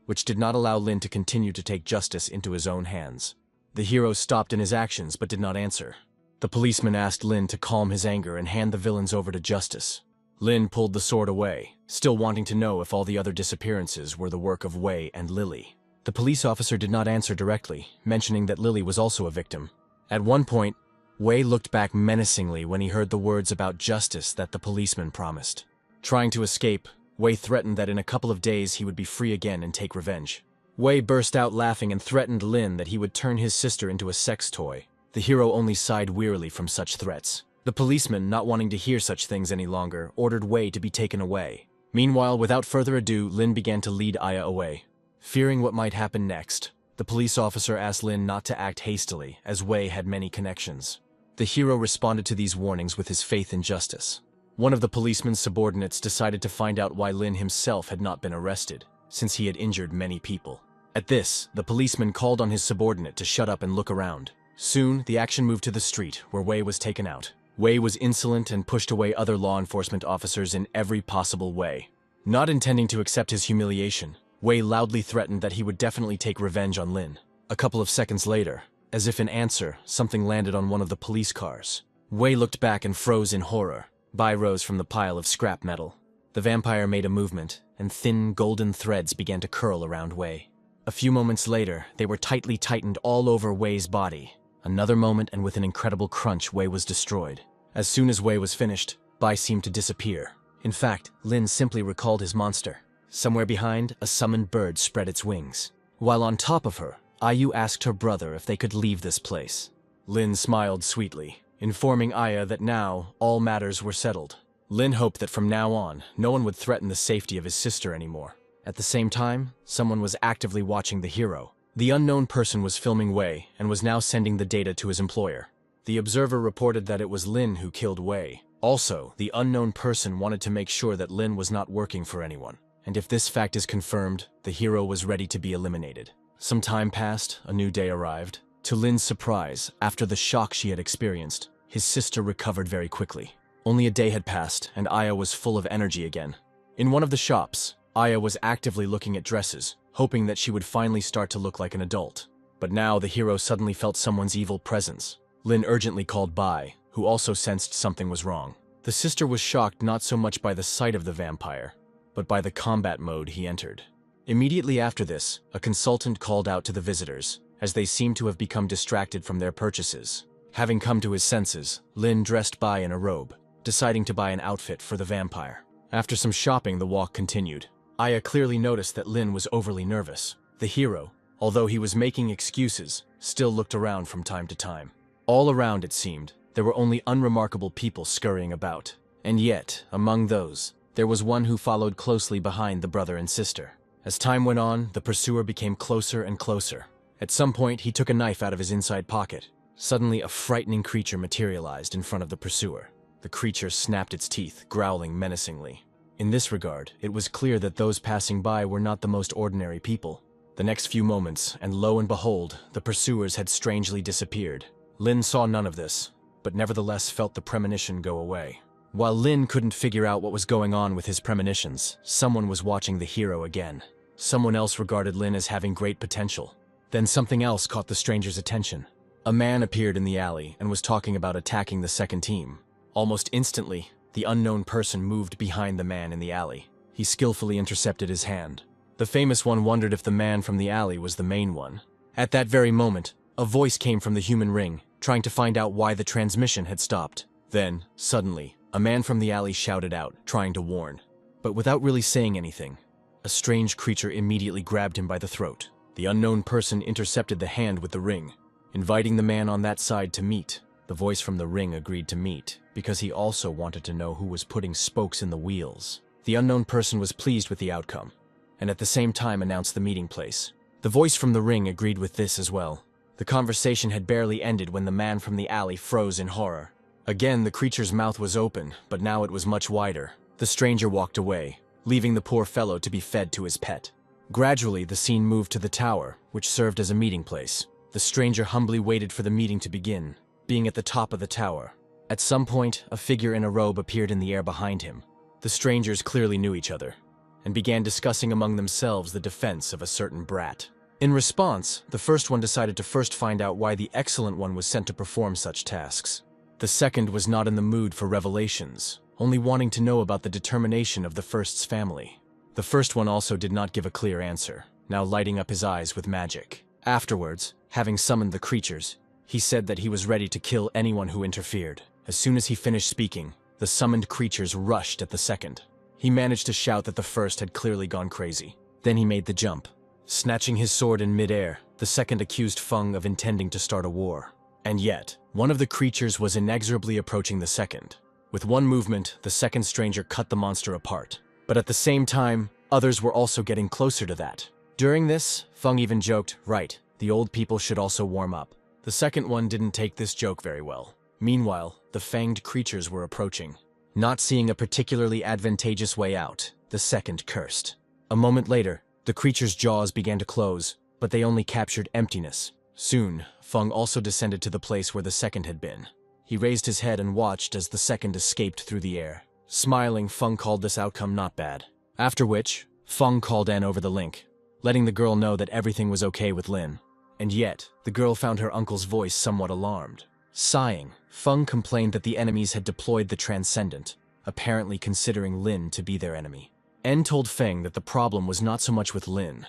which did not allow Lin to continue to take justice into his own hands. The hero stopped in his actions but did not answer. The policeman asked Lin to calm his anger and hand the villains over to justice. Lin pulled the sword away, still wanting to know if all the other disappearances were the work of Wei and Lily. The police officer did not answer directly, mentioning that Lily was also a victim. At one point, Wei looked back menacingly when he heard the words about justice that the policeman promised. Trying to escape, Wei threatened that in a couple of days he would be free again and take revenge. Wei burst out laughing and threatened Lin that he would turn his sister into a sex toy. The hero only sighed wearily from such threats. The policeman, not wanting to hear such things any longer, ordered Wei to be taken away. Meanwhile, without further ado, Lin began to lead Aya away. Fearing what might happen next, the police officer asked Lin not to act hastily, as Wei had many connections. The hero responded to these warnings with his faith in justice. One of the policeman's subordinates decided to find out why Lin himself had not been arrested, since he had injured many people. At this, the policeman called on his subordinate to shut up and look around. Soon, the action moved to the street, where Wei was taken out. Wei was insolent and pushed away other law enforcement officers in every possible way. Not intending to accept his humiliation, Wei loudly threatened that he would definitely take revenge on Lin. A couple of seconds later, as if in answer, something landed on one of the police cars. Wei looked back and froze in horror. Bai rose from the pile of scrap metal. The vampire made a movement, and thin golden threads began to curl around Wei. A few moments later, they were tightly tightened all over Wei's body. Another moment, and with an incredible crunch, Wei was destroyed. As soon as Wei was finished, Bai seemed to disappear. In fact, Lin simply recalled his monster. Somewhere behind, a summoned bird spread its wings. While on top of her, Ayu asked her brother if they could leave this place. Lin smiled sweetly, informing Aya that now all matters were settled. Lin hoped that from now on, no one would threaten the safety of his sister anymore. At the same time, someone was actively watching the hero. The unknown person was filming Wei and was now sending the data to his employer. The observer reported that it was Lin who killed Wei. Also, the unknown person wanted to make sure that Lin was not working for anyone. And if this fact is confirmed, the hero was ready to be eliminated. Some time passed, a new day arrived. To Lin's surprise, after the shock she had experienced, his sister recovered very quickly. Only a day had passed, and Aya was full of energy again. In one of the shops, Aya was actively looking at dresses, hoping that she would finally start to look like an adult. But now the hero suddenly felt someone's evil presence. Lin urgently called Bai, who also sensed something was wrong. The sister was shocked not so much by the sight of the vampire, but by the combat mode he entered. Immediately after this, a consultant called out to the visitors, as they seemed to have become distracted from their purchases. Having come to his senses, Lin dressed Bai in a robe, deciding to buy an outfit for the vampire. After some shopping, the walk continued. Aya clearly noticed that Lin was overly nervous. The hero, although he was making excuses, still looked around from time to time. All around, it seemed, there were only unremarkable people scurrying about. And yet, among those, there was one who followed closely behind the brother and sister. As time went on, the pursuer became closer and closer. At some point, he took a knife out of his inside pocket. Suddenly, a frightening creature materialized in front of the pursuer. The creature snapped its teeth, growling menacingly. In this regard, it was clear that those passing by were not the most ordinary people. The next few moments, and lo and behold, the pursuers had strangely disappeared. Lin saw none of this, but nevertheless felt the premonition go away. While Lin couldn't figure out what was going on with his premonitions, someone was watching the hero again. Someone else regarded Lin as having great potential. Then something else caught the stranger's attention. A man appeared in the alley and was talking about attacking the second team. Almost instantly, the unknown person moved behind the man in the alley. He skillfully intercepted his hand. The famous one wondered if the man from the alley was the main one. At that very moment, a voice came from the human ring, trying to find out why the transmission had stopped. Then, suddenly, a man from the alley shouted out, trying to warn. But without really saying anything, a strange creature immediately grabbed him by the throat. The unknown person intercepted the hand with the ring, inviting the man on that side to meet. The voice from the ring agreed to meet, because he also wanted to know who was putting spokes in the wheels. The unknown person was pleased with the outcome, and at the same time announced the meeting place. The voice from the ring agreed with this as well. The conversation had barely ended when the man from the alley froze in horror. Again, the creature's mouth was open, but now it was much wider. The stranger walked away, leaving the poor fellow to be fed to his pet. Gradually, the scene moved to the tower, which served as a meeting place. The stranger humbly waited for the meeting to begin, being at the top of the tower. At some point, a figure in a robe appeared in the air behind him. The strangers clearly knew each other, and began discussing among themselves the defense of a certain brat. In response, the first one decided to first find out why the excellent one was sent to perform such tasks. The second was not in the mood for revelations, only wanting to know about the determination of the first's family. The first one also did not give a clear answer, now lighting up his eyes with magic. Afterwards, having summoned the creatures, he said that he was ready to kill anyone who interfered. As soon as he finished speaking, the summoned creatures rushed at the second. He managed to shout that the first had clearly gone crazy. Then he made the jump. Snatching his sword in midair, the second accused Feng of intending to start a war. And yet, one of the creatures was inexorably approaching the second. With one movement, the second stranger cut the monster apart. But at the same time, others were also getting closer to that. During this, Feng even joked, "Right, the old people should also warm up." The second one didn't take this joke very well. Meanwhile, the fanged creatures were approaching. Not seeing a particularly advantageous way out, the second cursed. A moment later, the creature's jaws began to close, but they only captured emptiness. Soon, Feng also descended to the place where the second had been. He raised his head and watched as the second escaped through the air. Smiling, Feng called this outcome not bad. After which, Feng called An over the link, letting the girl know that everything was okay with Lin. And yet, the girl found her uncle's voice somewhat alarmed. Sighing, Feng complained that the enemies had deployed the Transcendent, apparently considering Lin to be their enemy. En told Feng that the problem was not so much with Lin,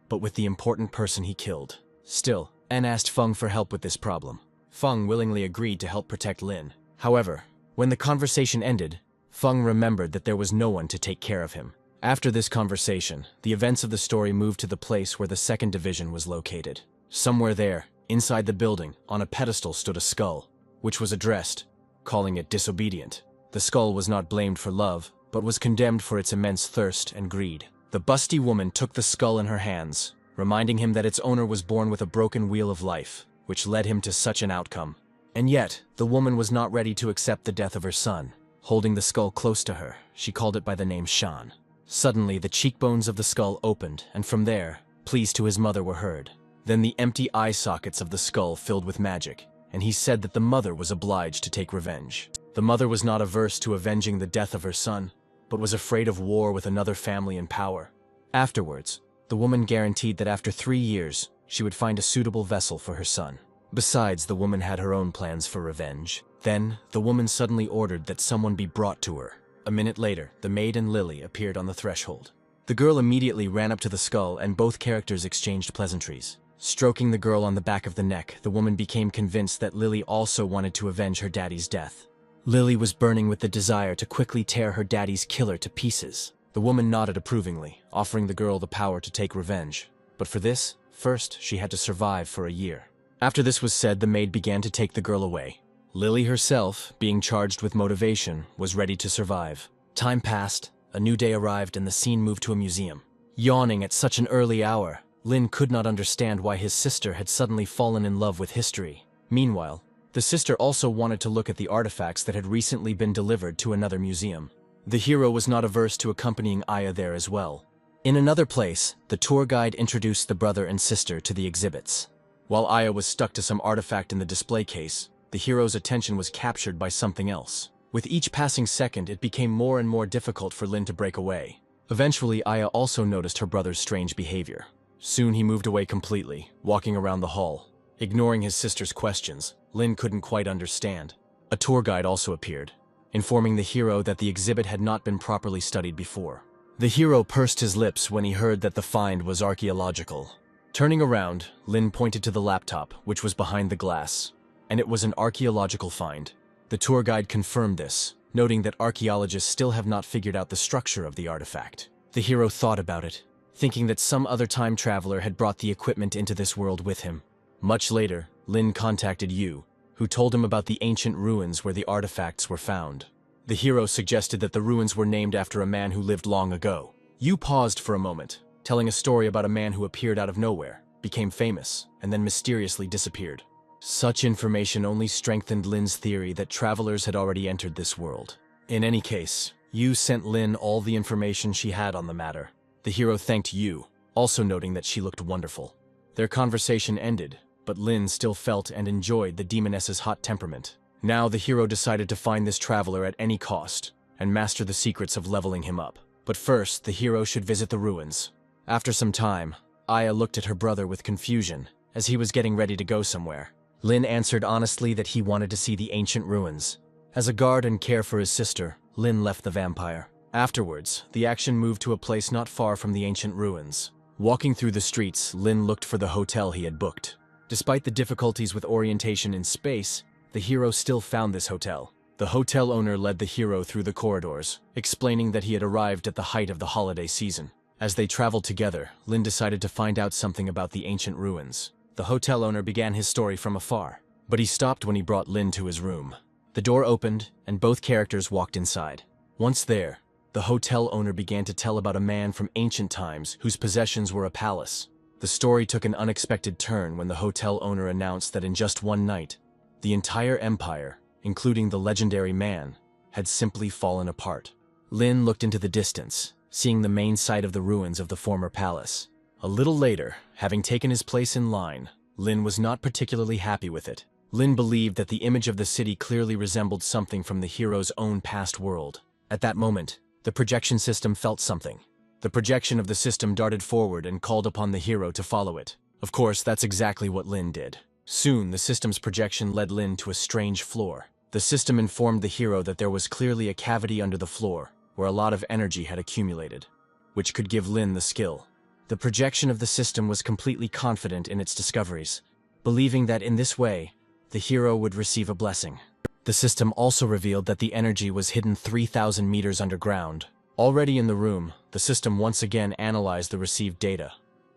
but with the important person he killed. Still, En asked Feng for help with this problem. Feng willingly agreed to help protect Lin. However, when the conversation ended, Feng remembered that there was no one to take care of him. After this conversation, the events of the story moved to the place where the second division was located. Somewhere there, inside the building, on a pedestal stood a skull, which was addressed, calling it disobedient. The skull was not blamed for love, but was condemned for its immense thirst and greed. The busty woman took the skull in her hands, reminding him that its owner was born with a broken wheel of life, which led him to such an outcome. And yet, the woman was not ready to accept the death of her son. Holding the skull close to her, she called it by the name Shan. Suddenly, the cheekbones of the skull opened, and from there, pleas to his mother were heard. Then the empty eye sockets of the skull filled with magic, and he said that the mother was obliged to take revenge. The mother was not averse to avenging the death of her son, but was afraid of war with another family in power. Afterwards, the woman guaranteed that after 3 years, she would find a suitable vessel for her son. Besides, the woman had her own plans for revenge. Then, the woman suddenly ordered that someone be brought to her. A minute later, the maid and Lily appeared on the threshold. The girl immediately ran up to the skull and both characters exchanged pleasantries. Stroking the girl on the back of the neck, the woman became convinced that Lily also wanted to avenge her daddy's death. Lily was burning with the desire to quickly tear her daddy's killer to pieces. The woman nodded approvingly, offering the girl the power to take revenge. But for this, first she had to survive for a year. After this was said, the maid began to take the girl away. Lily herself, being charged with motivation, was ready to survive. Time passed, a new day arrived, and the scene moved to a museum. Yawning at such an early hour, Lin could not understand why his sister had suddenly fallen in love with history. Meanwhile, the sister also wanted to look at the artifacts that had recently been delivered to another museum. The hero was not averse to accompanying Aya there as well. In another place, the tour guide introduced the brother and sister to the exhibits. While Aya was stuck to some artifact in the display case, the hero's attention was captured by something else. With each passing second, it became more and more difficult for Lin to break away. Eventually, Aya also noticed her brother's strange behavior. Soon he moved away completely, walking around the hall. Ignoring his sister's questions, Lin couldn't quite understand. A tour guide also appeared, informing the hero that the exhibit had not been properly studied before. The hero pursed his lips when he heard that the find was archaeological. Turning around, Lin pointed to the laptop, which was behind the glass, and it was an archaeological find. The tour guide confirmed this, noting that archaeologists still have not figured out the structure of the artifact. The hero thought about it, thinking that some other time traveler had brought the equipment into this world with him. Much later, Lin contacted Yu, who told him about the ancient ruins where the artifacts were found. The hero suggested that the ruins were named after a man who lived long ago. Yu paused for a moment, telling a story about a man who appeared out of nowhere, became famous, and then mysteriously disappeared. Such information only strengthened Lin's theory that travelers had already entered this world. In any case, Yu sent Lin all the information she had on the matter. The hero thanked Yu, also noting that she looked wonderful. Their conversation ended, but Lin still felt and enjoyed the demoness's hot temperament. Now the hero decided to find this traveler at any cost, and master the secrets of leveling him up. But first, the hero should visit the ruins. After some time, Aya looked at her brother with confusion, as he was getting ready to go somewhere. Lin answered honestly that he wanted to see the ancient ruins. As a guard and care for his sister, Lin left the vampire. Afterwards, the action moved to a place not far from the ancient ruins. Walking through the streets, Lin looked for the hotel he had booked. Despite the difficulties with orientation in space, the hero still found this hotel. The hotel owner led the hero through the corridors, explaining that he had arrived at the height of the holiday season. As they traveled together, Lin decided to find out something about the ancient ruins. The hotel owner began his story from afar, but he stopped when he brought Lin to his room. The door opened, and both characters walked inside. Once there, the hotel owner began to tell about a man from ancient times whose possessions were a palace. The story took an unexpected turn when the hotel owner announced that in just one night, the entire empire, including the legendary man, had simply fallen apart. Lin looked into the distance, seeing the main site of the ruins of the former palace. A little later, having taken his place in line, Lin was not particularly happy with it. Lin believed that the image of the city clearly resembled something from the hero's own past world. At that moment, the projection system felt something. The projection of the system darted forward and called upon the hero to follow it. Of course, that's exactly what Lin did. Soon, the system's projection led Lin to a strange floor. The system informed the hero that there was clearly a cavity under the floor, where a lot of energy had accumulated, which could give Lin the skill. The projection of the system was completely confident in its discoveries, believing that in this way, the hero would receive a blessing. The system also revealed that the energy was hidden 3,000 meters underground. Already in the room, the system once again analyzed the received data,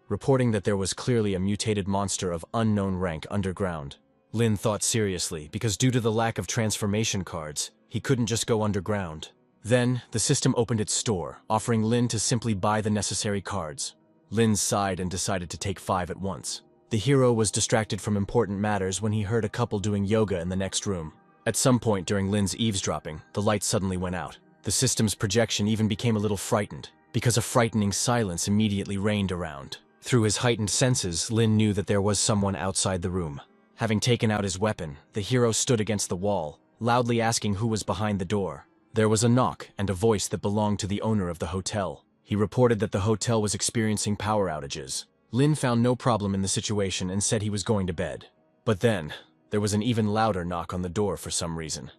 reporting that there was clearly a mutated monster of unknown rank underground. Lin thought seriously, because due to the lack of transformation cards, he couldn't just go underground. Then, the system opened its store, offering Lin to simply buy the necessary cards. Lin sighed and decided to take 5 at once. The hero was distracted from important matters when he heard a couple doing yoga in the next room. At some point during Lin's eavesdropping, the lights suddenly went out. The system's projection even became a little frightened, because a frightening silence immediately reigned around. Through his heightened senses, Lin knew that there was someone outside the room. Having taken out his weapon, the hero stood against the wall, loudly asking who was behind the door. There was a knock and a voice that belonged to the owner of the hotel. He reported that the hotel was experiencing power outages. Lin found no problem in the situation and said he was going to bed. But then, there was an even louder knock on the door for some reason.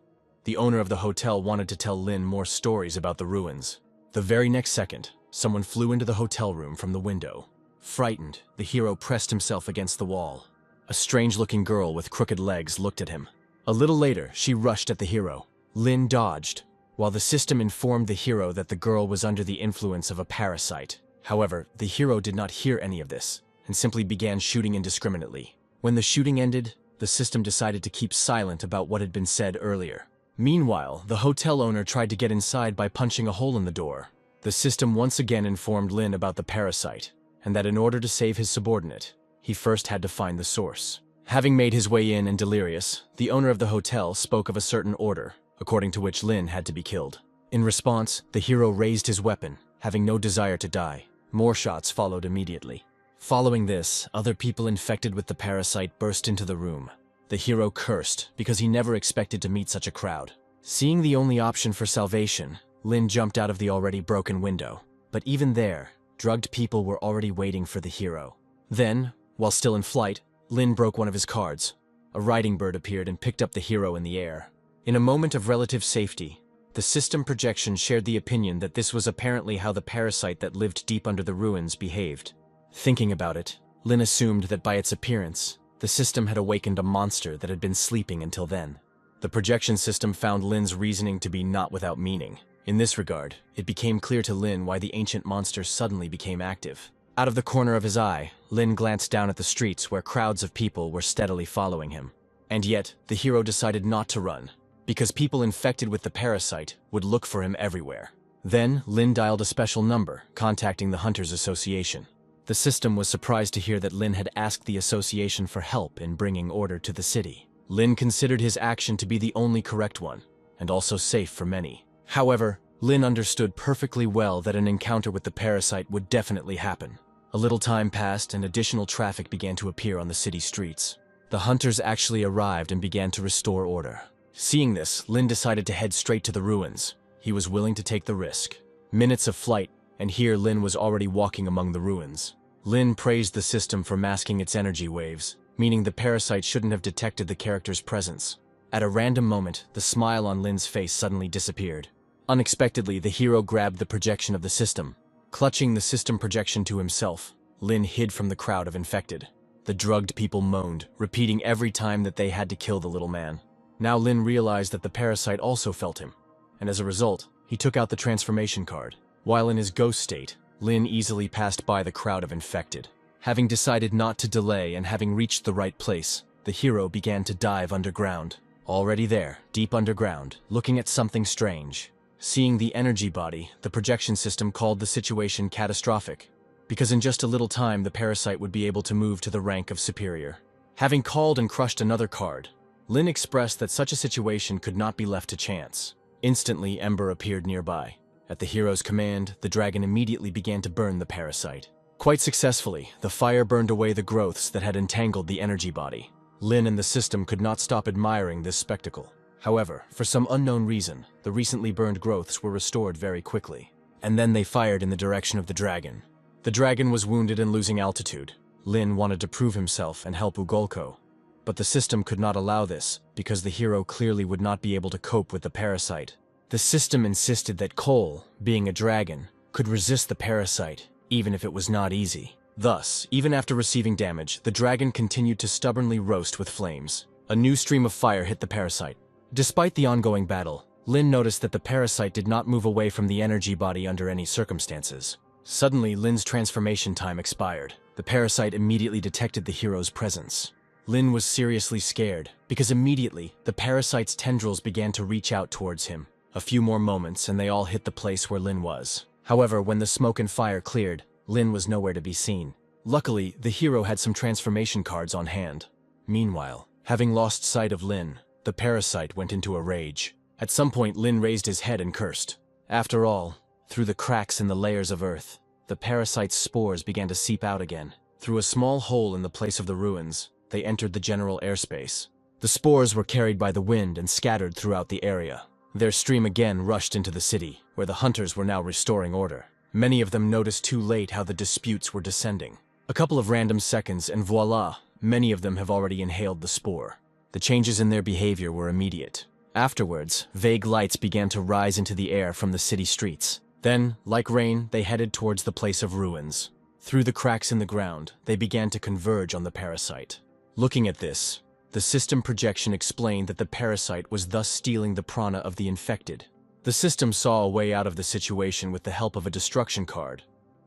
The owner of the hotel wanted to tell Lin more stories about the ruins. The very next second, someone flew into the hotel room from the window. Frightened, the hero pressed himself against the wall. A strange-looking girl with crooked legs looked at him. A little later, she rushed at the hero. Lin dodged, while the system informed the hero that the girl was under the influence of a parasite. However, the hero did not hear any of this, and simply began shooting indiscriminately. When the shooting ended, the system decided to keep silent about what had been said earlier. Meanwhile, the hotel owner tried to get inside by punching a hole in the door. The system once again informed Lin about the parasite, and that in order to save his subordinate, he first had to find the source. Having made his way in and delirious, the owner of the hotel spoke of a certain order, according to which Lin had to be killed. In response, the hero raised his weapon, having no desire to die. More shots followed immediately. Following this, other people infected with the parasite burst into the room. The hero cursed because he never expected to meet such a crowd. Seeing the only option for salvation, Lin jumped out of the already broken window. But even there, drugged people were already waiting for the hero. Then, while still in flight, Lin broke one of his cards. A riding bird appeared and picked up the hero in the air. In a moment of relative safety, the system projection shared the opinion that this was apparently how the parasite that lived deep under the ruins behaved. Thinking about it, Lin assumed that by its appearance, the system had awakened a monster that had been sleeping until then. The projection system found Lin's reasoning to be not without meaning. In this regard, it became clear to Lin why the ancient monster suddenly became active. Out of the corner of his eye, Lin glanced down at the streets where crowds of people were steadily following him. And yet, the hero decided not to run, because people infected with the parasite would look for him everywhere. Then, Lin dialed a special number, contacting the Hunters Association. The system was surprised to hear that Lin had asked the association for help in bringing order to the city. Lin considered his action to be the only correct one, and also safe for many. However, Lin understood perfectly well that an encounter with the parasite would definitely happen. A little time passed and additional traffic began to appear on the city streets. The hunters actually arrived and began to restore order. Seeing this, Lin decided to head straight to the ruins. He was willing to take the risk. Minutes of flight, and here Lin was already walking among the ruins. Lin praised the system for masking its energy waves, meaning the parasite shouldn't have detected the character's presence. At a random moment, the smile on Lin's face suddenly disappeared. Unexpectedly, the hero grabbed the projection of the system. Clutching the system projection to himself, Lin hid from the crowd of infected. The drugged people moaned, repeating every time that they had to kill the little man. Now Lin realized that the parasite also felt him, and as a result, he took out the transformation card. While in his ghost state, Lin easily passed by the crowd of infected. Having decided not to delay and having reached the right place, the hero began to dive underground. Already there, deep underground, looking at something strange. Seeing the energy body, the projection system called the situation catastrophic, because in just a little time the parasite would be able to move to the rank of superior. Having called and crushed another card, Lin expressed that such a situation could not be left to chance. Instantly, Ember appeared nearby. At the hero's command, the dragon immediately began to burn the parasite. Quite successfully, the fire burned away the growths that had entangled the energy body. Lin and the system could not stop admiring this spectacle. However, for some unknown reason, the recently burned growths were restored very quickly. and then they fired in the direction of the dragon. The dragon was wounded and losing altitude. Lin wanted to prove himself and help Ugolko, but the system could not allow this because the hero clearly would not be able to cope with the parasite. The system insisted that Cole, being a dragon, could resist the parasite, even if it was not easy. Thus, even after receiving damage, the dragon continued to stubbornly roast with flames. A new stream of fire hit the parasite. Despite the ongoing battle, Lin noticed that the parasite did not move away from the energy body under any circumstances. Suddenly, Lin's transformation time expired. The parasite immediately detected the hero's presence. Lin was seriously scared, because immediately, the parasite's tendrils began to reach out towards him. A few more moments and they all hit the place where Lin was. However, when the smoke and fire cleared, Lin was nowhere to be seen. Luckily, the hero had some transformation cards on hand. Meanwhile, having lost sight of Lin, the parasite went into a rage. At some point, Lin raised his head and cursed. After all, through the cracks in the layers of earth, the parasite's spores began to seep out again. Through a small hole in the place of the ruins, they entered the general airspace. The spores were carried by the wind and scattered throughout the area. Their stream again rushed into the city, where the hunters were now restoring order. Many of them noticed too late how the disputes were descending. A couple of random seconds and voila, many of them have already inhaled the spore. The changes in their behavior were immediate. Afterwards, vague lights began to rise into the air from the city streets. Then, like rain, they headed towards the place of ruins. Through the cracks in the ground, they began to converge on the parasite. Looking at this, the system projection explained that the parasite was thus stealing the prana of the infected. The system saw a way out of the situation with the help of a destruction card,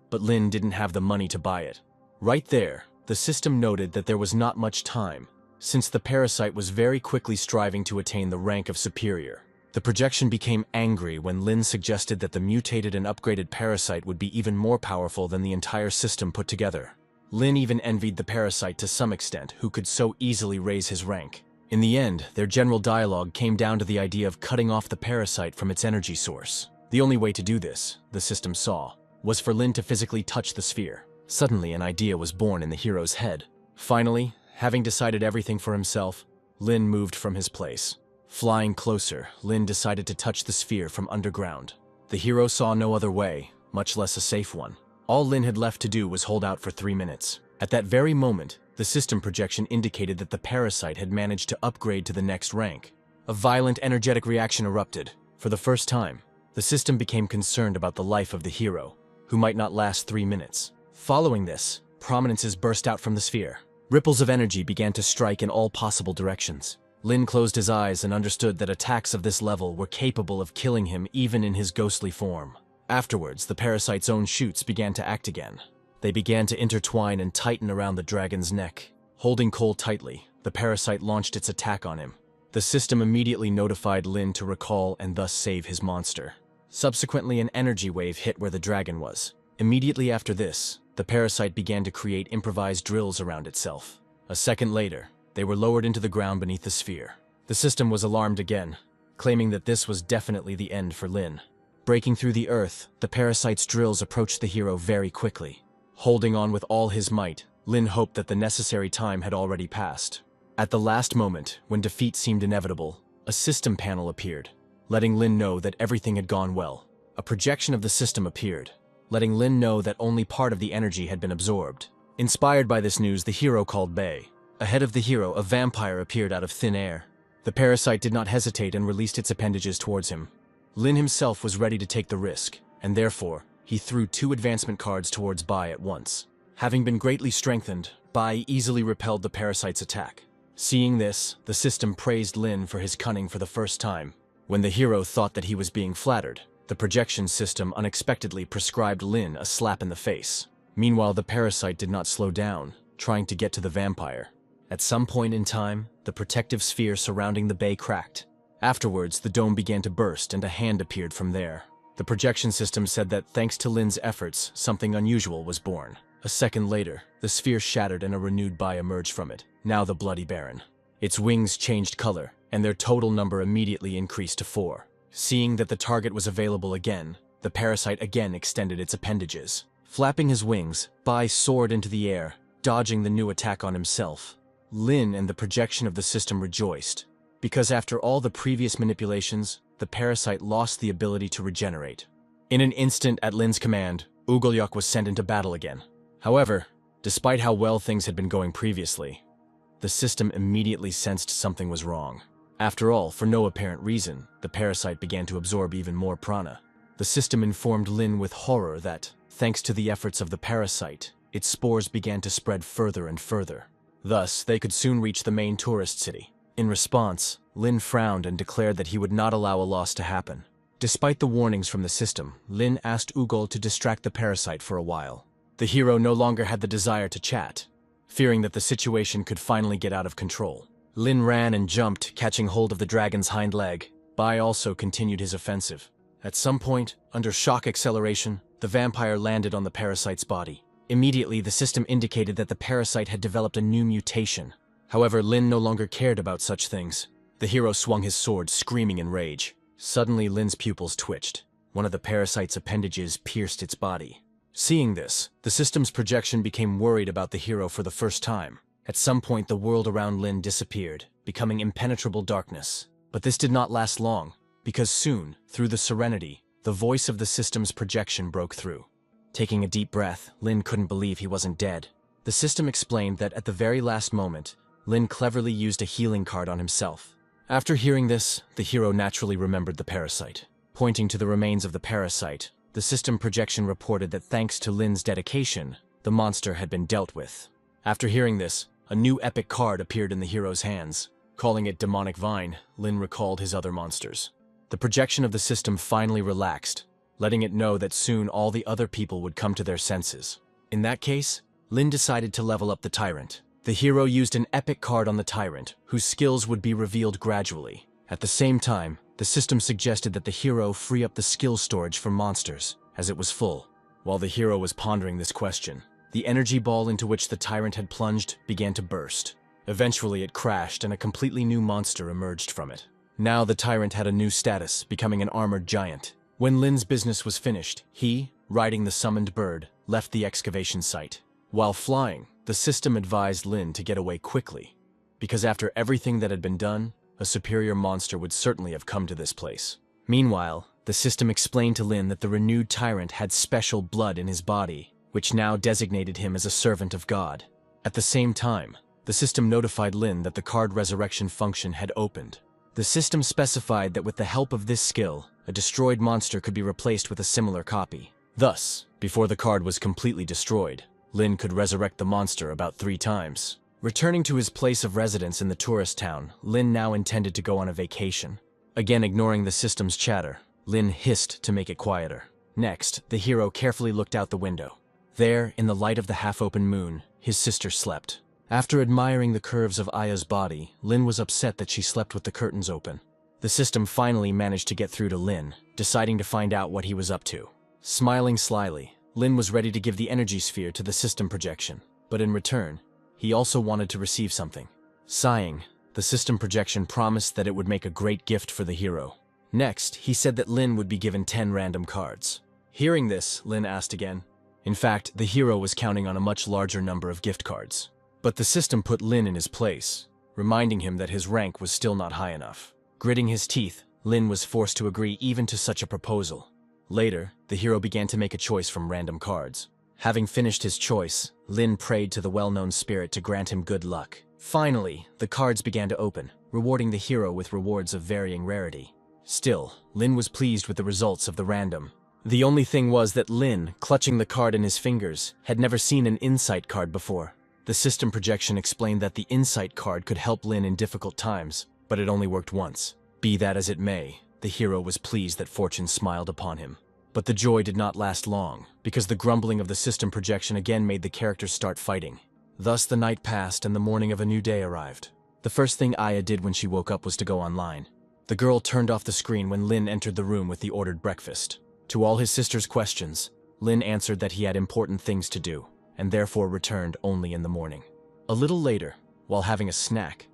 but Lin didn't have the money to buy it. Right there, the system noted that there was not much time, since the parasite was very quickly striving to attain the rank of superior. The projection became angry when Lin suggested that the mutated and upgraded parasite would be even more powerful than the entire system put together. Lin even envied the parasite to some extent, who could so easily raise his rank. In the end, their general dialogue came down to the idea of cutting off the parasite from its energy source. The only way to do this, the system saw, was for Lin to physically touch the sphere. Suddenly, an idea was born in the hero's head. Finally, having decided everything for himself, Lin moved from his place. Flying closer, Lin decided to touch the sphere from underground. The hero saw no other way, much less a safe one. All Lin had left to do was hold out for 3 minutes. At that very moment, the system projection indicated that the parasite had managed to upgrade to the next rank. A violent energetic reaction erupted. For the first time, the system became concerned about the life of the hero, who might not last 3 minutes. Following this, prominences burst out from the sphere. Ripples of energy began to strike in all possible directions. Lin closed his eyes and understood that attacks of this level were capable of killing him even in his ghostly form. Afterwards, the parasite's own shoots began to act again. They began to intertwine and tighten around the dragon's neck. Holding Cole tightly, the parasite launched its attack on him. The system immediately notified Lin to recall and thus save his monster. Subsequently, an energy wave hit where the dragon was. Immediately after this, the parasite began to create improvised drills around itself. A second later, they were lowered into the ground beneath the sphere. The system was alarmed again, claiming that this was definitely the end for Lin. Breaking through the earth, the parasite's drills approached the hero very quickly. Holding on with all his might, Lin hoped that the necessary time had already passed. At the last moment, when defeat seemed inevitable, a system panel appeared, letting Lin know that everything had gone well. A projection of the system appeared, letting Lin know that only part of the energy had been absorbed. Inspired by this news, the hero called Bay. Ahead of the hero, a vampire appeared out of thin air. The parasite did not hesitate and released its appendages towards him. Lin himself was ready to take the risk, and therefore, he threw 2 advancement cards towards Bai at once. Having been greatly strengthened, Bai easily repelled the parasite's attack. Seeing this, the system praised Lin for his cunning for the first time. When the hero thought that he was being flattered, the projection system unexpectedly prescribed Lin a slap in the face. Meanwhile, the parasite did not slow down, trying to get to the vampire. At some point in time, the protective sphere surrounding the bay cracked. Afterwards, the dome began to burst and a hand appeared from there. The projection system said that thanks to Lin's efforts, something unusual was born. A second later, the sphere shattered and a renewed Bai emerged from it, now the Bloody Baron. Its wings changed color, and their total number immediately increased to 4. Seeing that the target was available again, the parasite again extended its appendages. Flapping his wings, Bai soared into the air, dodging the new attack on himself. Lin and the projection of the system rejoiced, because after all the previous manipulations, the parasite lost the ability to regenerate. In an instant, at Lin's command, Ugolyok was sent into battle again. However, despite how well things had been going previously, the system immediately sensed something was wrong. After all, for no apparent reason, the parasite began to absorb even more prana. The system informed Lin with horror that, thanks to the efforts of the parasite, its spores began to spread further and further. Thus, they could soon reach the main tourist city. In response, Lin frowned and declared that he would not allow a loss to happen. Despite the warnings from the system, Lin asked Ugol to distract the parasite for a while. The hero no longer had the desire to chat, fearing that the situation could finally get out of control. Lin ran and jumped, catching hold of the dragon's hind leg. Bai also continued his offensive. At some point, under shock acceleration, the vampire landed on the parasite's body. Immediately, the system indicated that the parasite had developed a new mutation. However, Lin no longer cared about such things. The hero swung his sword, screaming in rage. Suddenly, Lin's pupils twitched. One of the parasite's appendages pierced its body. Seeing this, the system's projection became worried about the hero for the first time. At some point, the world around Lin disappeared, becoming impenetrable darkness. But this did not last long, because soon, through the serenity, the voice of the system's projection broke through. Taking a deep breath, Lin couldn't believe he wasn't dead. The system explained that at the very last moment, Lin cleverly used a healing card on himself. After hearing this, the hero naturally remembered the parasite. Pointing to the remains of the parasite, the system projection reported that thanks to Lin's dedication, the monster had been dealt with. After hearing this, a new epic card appeared in the hero's hands. Calling it Demonic Vine, Lin recalled his other monsters. The projection of the system finally relaxed, letting it know that soon all the other people would come to their senses. In that case, Lin decided to level up the tyrant. The hero used an epic card on the tyrant, whose skills would be revealed gradually. At the same time, the system suggested that the hero free up the skill storage for monsters, as it was full. While the hero was pondering this question, the energy ball into which the tyrant had plunged began to burst. Eventually it crashed and a completely new monster emerged from it. Now the tyrant had a new status, becoming an armored giant. When Lin's business was finished, he, riding the summoned bird, left the excavation site. While flying, the system advised Lin to get away quickly, because after everything that had been done, a superior monster would certainly have come to this place. Meanwhile, the system explained to Lin that the renewed tyrant had special blood in his body, which now designated him as a servant of God. At the same time, the system notified Lin that the card resurrection function had opened. The system specified that with the help of this skill, a destroyed monster could be replaced with a similar copy. Thus, before the card was completely destroyed, Lin could resurrect the monster about 3 times. Returning to his place of residence in the tourist town, Lin now intended to go on a vacation. Again ignoring the system's chatter, Lin hissed to make it quieter. Next, the hero carefully looked out the window. There, in the light of the half-open moon, his sister slept. After admiring the curves of Aya's body, Lin was upset that she slept with the curtains open. The system finally managed to get through to Lin, deciding to find out what he was up to. Smiling slyly, Lin was ready to give the energy sphere to the system projection, but in return, he also wanted to receive something. Sighing, the system projection promised that it would make a great gift for the hero. Next, he said that Lin would be given 10 random cards. Hearing this, Lin asked again. In fact, the hero was counting on a much larger number of gift cards. But the system put Lin in his place, reminding him that his rank was still not high enough. Gritting his teeth, Lin was forced to agree even to such a proposal. Later, the hero began to make a choice from random cards. Having finished his choice, Lin prayed to the well-known spirit to grant him good luck. Finally, the cards began to open, rewarding the hero with rewards of varying rarity. Still, Lin was pleased with the results of the random. The only thing was that Lin, clutching the card in his fingers, had never seen an insight card before. The system projection explained that the insight card could help Lin in difficult times, but it only worked once. Be that as it may, the hero was pleased that fortune smiled upon him. But the joy did not last long, because the grumbling of the system projection again made the characters start fighting. Thus the night passed and the morning of a new day arrived. The first thing Aya did when she woke up was to go online. The girl turned off the screen when Lin entered the room with the ordered breakfast. To all his sister's questions, Lin answered that he had important things to do, and therefore returned only in the morning. A little later, while having a snack,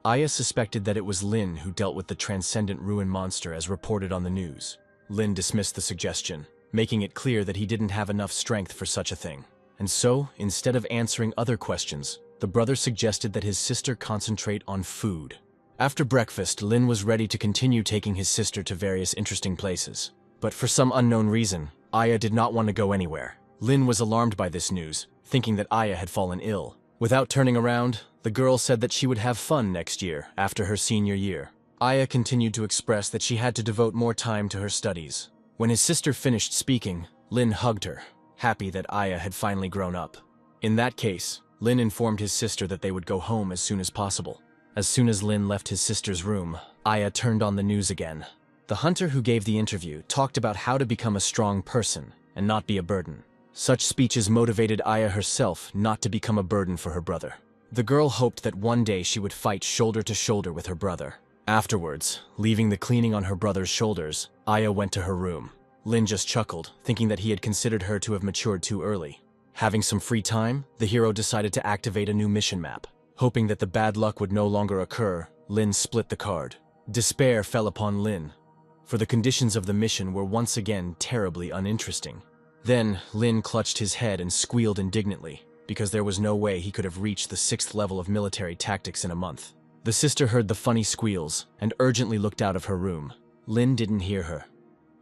Aya suspected that it was Lin who dealt with the transcendent ruin monster as reported on the news. Lin dismissed the suggestion, making it clear that he didn't have enough strength for such a thing. And so, instead of answering other questions, the brother suggested that his sister concentrate on food. After breakfast, Lin was ready to continue taking his sister to various interesting places. But for some unknown reason, Aya did not want to go anywhere. Lin was alarmed by this news, thinking that Aya had fallen ill. Without turning around, the girl said that she would have fun next year, after her senior year. Aya continued to express that she had to devote more time to her studies. When his sister finished speaking, Lin hugged her, happy that Aya had finally grown up. In that case, Lin informed his sister that they would go home as soon as possible. As soon as Lin left his sister's room, Aya turned on the news again. The hunter who gave the interview talked about how to become a strong person and not be a burden. Such speeches motivated Aya herself not to become a burden for her brother. The girl hoped that one day she would fight shoulder to shoulder with her brother. Afterwards, leaving the cleaning on her brother's shoulders, Aya went to her room. Lin just chuckled, thinking that he had considered her to have matured too early. Having some free time, the hero decided to activate a new mission map. Hoping that the bad luck would no longer occur, Lin split the card. Despair fell upon Lin, for the conditions of the mission were once again terribly uninteresting. Then, Lin clutched his head and squealed indignantly, because there was no way he could have reached the 6th level of military tactics in a month. The sister heard the funny squeals and urgently looked out of her room. Lin didn't hear her,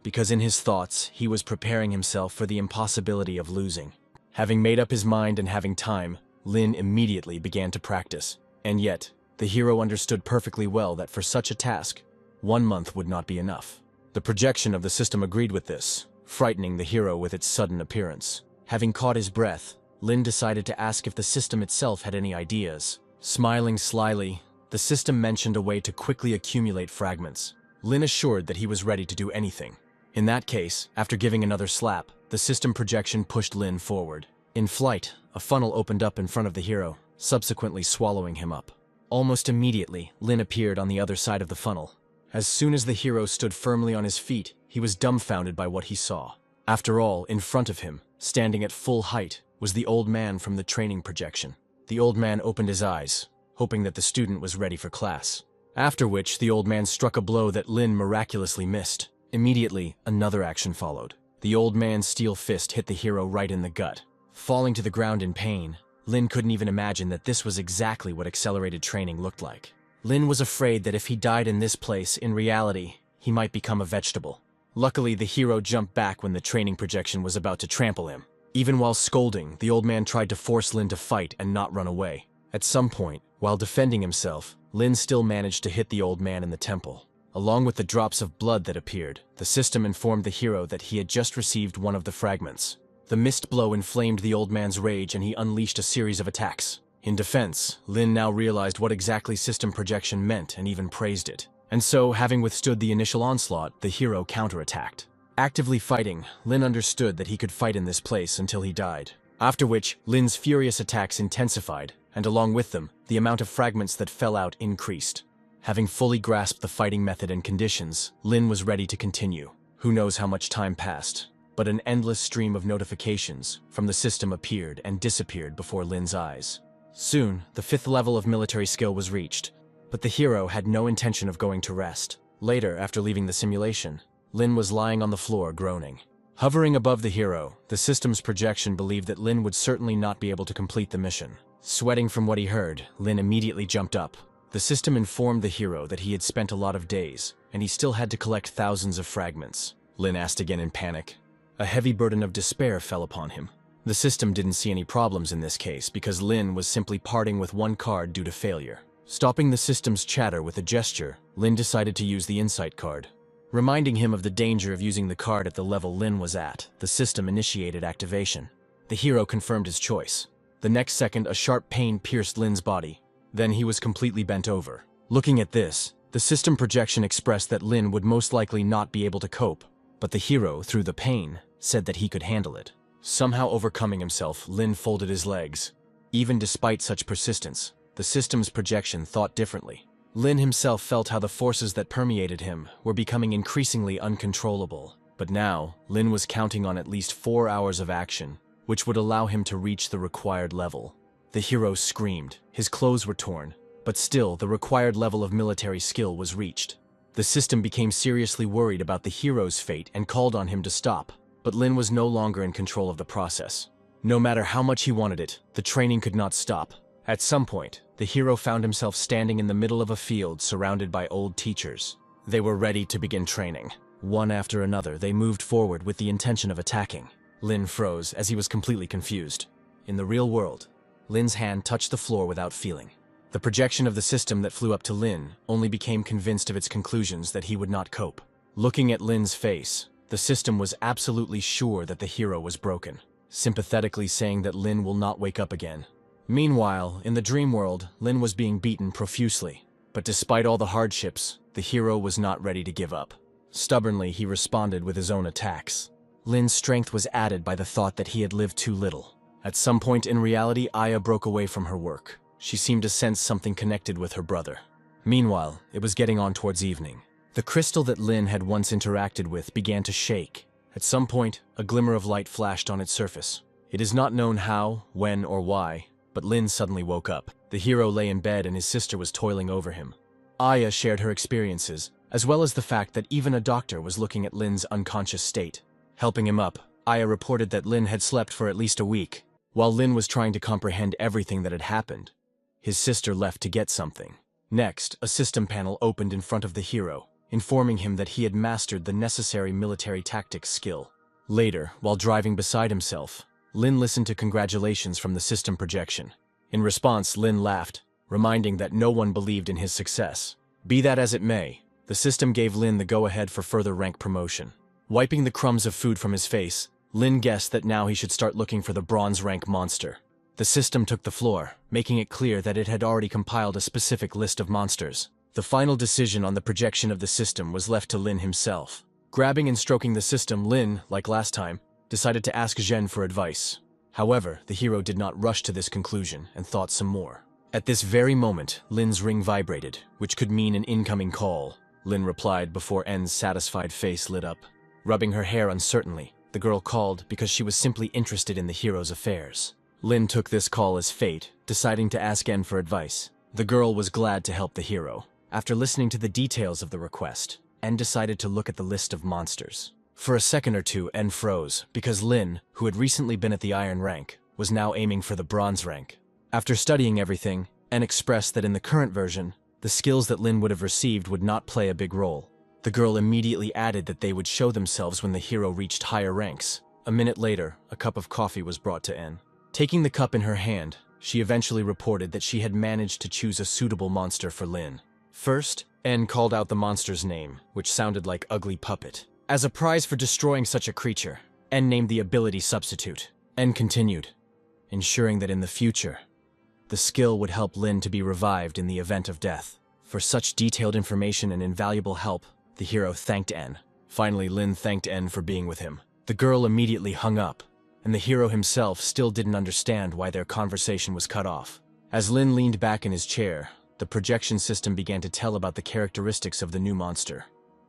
because in his thoughts, he was preparing himself for the impossibility of losing. Having made up his mind and having time, Lin immediately began to practice. And yet, the hero understood perfectly well that for such a task, 1 month would not be enough. The projection of the system agreed with this, frightening the hero with its sudden appearance. Having caught his breath, Lin decided to ask if the system itself had any ideas. Smiling slyly, the system mentioned a way to quickly accumulate fragments. Lin assured that he was ready to do anything. In that case, after giving another slap, the system projection pushed Lin forward. In flight, a funnel opened up in front of the hero, subsequently swallowing him up. Almost immediately, Lin appeared on the other side of the funnel. As soon as the hero stood firmly on his feet, he was dumbfounded by what he saw. After all, in front of him, standing at full height, was the old man from the training projection. The old man opened his eyes, hoping that the student was ready for class. After which, the old man struck a blow that Lin miraculously missed. Immediately, another action followed. The old man's steel fist hit the hero right in the gut. Falling to the ground in pain, Lin couldn't even imagine that this was exactly what accelerated training looked like. Lin was afraid that if he died in this place, in reality, he might become a vegetable. Luckily, the hero jumped back when the training projection was about to trample him. Even while scolding, the old man tried to force Lin to fight and not run away. At some point, while defending himself, Lin still managed to hit the old man in the temple. Along with the drops of blood that appeared, the system informed the hero that he had just received one of the fragments. The missed blow inflamed the old man's rage and he unleashed a series of attacks. In defense, Lin now realized what exactly system projection meant and even praised it. And so, having withstood the initial onslaught, the hero counterattacked. Actively fighting, Lin understood that he could fight in this place until he died. After which, Lin's furious attacks intensified, and along with them, the amount of fragments that fell out increased. Having fully grasped the fighting method and conditions, Lin was ready to continue. Who knows how much time passed, but an endless stream of notifications from the system appeared and disappeared before Lin's eyes. Soon, the 5th level of military skill was reached, but the hero had no intention of going to rest. Later, after leaving the simulation, Lin was lying on the floor groaning. Hovering above the hero, the system's projection believed that Lin would certainly not be able to complete the mission. Sweating from what he heard, Lin immediately jumped up. The system informed the hero that he had spent a lot of days, and he still had to collect thousands of fragments. Lin asked again in panic. A heavy burden of despair fell upon him. The system didn't see any problems in this case because Lin was simply parting with one card due to failure. Stopping the system's chatter with a gesture, Lin decided to use the insight card. Reminding him of the danger of using the card at the level Lin was at, the system initiated activation. The hero confirmed his choice. The next second, a sharp pain pierced Lin's body. Then he was completely bent over. Looking at this, the system projection expressed that Lin would most likely not be able to cope, but the hero, through the pain, said that he could handle it. Somehow overcoming himself, Lin folded his legs. Even despite such persistence, the system's projection thought differently. Lin himself felt how the forces that permeated him were becoming increasingly uncontrollable. But now, Lin was counting on at least 4 hours of action, which would allow him to reach the required level. The hero screamed. His clothes were torn, but still the required level of military skill was reached. The system became seriously worried about the hero's fate and called on him to stop. But Lin was no longer in control of the process. No matter how much he wanted it, the training could not stop. At some point, the hero found himself standing in the middle of a field surrounded by old teachers. They were ready to begin training. One after another, they moved forward with the intention of attacking. Lin froze as he was completely confused. In the real world, Lin's hand touched the floor without feeling. The projection of the system that flew up to Lin only became convinced of its conclusions that he would not cope. Looking at Lin's face, the system was absolutely sure that the hero was broken, sympathetically saying that Lin will not wake up again. Meanwhile, in the dream world, Lin was being beaten profusely. But despite all the hardships, the hero was not ready to give up. Stubbornly, he responded with his own attacks. Lin's strength was added by the thought that he had lived too little. At some point in reality, Aya broke away from her work. She seemed to sense something connected with her brother. Meanwhile, it was getting on towards evening. The crystal that Lin had once interacted with began to shake. At some point, a glimmer of light flashed on its surface. It is not known how, when, or why, but Lin suddenly woke up. The hero lay in bed and his sister was toiling over him. Aya shared her experiences, as well as the fact that even a doctor was looking at Lin's unconscious state. Helping him up, Aya reported that Lin had slept for at least a week. While Lin was trying to comprehend everything that had happened, his sister left to get something. Next, a system panel opened in front of the hero, informing him that he had mastered the necessary military tactics skill. Later, while driving beside himself, Lin listened to congratulations from the system projection. In response, Lin laughed, reminding that no one believed in his success. Be that as it may, the system gave Lin the go-ahead for further rank promotion. Wiping the crumbs of food from his face, Lin guessed that now he should start looking for the bronze rank monster. The system took the floor, making it clear that it had already compiled a specific list of monsters. The final decision on the projection of the system was left to Lin himself. Grabbing and stroking the system, Lin, like last time, decided to ask Zhen for advice. However, the hero did not rush to this conclusion and thought some more. At this very moment, Lin's ring vibrated, which could mean an incoming call. Lin replied before N's satisfied face lit up. Rubbing her hair uncertainly, the girl called because she was simply interested in the hero's affairs. Lin took this call as fate, deciding to ask N for advice. The girl was glad to help the hero. After listening to the details of the request, N decided to look at the list of monsters. For a second or two, N froze, because Lin, who had recently been at the iron rank, was now aiming for the bronze rank. After studying everything, N expressed that in the current version, the skills that Lin would have received would not play a big role. The girl immediately added that they would show themselves when the hero reached higher ranks. A minute later, a cup of coffee was brought to N. Taking the cup in her hand, she eventually reported that she had managed to choose a suitable monster for Lin. First, N called out the monster's name, which sounded like Ugly Puppet. As a prize for destroying such a creature, N named the ability Substitute. N continued, ensuring that in the future, the skill would help Lin to be revived in the event of death. For such detailed information and invaluable help, the hero thanked N. Finally, Lin thanked N for being with him. The girl immediately hung up, and the hero himself still didn't understand why their conversation was cut off. As Lin leaned back in his chair, the projection system began to tell about the characteristics of the new monster,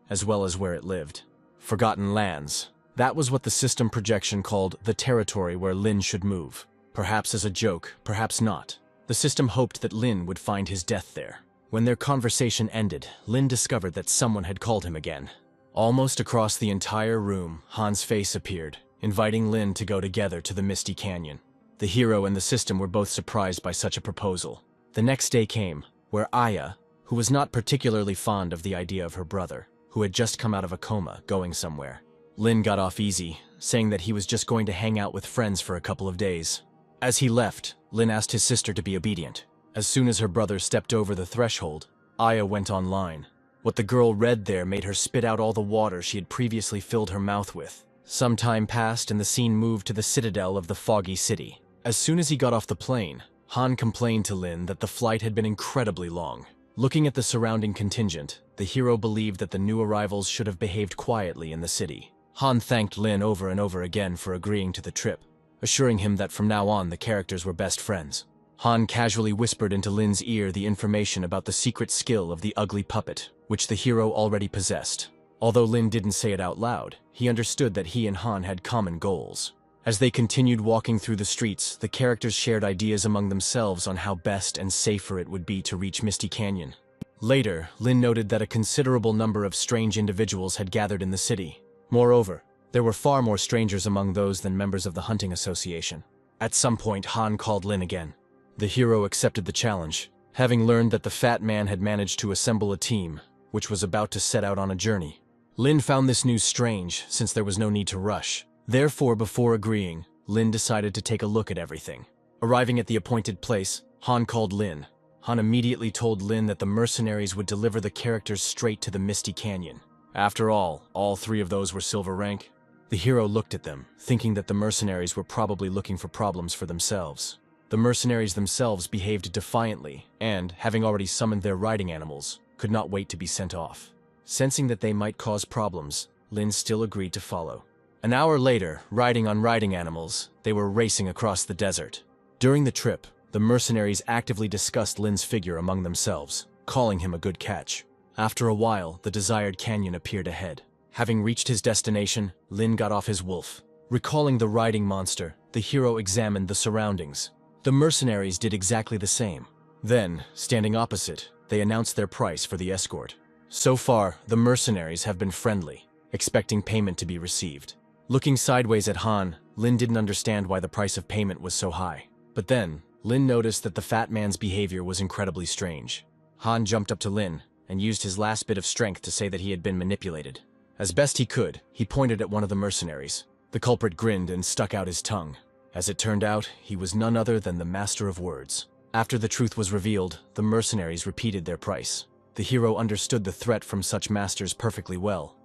as well as where it lived. Forgotten Lands. That was what the system projection called the territory where Lin should move. Perhaps as a joke, perhaps not. The system hoped that Lin would find his death there. When their conversation ended, Lin discovered that someone had called him again. Almost across the entire room, Han's face appeared, inviting Lin to go together to the Misty Canyon. The hero and the system were both surprised by such a proposal. The next day came, where Aya, who was not particularly fond of the idea of her brother, who had just come out of a coma, going somewhere. Lin got off easy, saying that he was just going to hang out with friends for a couple of days. As he left, Lin asked his sister to be obedient. As soon as her brother stepped over the threshold, Aya went online. What the girl read there made her spit out all the water she had previously filled her mouth with. Some time passed and the scene moved to the citadel of the foggy city. As soon as he got off the plane, Han complained to Lin that the flight had been incredibly long. Looking at the surrounding contingent, the hero believed that the new arrivals should have behaved quietly in the city. Han thanked Lin over and over again for agreeing to the trip, assuring him that from now on the characters were best friends. Han casually whispered into Lin's ear the information about the secret skill of the Ugly Puppet, which the hero already possessed. Although Lin didn't say it out loud, he understood that he and Han had common goals. As they continued walking through the streets, the characters shared ideas among themselves on how best and safer it would be to reach Misty Canyon. Later, Lin noted that a considerable number of strange individuals had gathered in the city. Moreover, there were far more strangers among those than members of the hunting association. At some point, Han called Lin again. The hero accepted the challenge, having learned that the fat man had managed to assemble a team, which was about to set out on a journey. Lin found this news strange, since there was no need to rush. Therefore, before agreeing, Lin decided to take a look at everything. Arriving at the appointed place, Han called Lin. Han immediately told Lin that the mercenaries would deliver the characters straight to the Misty Canyon. After all 3 of those were silver rank. The hero looked at them, thinking that the mercenaries were probably looking for problems for themselves. The mercenaries themselves behaved defiantly, and, having already summoned their riding animals, could not wait to be sent off. Sensing that they might cause problems, Lin still agreed to follow. An hour later, riding on riding animals, they were racing across the desert. During the trip, the mercenaries actively discussed Lin's figure among themselves, calling him a good catch. After a while, the desired canyon appeared ahead. Having reached his destination, Lin got off his wolf. Recalling the riding monster, the hero examined the surroundings. The mercenaries did exactly the same. Then, standing opposite, they announced their price for the escort. So far, the mercenaries have been friendly, expecting payment to be received. Looking sideways at Han, Lin didn't understand why the price of payment was so high. But then, Lin noticed that the fat man's behavior was incredibly strange. Han jumped up to Lin and used his last bit of strength to say that he had been manipulated. As best he could, he pointed at one of the mercenaries. The culprit grinned and stuck out his tongue. As it turned out, he was none other than the Master of Words. After the truth was revealed, the mercenaries repeated their price. The hero understood the threat from such masters perfectly well.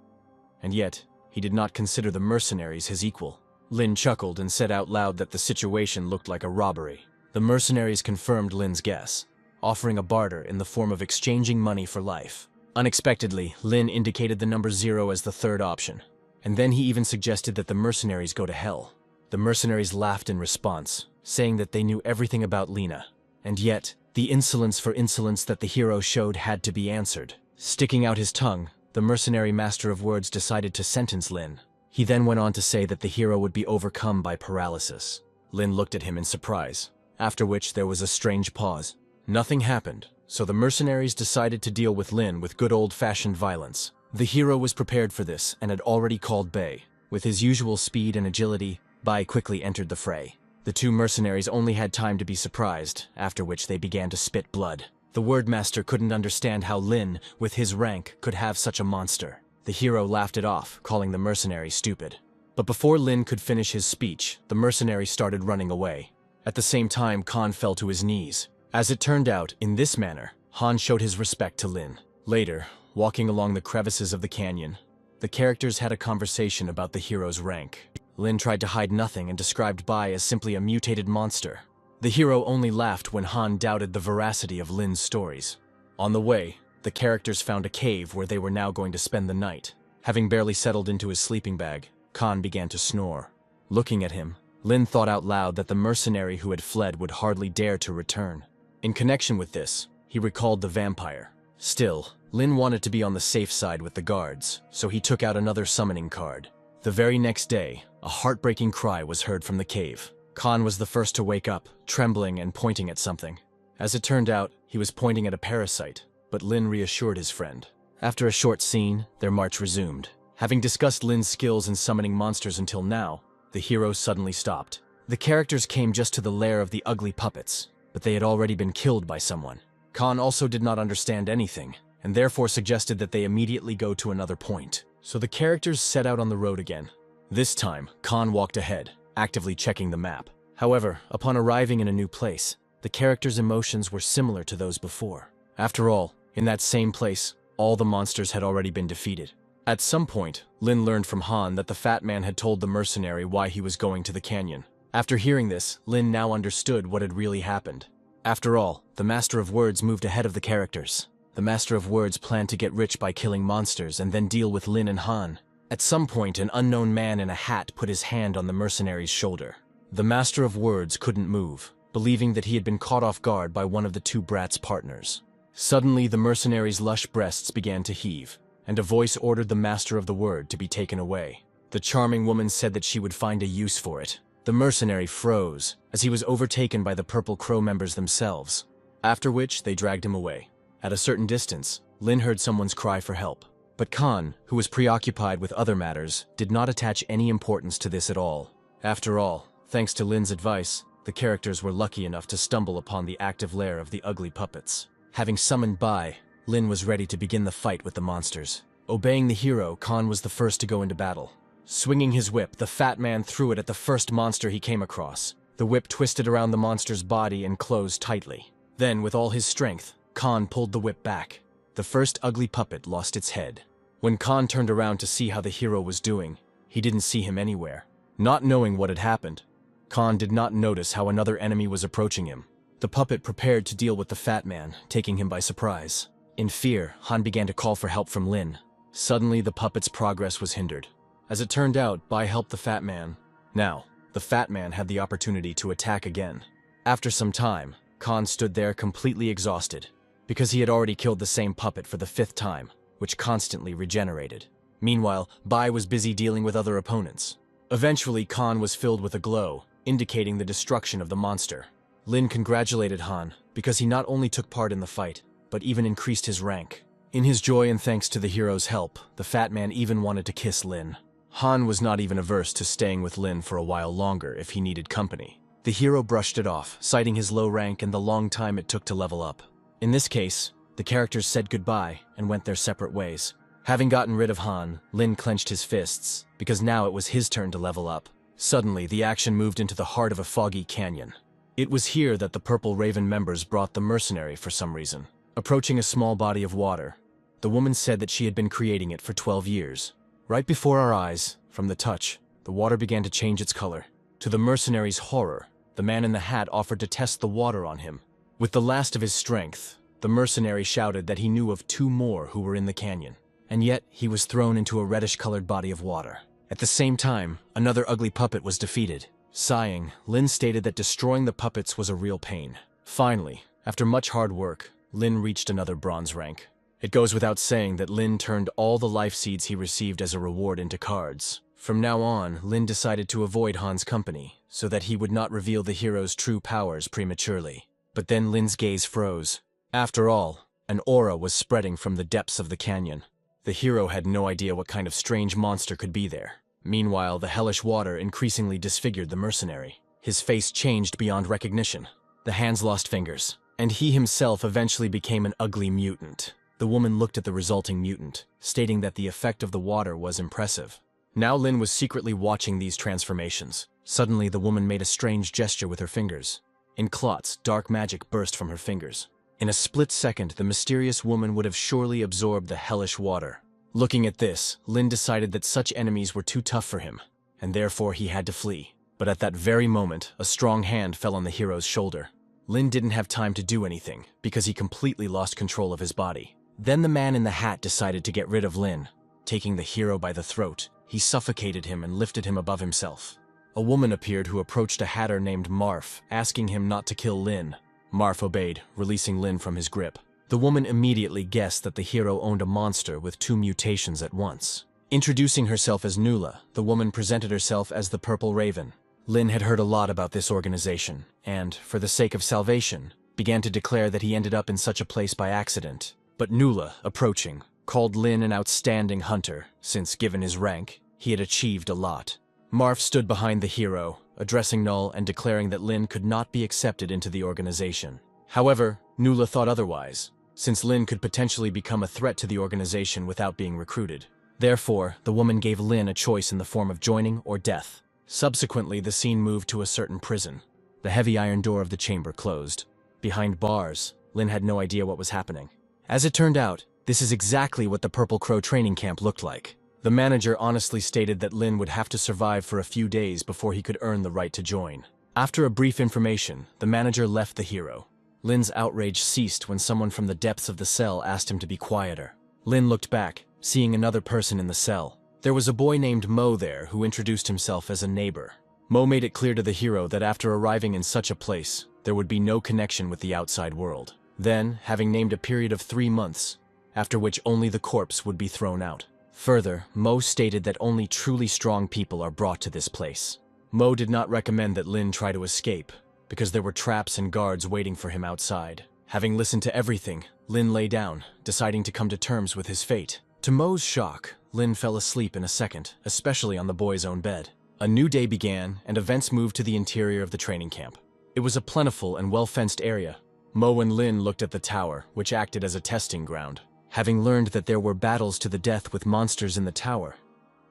And yet, he did not consider the mercenaries his equal. Lin chuckled and said out loud that the situation looked like a robbery. The mercenaries confirmed Lin's guess, offering a barter in the form of exchanging money for life. Unexpectedly, Lin indicated the number 0 as the third option, and then he even suggested that the mercenaries go to hell. The mercenaries laughed in response, saying that they knew everything about Lina, and yet, the insolence for insolence that the hero showed had to be answered. Sticking out his tongue, the mercenary Master of Words decided to sentence Lin. He then went on to say that the hero would be overcome by paralysis. Lin looked at him in surprise, after which there was a strange pause. Nothing happened, so the mercenaries decided to deal with Lin with good old-fashioned violence. The hero was prepared for this and had already called Bai. With his usual speed and agility, Bai quickly entered the fray. The 2 mercenaries only had time to be surprised, after which they began to spit blood. The Wordmaster couldn't understand how Lin, with his rank, could have such a monster. The hero laughed it off, calling the mercenary stupid. But before Lin could finish his speech, the mercenary started running away. At the same time, Khan fell to his knees. As it turned out, in this manner, Han showed his respect to Lin. Later, walking along the crevices of the canyon, the characters had a conversation about the hero's rank. Lin tried to hide nothing and described Bai as simply a mutated monster. The hero only laughed when Han doubted the veracity of Lin's stories. On the way, the characters found a cave where they were now going to spend the night. Having barely settled into his sleeping bag, Khan began to snore. Looking at him, Lin thought out loud that the mercenary who had fled would hardly dare to return. In connection with this, he recalled the vampire. Still, Lin wanted to be on the safe side with the guards, so he took out another summoning card. The very next day, a heartbreaking cry was heard from the cave. Khan was the first to wake up, trembling and pointing at something. As it turned out, he was pointing at a parasite, but Lin reassured his friend. After a short scene, their march resumed. Having discussed Lin's skills in summoning monsters until now, the hero suddenly stopped. The characters came just to the lair of the ugly puppets, but they had already been killed by someone. Khan also did not understand anything, and therefore suggested that they immediately go to another point. So the characters set out on the road again. This time, Khan walked ahead, actively checking the map. However, upon arriving in a new place, the characters' emotions were similar to those before. After all, in that same place, all the monsters had already been defeated. At some point, Lin learned from Han that the fat man had told the mercenary why he was going to the canyon. After hearing this, Lin now understood what had really happened. After all, the Master of Words moved ahead of the characters. The Master of Words planned to get rich by killing monsters and then deal with Lin and Han. At some point, an unknown man in a hat put his hand on the mercenary's shoulder. The Master of Words couldn't move, believing that he had been caught off guard by one of the 2 brats' partners. Suddenly, the mercenary's lush breasts began to heave, and a voice ordered the Master of the Word to be taken away. The charming woman said that she would find a use for it. The mercenary froze, as he was overtaken by the Purple Crow members themselves, after which they dragged him away. At a certain distance, Lin heard someone's cry for help, but Khan, who was preoccupied with other matters, did not attach any importance to this at all. After all, thanks to Lin's advice, the characters were lucky enough to stumble upon the active lair of the ugly puppets. Having summoned Bai, Lin was ready to begin the fight with the monsters. Obeying the hero, Khan was the first to go into battle. Swinging his whip, the fat man threw it at the first monster he came across. The whip twisted around the monster's body and closed tightly. Then, with all his strength, Khan pulled the whip back. The first ugly puppet lost its head. When Khan turned around to see how the hero was doing, he didn't see him anywhere. Not knowing what had happened, Khan did not notice how another enemy was approaching him. The puppet prepared to deal with the fat man, taking him by surprise. In fear, Han began to call for help from Lin. Suddenly, the puppet's progress was hindered. As it turned out, Bai helped the fat man. Now, the fat man had the opportunity to attack again. After some time, Khan stood there completely exhausted, because he had already killed the same puppet for the 5th time, which constantly regenerated. Meanwhile, Bai was busy dealing with other opponents. Eventually, Khan was filled with a glow, indicating the destruction of the monster. Lin congratulated Han, because he not only took part in the fight, but even increased his rank. In his joy and thanks to the hero's help, the fat man even wanted to kiss Lin. Han was not even averse to staying with Lin for a while longer if he needed company. The hero brushed it off, citing his low rank and the long time it took to level up. In this case, the characters said goodbye and went their separate ways. Having gotten rid of Han, Lin clenched his fists, because now it was his turn to level up. Suddenly, the action moved into the heart of a foggy canyon. It was here that the Purple Raven members brought the mercenary for some reason. Approaching a small body of water, the woman said that she had been creating it for 12 years. Right before our eyes, from the touch, the water began to change its color. To the mercenary's horror, the man in the hat offered to test the water on him. With the last of his strength, the mercenary shouted that he knew of 2 more who were in the canyon, and yet he was thrown into a reddish-colored body of water. At the same time, another ugly puppet was defeated. Sighing, Lin stated that destroying the puppets was a real pain. Finally, after much hard work, Lin reached another bronze rank. It goes without saying that Lin turned all the life seeds he received as a reward into cards. From now on, Lin decided to avoid Han's company, so that he would not reveal the hero's true powers prematurely. But then Lin's gaze froze. After all, an aura was spreading from the depths of the canyon. The hero had no idea what kind of strange monster could be there. Meanwhile, the hellish water increasingly disfigured the mercenary. His face changed beyond recognition. The hands lost fingers, and he himself eventually became an ugly mutant. The woman looked at the resulting mutant, stating that the effect of the water was impressive. Now Lin was secretly watching these transformations. Suddenly, the woman made a strange gesture with her fingers. In clots, dark magic burst from her fingers. In a split second, the mysterious woman would have surely absorbed the hellish water. Looking at this, Lin decided that such enemies were too tough for him, and therefore he had to flee. But at that very moment, a strong hand fell on the hero's shoulder. Lin didn't have time to do anything, because he completely lost control of his body. Then the man in the hat decided to get rid of Lin. Taking the hero by the throat, he suffocated him and lifted him above himself. A woman appeared who approached a hatter named Marf, asking him not to kill Lin. Marf obeyed, releasing Lin from his grip. The woman immediately guessed that the hero owned a monster with 2 mutations at once. Introducing herself as Nula, the woman presented herself as the Purple Raven. Lin had heard a lot about this organization, and, for the sake of salvation, began to declare that he ended up in such a place by accident. But Nula, approaching, called Lin an outstanding hunter, since, given his rank, he had achieved a lot. Marf stood behind the hero, addressing Null and declaring that Lin could not be accepted into the organization. However, Nula thought otherwise, since Lin could potentially become a threat to the organization without being recruited. Therefore, the woman gave Lin a choice in the form of joining or death. Subsequently, the scene moved to a certain prison. The heavy iron door of the chamber closed. Behind bars, Lin had no idea what was happening. As it turned out, this is exactly what the Purple Crow training camp looked like. The manager honestly stated that Lin would have to survive for a few days before he could earn the right to join. After a brief information, the manager left the hero. Lin's outrage ceased when someone from the depths of the cell asked him to be quieter. Lin looked back, seeing another person in the cell. There was a boy named Mo there who introduced himself as a neighbor. Mo made it clear to the hero that after arriving in such a place, there would be no connection with the outside world. Then, having named a period of 3 months, after which only the corpse would be thrown out. Further, Mo stated that only truly strong people are brought to this place. Mo did not recommend that Lin try to escape, because there were traps and guards waiting for him outside. Having listened to everything, Lin lay down, deciding to come to terms with his fate. To Mo's shock, Lin fell asleep in a second, especially on the boy's own bed. A new day began, and events moved to the interior of the training camp. It was a plentiful and well-fenced area. Mo and Lin looked at the tower, which acted as a testing ground. Having learned that there were battles to the death with monsters in the tower,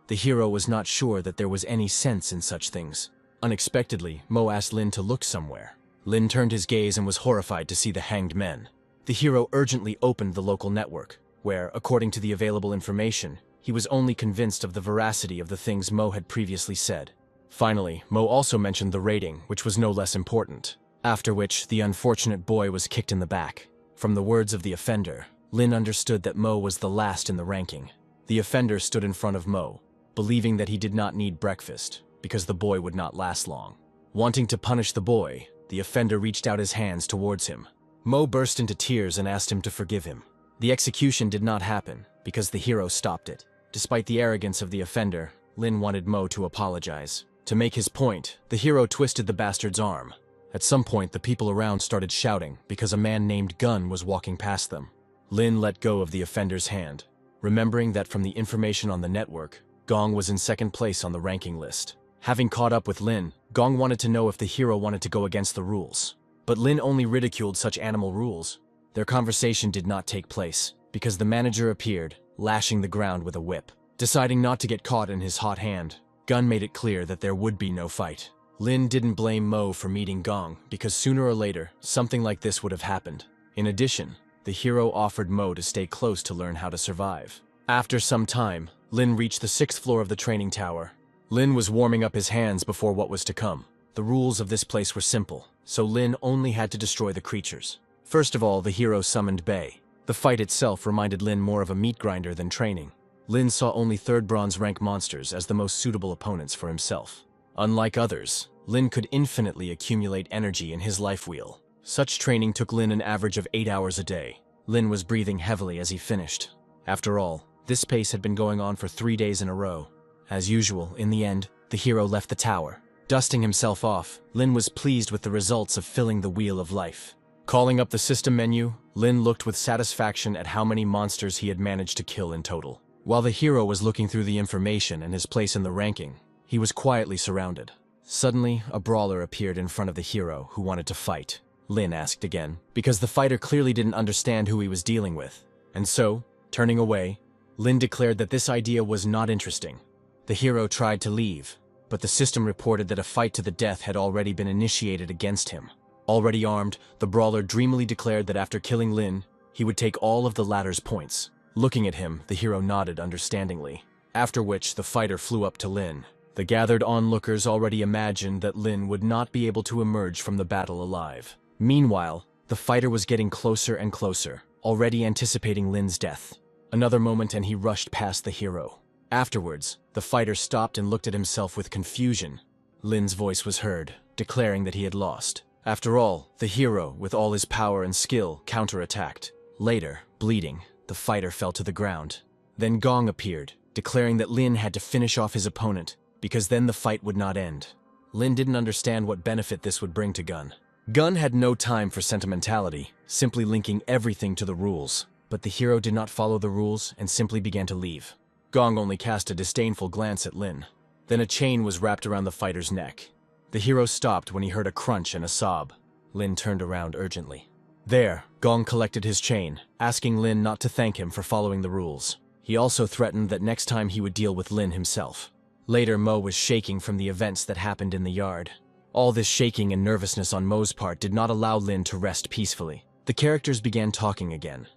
the hero was not sure that there was any sense in such things. Unexpectedly, Mo asked Lin to look somewhere. Lin turned his gaze and was horrified to see the hanged men. The hero urgently opened the local network, where, according to the available information, he was only convinced of the veracity of the things Mo had previously said. Finally, Mo also mentioned the rating, which was no less important. After which, the unfortunate boy was kicked in the back. From the words of the offender, Lin understood that Mo was the last in the ranking. The offender stood in front of Mo, believing that he did not need breakfast, because the boy would not last long. Wanting to punish the boy, the offender reached out his hands towards him. Mo burst into tears and asked him to forgive him. The execution did not happen, because the hero stopped it. Despite the arrogance of the offender, Lin wanted Mo to apologize. To make his point, the hero twisted the bastard's arm. At some point, the people around started shouting because a man named Gun was walking past them. Lin let go of the offender's hand, remembering that from the information on the network, Gong was in second place on the ranking list. Having caught up with Lin, Gong wanted to know if the hero wanted to go against the rules. But Lin only ridiculed such animal rules. Their conversation did not take place, because the manager appeared, lashing the ground with a whip. Deciding not to get caught in his hot hand, Gun made it clear that there would be no fight. Lin didn't blame Mo for meeting Gong, because sooner or later, something like this would have happened. In addition, the hero offered Mo to stay close to learn how to survive. After some time, Lin reached the 6th floor of the training tower. Lin was warming up his hands before what was to come. The rules of this place were simple, so Lin only had to destroy the creatures. First of all, the hero summoned Bei. The fight itself reminded Lin more of a meat grinder than training. Lin saw only 3rd bronze rank monsters as the most suitable opponents for himself. Unlike others, Lin could infinitely accumulate energy in his life wheel. Such training took Lin an average of 8 hours a day. Lin was breathing heavily as he finished. After all, this pace had been going on for 3 days in a row. As usual, in the end, the hero left the tower. Dusting himself off, Lin was pleased with the results of filling the wheel of life. Calling up the system menu, Lin looked with satisfaction at how many monsters he had managed to kill in total. While the hero was looking through the information and his place in the ranking, he was quietly surrounded. Suddenly, a brawler appeared in front of the hero who wanted to fight. Lin asked again, because the fighter clearly didn't understand who he was dealing with. And so, turning away, Lin declared that this idea was not interesting. The hero tried to leave, but the system reported that a fight to the death had already been initiated against him. Already armed, the brawler dreamily declared that after killing Lin, he would take all of the latter's points. Looking at him, the hero nodded understandingly, after which the fighter flew up to Lin. The gathered onlookers already imagined that Lin would not be able to emerge from the battle alive. Meanwhile, the fighter was getting closer and closer, already anticipating Lin's death. Another moment and he rushed past the hero. Afterwards, the fighter stopped and looked at himself with confusion. Lin's voice was heard, declaring that he had lost. After all, the hero, with all his power and skill, counterattacked. Later, bleeding, the fighter fell to the ground. Then Gong appeared, declaring that Lin had to finish off his opponent, because then the fight would not end. Lin didn't understand what benefit this would bring to Gun. Gun had no time for sentimentality, simply linking everything to the rules. But the hero did not follow the rules and simply began to leave. Gong only cast a disdainful glance at Lin. Then a chain was wrapped around the fighter's neck. The hero stopped when he heard a crunch and a sob. Lin turned around urgently. There, Gong collected his chain, asking Lin not to thank him for following the rules. He also threatened that next time he would deal with Lin himself. Later, Mo was shaking from the events that happened in the yard. All this shaking and nervousness on Mo's part did not allow Lin to rest peacefully. The characters began talking again,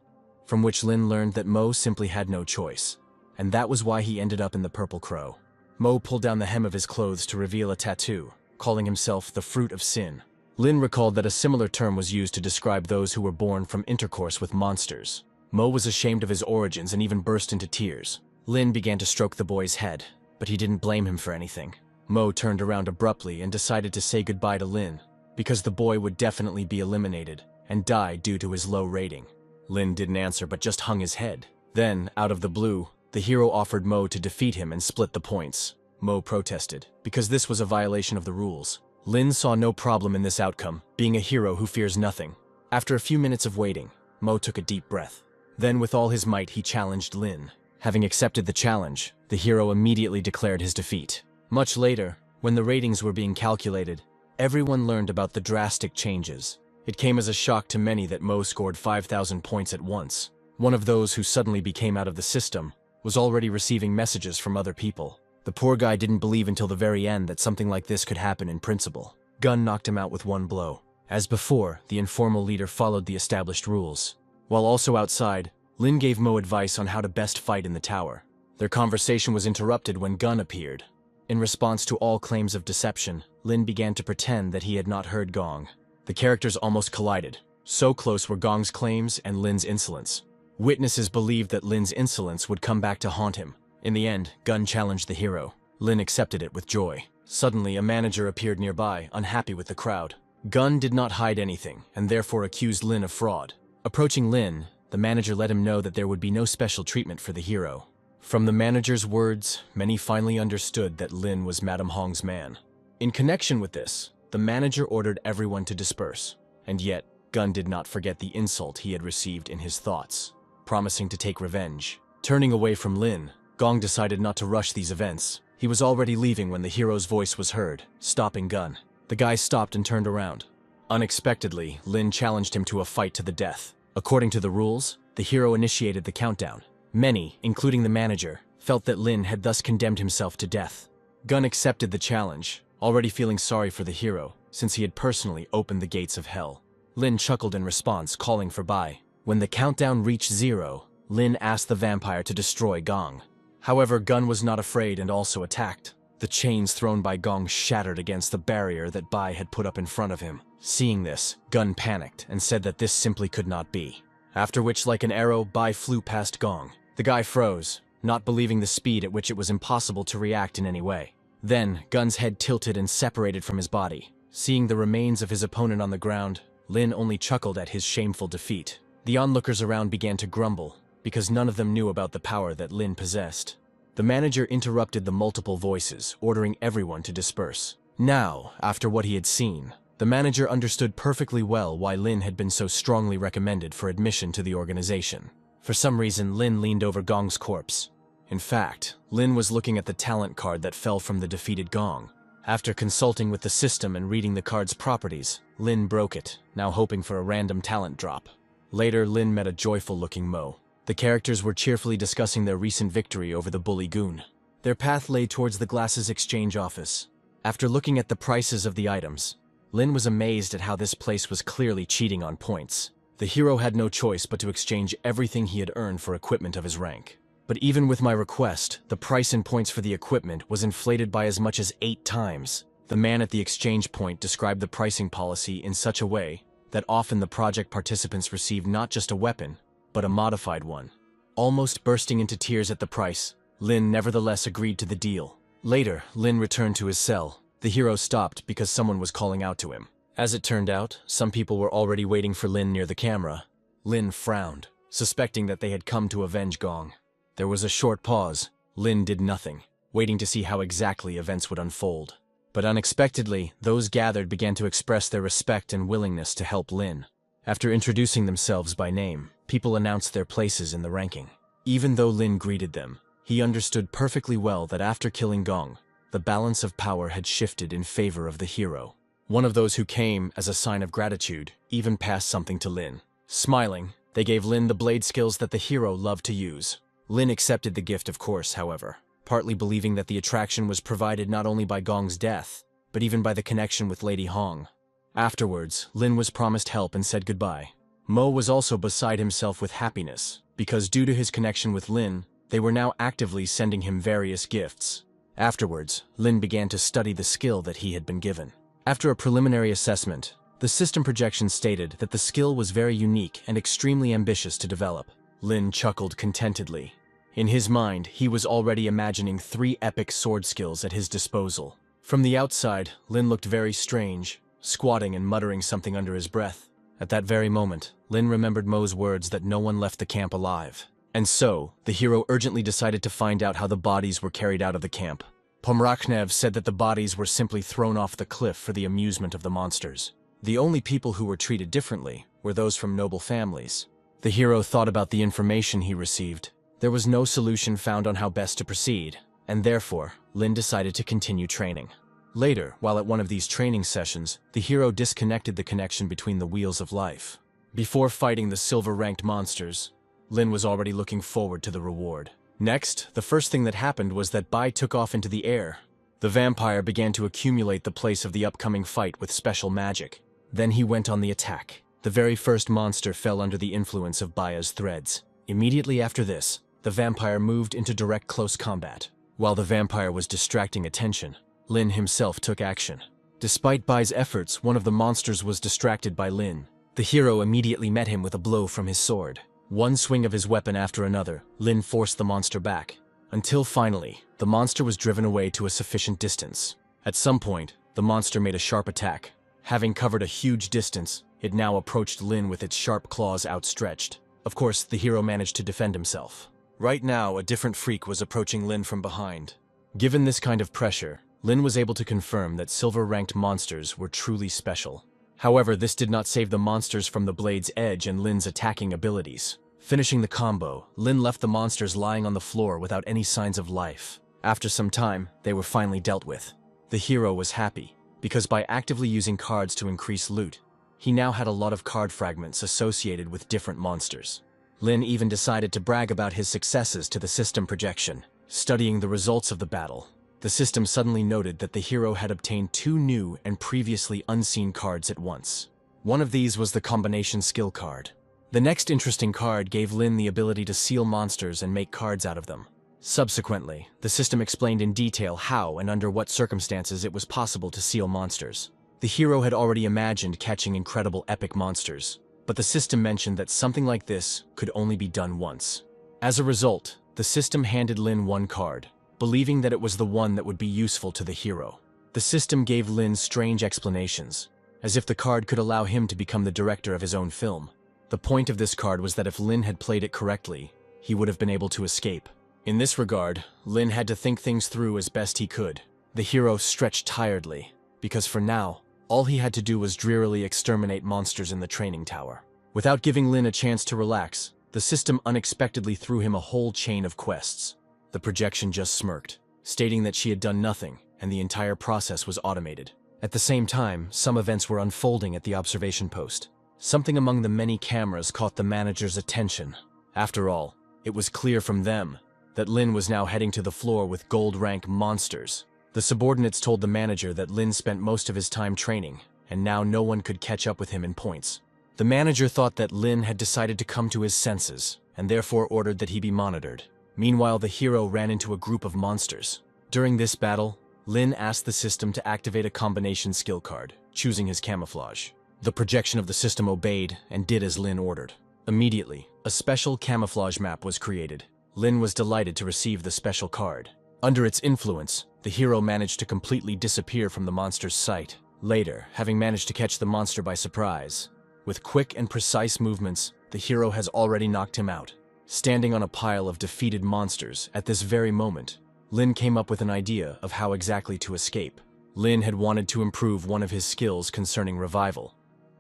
from which Lin learned that Mo simply had no choice, and that was why he ended up in the Purple Crow. Mo pulled down the hem of his clothes to reveal a tattoo, calling himself the Fruit of Sin. Lin recalled that a similar term was used to describe those who were born from intercourse with monsters. Mo was ashamed of his origins and even burst into tears. Lin began to stroke the boy's head, but he didn't blame him for anything. Mo turned around abruptly and decided to say goodbye to Lin, because the boy would definitely be eliminated and die due to his low rating. Lin didn't answer but just hung his head. Then, out of the blue, the hero offered Mo to defeat him and split the points. Mo protested, because this was a violation of the rules. Lin saw no problem in this outcome, being a hero who fears nothing. After a few minutes of waiting, Mo took a deep breath. Then with all his might he challenged Lin. Having accepted the challenge, the hero immediately declared his defeat. Much later, when the ratings were being calculated, everyone learned about the drastic changes. It came as a shock to many that Mo scored 5,000 points at once. One of those who suddenly became out of the system was already receiving messages from other people. The poor guy didn't believe until the very end that something like this could happen in principle. Gun knocked him out with one blow. As before, the informal leader followed the established rules. While also outside, Lin gave Mo advice on how to best fight in the tower. Their conversation was interrupted when Gun appeared. In response to all claims of deception, Lin began to pretend that he had not heard Gong. The characters almost collided. So close were Gong's claims and Lin's insolence. Witnesses believed that Lin's insolence would come back to haunt him. In the end, Gun challenged the hero. Lin accepted it with joy. Suddenly, a manager appeared nearby, unhappy with the crowd. Gun did not hide anything, and therefore accused Lin of fraud. Approaching Lin, the manager let him know that there would be no special treatment for the hero. From the manager's words, many finally understood that Lin was Madame Hong's man. In connection with this, the manager ordered everyone to disperse. And yet, Gun did not forget the insult he had received in his thoughts, promising to take revenge. Turning away from Lin, Gong decided not to rush these events. He was already leaving when the hero's voice was heard, stopping Gun. The guy stopped and turned around. Unexpectedly, Lin challenged him to a fight to the death. According to the rules, the hero initiated the countdown. Many, including the manager, felt that Lin had thus condemned himself to death. Gun accepted the challenge, already feeling sorry for the hero, since he had personally opened the gates of hell. Lin chuckled in response, calling for Bai. When the countdown reached 0, Lin asked the vampire to destroy Gong. However, Gun was not afraid and also attacked. The chains thrown by Gong shattered against the barrier that Bai had put up in front of him. Seeing this, Gun panicked and said that this simply could not be. After which, like an arrow, Bai flew past Gong. The guy froze, not believing the speed at which it was impossible to react in any way. Then, Gun's head tilted and separated from his body. Seeing the remains of his opponent on the ground, Lin only chuckled at his shameful defeat. The onlookers around began to grumble, because none of them knew about the power that Lin possessed. The manager interrupted the multiple voices, ordering everyone to disperse. Now, after what he had seen, the manager understood perfectly well why Lin had been so strongly recommended for admission to the organization. For some reason, Lin leaned over Gong's corpse. In fact, Lin was looking at the talent card that fell from the defeated Gong. After consulting with the system and reading the card's properties, Lin broke it, now hoping for a random talent drop. Later, Lin met a joyful-looking Mo. The characters were cheerfully discussing their recent victory over the bully goon. Their path lay towards the glasses exchange office. After looking at the prices of the items, Lin was amazed at how this place was clearly cheating on points. The hero had no choice but to exchange everything he had earned for equipment of his rank. But even with my request, the price in points for the equipment was inflated by as much as 8 times. The man at the exchange point described the pricing policy in such a way that often the project participants received not just a weapon, but a modified one. Almost bursting into tears at the price, Lin nevertheless agreed to the deal. Later, Lin returned to his cell. The hero stopped because someone was calling out to him. As it turned out, some people were already waiting for Lin near the camera. Lin frowned, suspecting that they had come to avenge Gong. There was a short pause. Lin did nothing, waiting to see how exactly events would unfold. But unexpectedly, those gathered began to express their respect and willingness to help Lin. After introducing themselves by name, people announced their places in the ranking. Even though Lin greeted them, he understood perfectly well that after killing Gong, the balance of power had shifted in favor of the hero. One of those who came as a sign of gratitude even passed something to Lin. Smiling, they gave Lin the blade skills that the hero loved to use. Lin accepted the gift, of course, however, partly believing that the attraction was provided not only by Gong's death, but even by the connection with Lady Hong. Afterwards, Lin was promised help and said goodbye. Mo was also beside himself with happiness, because due to his connection with Lin, they were now actively sending him various gifts. Afterwards, Lin began to study the skill that he had been given. After a preliminary assessment, the system projection stated that the skill was very unique and extremely ambitious to develop. Lin chuckled contentedly. In his mind, he was already imagining 3 epic sword skills at his disposal. From the outside, Lin looked very strange, squatting and muttering something under his breath. At that very moment, Lin remembered Mo's words that no one left the camp alive. And so, the hero urgently decided to find out how the bodies were carried out of the camp. Pomraknev said that the bodies were simply thrown off the cliff for the amusement of the monsters. The only people who were treated differently were those from noble families. The hero thought about the information he received. There was no solution found on how best to proceed, and therefore, Lin decided to continue training. Later, while at one of these training sessions, the hero disconnected the connection between the wheels of life. Before fighting the silver-ranked monsters, Lin was already looking forward to the reward. Next, the first thing that happened was that Bai took off into the air. The vampire began to accumulate the place of the upcoming fight with special magic. Then he went on the attack. The very first monster fell under the influence of Bai's threads. Immediately after this, the vampire moved into direct close combat. While the vampire was distracting attention, Lin himself took action. Despite Bai's efforts, one of the monsters was distracted by Lin. The hero immediately met him with a blow from his sword. One swing of his weapon after another, Lin forced the monster back, until finally, the monster was driven away to a sufficient distance. At some point, the monster made a sharp attack. Having covered a huge distance, it now approached Lin with its sharp claws outstretched. Of course, the hero managed to defend himself. Right now, a different freak was approaching Lin from behind. Given this kind of pressure, Lin was able to confirm that silver-ranked monsters were truly special. However, this did not save the monsters from the blade's edge and Lin's attacking abilities. Finishing the combo, Lin left the monsters lying on the floor without any signs of life. After some time, they were finally dealt with. The hero was happy, because by actively using cards to increase loot, he now had a lot of card fragments associated with different monsters. Lin even decided to brag about his successes to the system projection. Studying the results of the battle, the system suddenly noted that the hero had obtained 2 new and previously unseen cards at once. One of these was the combination skill card. The next interesting card gave Lin the ability to seal monsters and make cards out of them. Subsequently, the system explained in detail how and under what circumstances it was possible to seal monsters. The hero had already imagined catching incredible epic monsters, but the system mentioned that something like this could only be done once. As a result, the system handed Lin one card, believing that it was the one that would be useful to the hero. The system gave Lin strange explanations, as if the card could allow him to become the director of his own film. The point of this card was that if Lin had played it correctly, he would have been able to escape. In this regard, Lin had to think things through as best he could. The hero stretched tiredly, because for now, all he had to do was drearily exterminate monsters in the training tower. Without giving Lin a chance to relax, the system unexpectedly threw him a whole chain of quests. The projection just smirked, stating that she had done nothing and the entire process was automated. At the same time, some events were unfolding at the observation post. Something among the many cameras caught the manager's attention. After all, it was clear from them that Lin was now heading to the floor with gold rank monsters. The subordinates told the manager that Lin spent most of his time training, and now no one could catch up with him in points. The manager thought that Lin had decided to come to his senses, and therefore ordered that he be monitored. Meanwhile, the hero ran into a group of monsters. During this battle, Lin asked the system to activate a combination skill card, choosing his camouflage. The projection of the system obeyed and did as Lin ordered. Immediately, a special camouflage map was created. Lin was delighted to receive the special card. Under its influence, the hero managed to completely disappear from the monster's sight. Later, having managed to catch the monster by surprise, with quick and precise movements, the hero has already knocked him out. Standing on a pile of defeated monsters at this very moment, Lin came up with an idea of how exactly to escape. Lin had wanted to improve one of his skills concerning revival,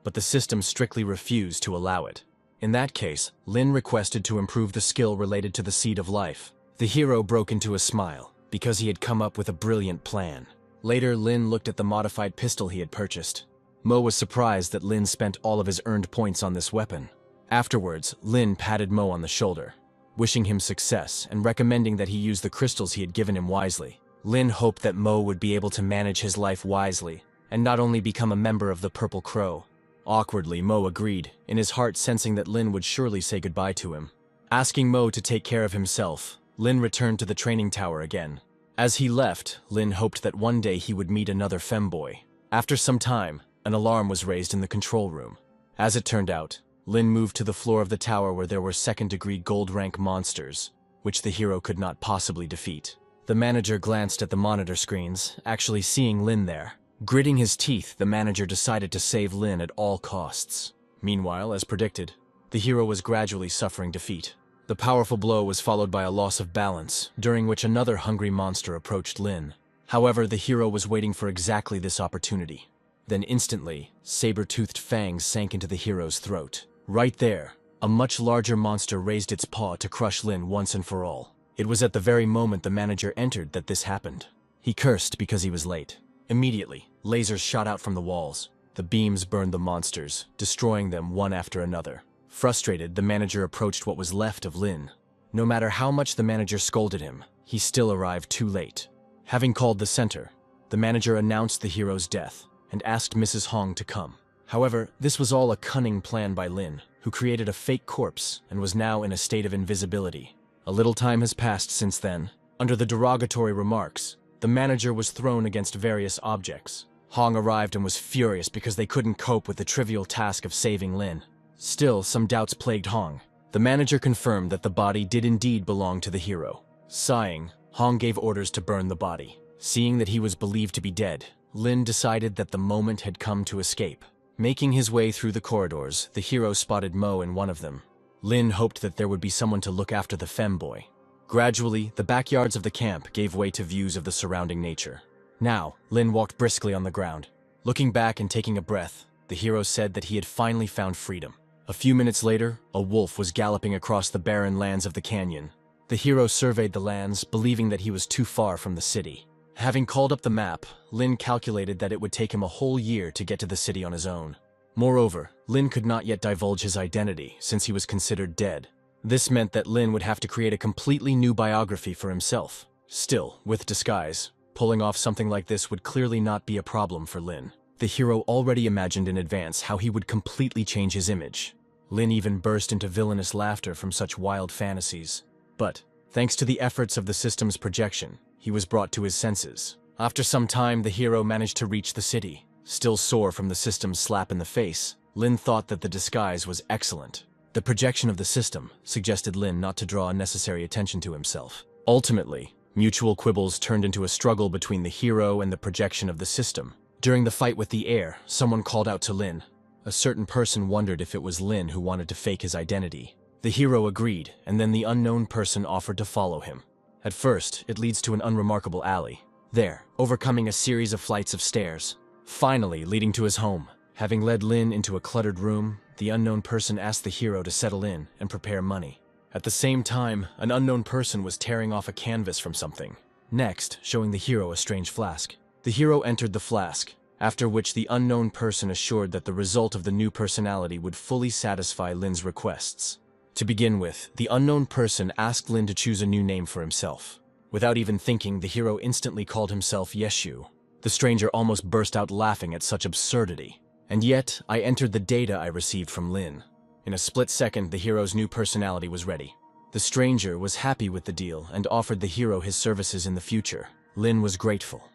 but the system strictly refused to allow it. In that case, Lin requested to improve the skill related to the Seed of Life. The hero broke into a smile, because he had come up with a brilliant plan. Later, Lin looked at the modified pistol he had purchased. Mo was surprised that Lin spent all of his earned points on this weapon. Afterwards, Lin patted Mo on the shoulder, wishing him success and recommending that he use the crystals he had given him wisely. Lin hoped that Mo would be able to manage his life wisely, and not only become a member of the Purple Crow. Awkwardly, Mo agreed, in his heart sensing that Lin would surely say goodbye to him. Asking Mo to take care of himself, Lin returned to the training tower again. As he left, Lin hoped that one day he would meet another femboy. After some time, an alarm was raised in the control room. As it turned out, Lin moved to the floor of the tower where there were second-degree gold-rank monsters, which the hero could not possibly defeat. The manager glanced at the monitor screens, actually seeing Lin there. Gritting his teeth, the manager decided to save Lin at all costs. Meanwhile, as predicted, the hero was gradually suffering defeat. The powerful blow was followed by a loss of balance, during which another hungry monster approached Lin. However, the hero was waiting for exactly this opportunity. Then instantly, saber-toothed fangs sank into the hero's throat. Right there, a much larger monster raised its paw to crush Lin once and for all. It was at the very moment the manager entered that this happened. He cursed because he was late. Immediately, lasers shot out from the walls. The beams burned the monsters, destroying them one after another. Frustrated, the manager approached what was left of Lin. No matter how much the manager scolded him, he still arrived too late. Having called the center, the manager announced the hero's death and asked Mrs. Hong to come. However, this was all a cunning plan by Lin, who created a fake corpse and was now in a state of invisibility. A little time has passed since then. Under the derogatory remarks, the manager was thrown against various objects. Hong arrived and was furious because they couldn't cope with the trivial task of saving Lin. Still, some doubts plagued Hong. The manager confirmed that the body did indeed belong to the hero. Sighing, Hong gave orders to burn the body. Seeing that he was believed to be dead, Lin decided that the moment had come to escape. Making his way through the corridors, the hero spotted Mo in one of them. Lin hoped that there would be someone to look after the femboy. Gradually, the backyards of the camp gave way to views of the surrounding nature. Now, Lin walked briskly on the ground. Looking back and taking a breath, the hero said that he had finally found freedom. A few minutes later, a wolf was galloping across the barren lands of the canyon. The hero surveyed the lands, believing that he was too far from the city. Having called up the map, Lin calculated that it would take him a whole year to get to the city on his own. Moreover, Lin could not yet divulge his identity since he was considered dead. This meant that Lin would have to create a completely new biography for himself. Still, with disguise, pulling off something like this would clearly not be a problem for Lin. The hero already imagined in advance how he would completely change his image. Lin even burst into villainous laughter from such wild fantasies. But, thanks to the efforts of the system's projection, he was brought to his senses. After some time, the hero managed to reach the city. Still sore from the system's slap in the face, Lin thought that the disguise was excellent. The projection of the system suggested Lin not to draw unnecessary attention to himself. Ultimately, mutual quibbles turned into a struggle between the hero and the projection of the system. During the fight with the air, someone called out to Lin. A certain person wondered if it was Lin who wanted to fake his identity. The hero agreed, and then the unknown person offered to follow him. At first, it leads to an unremarkable alley. There, overcoming a series of flights of stairs, finally leading to his home. Having led Lin into a cluttered room, the unknown person asked the hero to settle in and prepare money. At the same time, an unknown person was tearing off a canvas from something. Next, showing the hero a strange flask. The hero entered the flask, after which the unknown person assured that the result of the new personality would fully satisfy Lin's requests. To begin with, the unknown person asked Lin to choose a new name for himself. Without even thinking, the hero instantly called himself Yeshu. The stranger almost burst out laughing at such absurdity. And yet, I entered the data I received from Lin. In a split second, the hero's new personality was ready. The stranger was happy with the deal and offered the hero his services in the future. Lin was grateful.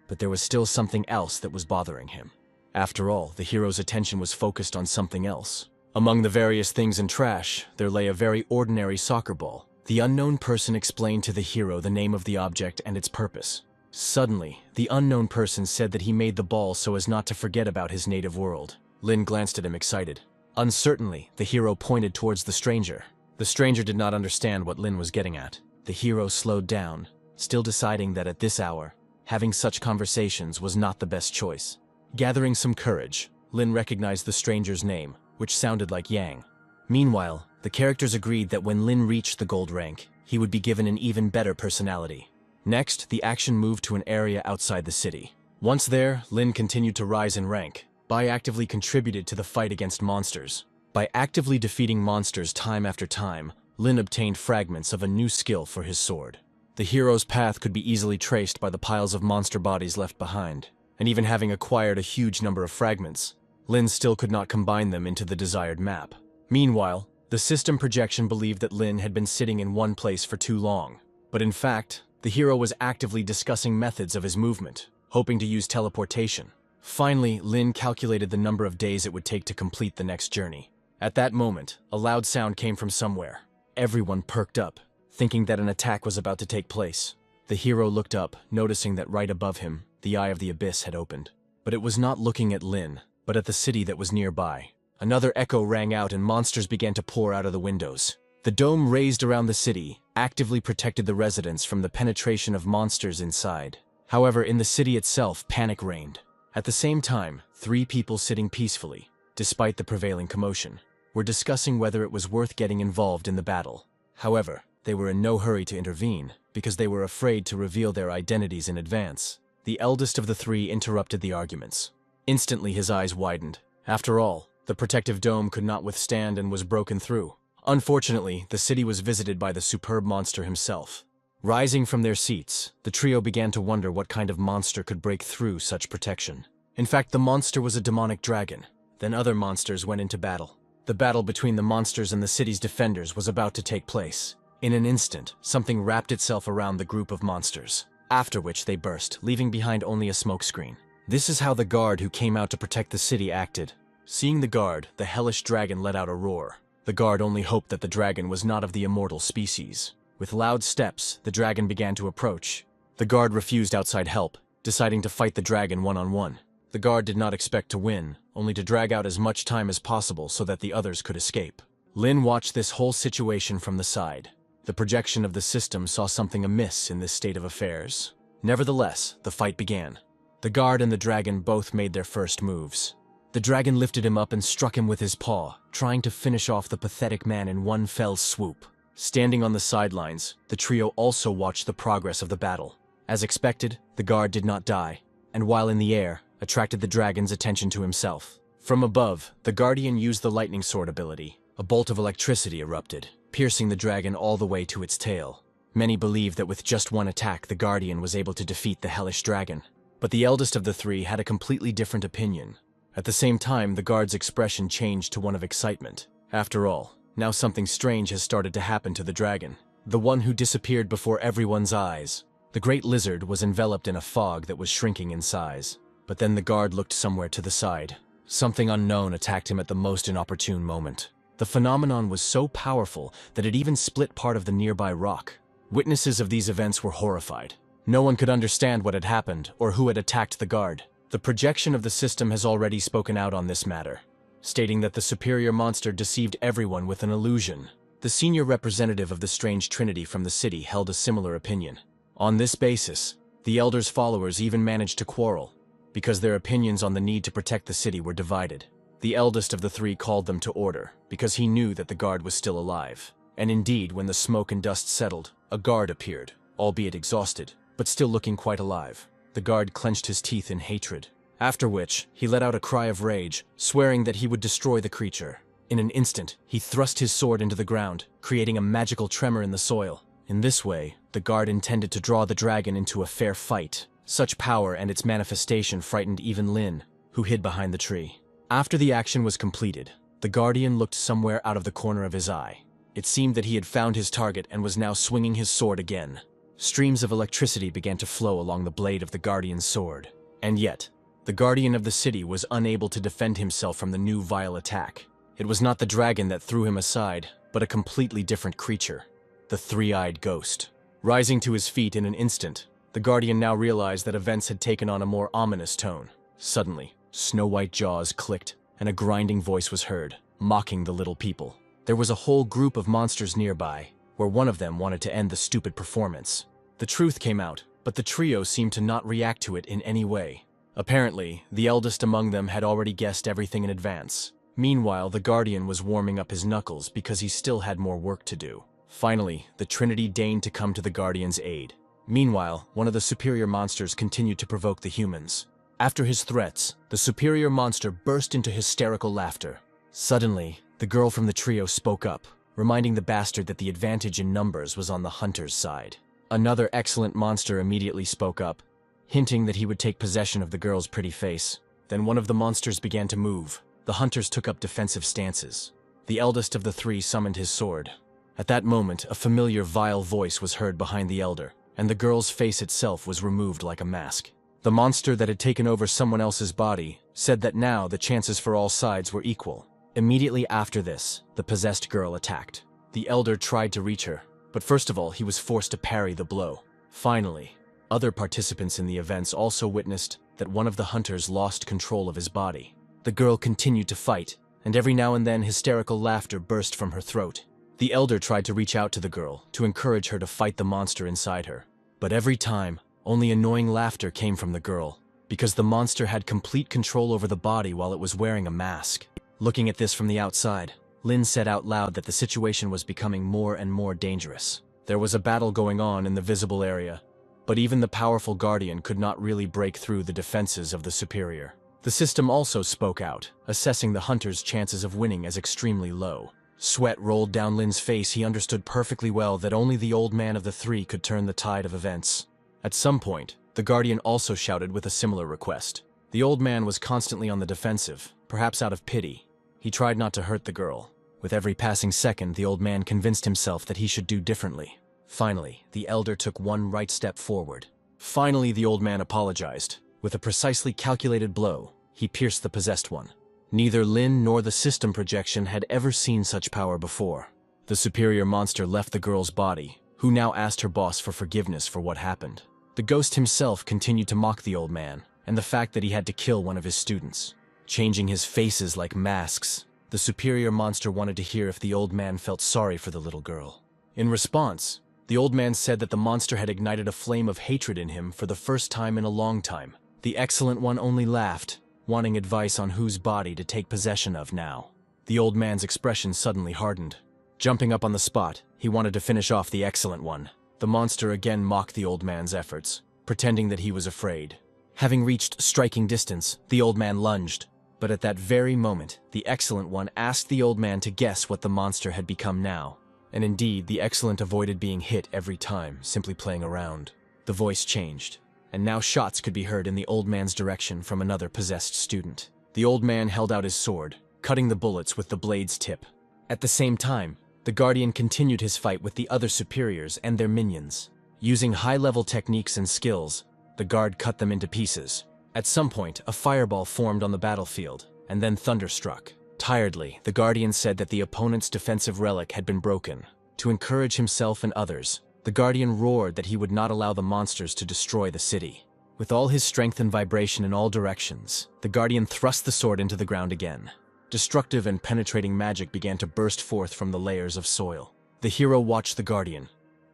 But there was still something else that was bothering him. After all, the hero's attention was focused on something else. Among the various things in trash, there lay a very ordinary soccer ball. The unknown person explained to the hero the name of the object and its purpose. Suddenly, the unknown person said that he made the ball so as not to forget about his native world. Lin glanced at him excited. Uncertainly, the hero pointed towards the stranger. The stranger did not understand what Lin was getting at. The hero slowed down, still deciding that at this hour, having such conversations was not the best choice. Gathering some courage, Lin recognized the stranger's name, which sounded like Yang. Meanwhile, the characters agreed that when Lin reached the gold rank, he would be given an even better personality. Next, the action moved to an area outside the city. Once there, Lin continued to rise in rank. Bai actively contributed to the fight against monsters. By actively defeating monsters time after time, Lin obtained fragments of a new skill for his sword. The hero's path could be easily traced by the piles of monster bodies left behind, and even having acquired a huge number of fragments, Lin still could not combine them into the desired map. Meanwhile, the system projection believed that Lin had been sitting in one place for too long, but in fact, the hero was actively discussing methods of his movement, hoping to use teleportation. Finally, Lin calculated the number of days it would take to complete the next journey. At that moment, a loud sound came from somewhere. Everyone perked up, thinking that an attack was about to take place. The hero looked up, noticing that right above him, the Eye of the Abyss had opened. But it was not looking at Lin, but at the city that was nearby. Another echo rang out and monsters began to pour out of the windows. The dome raised around the city actively protected the residents from the penetration of monsters inside. However, in the city itself, panic reigned. At the same time, 3 people sitting peacefully, despite the prevailing commotion, were discussing whether it was worth getting involved in the battle. However, they were in no hurry to intervene because they were afraid to reveal their identities in advance. The eldest of the 3 interrupted the arguments. Instantly his eyes widened. After all, The protective dome could not withstand and was broken through. Unfortunately, the city was visited by the superb monster himself. Rising from their seats, the trio began to wonder what kind of monster could break through such protection. In fact, the monster was a demonic dragon. Then other monsters went into battle. The battle between the monsters and the city's defenders was about to take place. In an instant, something wrapped itself around the group of monsters, after which they burst, leaving behind only a smokescreen. This is how the guard who came out to protect the city acted. Seeing the guard, the hellish dragon let out a roar. The guard only hoped that the dragon was not of the immortal species. With loud steps, the dragon began to approach. The guard refused outside help, deciding to fight the dragon one-on-one. The guard did not expect to win, only to drag out as much time as possible so that the others could escape. Lin watched this whole situation from the side. The projection of the system saw something amiss in this state of affairs. Nevertheless, the fight began. The guard and the dragon both made their first moves. The dragon lifted him up and struck him with his paw, trying to finish off the pathetic man in one fell swoop. Standing on the sidelines, the trio also watched the progress of the battle. As expected, the guard did not die, and while in the air, attracted the dragon's attention to himself. From above, the guardian used the lightning sword ability. A bolt of electricity erupted, piercing the dragon all the way to its tail. Many believe that with just one attack, the guardian was able to defeat the hellish dragon. But the eldest of the three had a completely different opinion. At the same time, the guard's expression changed to one of excitement. After all, now something strange has started to happen to the dragon. The one who disappeared before everyone's eyes. The great lizard was enveloped in a fog that was shrinking in size. But then the guard looked somewhere to the side. Something unknown attacked him at the most inopportune moment. The phenomenon was so powerful that it even split part of the nearby rock. Witnesses of these events were horrified. No one could understand what had happened or who had attacked the guard. The projection of the system has already spoken out on this matter, stating that the superior monster deceived everyone with an illusion. The senior representative of the strange trinity from the city held a similar opinion. On this basis, the elder's followers even managed to quarrel, because their opinions on the need to protect the city were divided. The eldest of the three called them to order, because he knew that the guard was still alive. And indeed, when the smoke and dust settled, a guard appeared, albeit exhausted, but still looking quite alive. The guard clenched his teeth in hatred, after which he let out a cry of rage, swearing that he would destroy the creature. In an instant, he thrust his sword into the ground, creating a magical tremor in the soil. In this way, the guard intended to draw the dragon into a fair fight. Such power and its manifestation frightened even Lin, who hid behind the tree. After the action was completed, the guardian looked somewhere out of the corner of his eye. It seemed that he had found his target and was now swinging his sword again. Streams of electricity began to flow along the blade of the guardian's sword. And yet, the guardian of the city was unable to defend himself from the new vile attack. It was not the dragon that threw him aside, but a completely different creature, the three-eyed ghost. Rising to his feet in an instant, the guardian now realized that events had taken on a more ominous tone. Suddenly, snow-white jaws clicked, and a grinding voice was heard, mocking the little people. There was a whole group of monsters nearby, where one of them wanted to end the stupid performance. The truth came out, but the trio seemed to not react to it in any way. Apparently, the eldest among them had already guessed everything in advance. Meanwhile, the guardian was warming up his knuckles because he still had more work to do. Finally, the Trinity deigned to come to the guardian's aid. Meanwhile, one of the superior monsters continued to provoke the humans. After his threats, the superior monster burst into hysterical laughter. Suddenly, the girl from the trio spoke up, reminding the bastard that the advantage in numbers was on the hunter's side. Another excellent monster immediately spoke up, hinting that he would take possession of the girl's pretty face. Then one of the monsters began to move. The hunters took up defensive stances. The eldest of the three summoned his sword. At that moment, a familiar vile voice was heard behind the elder, and the girl's face itself was removed like a mask. The monster that had taken over someone else's body said that now the chances for all sides were equal. Immediately after this, the possessed girl attacked. The elder tried to reach her, but first of all, he was forced to parry the blow. Finally, other participants in the events also witnessed that one of the hunters lost control of his body. The girl continued to fight, and every now and then hysterical laughter burst from her throat. The elder tried to reach out to the girl, to encourage her to fight the monster inside her. But every time, only annoying laughter came from the girl, because the monster had complete control over the body while it was wearing a mask. Looking at this from the outside, Lin said out loud that the situation was becoming more and more dangerous. There was a battle going on in the visible area, but even the powerful guardian could not really break through the defenses of the superior. The system also spoke out, assessing the hunter's chances of winning as extremely low. Sweat rolled down Lin's face. He understood perfectly well that only the old man of the three could turn the tide of events. At some point, the Guardian also shouted with a similar request. The old man was constantly on the defensive, perhaps out of pity. He tried not to hurt the girl. With every passing second, the old man convinced himself that he should do differently. Finally, the elder took one right step forward. Finally, the old man apologized. With a precisely calculated blow, he pierced the possessed one. Neither Lin nor the system projection had ever seen such power before. The superior monster left the girl's body, who now asked her boss for forgiveness for what happened. The ghost himself continued to mock the old man, and the fact that he had to kill one of his students. Changing his faces like masks, the superior monster wanted to hear if the old man felt sorry for the little girl. In response, the old man said that the monster had ignited a flame of hatred in him for the first time in a long time. The excellent one only laughed, wanting advice on whose body to take possession of now. The old man's expression suddenly hardened. Jumping up on the spot, he wanted to finish off the excellent one. The monster again mocked the old man's efforts, pretending that he was afraid. Having reached striking distance, the old man lunged. But at that very moment, the excellent one asked the old man to guess what the monster had become now. And indeed, the excellent avoided being hit every time, simply playing around. The voice changed, and now shots could be heard in the old man's direction from another possessed student. The old man held out his sword, cutting the bullets with the blade's tip. At the same time, the Guardian continued his fight with the other superiors and their minions. Using high-level techniques and skills, the guard cut them into pieces. At some point, a fireball formed on the battlefield, and then thunder struck. Tiredly, the Guardian said that the opponent's defensive relic had been broken. To encourage himself and others, the Guardian roared that he would not allow the monsters to destroy the city. With all his strength and vibration in all directions, the Guardian thrust the sword into the ground again. Destructive and penetrating magic began to burst forth from the layers of soil. The hero watched the Guardian,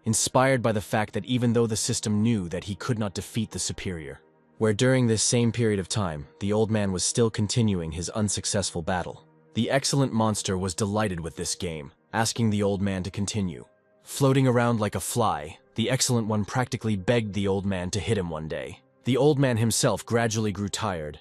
inspired by the fact that even though the system knew that he could not defeat the superior, where during this same period of time, the old man was still continuing his unsuccessful battle. The excellent monster was delighted with this game, asking the old man to continue. Floating around like a fly, the excellent one practically begged the old man to hit him one day. The old man himself gradually grew tired,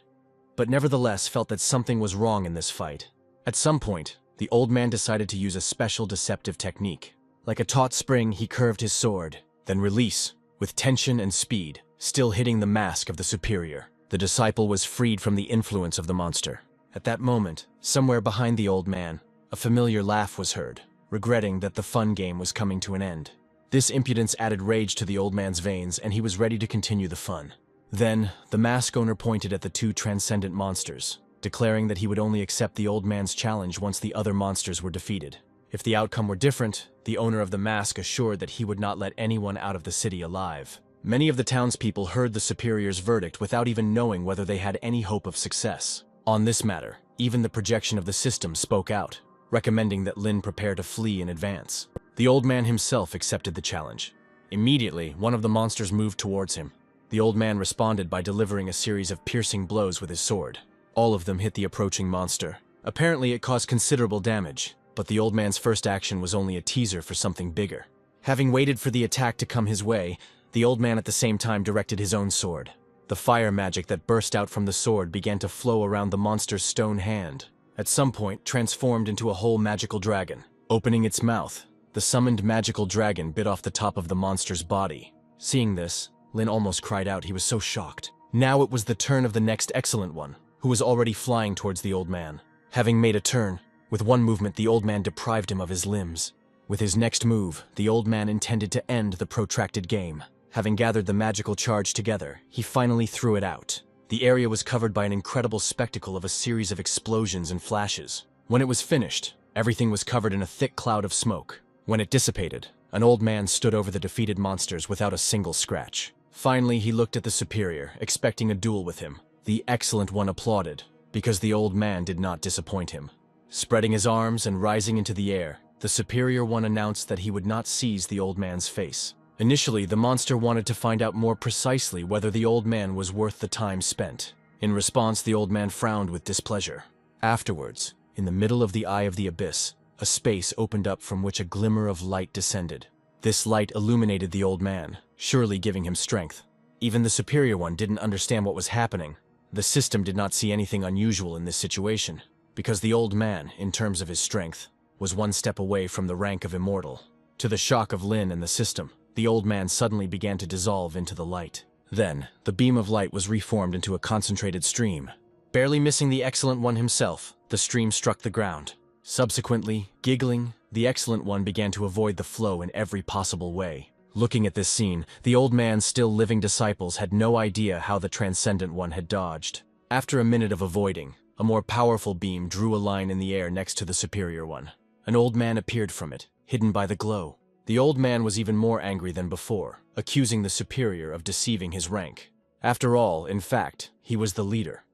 but nevertheless felt that something was wrong in this fight. At some point, the old man decided to use a special deceptive technique. Like a taut spring, he curved his sword, then release, with tension and speed, still hitting the mask of the superior. The disciple was freed from the influence of the monster. At that moment, somewhere behind the old man, a familiar laugh was heard, regretting that the fun game was coming to an end. This impudence added rage to the old man's veins, and he was ready to continue the fun. Then, the mask owner pointed at the two transcendent monsters, declaring that he would only accept the old man's challenge once the other monsters were defeated. If the outcome were different, the owner of the mask assured that he would not let anyone out of the city alive. Many of the townspeople heard the superior's verdict without even knowing whether they had any hope of success. On this matter, even the projection of the system spoke out, recommending that Lin prepare to flee in advance. The old man himself accepted the challenge. Immediately, one of the monsters moved towards him. The old man responded by delivering a series of piercing blows with his sword. All of them hit the approaching monster. Apparently, it caused considerable damage, but the old man's first action was only a teaser for something bigger. Having waited for the attack to come his way, the old man at the same time directed his own sword. The fire magic that burst out from the sword began to flow around the monster's stone hand. At some point, transformed into a whole magical dragon. Opening its mouth, the summoned magical dragon bit off the top of the monster's body. Seeing this, Lin almost cried out. He was so shocked. Now it was the turn of the next excellent one, who was already flying towards the old man. Having made a turn, with one movement the old man deprived him of his limbs. With his next move, the old man intended to end the protracted game. Having gathered the magical charge together, he finally threw it out. The area was covered by an incredible spectacle of a series of explosions and flashes. When it was finished, everything was covered in a thick cloud of smoke. When it dissipated, an old man stood over the defeated monsters without a single scratch. Finally, he looked at the superior, expecting a duel with him. The excellent one applauded, because the old man did not disappoint him. Spreading his arms and rising into the air, the superior one announced that he would not seize the old man's face. Initially, the monster wanted to find out more precisely whether the old man was worth the time spent. In response, the old man frowned with displeasure. Afterwards, in the middle of the eye of the abyss, a space opened up from which a glimmer of light descended. This light illuminated the old man, surely giving him strength. Even the superior one didn't understand what was happening. The system did not see anything unusual in this situation, because the old man, in terms of his strength, was one step away from the rank of immortal. To the shock of Lin and the system, the old man suddenly began to dissolve into the light. Then, the beam of light was reformed into a concentrated stream. Barely missing the Excellent One himself, the stream struck the ground. Subsequently, giggling, the Excellent One began to avoid the flow in every possible way. Looking at this scene, the old man's still living disciples had no idea how the Transcendent One had dodged. After a minute of avoiding, a more powerful beam drew a line in the air next to the Superior One. An old man appeared from it, hidden by the glow. The old man was even more angry than before, accusing the Superior of deceiving his rank. After all, in fact, he was the leader.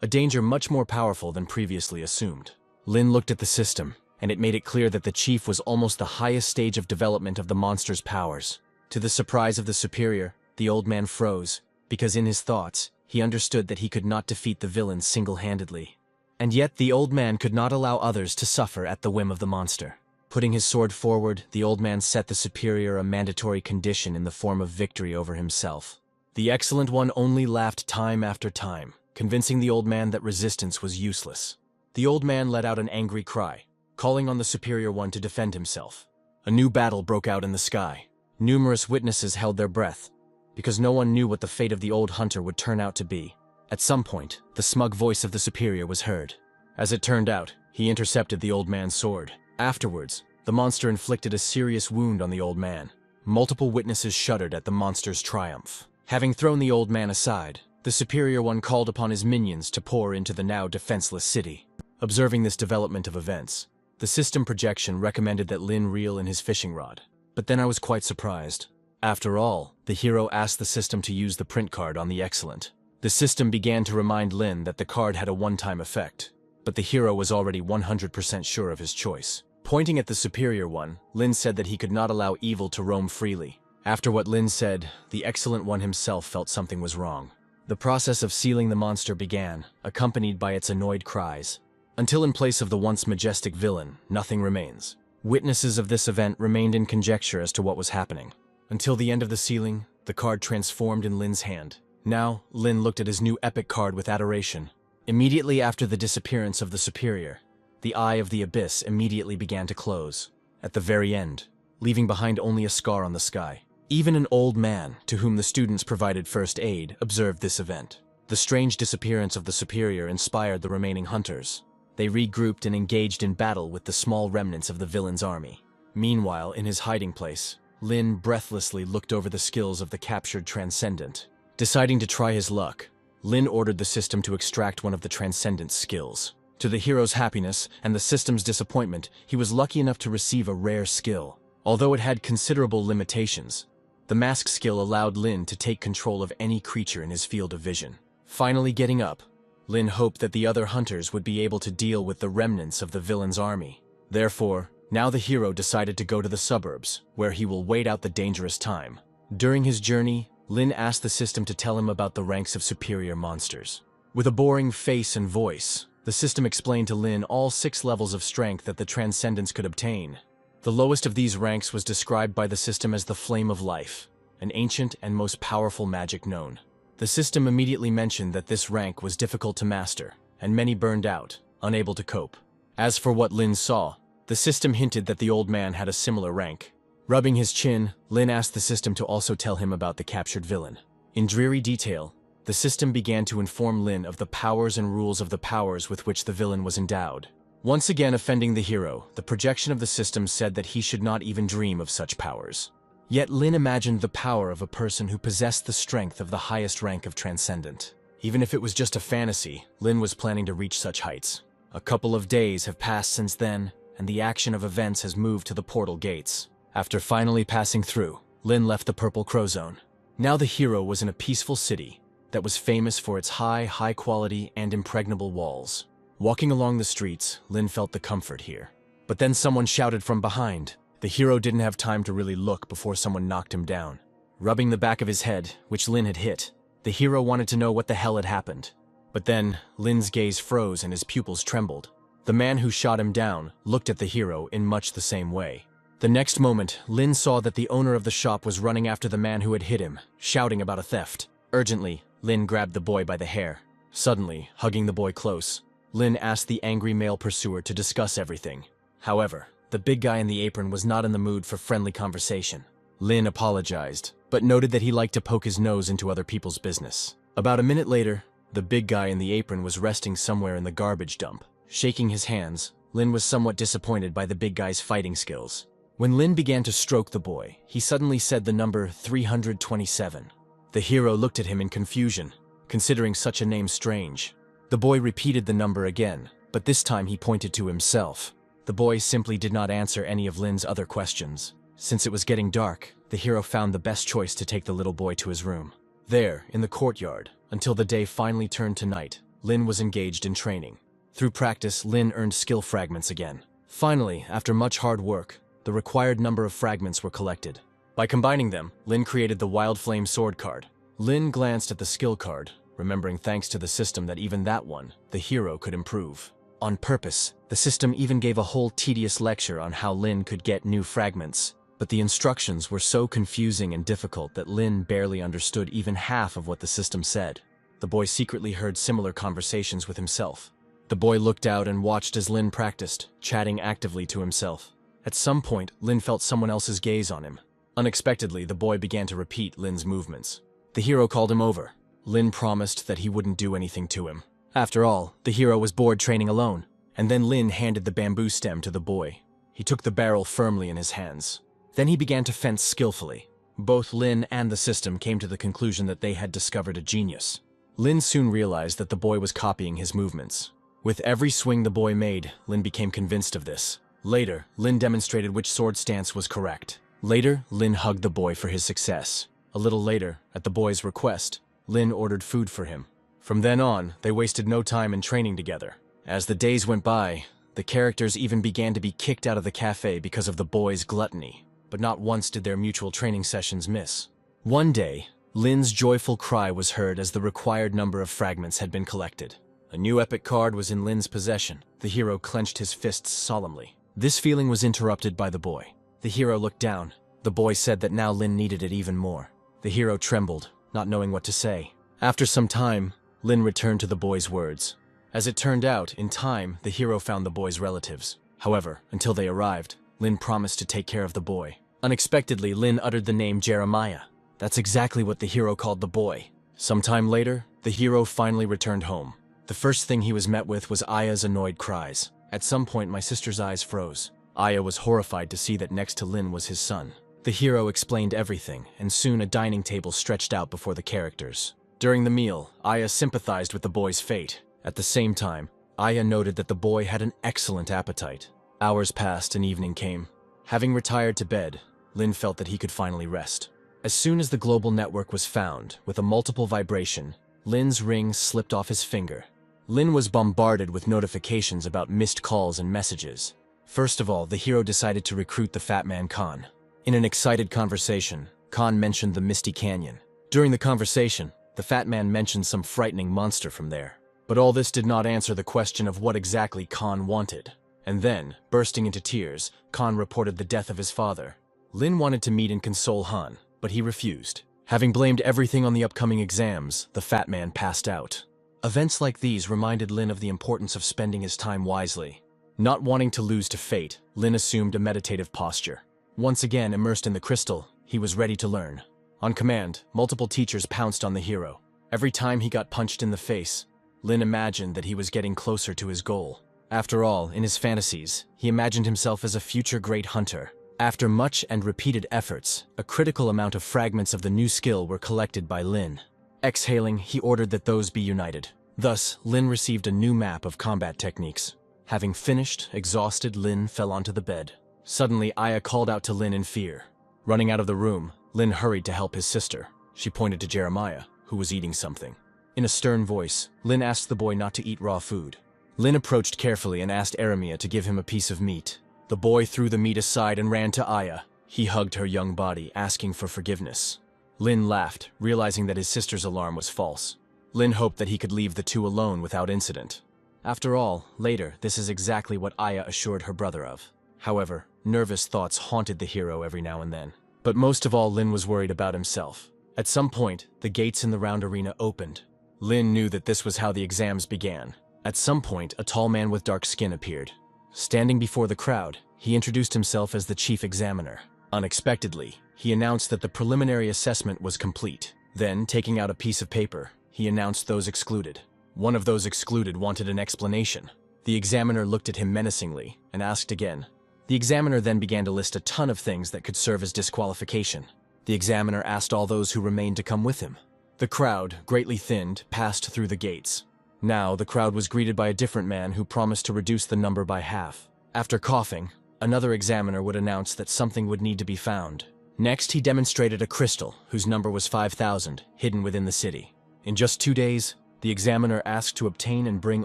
A danger much more powerful than previously assumed. Lin looked at the system, and it made it clear that the chief was almost the highest stage of development of the monster's powers. To the surprise of the Superior, the old man froze, because in his thoughts, he understood that he could not defeat the villain single-handedly. And yet the old man could not allow others to suffer at the whim of the monster. Putting his sword forward, the old man set the Superior a mandatory condition in the form of victory over himself. The Excellent One only laughed time after time, convincing the old man that resistance was useless. The old man let out an angry cry, calling on the Superior One to defend himself. A new battle broke out in the sky. Numerous witnesses held their breath, because no one knew what the fate of the old hunter would turn out to be. At some point, the smug voice of the Superior was heard. As it turned out, he intercepted the old man's sword. Afterwards, the monster inflicted a serious wound on the old man. Multiple witnesses shuddered at the monster's triumph. Having thrown the old man aside, the Superior One called upon his minions to pour into the now defenseless city. Observing this development of events, the system projection recommended that Lin reel in his fishing rod. But then I was quite surprised. After all, the hero asked the system to use the print card on the Excellent. The system began to remind Lin that the card had a one-time effect, but the hero was already 100% sure of his choice. Pointing at the Superior One, Lin said that he could not allow evil to roam freely. After what Lin said, the Excellent One himself felt something was wrong. The process of sealing the monster began, accompanied by its annoyed cries. Until in place of the once majestic villain, nothing remains. Witnesses of this event remained in conjecture as to what was happening. Until the end of the sealing, the card transformed in Lin's hand. Now, Lin looked at his new epic card with adoration. Immediately after the disappearance of the Superior, the Eye of the Abyss immediately began to close, at the very end, leaving behind only a scar on the sky. Even an old man, to whom the students provided first aid, observed this event. The strange disappearance of the Superior inspired the remaining hunters. They regrouped and engaged in battle with the small remnants of the villain's army. Meanwhile, in his hiding place, Lin breathlessly looked over the skills of the captured Transcendent. Deciding to try his luck, Lin ordered the system to extract one of the Transcendent's skills. To the hero's happiness and the system's disappointment, he was lucky enough to receive a rare skill. Although it had considerable limitations, the mask skill allowed Lin to take control of any creature in his field of vision. Finally getting up, Lin hoped that the other hunters would be able to deal with the remnants of the villain's army. Therefore, now the hero decided to go to the suburbs, where he will wait out the dangerous time. During his journey, Lin asked the system to tell him about the ranks of superior monsters. With a boring face and voice, the system explained to Lin all 6 levels of strength that the Transcendents could obtain. The lowest of these ranks was described by the system as the Flame of Life, an ancient and most powerful magic known. The system immediately mentioned that this rank was difficult to master, and many burned out, unable to cope. As for what Lin saw, the system hinted that the old man had a similar rank. Rubbing his chin, Lin asked the system to also tell him about the captured villain. In dreary detail, the system began to inform Lin of the powers and rules of the powers with which the villain was endowed. Once again offending the hero, the projection of the system said that he should not even dream of such powers. Yet Lin imagined the power of a person who possessed the strength of the highest rank of Transcendent. Even if it was just a fantasy, Lin was planning to reach such heights. A couple of days have passed since then, and the action of events has moved to the portal gates. After finally passing through, Lin left the Purple Crow Zone. Now the hero was in a peaceful city that was famous for its high quality and impregnable walls. Walking along the streets, Lin felt the comfort here. But then someone shouted from behind. The hero didn't have time to really look before someone knocked him down. Rubbing the back of his head, which Lin had hit, the hero wanted to know what the hell had happened. But then, Lin's gaze froze and his pupils trembled. The man who shot him down looked at the hero in much the same way. The next moment, Lin saw that the owner of the shop was running after the man who had hit him, shouting about a theft. Urgently, Lin grabbed the boy by the hair. Suddenly, hugging the boy close, Lin asked the angry male pursuer to discuss everything. However, the big guy in the apron was not in the mood for friendly conversation. Lin apologized, but noted that he liked to poke his nose into other people's business. About a minute later, the big guy in the apron was resting somewhere in the garbage dump. Shaking his hands, Lin was somewhat disappointed by the big guy's fighting skills. When Lin began to stroke the boy, he suddenly said the number 327. The hero looked at him in confusion, considering such a name strange. The boy repeated the number again, but this time he pointed to himself. The boy simply did not answer any of Lin's other questions. Since it was getting dark, the hero found the best choice to take the little boy to his room. There, in the courtyard, until the day finally turned to night, Lin was engaged in training. Through practice, Lin earned skill fragments again. Finally, after much hard work, the required number of fragments were collected. By combining them, Lin created the Wild Flame Sword card. Lin glanced at the skill card, remembering thanks to the system that even that one, the hero could improve. On purpose, the system even gave a whole tedious lecture on how Lin could get new fragments, but the instructions were so confusing and difficult that Lin barely understood even half of what the system said. The boy secretly heard similar conversations with himself. The boy looked out and watched as Lin practiced, chatting actively to himself. At some point, Lin felt someone else's gaze on him. Unexpectedly, the boy began to repeat Lin's movements. The hero called him over. Lin promised that he wouldn't do anything to him. After all, the hero was bored training alone. And then Lin handed the bamboo stem to the boy. He took the barrel firmly in his hands. Then he began to fence skillfully. Both Lin and the system came to the conclusion that they had discovered a genius. Lin soon realized that the boy was copying his movements. With every swing the boy made, Lin became convinced of this. Later, Lin demonstrated which sword stance was correct. Later, Lin hugged the boy for his success. A little later, at the boy's request, Lin ordered food for him. From then on, they wasted no time in training together. As the days went by, the characters even began to be kicked out of the cafe because of the boy's gluttony. But not once did their mutual training sessions miss. One day, Lin's joyful cry was heard as the required number of fragments had been collected. A new epic card was in Lin's possession. The hero clenched his fists solemnly. This feeling was interrupted by the boy. The hero looked down. The boy said that now Lin needed it even more. The hero trembled, not knowing what to say. After some time, Lin returned to the boy's words. As it turned out, in time, the hero found the boy's relatives. However, until they arrived, Lin promised to take care of the boy. Unexpectedly, Lin uttered the name Jeremiah. That's exactly what the hero called the boy. Sometime later, the hero finally returned home. The first thing he was met with was Aya's annoyed cries. At some point, my sister's eyes froze. Aya was horrified to see that next to Lin was his son. The hero explained everything, and soon a dining table stretched out before the characters. During the meal, Aya sympathized with the boy's fate. At the same time, Aya noted that the boy had an excellent appetite. Hours passed and evening came. Having retired to bed, Lin felt that he could finally rest. As soon as the global network was found, with a multiple vibration, Lin's ring slipped off his finger. Lin was bombarded with notifications about missed calls and messages. First of all, the hero decided to recruit the fat man Khan. In an excited conversation, Khan mentioned the Misty Canyon. During the conversation, the fat man mentioned some frightening monster from there. But all this did not answer the question of what exactly Khan wanted. And then, bursting into tears, Khan reported the death of his father. Lin wanted to meet and console Han, but he refused. Having blamed everything on the upcoming exams, the fat man passed out. Events like these reminded Lin of the importance of spending his time wisely. Not wanting to lose to fate, Lin assumed a meditative posture. Once again immersed in the crystal, he was ready to learn. On command, multiple teachers pounced on the hero. Every time he got punched in the face, Lin imagined that he was getting closer to his goal. After all, in his fantasies, he imagined himself as a future great hunter. After much and repeated efforts, a critical amount of fragments of the new skill were collected by Lin. Exhaling, he ordered that those be united. Thus, Lin received a new map of combat techniques. Having finished, exhausted, Lin fell onto the bed. Suddenly, Aya called out to Lin in fear. Running out of the room, Lin hurried to help his sister. She pointed to Jeremiah, who was eating something. In a stern voice, Lin asked the boy not to eat raw food. Lin approached carefully and asked Jeremiah to give him a piece of meat. The boy threw the meat aside and ran to Aya. He hugged her young body, asking for forgiveness. Lin laughed, realizing that his sister's alarm was false. Lin hoped that he could leave the two alone without incident. After all, later, this is exactly what Aya assured her brother of. However, nervous thoughts haunted the hero every now and then. But most of all, Lin was worried about himself. At some point, the gates in the round arena opened. Lin knew that this was how the exams began. At some point, a tall man with dark skin appeared. Standing before the crowd, he introduced himself as the chief examiner. Unexpectedly, he announced that the preliminary assessment was complete. Then, taking out a piece of paper, he announced those excluded. One of those excluded wanted an explanation. The examiner looked at him menacingly and asked again. The examiner then began to list a ton of things that could serve as disqualification. The examiner asked all those who remained to come with him. The crowd, greatly thinned, passed through the gates. Now, the crowd was greeted by a different man who promised to reduce the number by half. After coughing, another examiner would announce that something would need to be found. Next, he demonstrated a crystal, whose number was 5,000, hidden within the city. In just 2 days, the examiner asked to obtain and bring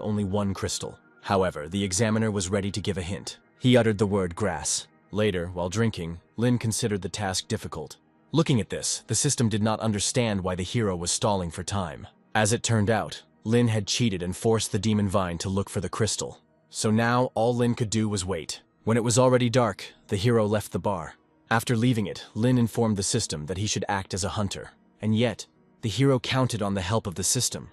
only one crystal. However, the examiner was ready to give a hint. He uttered the word grass. Later, while drinking, Lin considered the task difficult. Looking at this, the system did not understand why the hero was stalling for time. As it turned out, Lin had cheated and forced the demon vine to look for the crystal. So now, all Lin could do was wait. When it was already dark, the hero left the bar. After leaving it, Lin informed the system that he should act as a hunter. And yet, the hero counted on the help of the system,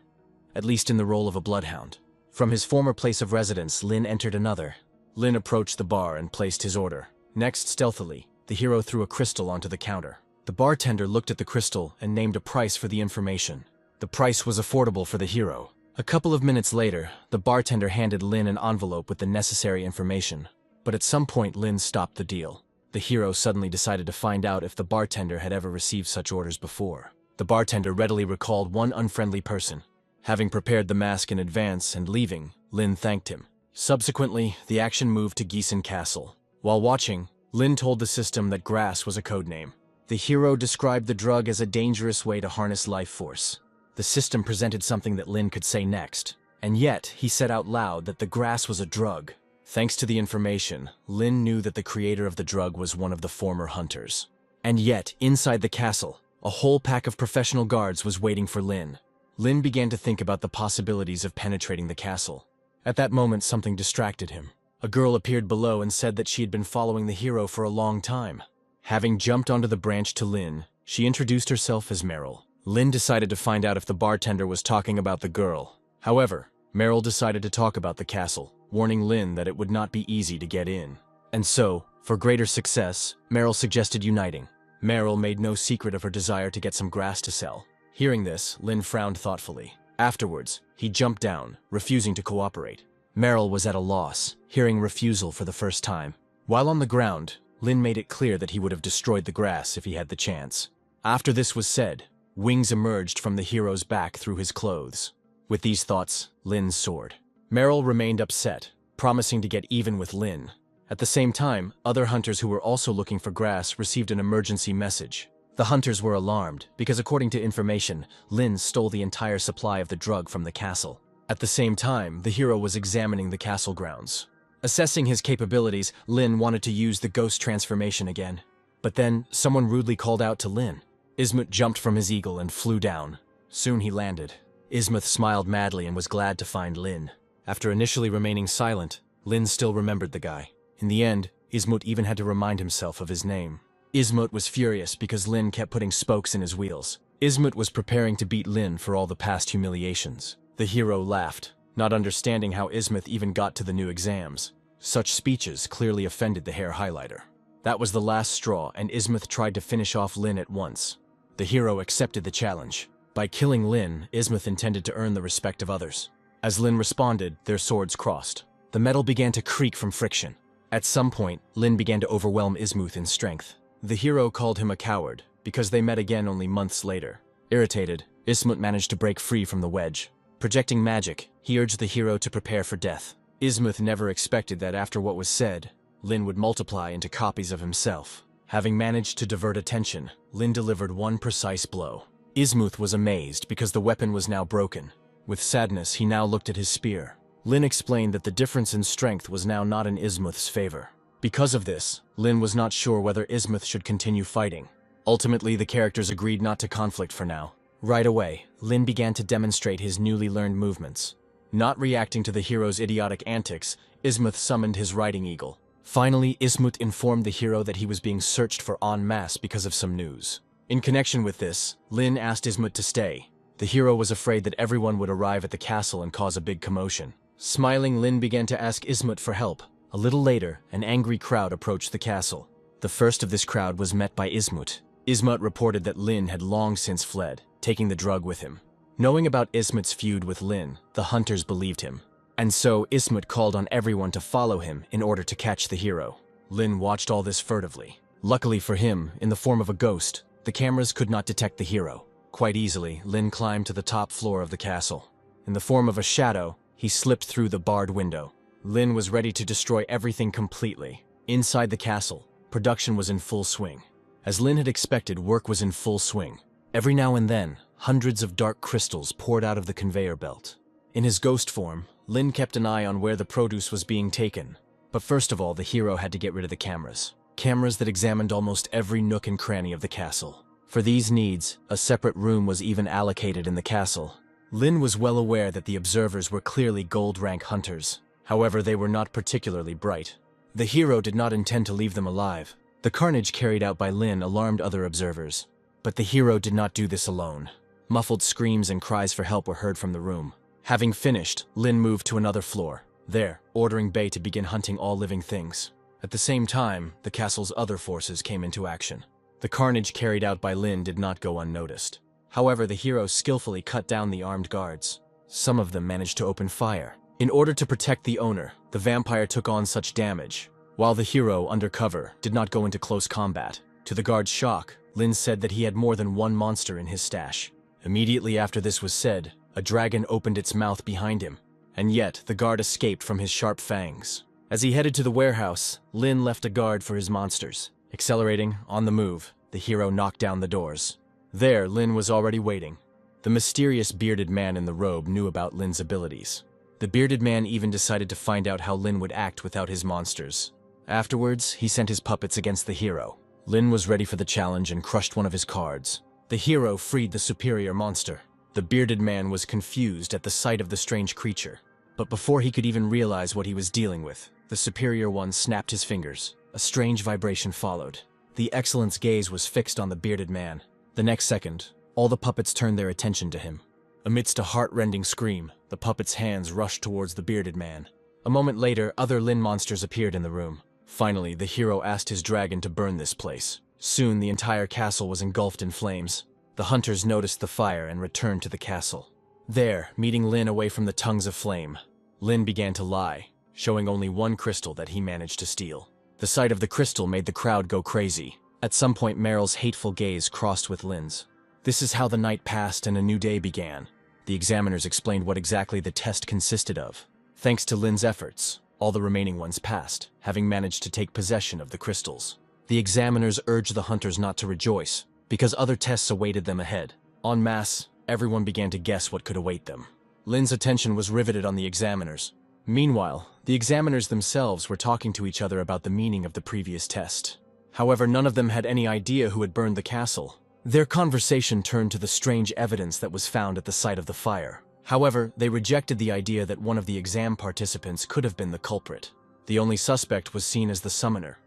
at least in the role of a bloodhound. From his former place of residence, Lin entered another. Lin approached the bar and placed his order. Next, stealthily, the hero threw a crystal onto the counter. The bartender looked at the crystal and named a price for the information. The price was affordable for the hero. A couple of minutes later, the bartender handed Lin an envelope with the necessary information. But at some point, Lin stopped the deal. The hero suddenly decided to find out if the bartender had ever received such orders before. The bartender readily recalled one unfriendly person. Having prepared the mask in advance and leaving, Lin thanked him. Subsequently, the action moved to Gießen Castle. While watching, Lin told the system that grass was a codename. The hero described the drug as a dangerous way to harness life force. The system presented something that Lin could say next. And yet, he said out loud that the grass was a drug. Thanks to the information, Lin knew that the creator of the drug was one of the former hunters. And yet, inside the castle, a whole pack of professional guards was waiting for Lin. Lin began to think about the possibilities of penetrating the castle. At that moment, something distracted him. A girl appeared below and said that she had been following the hero for a long time. Having jumped onto the branch to Lin, she introduced herself as Meryl. Lin decided to find out if the bartender was talking about the girl. However, Meryl decided to talk about the castle, warning Lin that it would not be easy to get in. And so, for greater success, Meryl suggested uniting. Meryl made no secret of her desire to get some grass to sell. Hearing this, Lin frowned thoughtfully. Afterwards, he jumped down, refusing to cooperate. Meryl was at a loss, hearing refusal for the first time. While on the ground, Lin made it clear that he would have destroyed the grass if he had the chance. After this was said, wings emerged from the hero's back through his clothes. With these thoughts, Lin soared. Meryl remained upset, promising to get even with Lin. At the same time, other hunters who were also looking for grass received an emergency message. The hunters were alarmed because, according to information, Lin stole the entire supply of the drug from the castle. At the same time, the hero was examining the castle grounds. Assessing his capabilities, Lin wanted to use the ghost transformation again. But then, someone rudely called out to Lin. Ismut jumped from his eagle and flew down. Soon he landed. Ismuth smiled madly and was glad to find Lin. After initially remaining silent, Lin still remembered the guy. In the end, Ismut even had to remind himself of his name. Ismut was furious because Lin kept putting spokes in his wheels. Ismut was preparing to beat Lin for all the past humiliations. The hero laughed, not understanding how Ismut even got to the new exams. Such speeches clearly offended the hair highlighter. That was the last straw, and Ismut tried to finish off Lin at once. The hero accepted the challenge. By killing Lin, Ismut intended to earn the respect of others. As Lin responded, their swords crossed. The metal began to creak from friction. At some point, Lin began to overwhelm Ismuth in strength. The hero called him a coward, because they met again only months later. Irritated, Ismut managed to break free from the wedge. Projecting magic, he urged the hero to prepare for death. Ismuth never expected that after what was said, Lin would multiply into copies of himself. Having managed to divert attention, Lin delivered one precise blow. Ismuth was amazed because the weapon was now broken. With sadness, he now looked at his spear. Lin explained that the difference in strength was now not in Ismuth's favor. Because of this, Lin was not sure whether Ismuth should continue fighting. Ultimately, the characters agreed not to conflict for now. Right away, Lin began to demonstrate his newly learned movements. Not reacting to the hero's idiotic antics, Ismuth summoned his riding eagle. Finally, Ismuth informed the hero that he was being searched for en masse because of some news. In connection with this, Lin asked Ismuth to stay. The hero was afraid that everyone would arrive at the castle and cause a big commotion. Smiling, Lin began to ask Ismut for help. A little later, an angry crowd approached the castle. The first of this crowd was met by Ismut. Ismut reported that Lin had long since fled, taking the drug with him. Knowing about Ismut's feud with Lin, the hunters believed him. And so Ismut called on everyone to follow him in order to catch the hero. Lin watched all this furtively. Luckily for him, in the form of a ghost, the cameras could not detect the hero. Quite easily, Lin climbed to the top floor of the castle. In the form of a shadow, he slipped through the barred window. Lin was ready to destroy everything completely. Inside the castle, production was in full swing. As Lin had expected, work was in full swing. Every now and then, hundreds of dark crystals poured out of the conveyor belt. In his ghost form, Lin kept an eye on where the produce was being taken. But first of all, the hero had to get rid of the cameras. Cameras that examined almost every nook and cranny of the castle. For these needs, a separate room was even allocated in the castle. Lin was well aware that the observers were clearly gold-rank hunters. However, they were not particularly bright. The hero did not intend to leave them alive. The carnage carried out by Lin alarmed other observers. But the hero did not do this alone. Muffled screams and cries for help were heard from the room. Having finished, Lin moved to another floor, there, ordering Bei to begin hunting all living things. At the same time, the castle's other forces came into action. The carnage carried out by Lin did not go unnoticed. However, the hero skillfully cut down the armed guards. Some of them managed to open fire. In order to protect the owner, the vampire took on such damage, while the hero, under cover, did not go into close combat. To the guard's shock, Lin said that he had more than one monster in his stash. Immediately after this was said, a dragon opened its mouth behind him, and yet the guard escaped from his sharp fangs. As he headed to the warehouse, Lin left a guard for his monsters. Accelerating, on the move, the hero knocked down the doors. There, Lin was already waiting. The mysterious bearded man in the robe knew about Lin's abilities. The bearded man even decided to find out how Lin would act without his monsters. Afterwards, he sent his puppets against the hero. Lin was ready for the challenge and crushed one of his cards. The hero freed the superior monster. The bearded man was confused at the sight of the strange creature. But before he could even realize what he was dealing with, the superior one snapped his fingers. A strange vibration followed. The excellence gaze was fixed on the bearded man. The next second, all the puppets turned their attention to him. Amidst a heart-rending scream, the puppet's hands rushed towards the bearded man. A moment later, other Lin monsters appeared in the room. Finally, the hero asked his dragon to burn this place. Soon, the entire castle was engulfed in flames. The hunters noticed the fire and returned to the castle. There, meeting Lin away from the tongues of flame, Lin began to lie, showing only one crystal that he managed to steal. The sight of the crystal made the crowd go crazy. At some point, Meryl's hateful gaze crossed with Lin's. This is how the night passed and a new day began. The examiners explained what exactly the test consisted of. Thanks to Lin's efforts, all the remaining ones passed, having managed to take possession of the crystals. The examiners urged the hunters not to rejoice, because other tests awaited them ahead. En masse, everyone began to guess what could await them. Lin's attention was riveted on the examiners. Meanwhile, the examiners themselves were talking to each other about the meaning of the previous test. However, none of them had any idea who had burned the castle. Their conversation turned to the strange evidence that was found at the site of the fire. However, they rejected the idea that one of the exam participants could have been the culprit. The only suspect was seen as the summoner,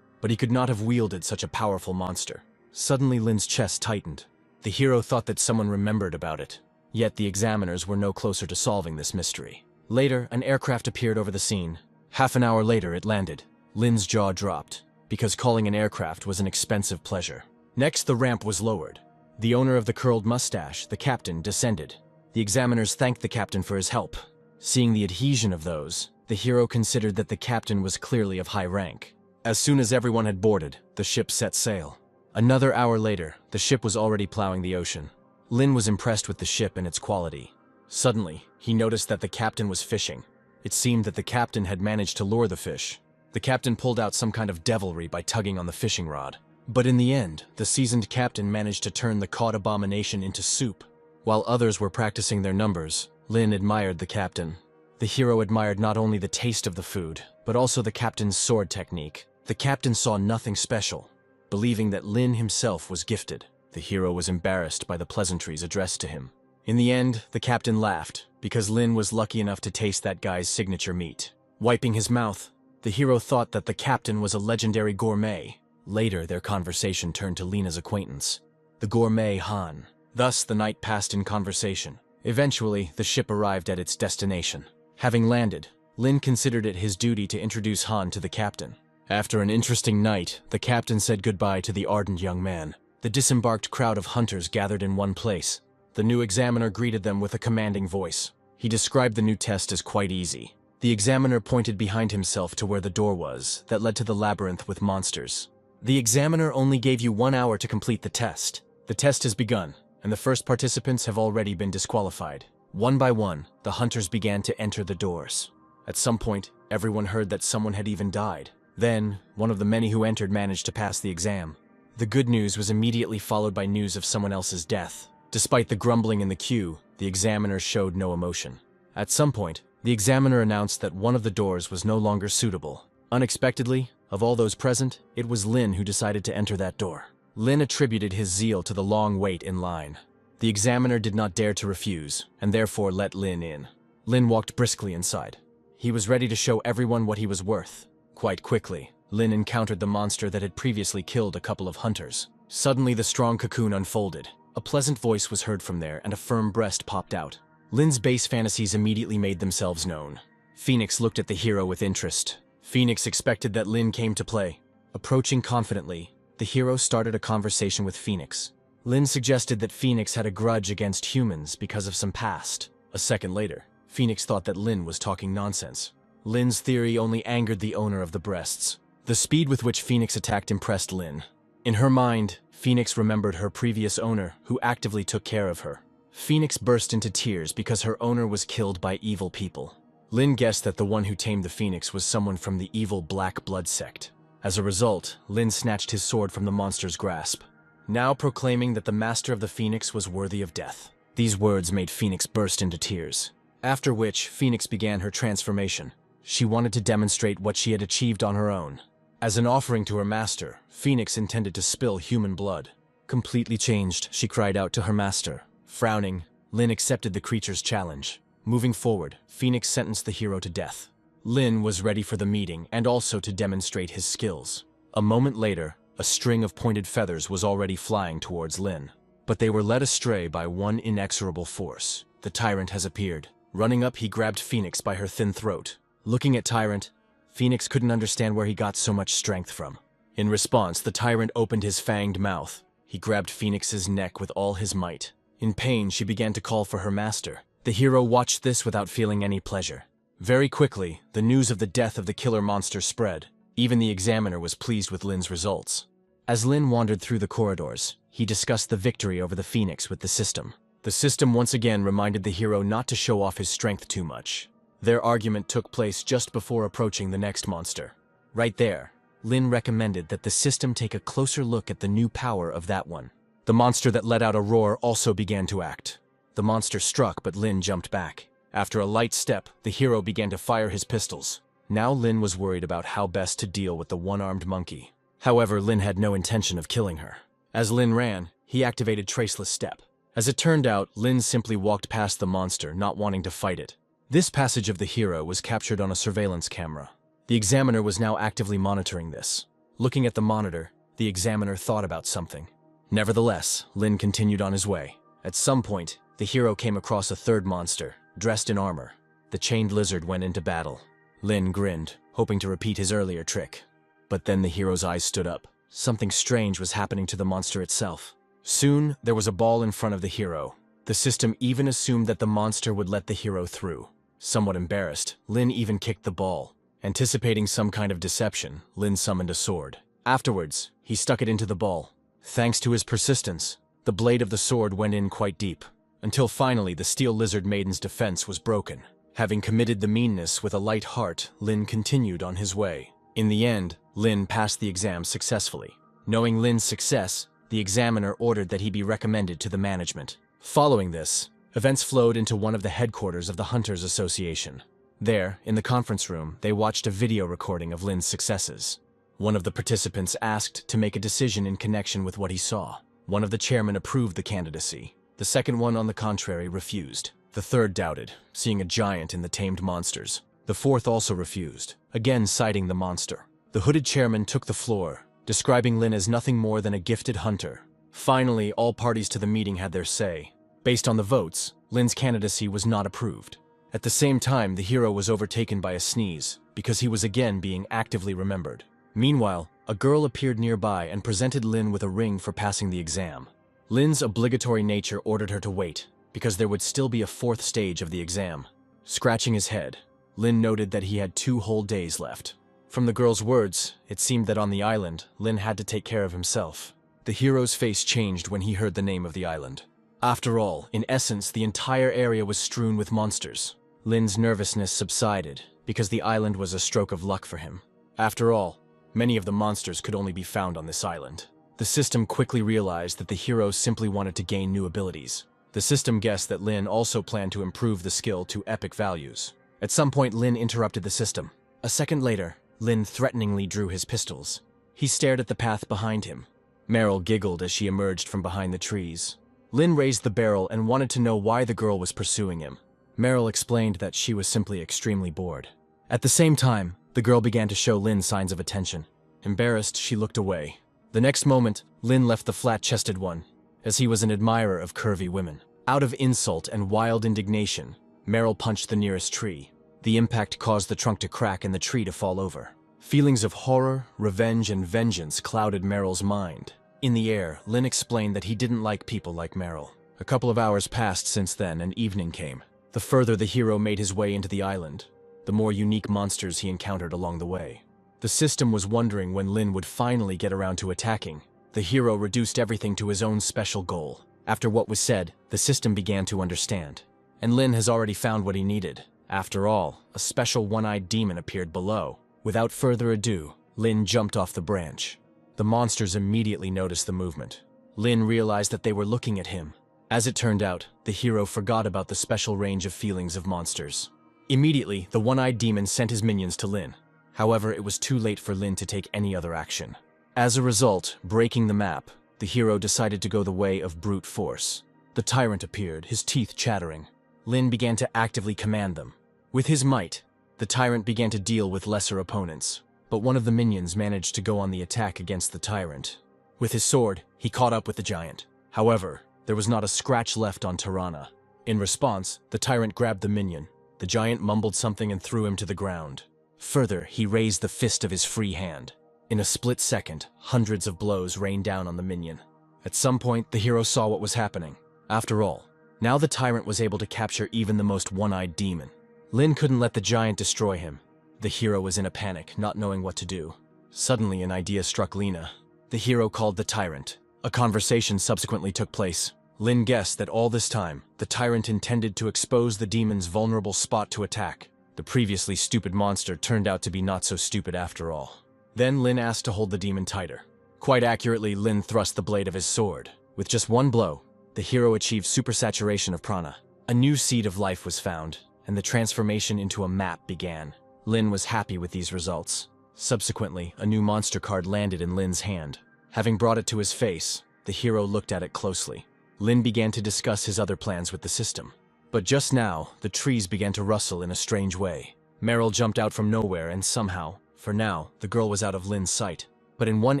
but he could not have wielded such a powerful monster. Suddenly, Lin's chest tightened. The hero thought that someone remembered about it. Yet the examiners were no closer to solving this mystery. Later, an aircraft appeared over the scene. Half an hour later, it landed. Lin's jaw dropped, because calling an aircraft was an expensive pleasure. Next, the ramp was lowered. The owner of the curled mustache, the captain, descended. The examiners thanked the captain for his help. Seeing the adhesion of those, the hero considered that the captain was clearly of high rank. As soon as everyone had boarded, the ship set sail. Another hour later, the ship was already plowing the ocean. Lin was impressed with the ship and its quality. Suddenly, he noticed that the captain was fishing. It seemed that the captain had managed to lure the fish. The captain pulled out some kind of devilry by tugging on the fishing rod. But in the end, the seasoned captain managed to turn the caught abomination into soup. While others were practicing their numbers, Lin admired the captain. The hero admired not only the taste of the food, but also the captain's sword technique. The captain saw nothing special, believing that Lin himself was gifted. The hero was embarrassed by the pleasantries addressed to him. In the end, the captain laughed, because Lin was lucky enough to taste that guy's signature meat. Wiping his mouth, the hero thought that the captain was a legendary gourmet. Later, their conversation turned to Lena's acquaintance, the gourmet Han. Thus, the night passed in conversation. Eventually, the ship arrived at its destination. Having landed, Lin considered it his duty to introduce Han to the captain. After an interesting night, the captain said goodbye to the ardent young man. The disembarked crowd of hunters gathered in one place. The new examiner greeted them with a commanding voice. He described the new test as quite easy. The examiner pointed behind himself to where the door was that led to the labyrinth with monsters. The examiner only gave you 1 hour to complete the test. The test has begun, and the first participants have already been disqualified. One by one, the hunters began to enter the doors. At some point, everyone heard that someone had even died. Then, one of the many who entered managed to pass the exam. The good news was immediately followed by news of someone else's death. Despite the grumbling in the queue, the examiner showed no emotion. At some point, the examiner announced that one of the doors was no longer suitable. Unexpectedly, of all those present, it was Lin who decided to enter that door. Lin attributed his zeal to the long wait in line. The examiner did not dare to refuse, and therefore let Lin in. Lin walked briskly inside. He was ready to show everyone what he was worth. Quite quickly, Lin encountered the monster that had previously killed a couple of hunters. Suddenly, the strong cocoon unfolded. A pleasant voice was heard from there, and a firm breast popped out. Lin's base fantasies immediately made themselves known. Phoenix looked at the hero with interest. Phoenix expected that Lin came to play. Approaching confidently, the hero started a conversation with Phoenix. Lin suggested that Phoenix had a grudge against humans because of some past. A second later, Phoenix thought that Lin was talking nonsense. Lin's theory only angered the owner of the breasts. The speed with which Phoenix attacked impressed Lin. In her mind, Phoenix remembered her previous owner, who actively took care of her. Phoenix burst into tears because her owner was killed by evil people. Lin guessed that the one who tamed the Phoenix was someone from the evil Black Blood sect. As a result, Lin snatched his sword from the monster's grasp, now proclaiming that the master of the Phoenix was worthy of death. These words made Phoenix burst into tears. After which, Phoenix began her transformation. She wanted to demonstrate what she had achieved on her own. As an offering to her master, Phoenix intended to spill human blood. Completely changed, she cried out to her master. Frowning, Lin accepted the creature's challenge. Moving forward, Phoenix sentenced the hero to death. Lin was ready for the meeting and also to demonstrate his skills. A moment later, a string of pointed feathers was already flying towards Lin. But they were led astray by one inexorable force. The tyrant has appeared. Running up, he grabbed Phoenix by her thin throat. Looking at Tyrant, Phoenix couldn't understand where he got so much strength from. In response, the tyrant opened his fanged mouth. He grabbed Phoenix's neck with all his might. In pain, she began to call for her master. The hero watched this without feeling any pleasure. Very quickly, the news of the death of the killer monster spread. Even the examiner was pleased with Lin's results. As Lin wandered through the corridors, he discussed the victory over the Phoenix with the system. The system once again reminded the hero not to show off his strength too much. Their argument took place just before approaching the next monster. Right there, Lin recommended that the system take a closer look at the new power of that one. The monster that let out a roar also began to act. The monster struck, but Lin jumped back. After a light step, the hero began to fire his pistols. Now Lin was worried about how best to deal with the one-armed monkey. However, Lin had no intention of killing her. As Lin ran, he activated Traceless Step. As it turned out, Lin simply walked past the monster, not wanting to fight it. This passage of the hero was captured on a surveillance camera. The examiner was now actively monitoring this. Looking at the monitor, the examiner thought about something. Nevertheless, Lin continued on his way. At some point, the hero came across a third monster, dressed in armor. The chained lizard went into battle. Lin grinned, hoping to repeat his earlier trick. But then the hero's eyes stood up. Something strange was happening to the monster itself. Soon, there was a ball in front of the hero. The system even assumed that the monster would let the hero through. Somewhat embarrassed, Lin even kicked the ball. Anticipating some kind of deception, Lin summoned a sword. Afterwards, he stuck it into the ball. Thanks to his persistence, the blade of the sword went in quite deep, until finally the steel lizard maiden's defense was broken. Having committed the meanness with a light heart, Lin continued on his way. In the end, Lin passed the exam successfully. Knowing Lin's success, the examiner ordered that he be recommended to the management. Following this, events flowed into one of the headquarters of the Hunters Association. There, in the conference room, they watched a video recording of Lin's successes. One of the participants asked to make a decision in connection with what he saw. One of the chairmen approved the candidacy. The second one, on the contrary, refused. The third doubted, seeing a giant in the tamed monsters. The fourth also refused, again citing the monster. The hooded chairman took the floor, describing Lin as nothing more than a gifted hunter. Finally, all parties to the meeting had their say. Based on the votes, Lin's candidacy was not approved. At the same time, the hero was overtaken by a sneeze, because he was again being actively remembered. Meanwhile, a girl appeared nearby and presented Lin with a ring for passing the exam. Lin's obligatory nature ordered her to wait, because there would still be a fourth stage of the exam. Scratching his head, Lin noted that he had 2 whole days left. From the girl's words, it seemed that on the island, Lin had to take care of himself. The hero's face changed when he heard the name of the island. After all, in essence, the entire area was strewn with monsters. Lin's nervousness subsided, because the island was a stroke of luck for him. After all, many of the monsters could only be found on this island. The system quickly realized that the hero simply wanted to gain new abilities. The system guessed that Lin also planned to improve the skill to epic values. At some point, Lin interrupted the system. A second later, Lin threateningly drew his pistols. He stared at the path behind him. Meryl giggled as she emerged from behind the trees. Lin raised the barrel and wanted to know why the girl was pursuing him. Meryl explained that she was simply extremely bored. At the same time, the girl began to show Lin signs of attention. Embarrassed, she looked away. The next moment, Lin left the flat-chested one, as he was an admirer of curvy women. Out of insult and wild indignation, Meryl punched the nearest tree. The impact caused the trunk to crack and the tree to fall over. Feelings of horror, revenge, and vengeance clouded Meryl's mind. In the air, Lin explained that he didn't like people like Meryl. A couple of hours passed since then, and evening came. The further the hero made his way into the island, the more unique monsters he encountered along the way. The system was wondering when Lin would finally get around to attacking. The hero reduced everything to his own special goal. After what was said, the system began to understand. And Lin has already found what he needed. After all, a special one-eyed demon appeared below. Without further ado, Lin jumped off the branch. The monsters immediately noticed the movement. Lin realized that they were looking at him. As it turned out, the hero forgot about the special range of feelings of monsters. Immediately, the one-eyed demon sent his minions to Lin. However, it was too late for Lin to take any other action. As a result, breaking the map, the hero decided to go the way of brute force. The tyrant appeared, his teeth chattering. Lin began to actively command them. With his might, the tyrant began to deal with lesser opponents, but one of the minions managed to go on the attack against the tyrant. With his sword, he caught up with the giant. However, there was not a scratch left on Tirana. In response, the tyrant grabbed the minion. The giant mumbled something and threw him to the ground. Further, he raised the fist of his free hand. In a split second, hundreds of blows rained down on the minion. At some point, the hero saw what was happening. After all, now the tyrant was able to capture even the most one-eyed demon. Lin couldn't let the giant destroy him. The hero was in a panic, not knowing what to do. Suddenly, an idea struck Lina. The hero called the tyrant. A conversation subsequently took place. Lin guessed that all this time, the tyrant intended to expose the demon's vulnerable spot to attack. The previously stupid monster turned out to be not so stupid after all. Then Lin asked to hold the demon tighter. Quite accurately, Lin thrust the blade of his sword. With just one blow, the hero achieved supersaturation of prana. A new seed of life was found, and the transformation into a map began. Lin was happy with these results. Subsequently, a new monster card landed in Lin's hand. Having brought it to his face, the hero looked at it closely. Lin began to discuss his other plans with the system. But just now, the trees began to rustle in a strange way. Meryl jumped out from nowhere and somehow, for now, the girl was out of Lin's sight. But in one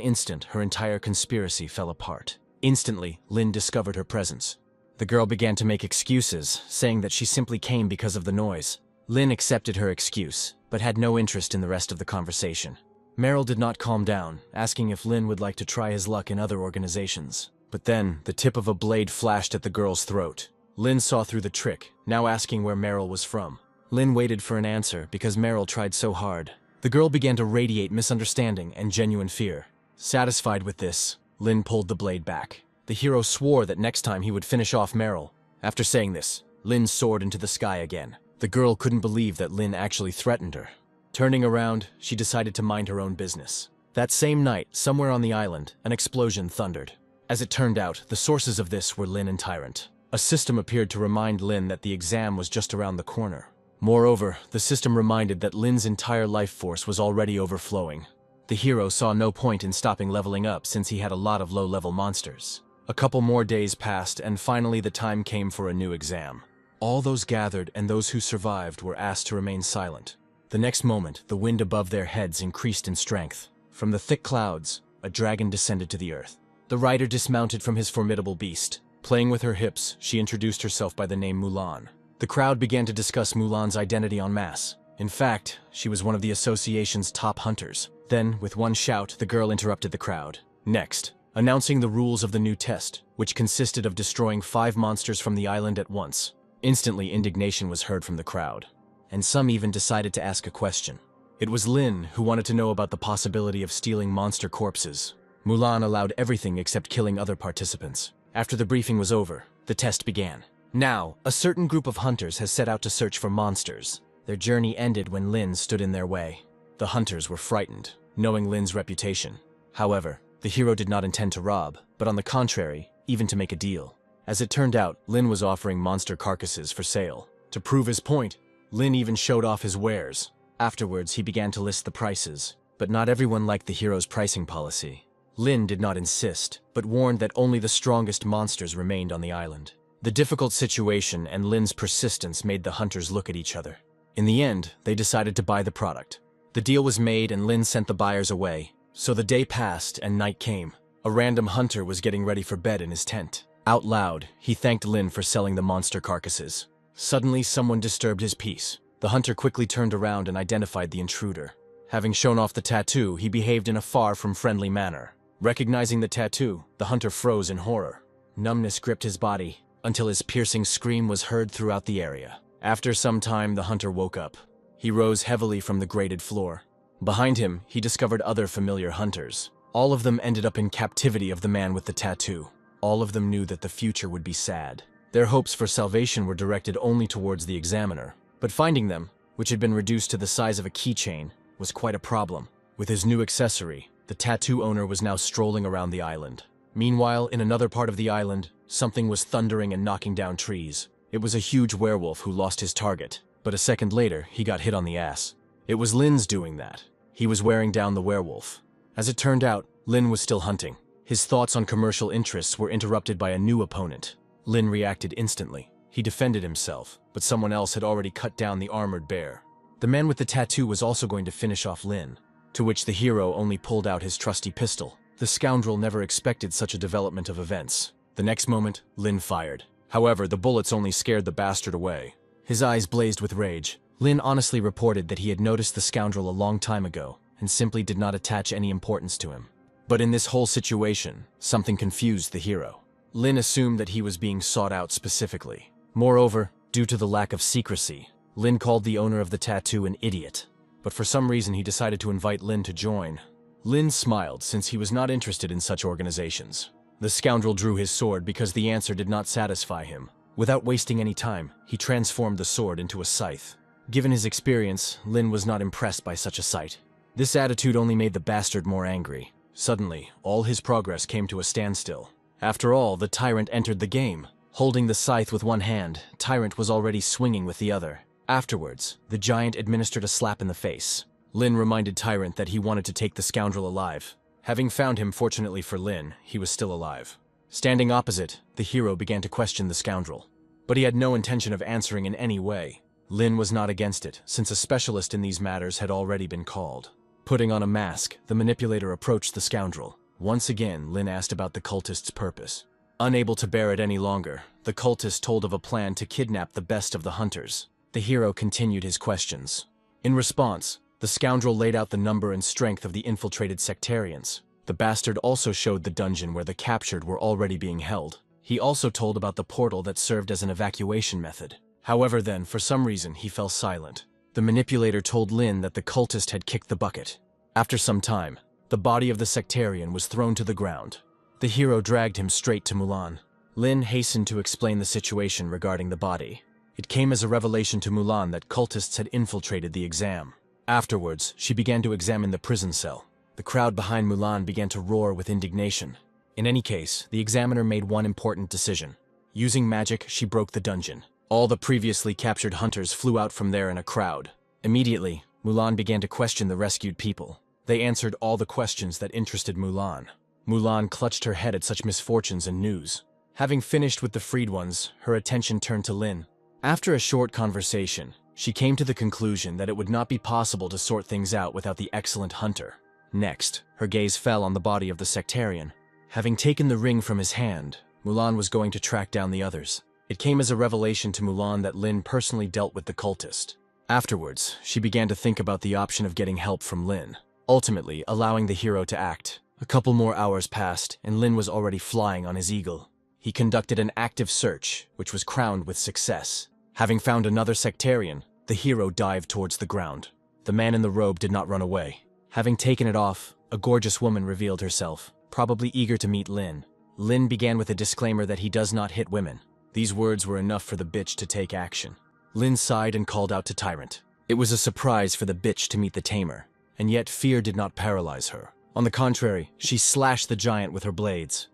instant, her entire conspiracy fell apart. Instantly, Lin discovered her presence. The girl began to make excuses, saying that she simply came because of the noise. Lin accepted her excuse, but had no interest in the rest of the conversation. Meryl did not calm down, asking if Lin would like to try his luck in other organizations. But then, the tip of a blade flashed at the girl's throat. Lin saw through the trick, now asking where Meryl was from. Lin waited for an answer because Meryl tried so hard. The girl began to radiate misunderstanding and genuine fear. Satisfied with this, Lin pulled the blade back. The hero swore that next time he would finish off Meryl. After saying this, Lin soared into the sky again. The girl couldn't believe that Lin actually threatened her. Turning around, she decided to mind her own business. That same night, somewhere on the island, an explosion thundered. As it turned out, the sources of this were Lin and Tyrant. A system appeared to remind Lin that the exam was just around the corner. Moreover, the system reminded that Lin's entire life force was already overflowing. The hero saw no point in stopping leveling up since he had a lot of low-level monsters. A couple more days passed, and finally the time came for a new exam. All those gathered and those who survived were asked to remain silent. The next moment, the wind above their heads increased in strength. From the thick clouds, a dragon descended to the earth. The rider dismounted from his formidable beast. Playing with her hips, she introduced herself by the name Mulan. The crowd began to discuss Mulan's identity en masse. In fact, she was one of the association's top hunters. Then, with one shout, the girl interrupted the crowd. Next, announcing the rules of the new test, which consisted of destroying 5 monsters from the island at once. Instantly, indignation was heard from the crowd, and some even decided to ask a question. It was Lin who wanted to know about the possibility of stealing monster corpses. Mulan allowed everything except killing other participants. After the briefing was over, the test began. Now, a certain group of hunters has set out to search for monsters. Their journey ended when Lin stood in their way. The hunters were frightened, knowing Lin's reputation. However, the hero did not intend to rob, but on the contrary, even to make a deal. As it turned out, Lin was offering monster carcasses for sale. To prove his point, Lin even showed off his wares. Afterwards, he began to list the prices, but not everyone liked the hero's pricing policy. Lin did not insist, but warned that only the strongest monsters remained on the island. The difficult situation and Lin's persistence made the hunters look at each other. In the end, they decided to buy the product. The deal was made and Lin sent the buyers away. So the day passed and night came. A random hunter was getting ready for bed in his tent. Out loud, he thanked Lin for selling the monster carcasses. Suddenly, someone disturbed his peace. The hunter quickly turned around and identified the intruder. Having shown off the tattoo, he behaved in a far from friendly manner. Recognizing the tattoo, the hunter froze in horror. Numbness gripped his body, until his piercing scream was heard throughout the area. After some time, the hunter woke up. He rose heavily from the grated floor. Behind him, he discovered other familiar hunters. All of them ended up in captivity of the man with the tattoo. All of them knew that the future would be sad. Their hopes for salvation were directed only towards the examiner. But finding them, which had been reduced to the size of a keychain, was quite a problem. With his new accessory, the tattoo owner was now strolling around the island. Meanwhile, in another part of the island, something was thundering and knocking down trees. It was a huge werewolf who lost his target, but a second later, he got hit on the ass. It was Lin's doing that. He was wearing down the werewolf. As it turned out, Lin was still hunting. His thoughts on commercial interests were interrupted by a new opponent. Lin reacted instantly. He defended himself, but someone else had already cut down the armored bear. The man with the tattoo was also going to finish off Lin, to which the hero only pulled out his trusty pistol. The scoundrel never expected such a development of events. The next moment, Lin fired. However, the bullets only scared the bastard away. His eyes blazed with rage. Lin honestly reported that he had noticed the scoundrel a long time ago and simply did not attach any importance to him. But in this whole situation, something confused the hero. Lin assumed that he was being sought out specifically. Moreover, due to the lack of secrecy, Lin called the owner of the tattoo an idiot. But for some reason he decided to invite Lin to join. Lin smiled since he was not interested in such organizations. The scoundrel drew his sword because the answer did not satisfy him. Without wasting any time, he transformed the sword into a scythe. Given his experience, Lin was not impressed by such a sight. This attitude only made the bastard more angry. Suddenly, all his progress came to a standstill. After all, the tyrant entered the game. Holding the scythe with one hand, Tyrant was already swinging with the other. Afterwards, the giant administered a slap in the face. Lin reminded Tyrant that he wanted to take the scoundrel alive. Having found him, fortunately for Lin, he was still alive. Standing opposite, the hero began to question the scoundrel. But he had no intention of answering in any way. Lin was not against it, since a specialist in these matters had already been called. Putting on a mask, the manipulator approached the scoundrel. Once again, Lin asked about the cultist's purpose. Unable to bear it any longer, the cultist told of a plan to kidnap the best of the hunters. The hero continued his questions. In response, the scoundrel laid out the number and strength of the infiltrated sectarians. The bastard also showed the dungeon where the captured were already being held. He also told about the portal that served as an evacuation method. However then, for some reason, he fell silent. The manipulator told Lin that the cultist had kicked the bucket. After some time, the body of the sectarian was thrown to the ground. The hero dragged him straight to Mulan. Lin hastened to explain the situation regarding the body. It came as a revelation to Mulan that cultists had infiltrated the exam. Afterwards, she began to examine the prison cell. The crowd behind Mulan began to roar with indignation. In any case, the examiner made one important decision. Using magic, she broke the dungeon. All the previously captured hunters flew out from there in a crowd. Immediately, Mulan began to question the rescued people. They answered all the questions that interested Mulan. Mulan clutched her head at such misfortunes and news. Having finished with the freed ones, her attention turned to Lin. After a short conversation, she came to the conclusion that it would not be possible to sort things out without the excellent hunter. Next, her gaze fell on the body of the sectarian. Having taken the ring from his hand, Mulan was going to track down the others. It came as a revelation to Mulan that Lin personally dealt with the cultist. Afterwards, she began to think about the option of getting help from Lin, ultimately allowing the hero to act. A couple more hours passed, and Lin was already flying on his eagle. He conducted an active search, which was crowned with success. Having found another sectarian, the hero dived towards the ground. The man in the robe did not run away. Having taken it off, a gorgeous woman revealed herself, probably eager to meet Lin. Lin began with a disclaimer that he does not hit women. These words were enough for the bitch to take action. Lin sighed and called out to Tyrant. It was a surprise for the bitch to meet the tamer, and yet fear did not paralyze her. On the contrary, she slashed the giant with her blades.